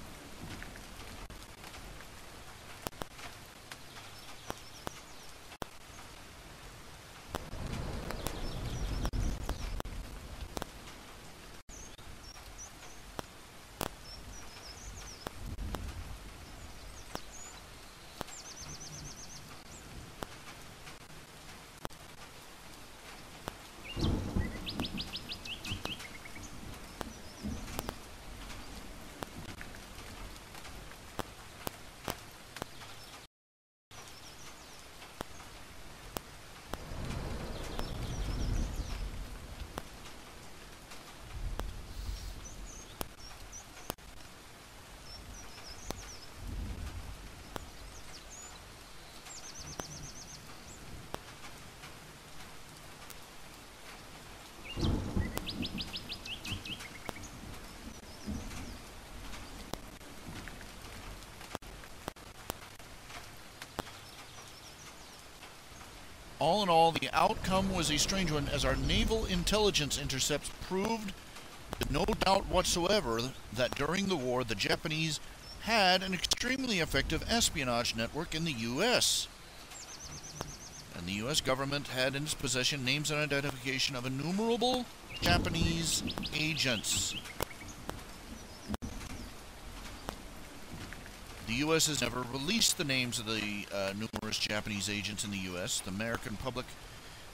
S1: All in all, the outcome was a strange one, as our naval intelligence intercepts proved, with no doubt whatsoever, that during the war the Japanese had an extremely effective espionage network in the U.S. And the U.S. government had in its possession names and identification of innumerable Japanese agents. The U.S. has never released the names of the numerous Japanese agents in the U.S. The American public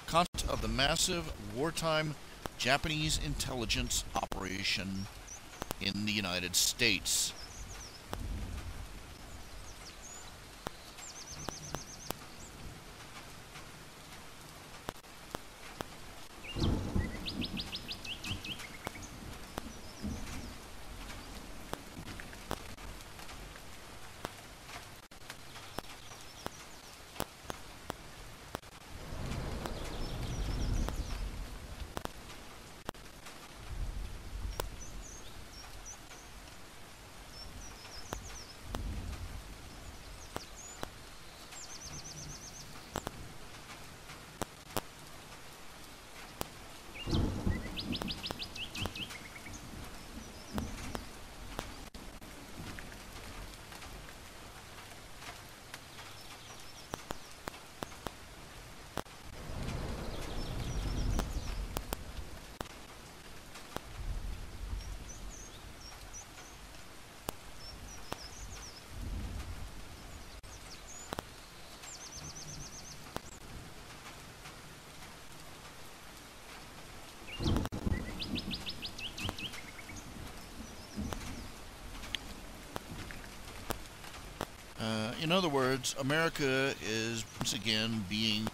S1: conscious of the massive wartime Japanese intelligence operation in the United States. In other words, America is once again being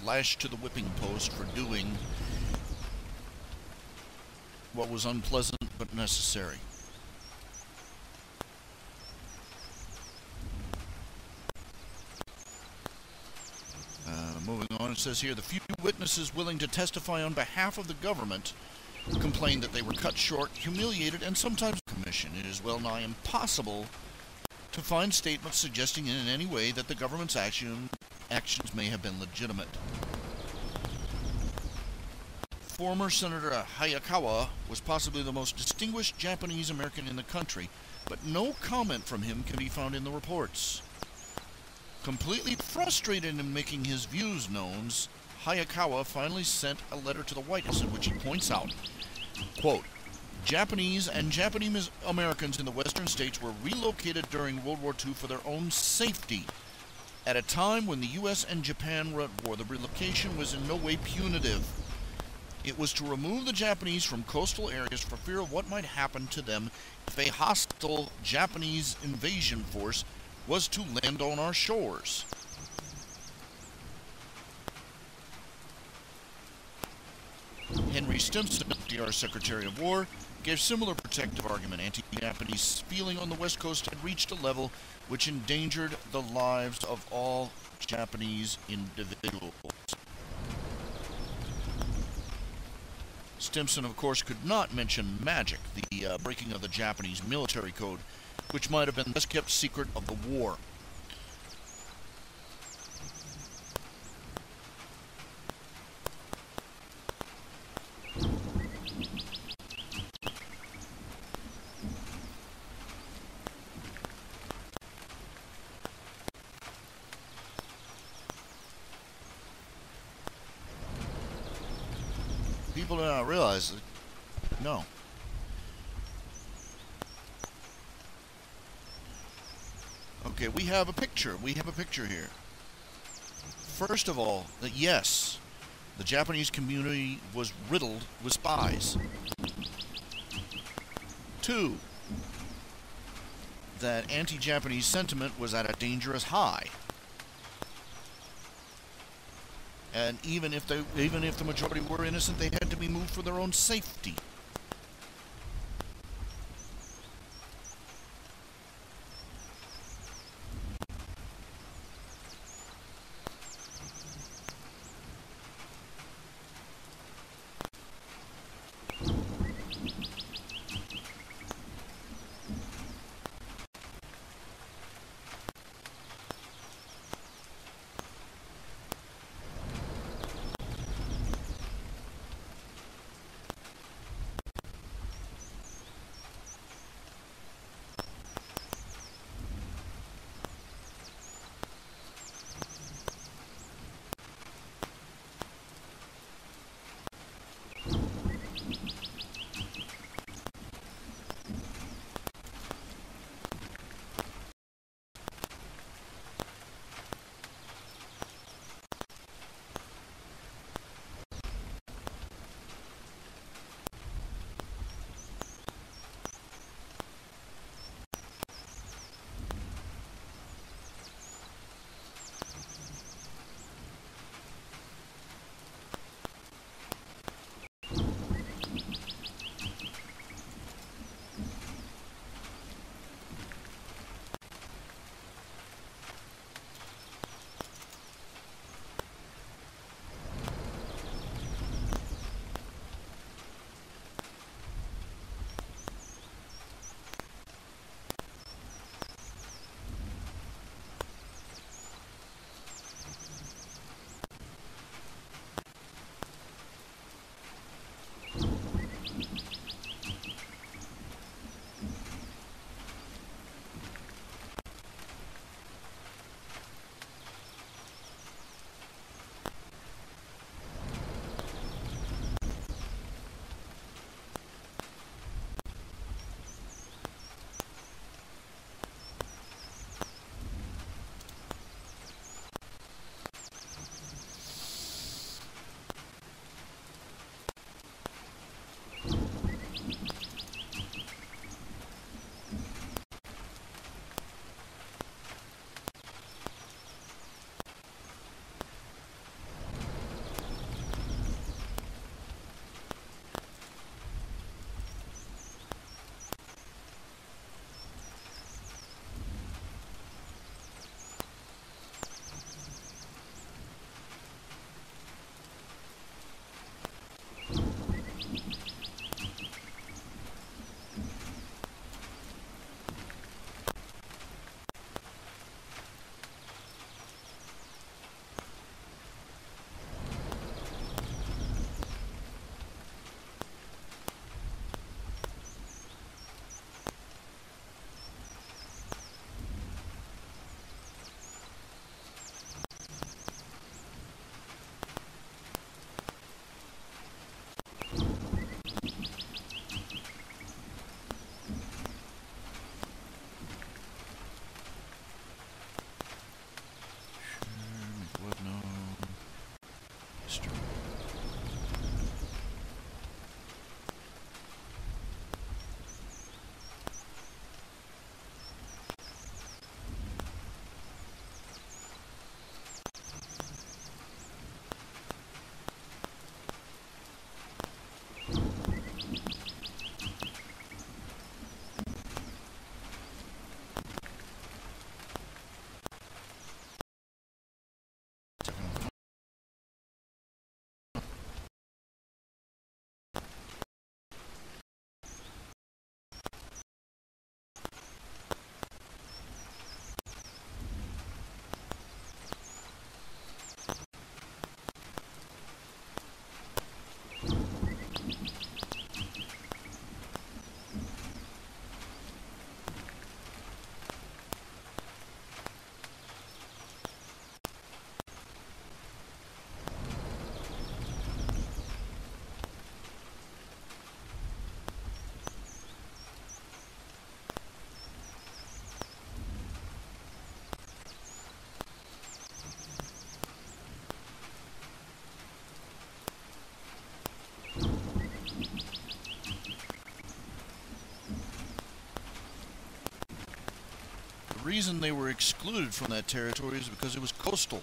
S1: lashed to the whipping post for doing what was unpleasant but necessary. Moving on, it says here, the few witnesses willing to testify on behalf of the government complained that they were cut short, humiliated, and sometimes commissioned. It is well nigh impossible to find statements suggesting in any way that the government's actions may have been legitimate. Former Senator Hayakawa was possibly the most distinguished Japanese American in the country, but no comment from him can be found in the reports. Completely frustrated in making his views known, Hayakawa finally sent a letter to the White House in which he points out, quote, Japanese and Japanese Americans in the western states were relocated during World War II for their own safety. At a time when the U.S. and Japan were at war, the relocation was in no way punitive. It was to remove the Japanese from coastal areas for fear of what might happen to them if a hostile Japanese invasion force was to land on our shores. Henry Stimson, FDR's Secretary of War, gave similar protective argument. Anti-Japanese feeling on the West Coast had reached a level which endangered the lives of all Japanese individuals. Stimson, of course, could not mention magic, the breaking of the Japanese military code, which might have been the best kept secret of the war. People do not realize that, no. Okay, we have a picture. We have a picture here. First of all, that yes, the Japanese community was riddled with spies. 2, that anti-Japanese sentiment was at a dangerous high. And even if the majority were innocent, they had to be moved for their own safety. The reason they were excluded from that territory is because it was coastal.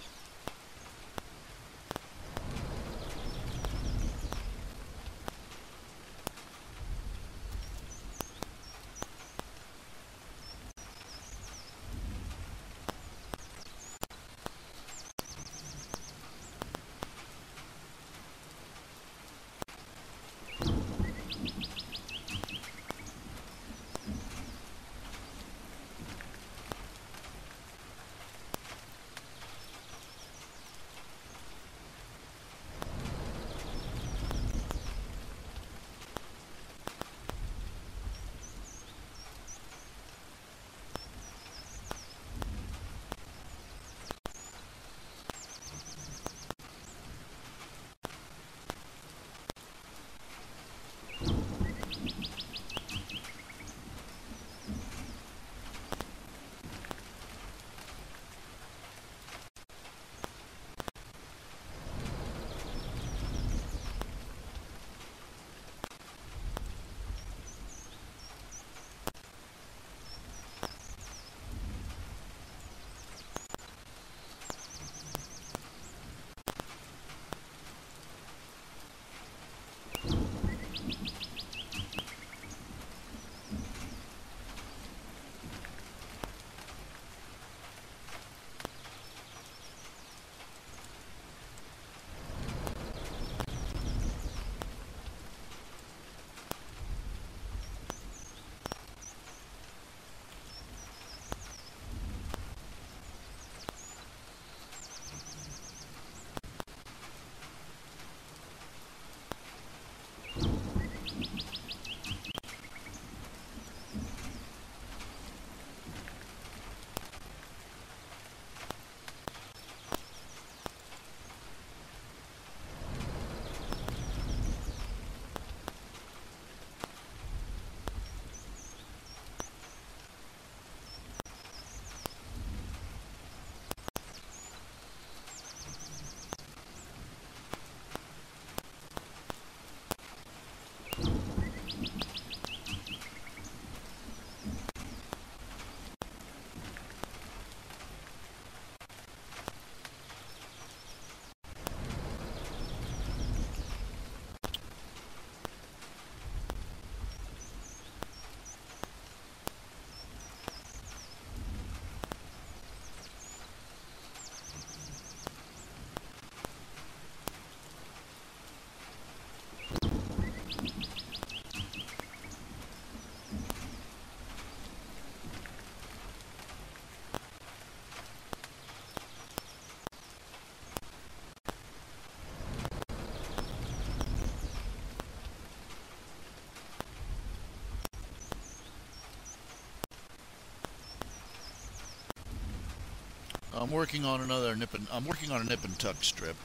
S1: I'm working on another I'm working on a nip and tuck strip,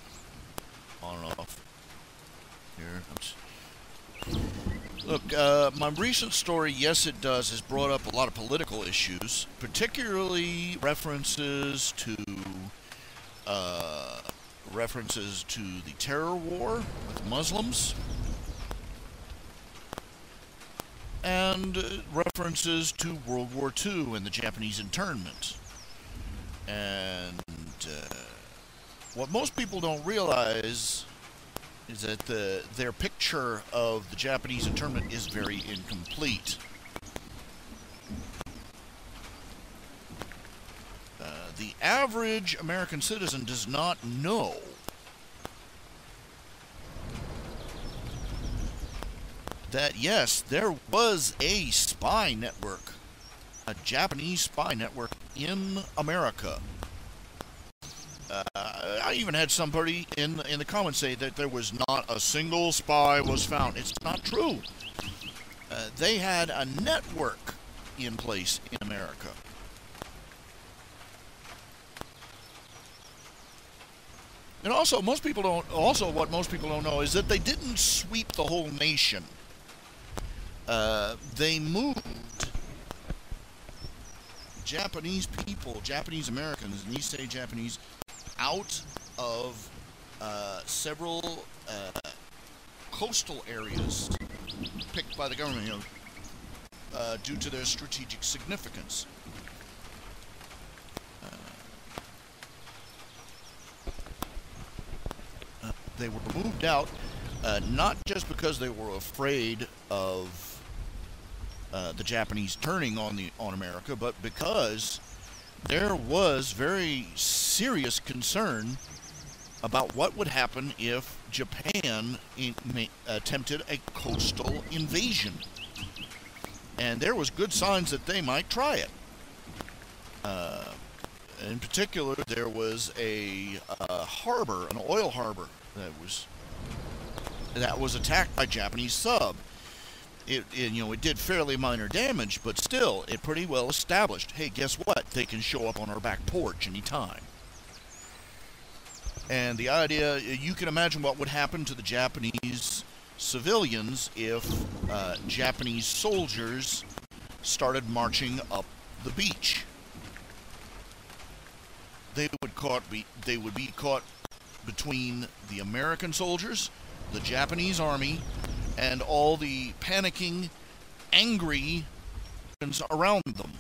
S1: on and off. Here, look, my recent story, yes, it does, has brought up a lot of political issues, particularly references to the terror war with Muslims, and references to World War II and the Japanese internment. And what most people don't realize is that their picture of the Japanese internment is very incomplete. The average American citizen does not know that, yes, there was a spy network, a Japanese spy network in America. I even had somebody in the comments say that there was not a single spy was found. It's not true. They had a network in place in America. And also, what most people don't know is that they didn't sweep the whole nation. They moved Japanese people, Japanese Americans, and Nisei Japanese, out of several coastal areas picked by the government, due to their strategic significance. They were moved out not just because they were afraid of the Japanese turning on America, but because there was very serious concern about what would happen if Japan attempted a coastal invasion. And there was good signs that they might try it. In particular, there was a harbor, an oil harbor, that was attacked by Japanese sub. It did fairly minor damage, but still, it pretty well established, hey, guess what? They can show up on our back porch anytime. And the idea, you can imagine what would happen to the Japanese civilians if Japanese soldiers started marching up the beach. They would be caught between the American soldiers, the Japanese army, and all the panicking, angry around them.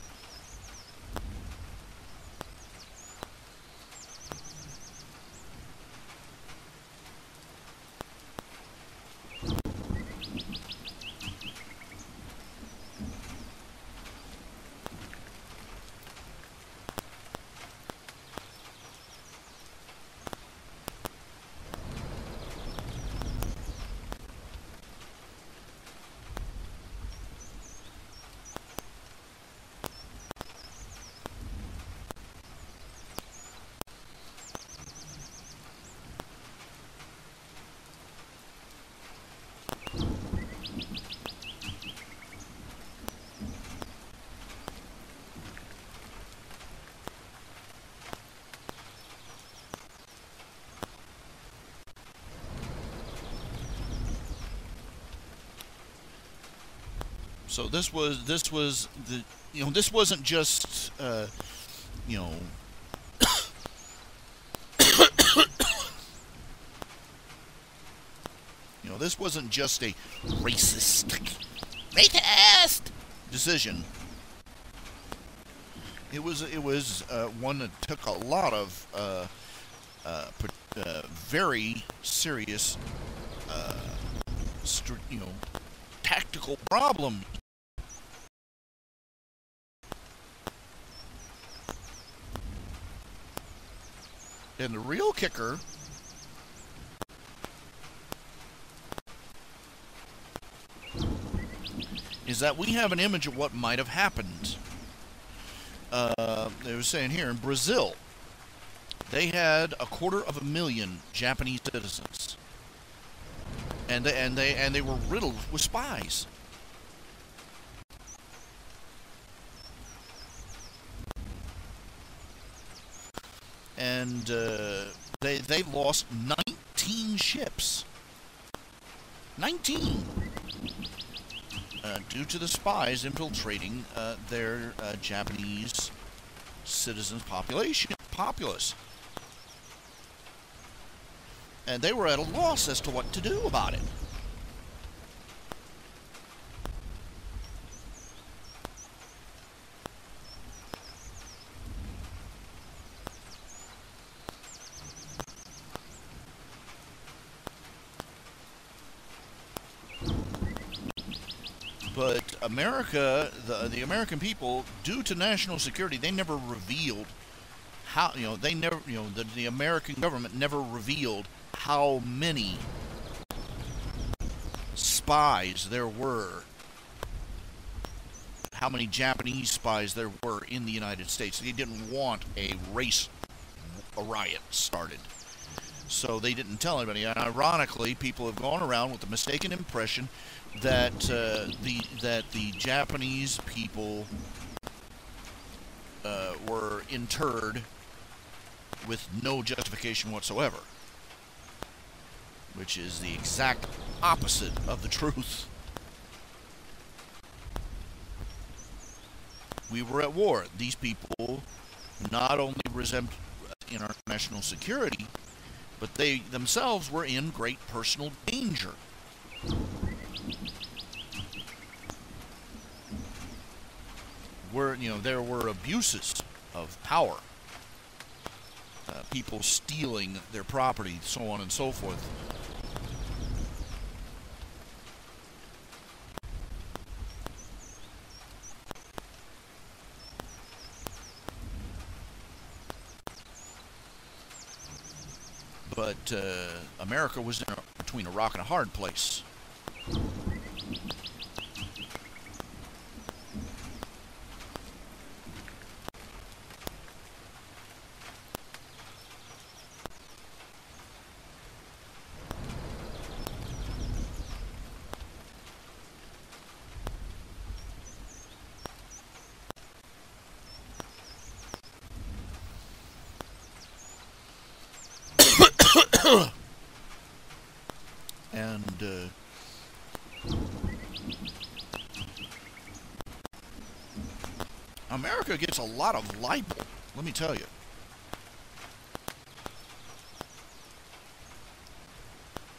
S1: So this wasn't just this wasn't just a racist decision. It was one that took a lot of very serious tactical problems. And the real kicker is that we have an image of what might have happened. They were saying here in Brazil, they had 250,000 Japanese citizens, and they were riddled with spies. And they lost 19 ships. 19! Due to the spies infiltrating their Japanese citizens' populace. And they were at a loss as to what to do about it. But America, the American people, due to national security, they never revealed how, the American government never revealed how many spies there were, how many Japanese spies there were in the United States. They didn't want a riot started. So they didn't tell anybody. And ironically, people have gone around with the mistaken impression that the Japanese people were interred with no justification whatsoever, which is the exact opposite of the truth. We were at war. These people not only resent international security, but they themselves were in great personal danger. There were abuses of power, people stealing their property, so on and so forth. but America was between a rock and a hard place. And America gets a lot of libel, let me tell you.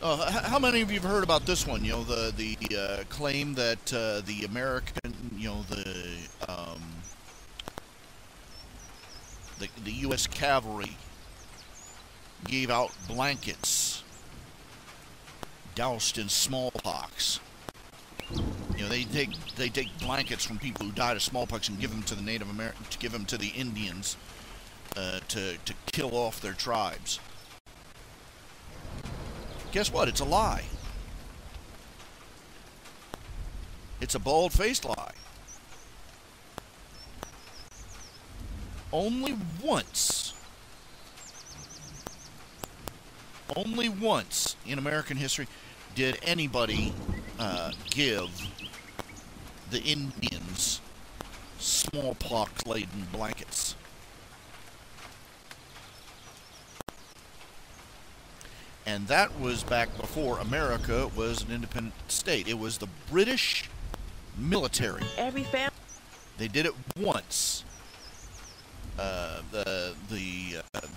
S1: How many of you have heard about this one? You know, the claim that the American, you know, the U.S. cavalry gave out blankets doused in smallpox. You know, they take blankets from people who died of smallpox and give them to the Native Americans, to give them to the Indians, to kill off their tribes. Guess what? It's a lie. It's a bald-faced lie. Only once in American history did anybody give the Indians smallpox-laden blankets. And that was back before America was an independent state. It was the British military.
S3: Every family.
S1: They did it once.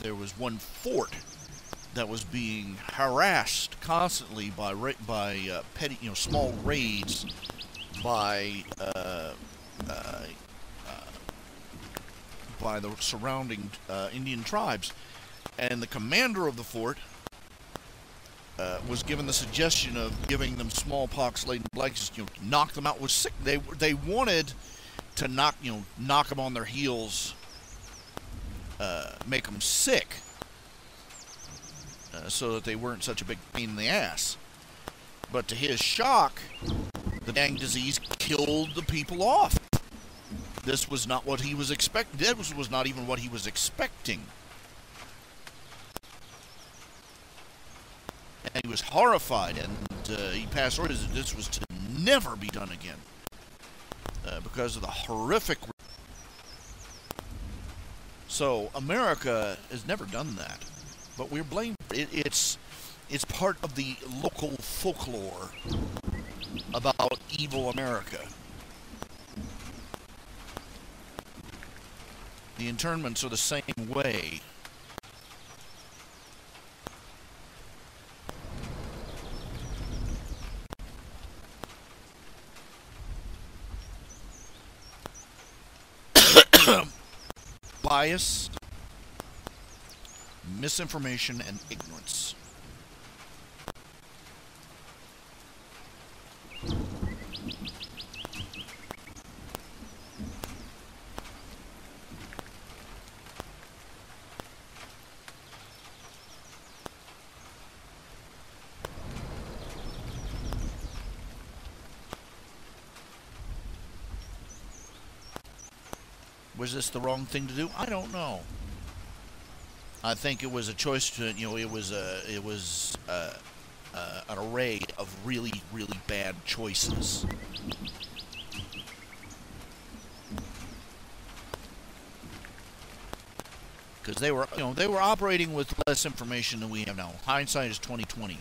S1: There was one fort that was being harassed constantly by petty, you know, small raids by the surrounding Indian tribes, and the commander of the fort was given the suggestion of giving them smallpox-laden blankets, you know, to knock them out with sick. They wanted to knock them on their heels, make them sick, so that they weren't such a big pain in the ass. But to his shock, the dang disease killed the people off. This was not what he was expecting. That was not even what he was expecting. And he was horrified, and he passed orders that this was to never be done again, because of the horrific. So America has never done that, but we're blamed. It's part of the local folklore about evil America. The internments are the same way. Bias, misinformation, and ignorance. Was this the wrong thing to do? I don't know. I think it was a choice to, you know, it was an array of really, really bad choices. Because they were operating with less information than we have now. Hindsight is 20/20.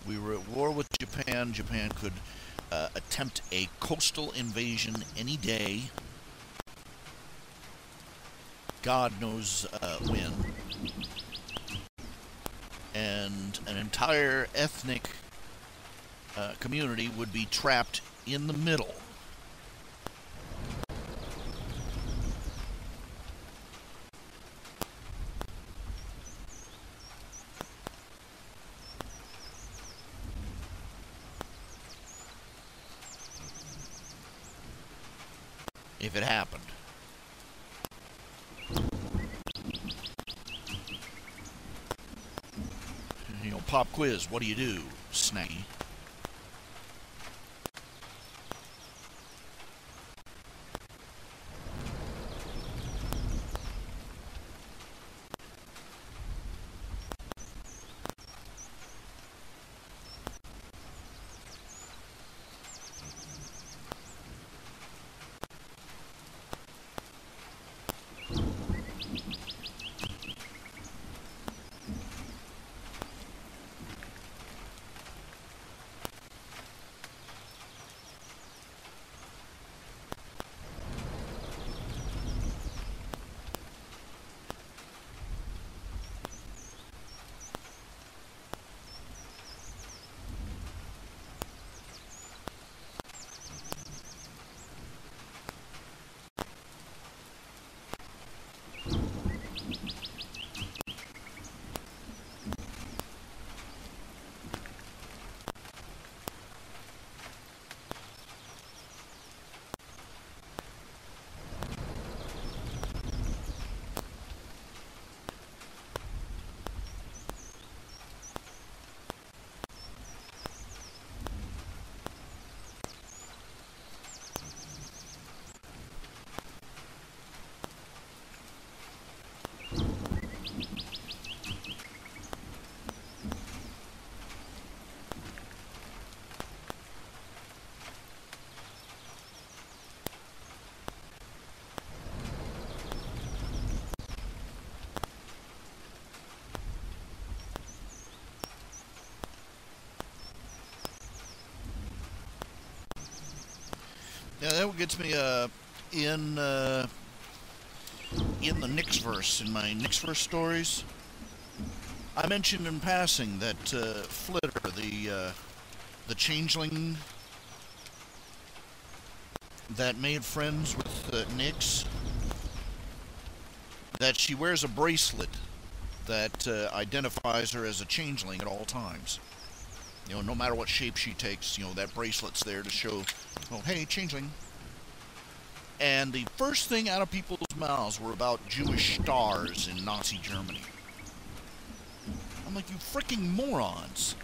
S1: We were at war with Japan. Japan could attempt a coastal invasion any day. God knows when. And an entire ethnic community would be trapped in the middle. if it happened. You know, pop quiz, what do you do, Snaggy? Yeah, that gets me in the Nyxverse, in my Nyxverse stories. I mentioned in passing that Flitter, the changeling that made friends with Nyx, that she wears a bracelet that identifies her as a changeling at all times. You know, no matter what shape she takes, you know, that bracelet's there to show, oh, hey, changeling. And the first thing out of people's mouths were about Jewish stars in Nazi Germany. I'm like, you freaking morons.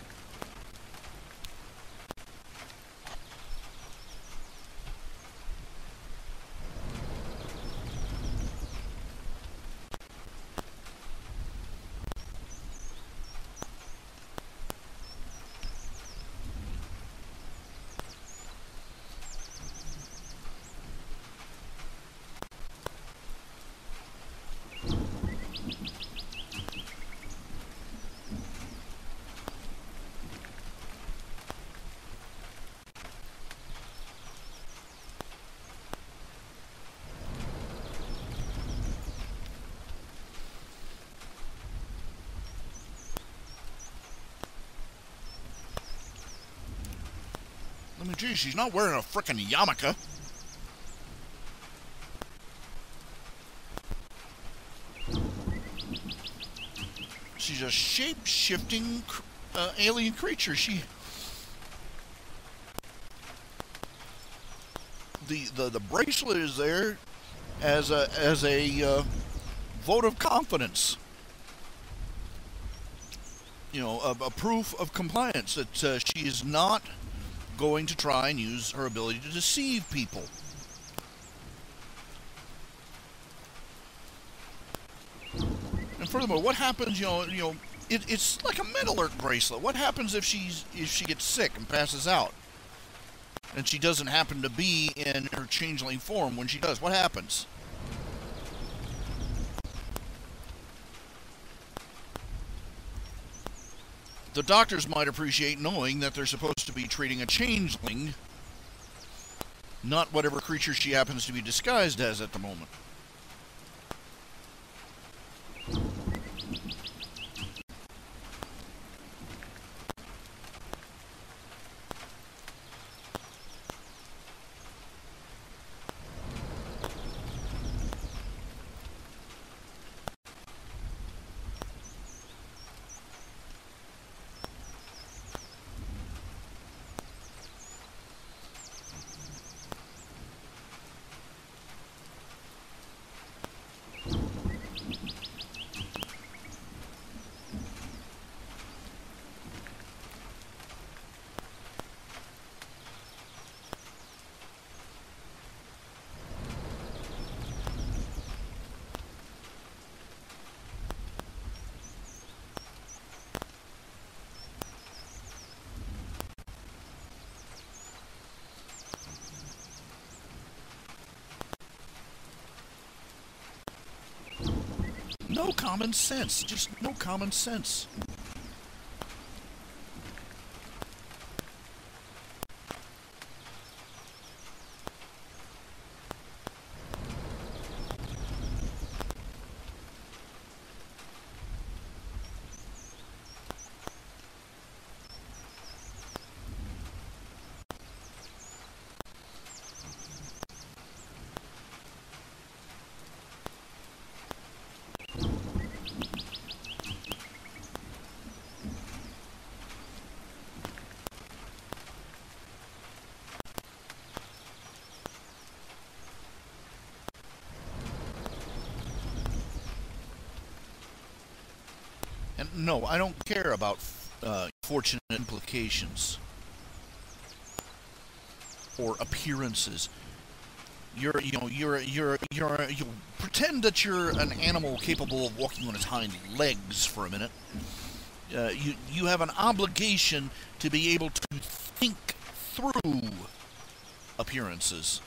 S1: I mean, geez, she's not wearing a frickin' yarmulke. She's a shape-shifting alien creature. The bracelet is there as a vote of confidence. You know, a proof of compliance that she is not going to try and use her ability to deceive people. And furthermore, what happens? It's like a med alert bracelet. What happens if she gets sick and passes out, and she doesn't happen to be in her changeling form when she does? What happens? The doctors might appreciate knowing that they're supposed to be treating a changeling, not whatever creature she happens to be disguised as at the moment.
S2: no common sense. Just no common sense. And no, I don't care about fortunate implications or appearances. You pretend that you're an animal capable of walking on its hind legs for a minute. You have an obligation to be able to think through appearances.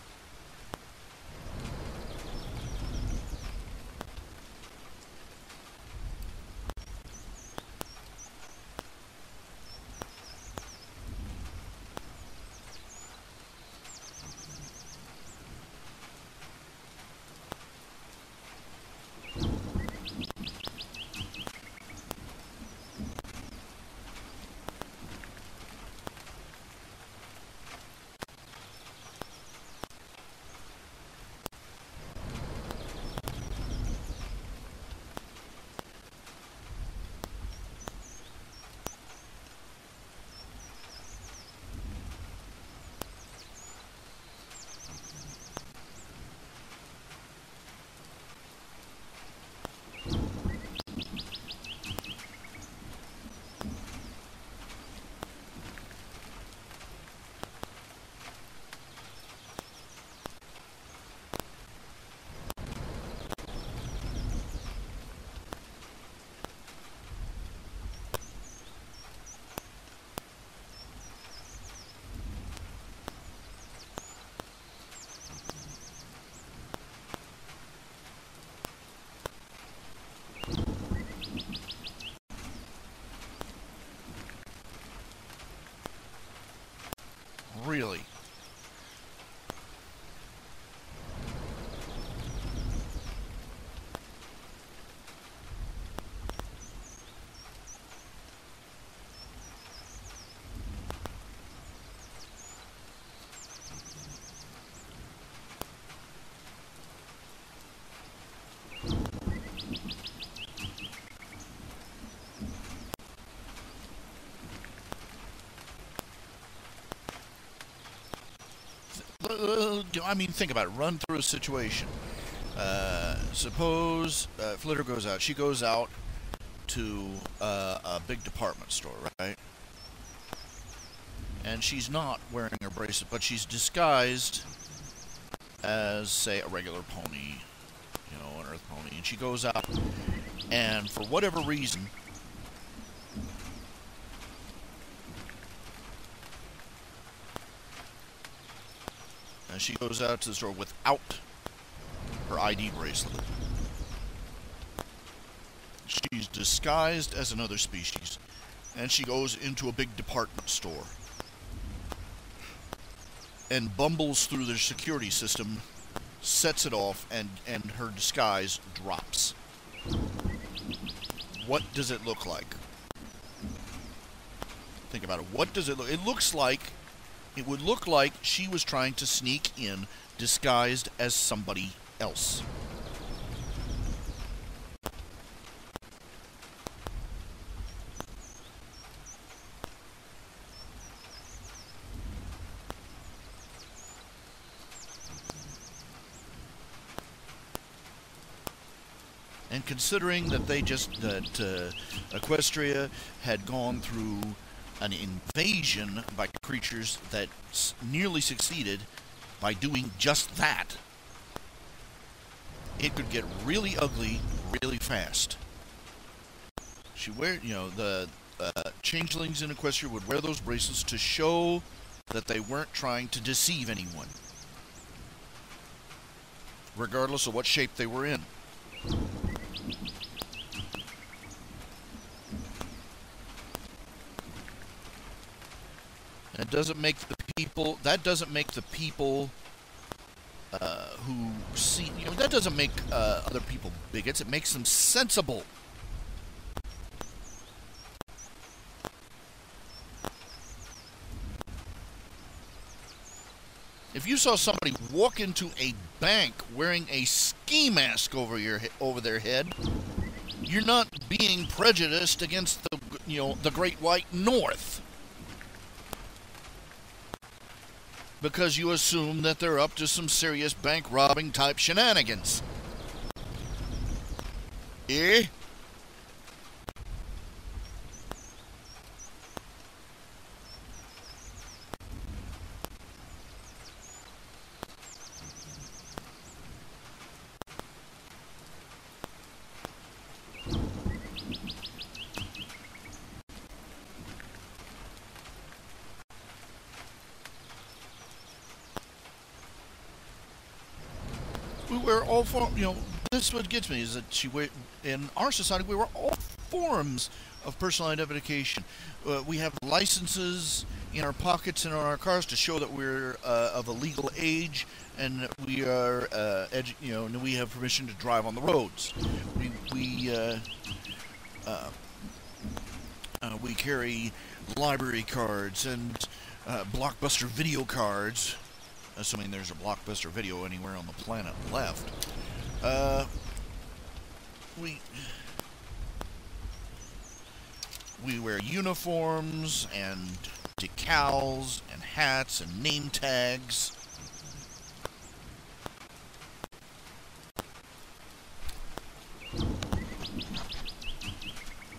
S2: Really. I mean, think about it. Run through a situation. Suppose Flitter goes out. She goes out to a big department store, right? And she's not wearing her bracelet, but she's disguised as, say, a regular pony, you know, an earth pony. And she goes out, and for whatever reason, she goes out to the store without her ID bracelet. She's disguised as another species, and she goes into a big department store and bumbles through their security system, sets it off, and her disguise drops. What does it look like? Think about it. What does it look? It would look like she was trying to sneak in disguised as somebody else. And considering that Equestria had gone through an invasion by creatures that nearly succeeded by doing just that, it could get really ugly really fast. The changelings in Equestria would wear those bracelets to show that they weren't trying to deceive anyone, regardless of what shape they were in.
S1: It doesn't make the people. That doesn't make the people who see. You know, that doesn't make other people bigots. It makes them sensible. If you saw somebody walk into a bank wearing a ski mask over their head, you're not being prejudiced against the Great White North, because you assume that they're up to some serious bank robbing type shenanigans. Eh? We were all this is what gets me, is that in our society, we were all forms of personal identification. We have licenses in our pockets and on our cars to show that we're of a legal age, and we are, and we have permission to drive on the roads. We carry library cards and Blockbuster video cards, assuming there's a Blockbuster video anywhere on the planet left. We wear uniforms and decals and hats and name tags.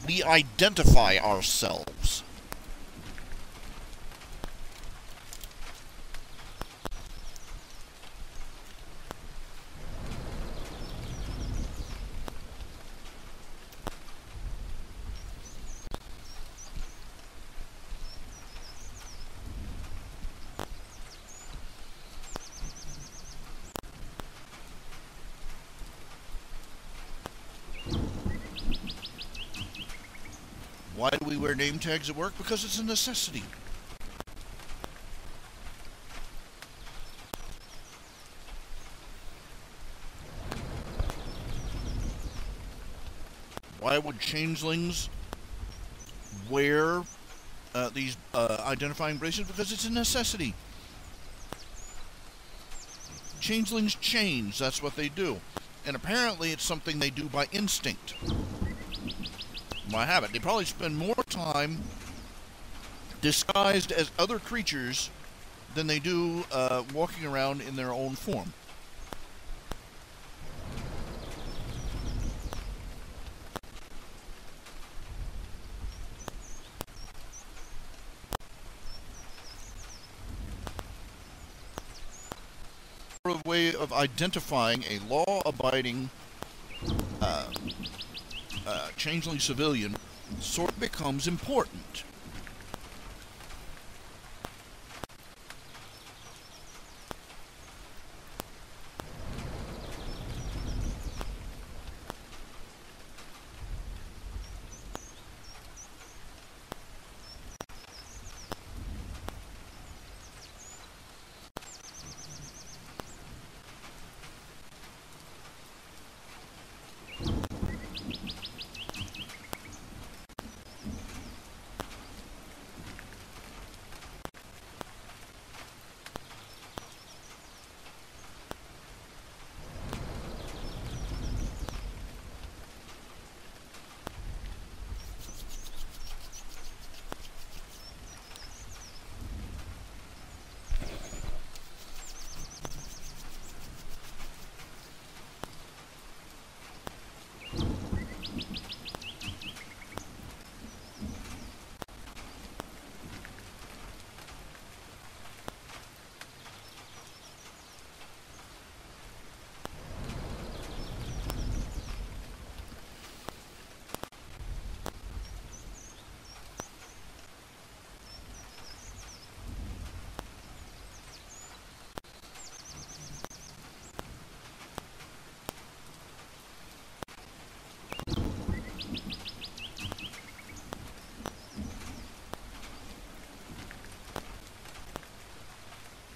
S1: We identify ourselves. Why do we wear name tags at work? Because it's a necessity. Why would changelings wear these identifying bracelets? Because it's a necessity. Changelings change. That's what they do. And apparently it's something they do by instinct. By habit. They probably spend more time disguised as other creatures than they do walking around in their own form. A way of identifying a law-abiding changeling civilian sort of becomes important.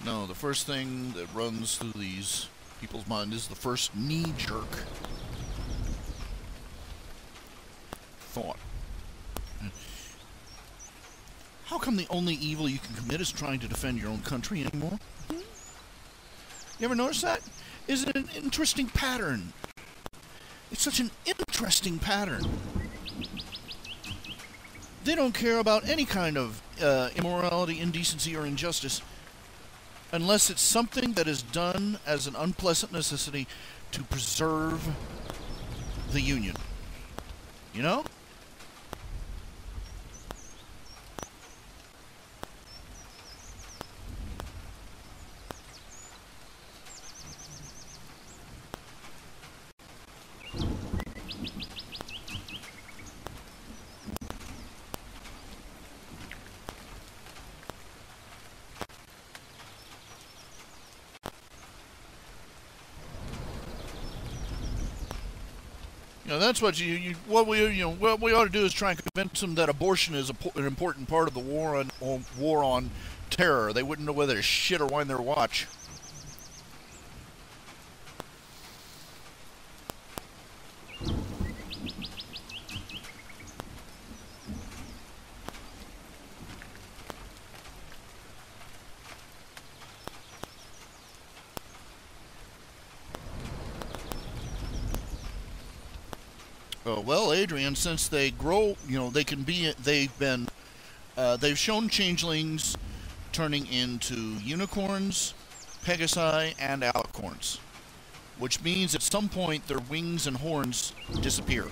S1: No, the first thing that runs through these people's mind is the first knee-jerk thought. How come the only evil you can commit is trying to defend your own country anymore? You ever notice that? Is it an interesting pattern? It's such an interesting pattern. They don't care about any kind of immorality, indecency, or injustice unless it's something that is done as an unpleasant necessity to preserve the Union. You know? That's what what we ought to do is try and convince them that abortion is an important part of the war on terror. They wouldn't know whether to shit or wind their watch. Well, Adrian, since they grow, they can be, they've shown changelings turning into unicorns, pegasi, and alicorns, which means at some point their wings and horns disappear.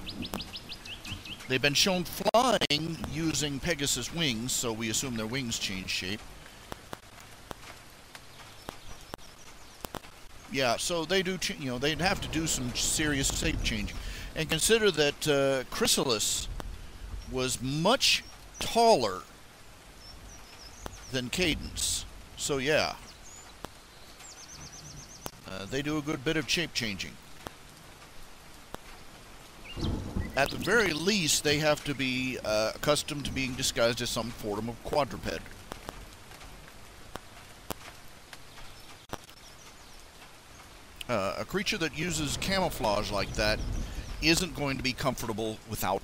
S1: They've been shown flying using Pegasus wings, so we assume their wings change shape. Yeah, so they do, they'd have to do some serious shape changing. And consider that Chrysalis was much taller than Cadence. So yeah, they do a good bit of shape changing. At the very least, they have to be accustomed to being disguised as some form of quadruped. A creature that uses camouflage like that isn't going to be comfortable without.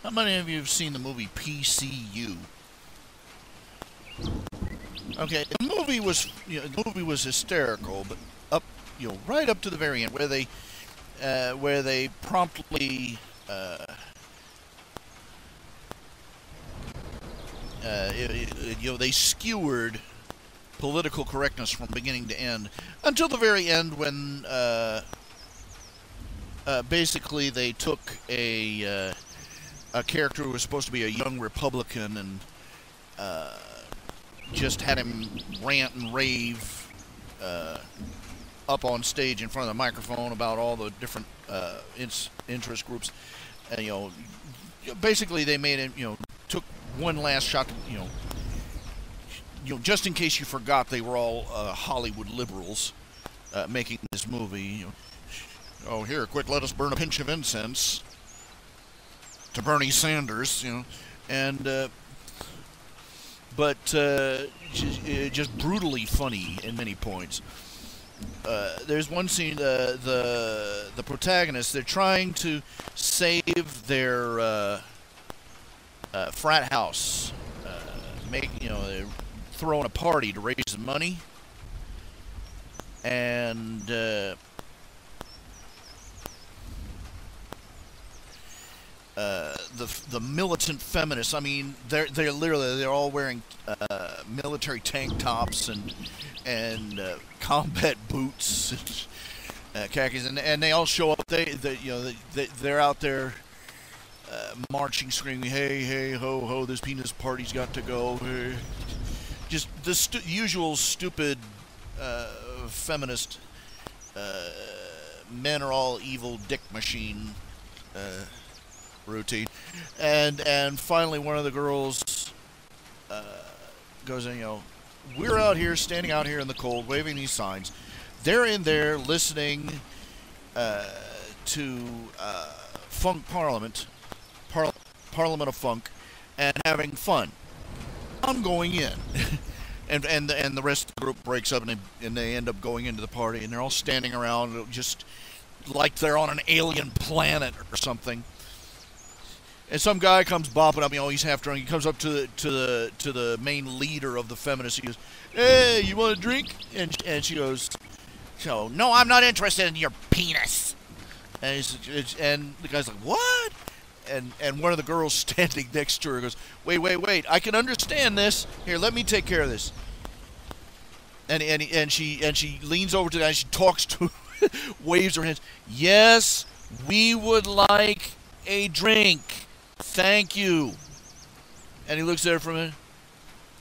S1: How many of you have seen the movie PCU? Okay, the movie was hysterical, but right up to the very end, where they promptly they skewered political correctness from beginning to end until the very end, when basically they took a character who was supposed to be a young Republican and just had him rant and rave up on stage in front of the microphone about all the different interest groups. And, basically they made him, took one last shot to, just in case you forgot, they were all Hollywood liberals making this movie. Oh, here, quick, let us burn a pinch of incense to Bernie Sanders, and but just brutally funny in many points. There's one scene, the protagonists, they're trying to save their frat house, they're throwing a party to raise money, and the militant feminists. I mean, they're all wearing military tank tops and combat boots, and khakis, and they all show up. They're out there marching, screaming, "Hey, hey, ho, ho! This penis party's got to go!" Just the usual stupid feminist men are all evil dick machine routine, and finally one of the girls goes in, we're out here, standing out here in the cold, waving these signs. They're in there listening to Funk Parliament of Funk, and having fun. I'm going in. and the rest of the group breaks up, and they end up going into the party, and they're all standing around just like they're on an alien planet or something. And some guy comes bopping up, he's half drunk. He comes up to the main leader of the feminists. He goes, "Hey, you want a drink?" And she goes, "No, I'm not interested in your penis." And the guy's like, "What?" And one of the girls standing next to her goes, Wait, I can understand this. Here, let me take care of this." And she leans over to the guy, and she talks to him, waves her hands. "Yes, we would like a drink. Thank you." And he looks at her for a minute.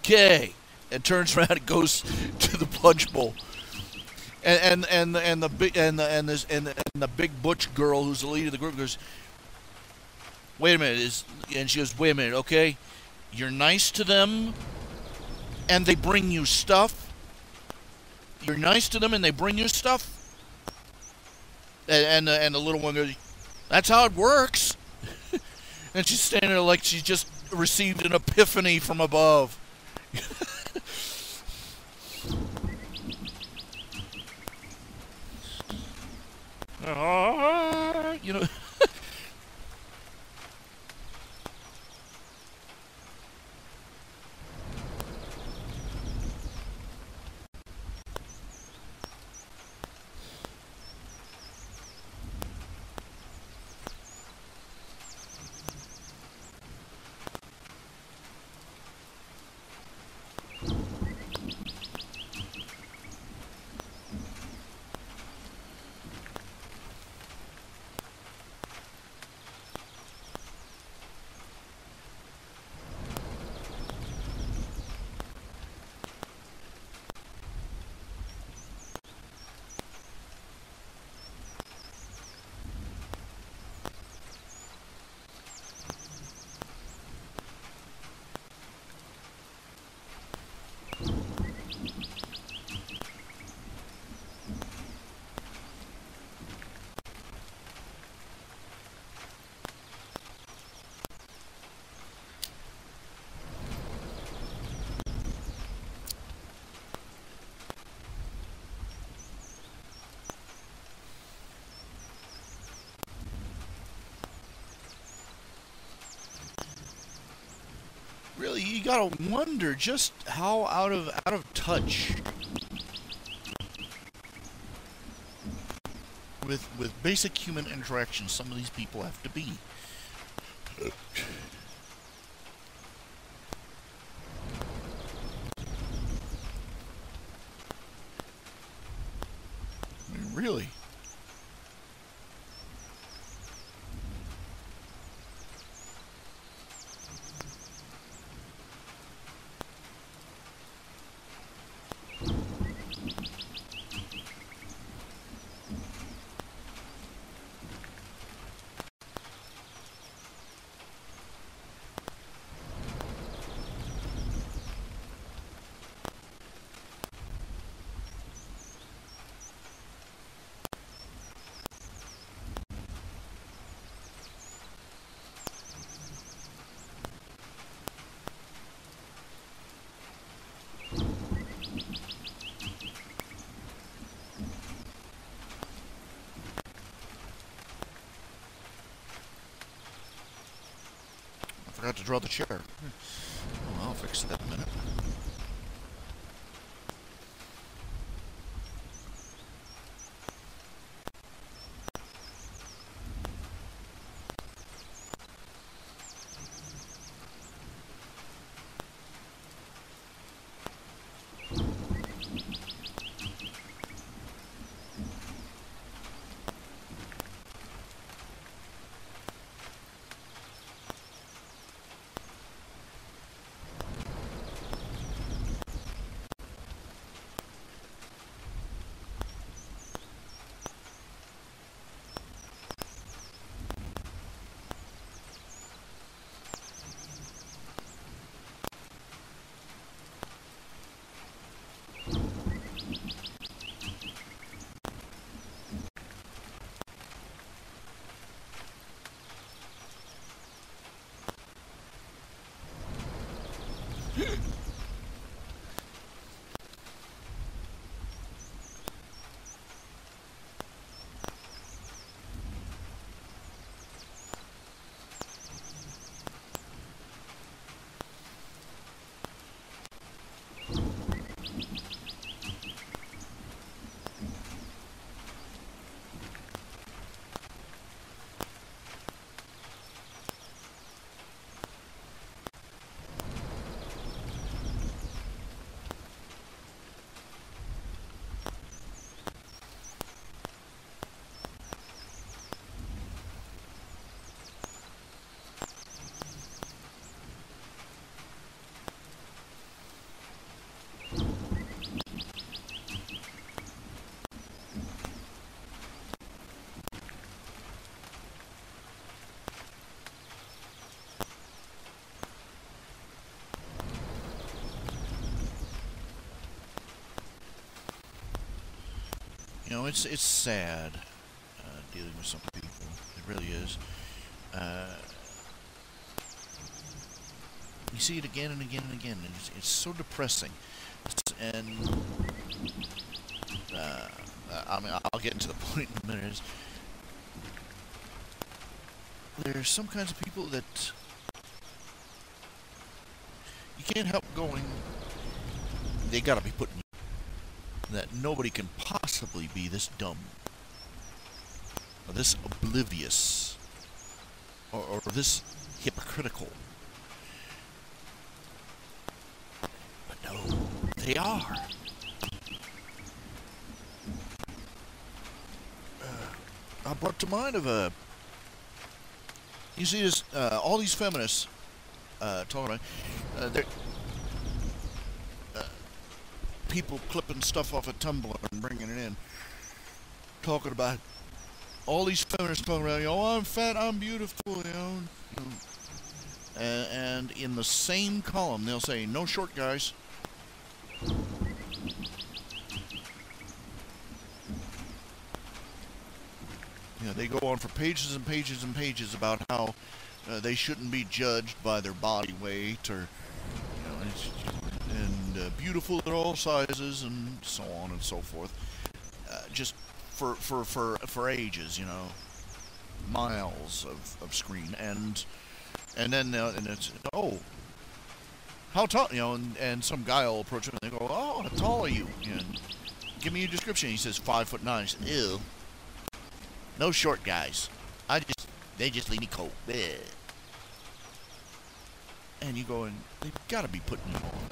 S1: "Okay," and turns around and goes to the punch bowl. And the big butch girl who's the leader of the group goes, "Wait a minute," and she goes, "Wait a minute, okay? You're nice to them, and they bring you stuff. You're nice to them, and they bring you stuff." And the little one goes, "That's how it works." And she's standing there like she just received an epiphany from above.
S2: really, you gotta wonder just how out of touch with basic human interaction some of these people have to be. I mean, really. I forgot to draw the chair. Well, I'll fix that in a minute. You know, it's sad dealing with some people. It really is. You see it again and again and again, and it's so depressing. And I mean, I'll get into the point in a minute. There's some kinds of people that you can't help going. They gotta be put in. That nobody can possibly be this dumb, or this oblivious, or this hypocritical. But no, they are. I brought to mind of a. You see this? All these feminists talking about. They're people clipping stuff off a Tumblr and bringing it in, talking about all these feminists talking about, I'm fat, I'm beautiful, and in the same column they'll say, no short guys. They go on for pages and pages and pages about how they shouldn't be judged by their body weight, or and beautiful at all sizes, and so on and so forth. Just for ages, miles of screen, and then and it's
S1: how tall, you know, and some guy will approach him and they go, oh, how tall are you? And give me your description. He says 5'9". He says, ew. No short guys. They just leave me cold. Bleh. And you go, and they've got to be putting me on.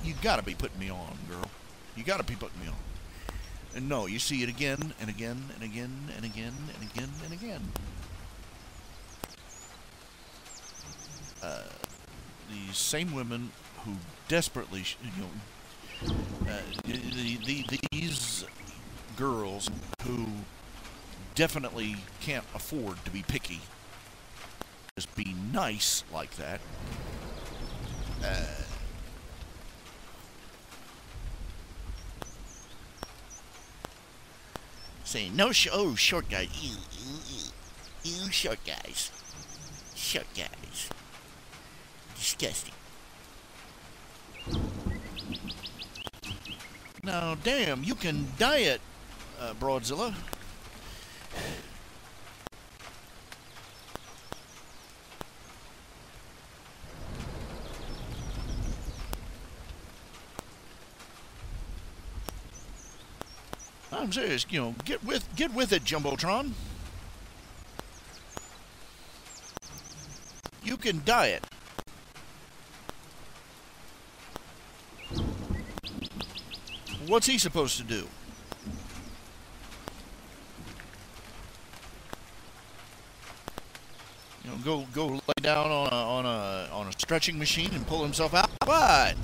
S1: You got to be putting me on, girl. You got to be putting me on. And no, you see it again and again and again and again and again and again. These same women who desperately, these girls who definitely can't afford to be picky, just be nice like that. Saying no, short guys, ew, short guys, disgusting. Now, damn, you can diet, Broadzilla. I'm serious, get with it, Jumbotron. You can diet. What's he supposed to do? Go lay down on a stretching machine and pull himself out? What?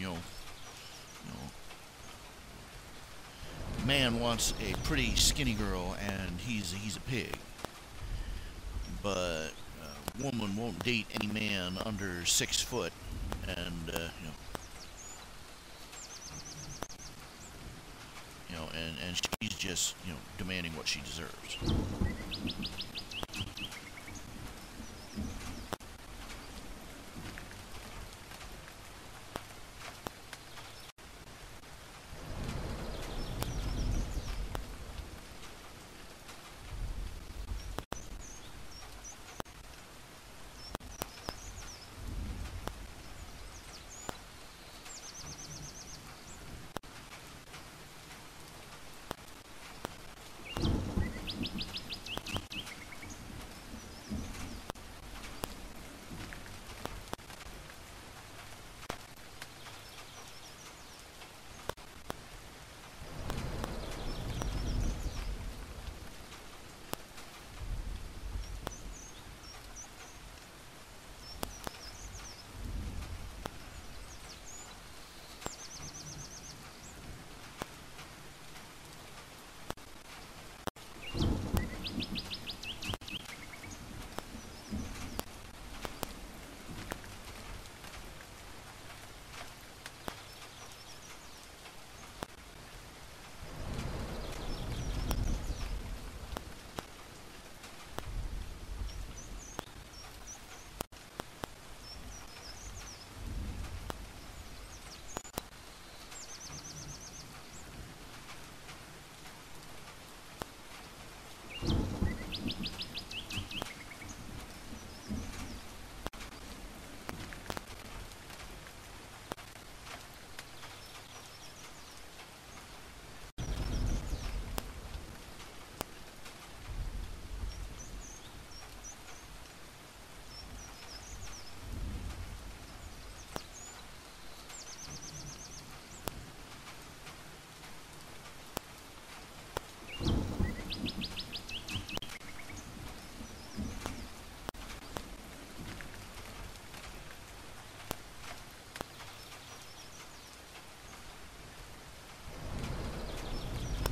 S1: No. Man wants a pretty skinny girl, and he's a pig. But a woman won't date any man under 6 foot, and and she's just demanding what she deserves.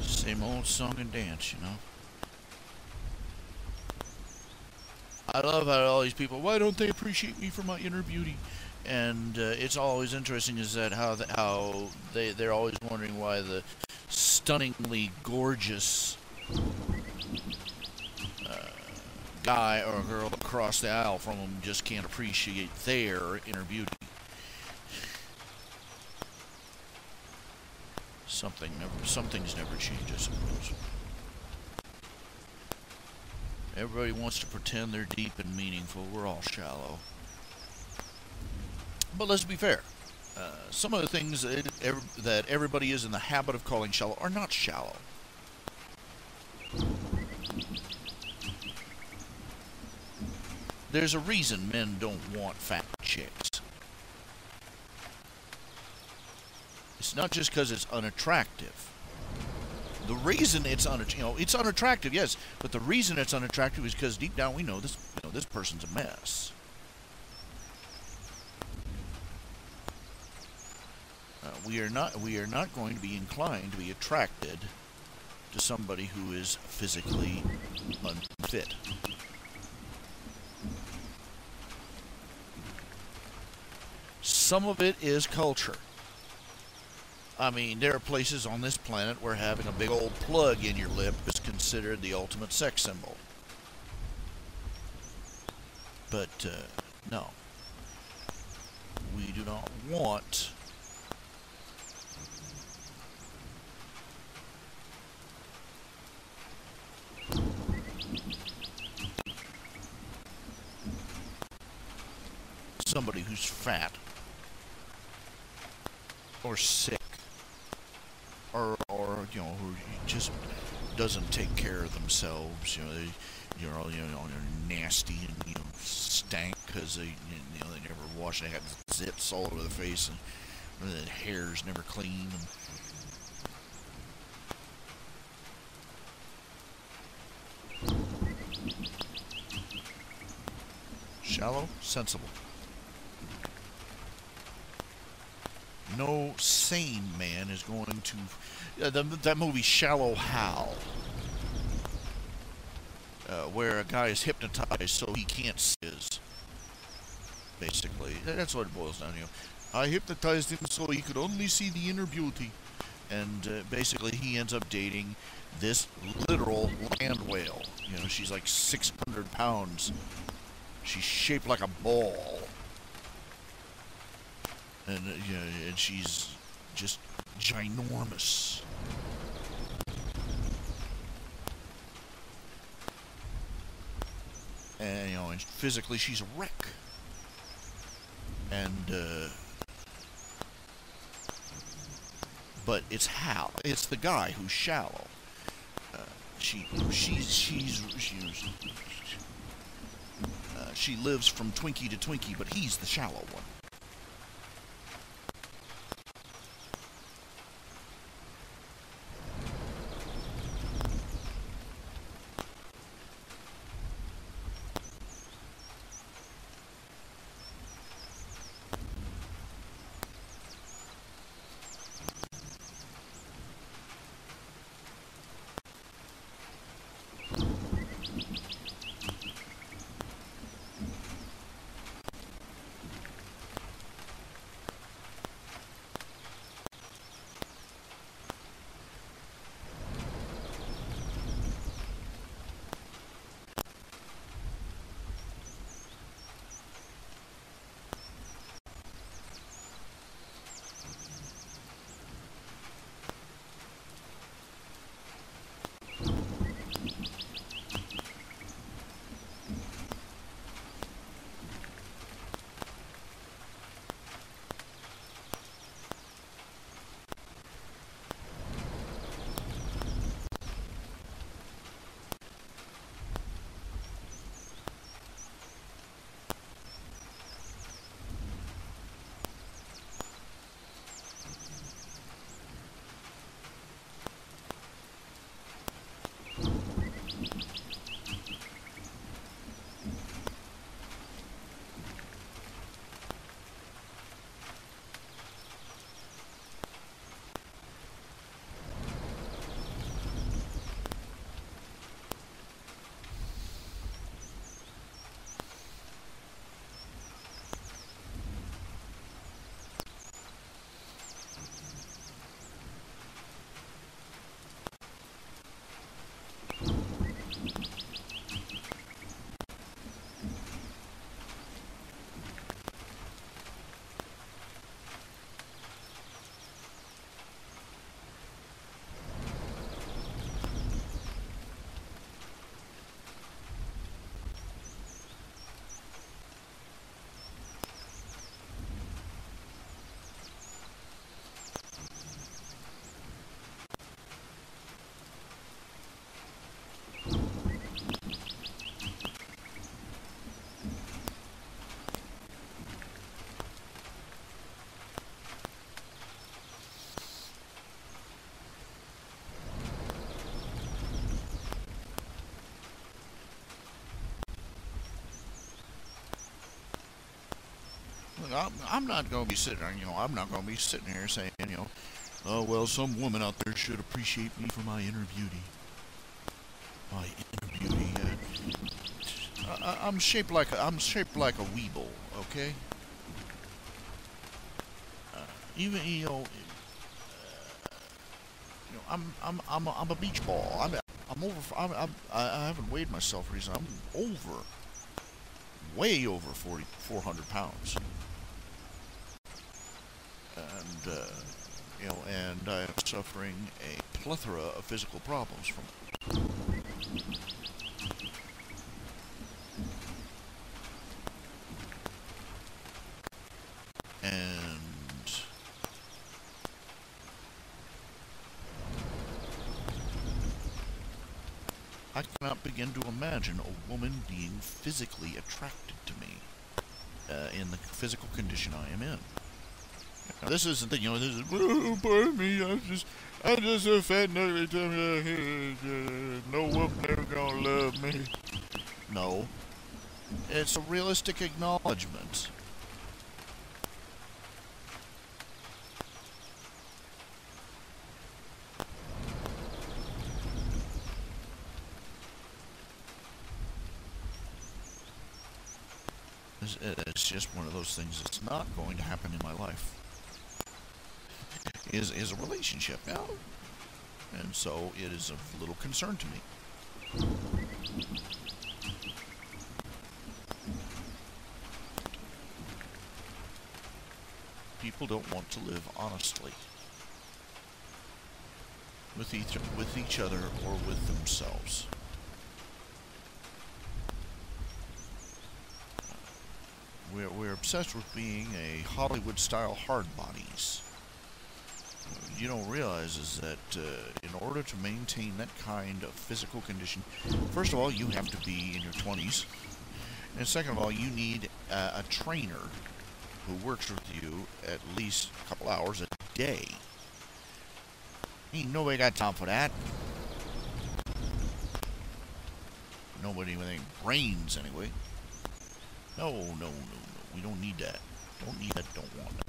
S1: Same old song and dance, I love how all these people, why don't they appreciate me for my inner beauty? And it's always interesting is that how they're always wondering why the stunningly gorgeous guy or girl across the aisle from them just can't appreciate their inner beauty. Some things never change, I suppose. Everybody wants to pretend they're deep and meaningful. We're all shallow. But let's be fair. Some of the things that everybody is in the habit of calling shallow are not shallow. There's a reason men don't want fat chicks. It's not just because it's unattractive. The reason it's it's unattractive, yes, but the reason it's unattractive is because deep down we know this person's a mess. We are not going to be inclined to be attracted to somebody who is physically unfit. Some of it is culture. I mean, there are places on this planet where having a big old plug in your lip is considered the ultimate sex symbol. But, no. We do not want somebody who's fat or sick or who just doesn't take care of themselves. They're nasty and stank because they never wash. They have zits all over the face and the hair's never clean. Shallow, sensible. No sane man is going to... that movie Shallow Hal, where a guy is hypnotized so he can't see his... Basically, that's what it boils down to. I hypnotized him so he could only see the inner beauty. And basically he ends up dating this literal land whale. She's like 600 pounds. She's shaped like a ball. And and she's just ginormous. And and physically she's a wreck. And but it's Hal. It's the guy who's shallow. She lives from Twinkie to Twinkie, but he's the shallow one. I'm not going to be sitting there, I'm not going to be sitting here saying, oh, well, some woman out there should appreciate me for my inner beauty. My inner beauty. I'm shaped like a weeble, okay? Even I'm a beach ball. I'm over. I haven't weighed myself recently. I'm way over 400 pounds, and and I am suffering a plethora of physical problems from it. And I cannot begin to imagine a woman being physically attracted to me in the physical condition I am in. Now, this isn't the, this is, oh, pardon me, I'm just a fat and ugly time. No woman ever gonna love me. No. It's a realistic acknowledgement. It's just one of those things that's not going to happen in my life. Is a relationship now, and so it is of little concern to me. People don't want to live honestly with each other or with themselves. We're obsessed with being a Hollywood-style hard bodies. What you don't realize is that in order to maintain that kind of physical condition, first of all, you have to be in your 20s, and second of all, you need a trainer who works with you at least a couple hours a day. Ain't nobody got time for that. Nobody with any brains, anyway. No. We don't need that. Don't need that, don't want it.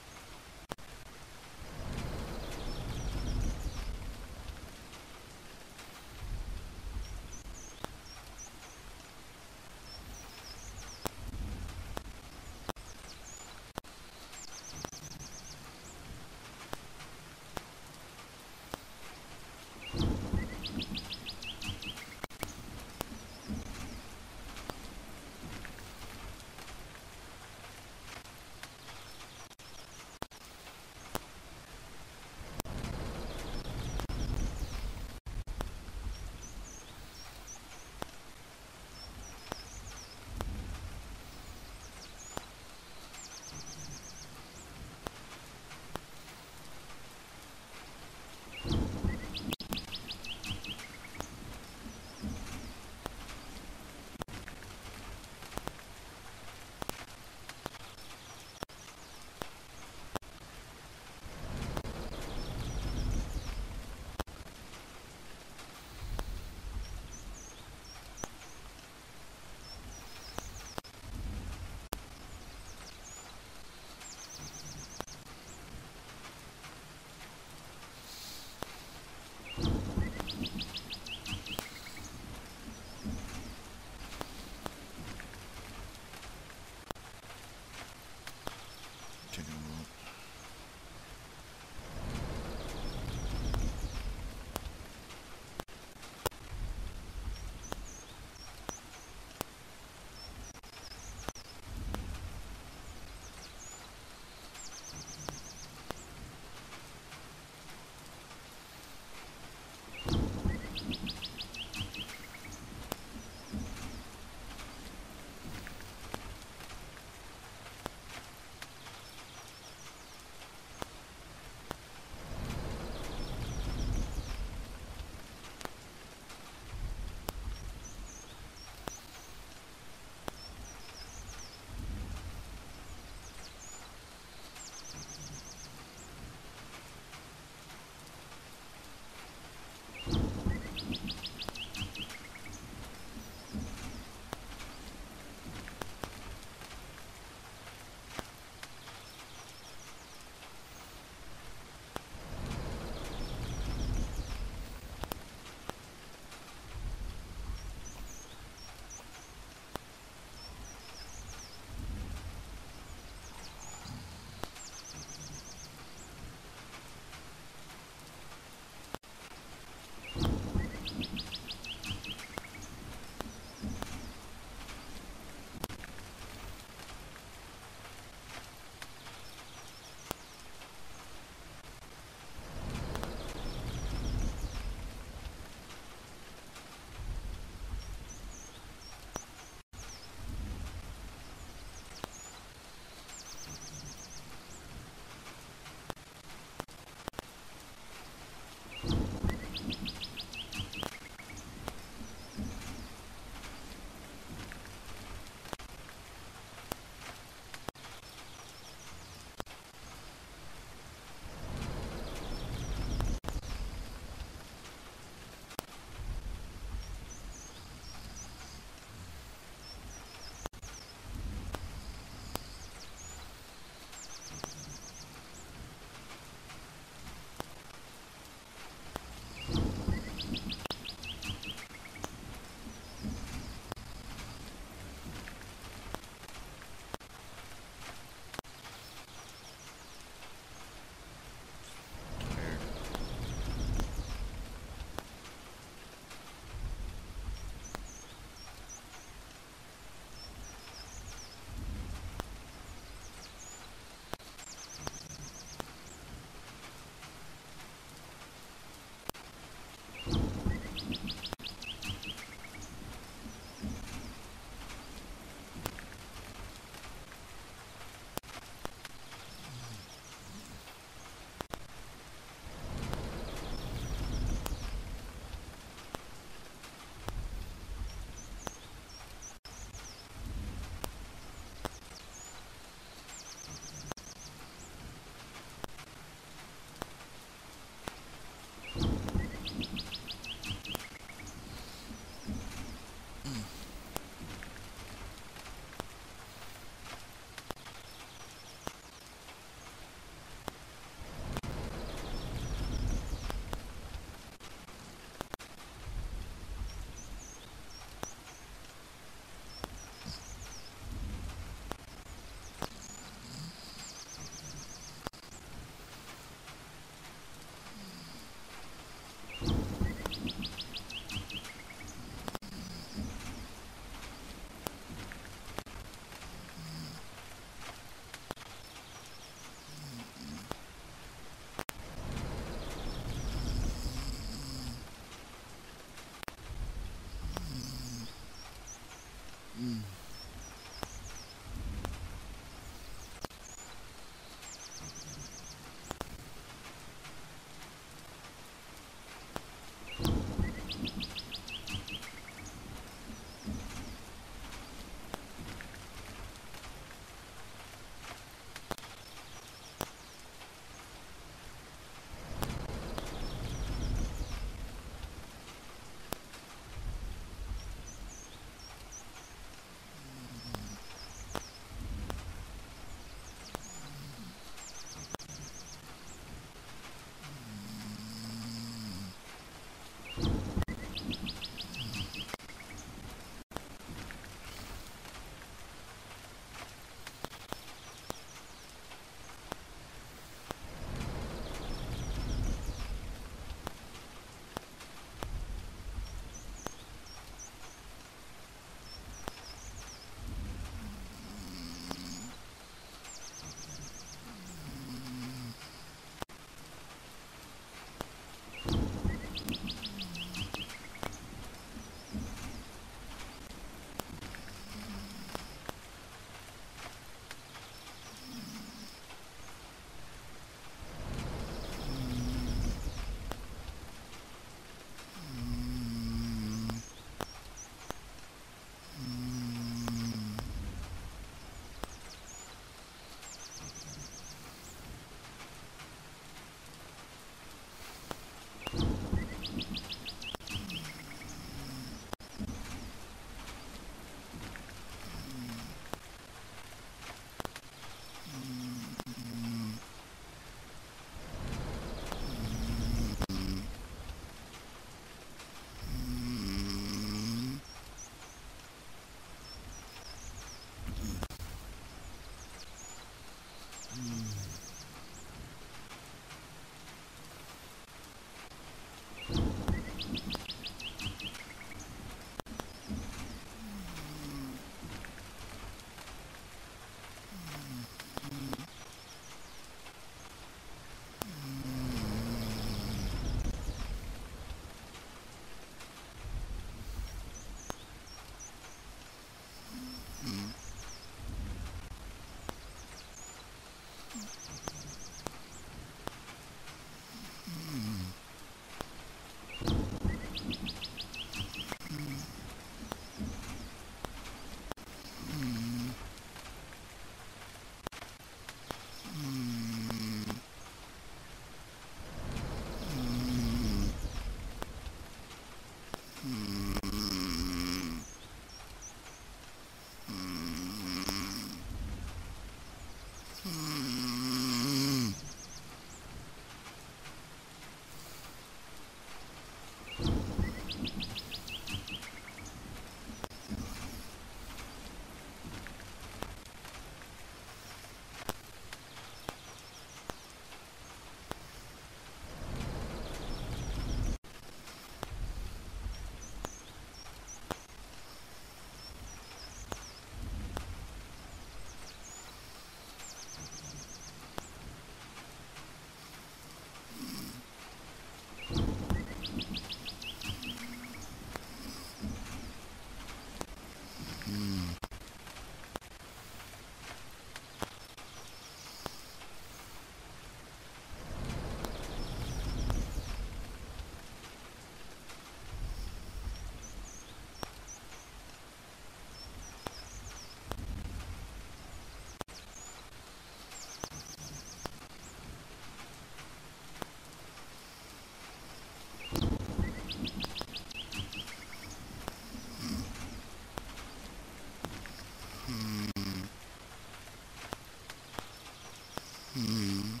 S2: Hmm.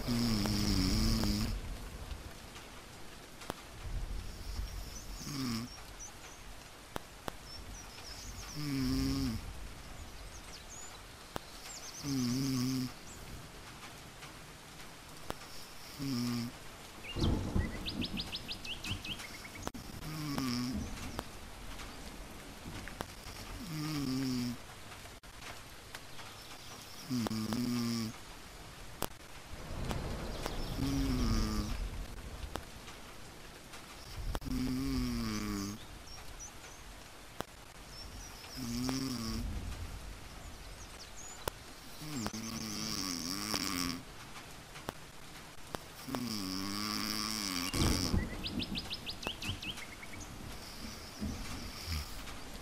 S2: Hmm. Hmm. Hmm. Hmm.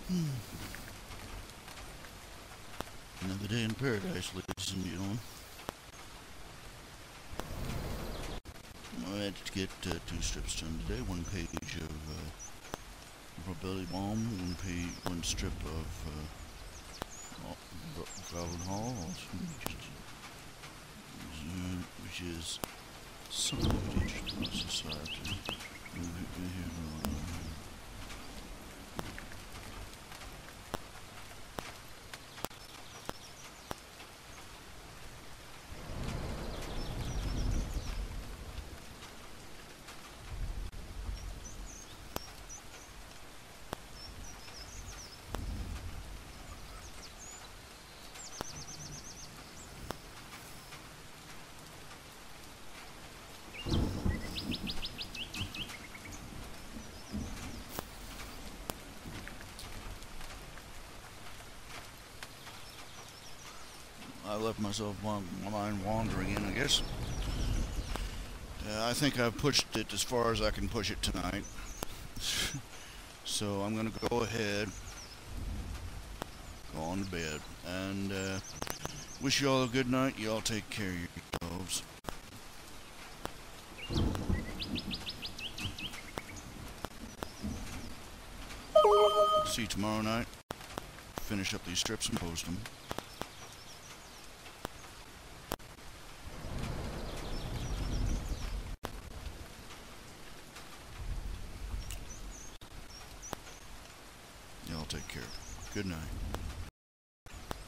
S2: Hmm. Another day in paradise, ladies and gentlemen. I had to get 2 strips done today. 1 page of probability bomb, 1 strip of Calvin Hall, which is something of an interesting process. I have to move it here. I left myself my mind wandering in, I guess. I think I've pushed it as far as I can push it tonight. So I'm going to go ahead, go on to bed, and wish you all a good night. You all take care of yourselves. See you tomorrow night. Finish up these strips and post them.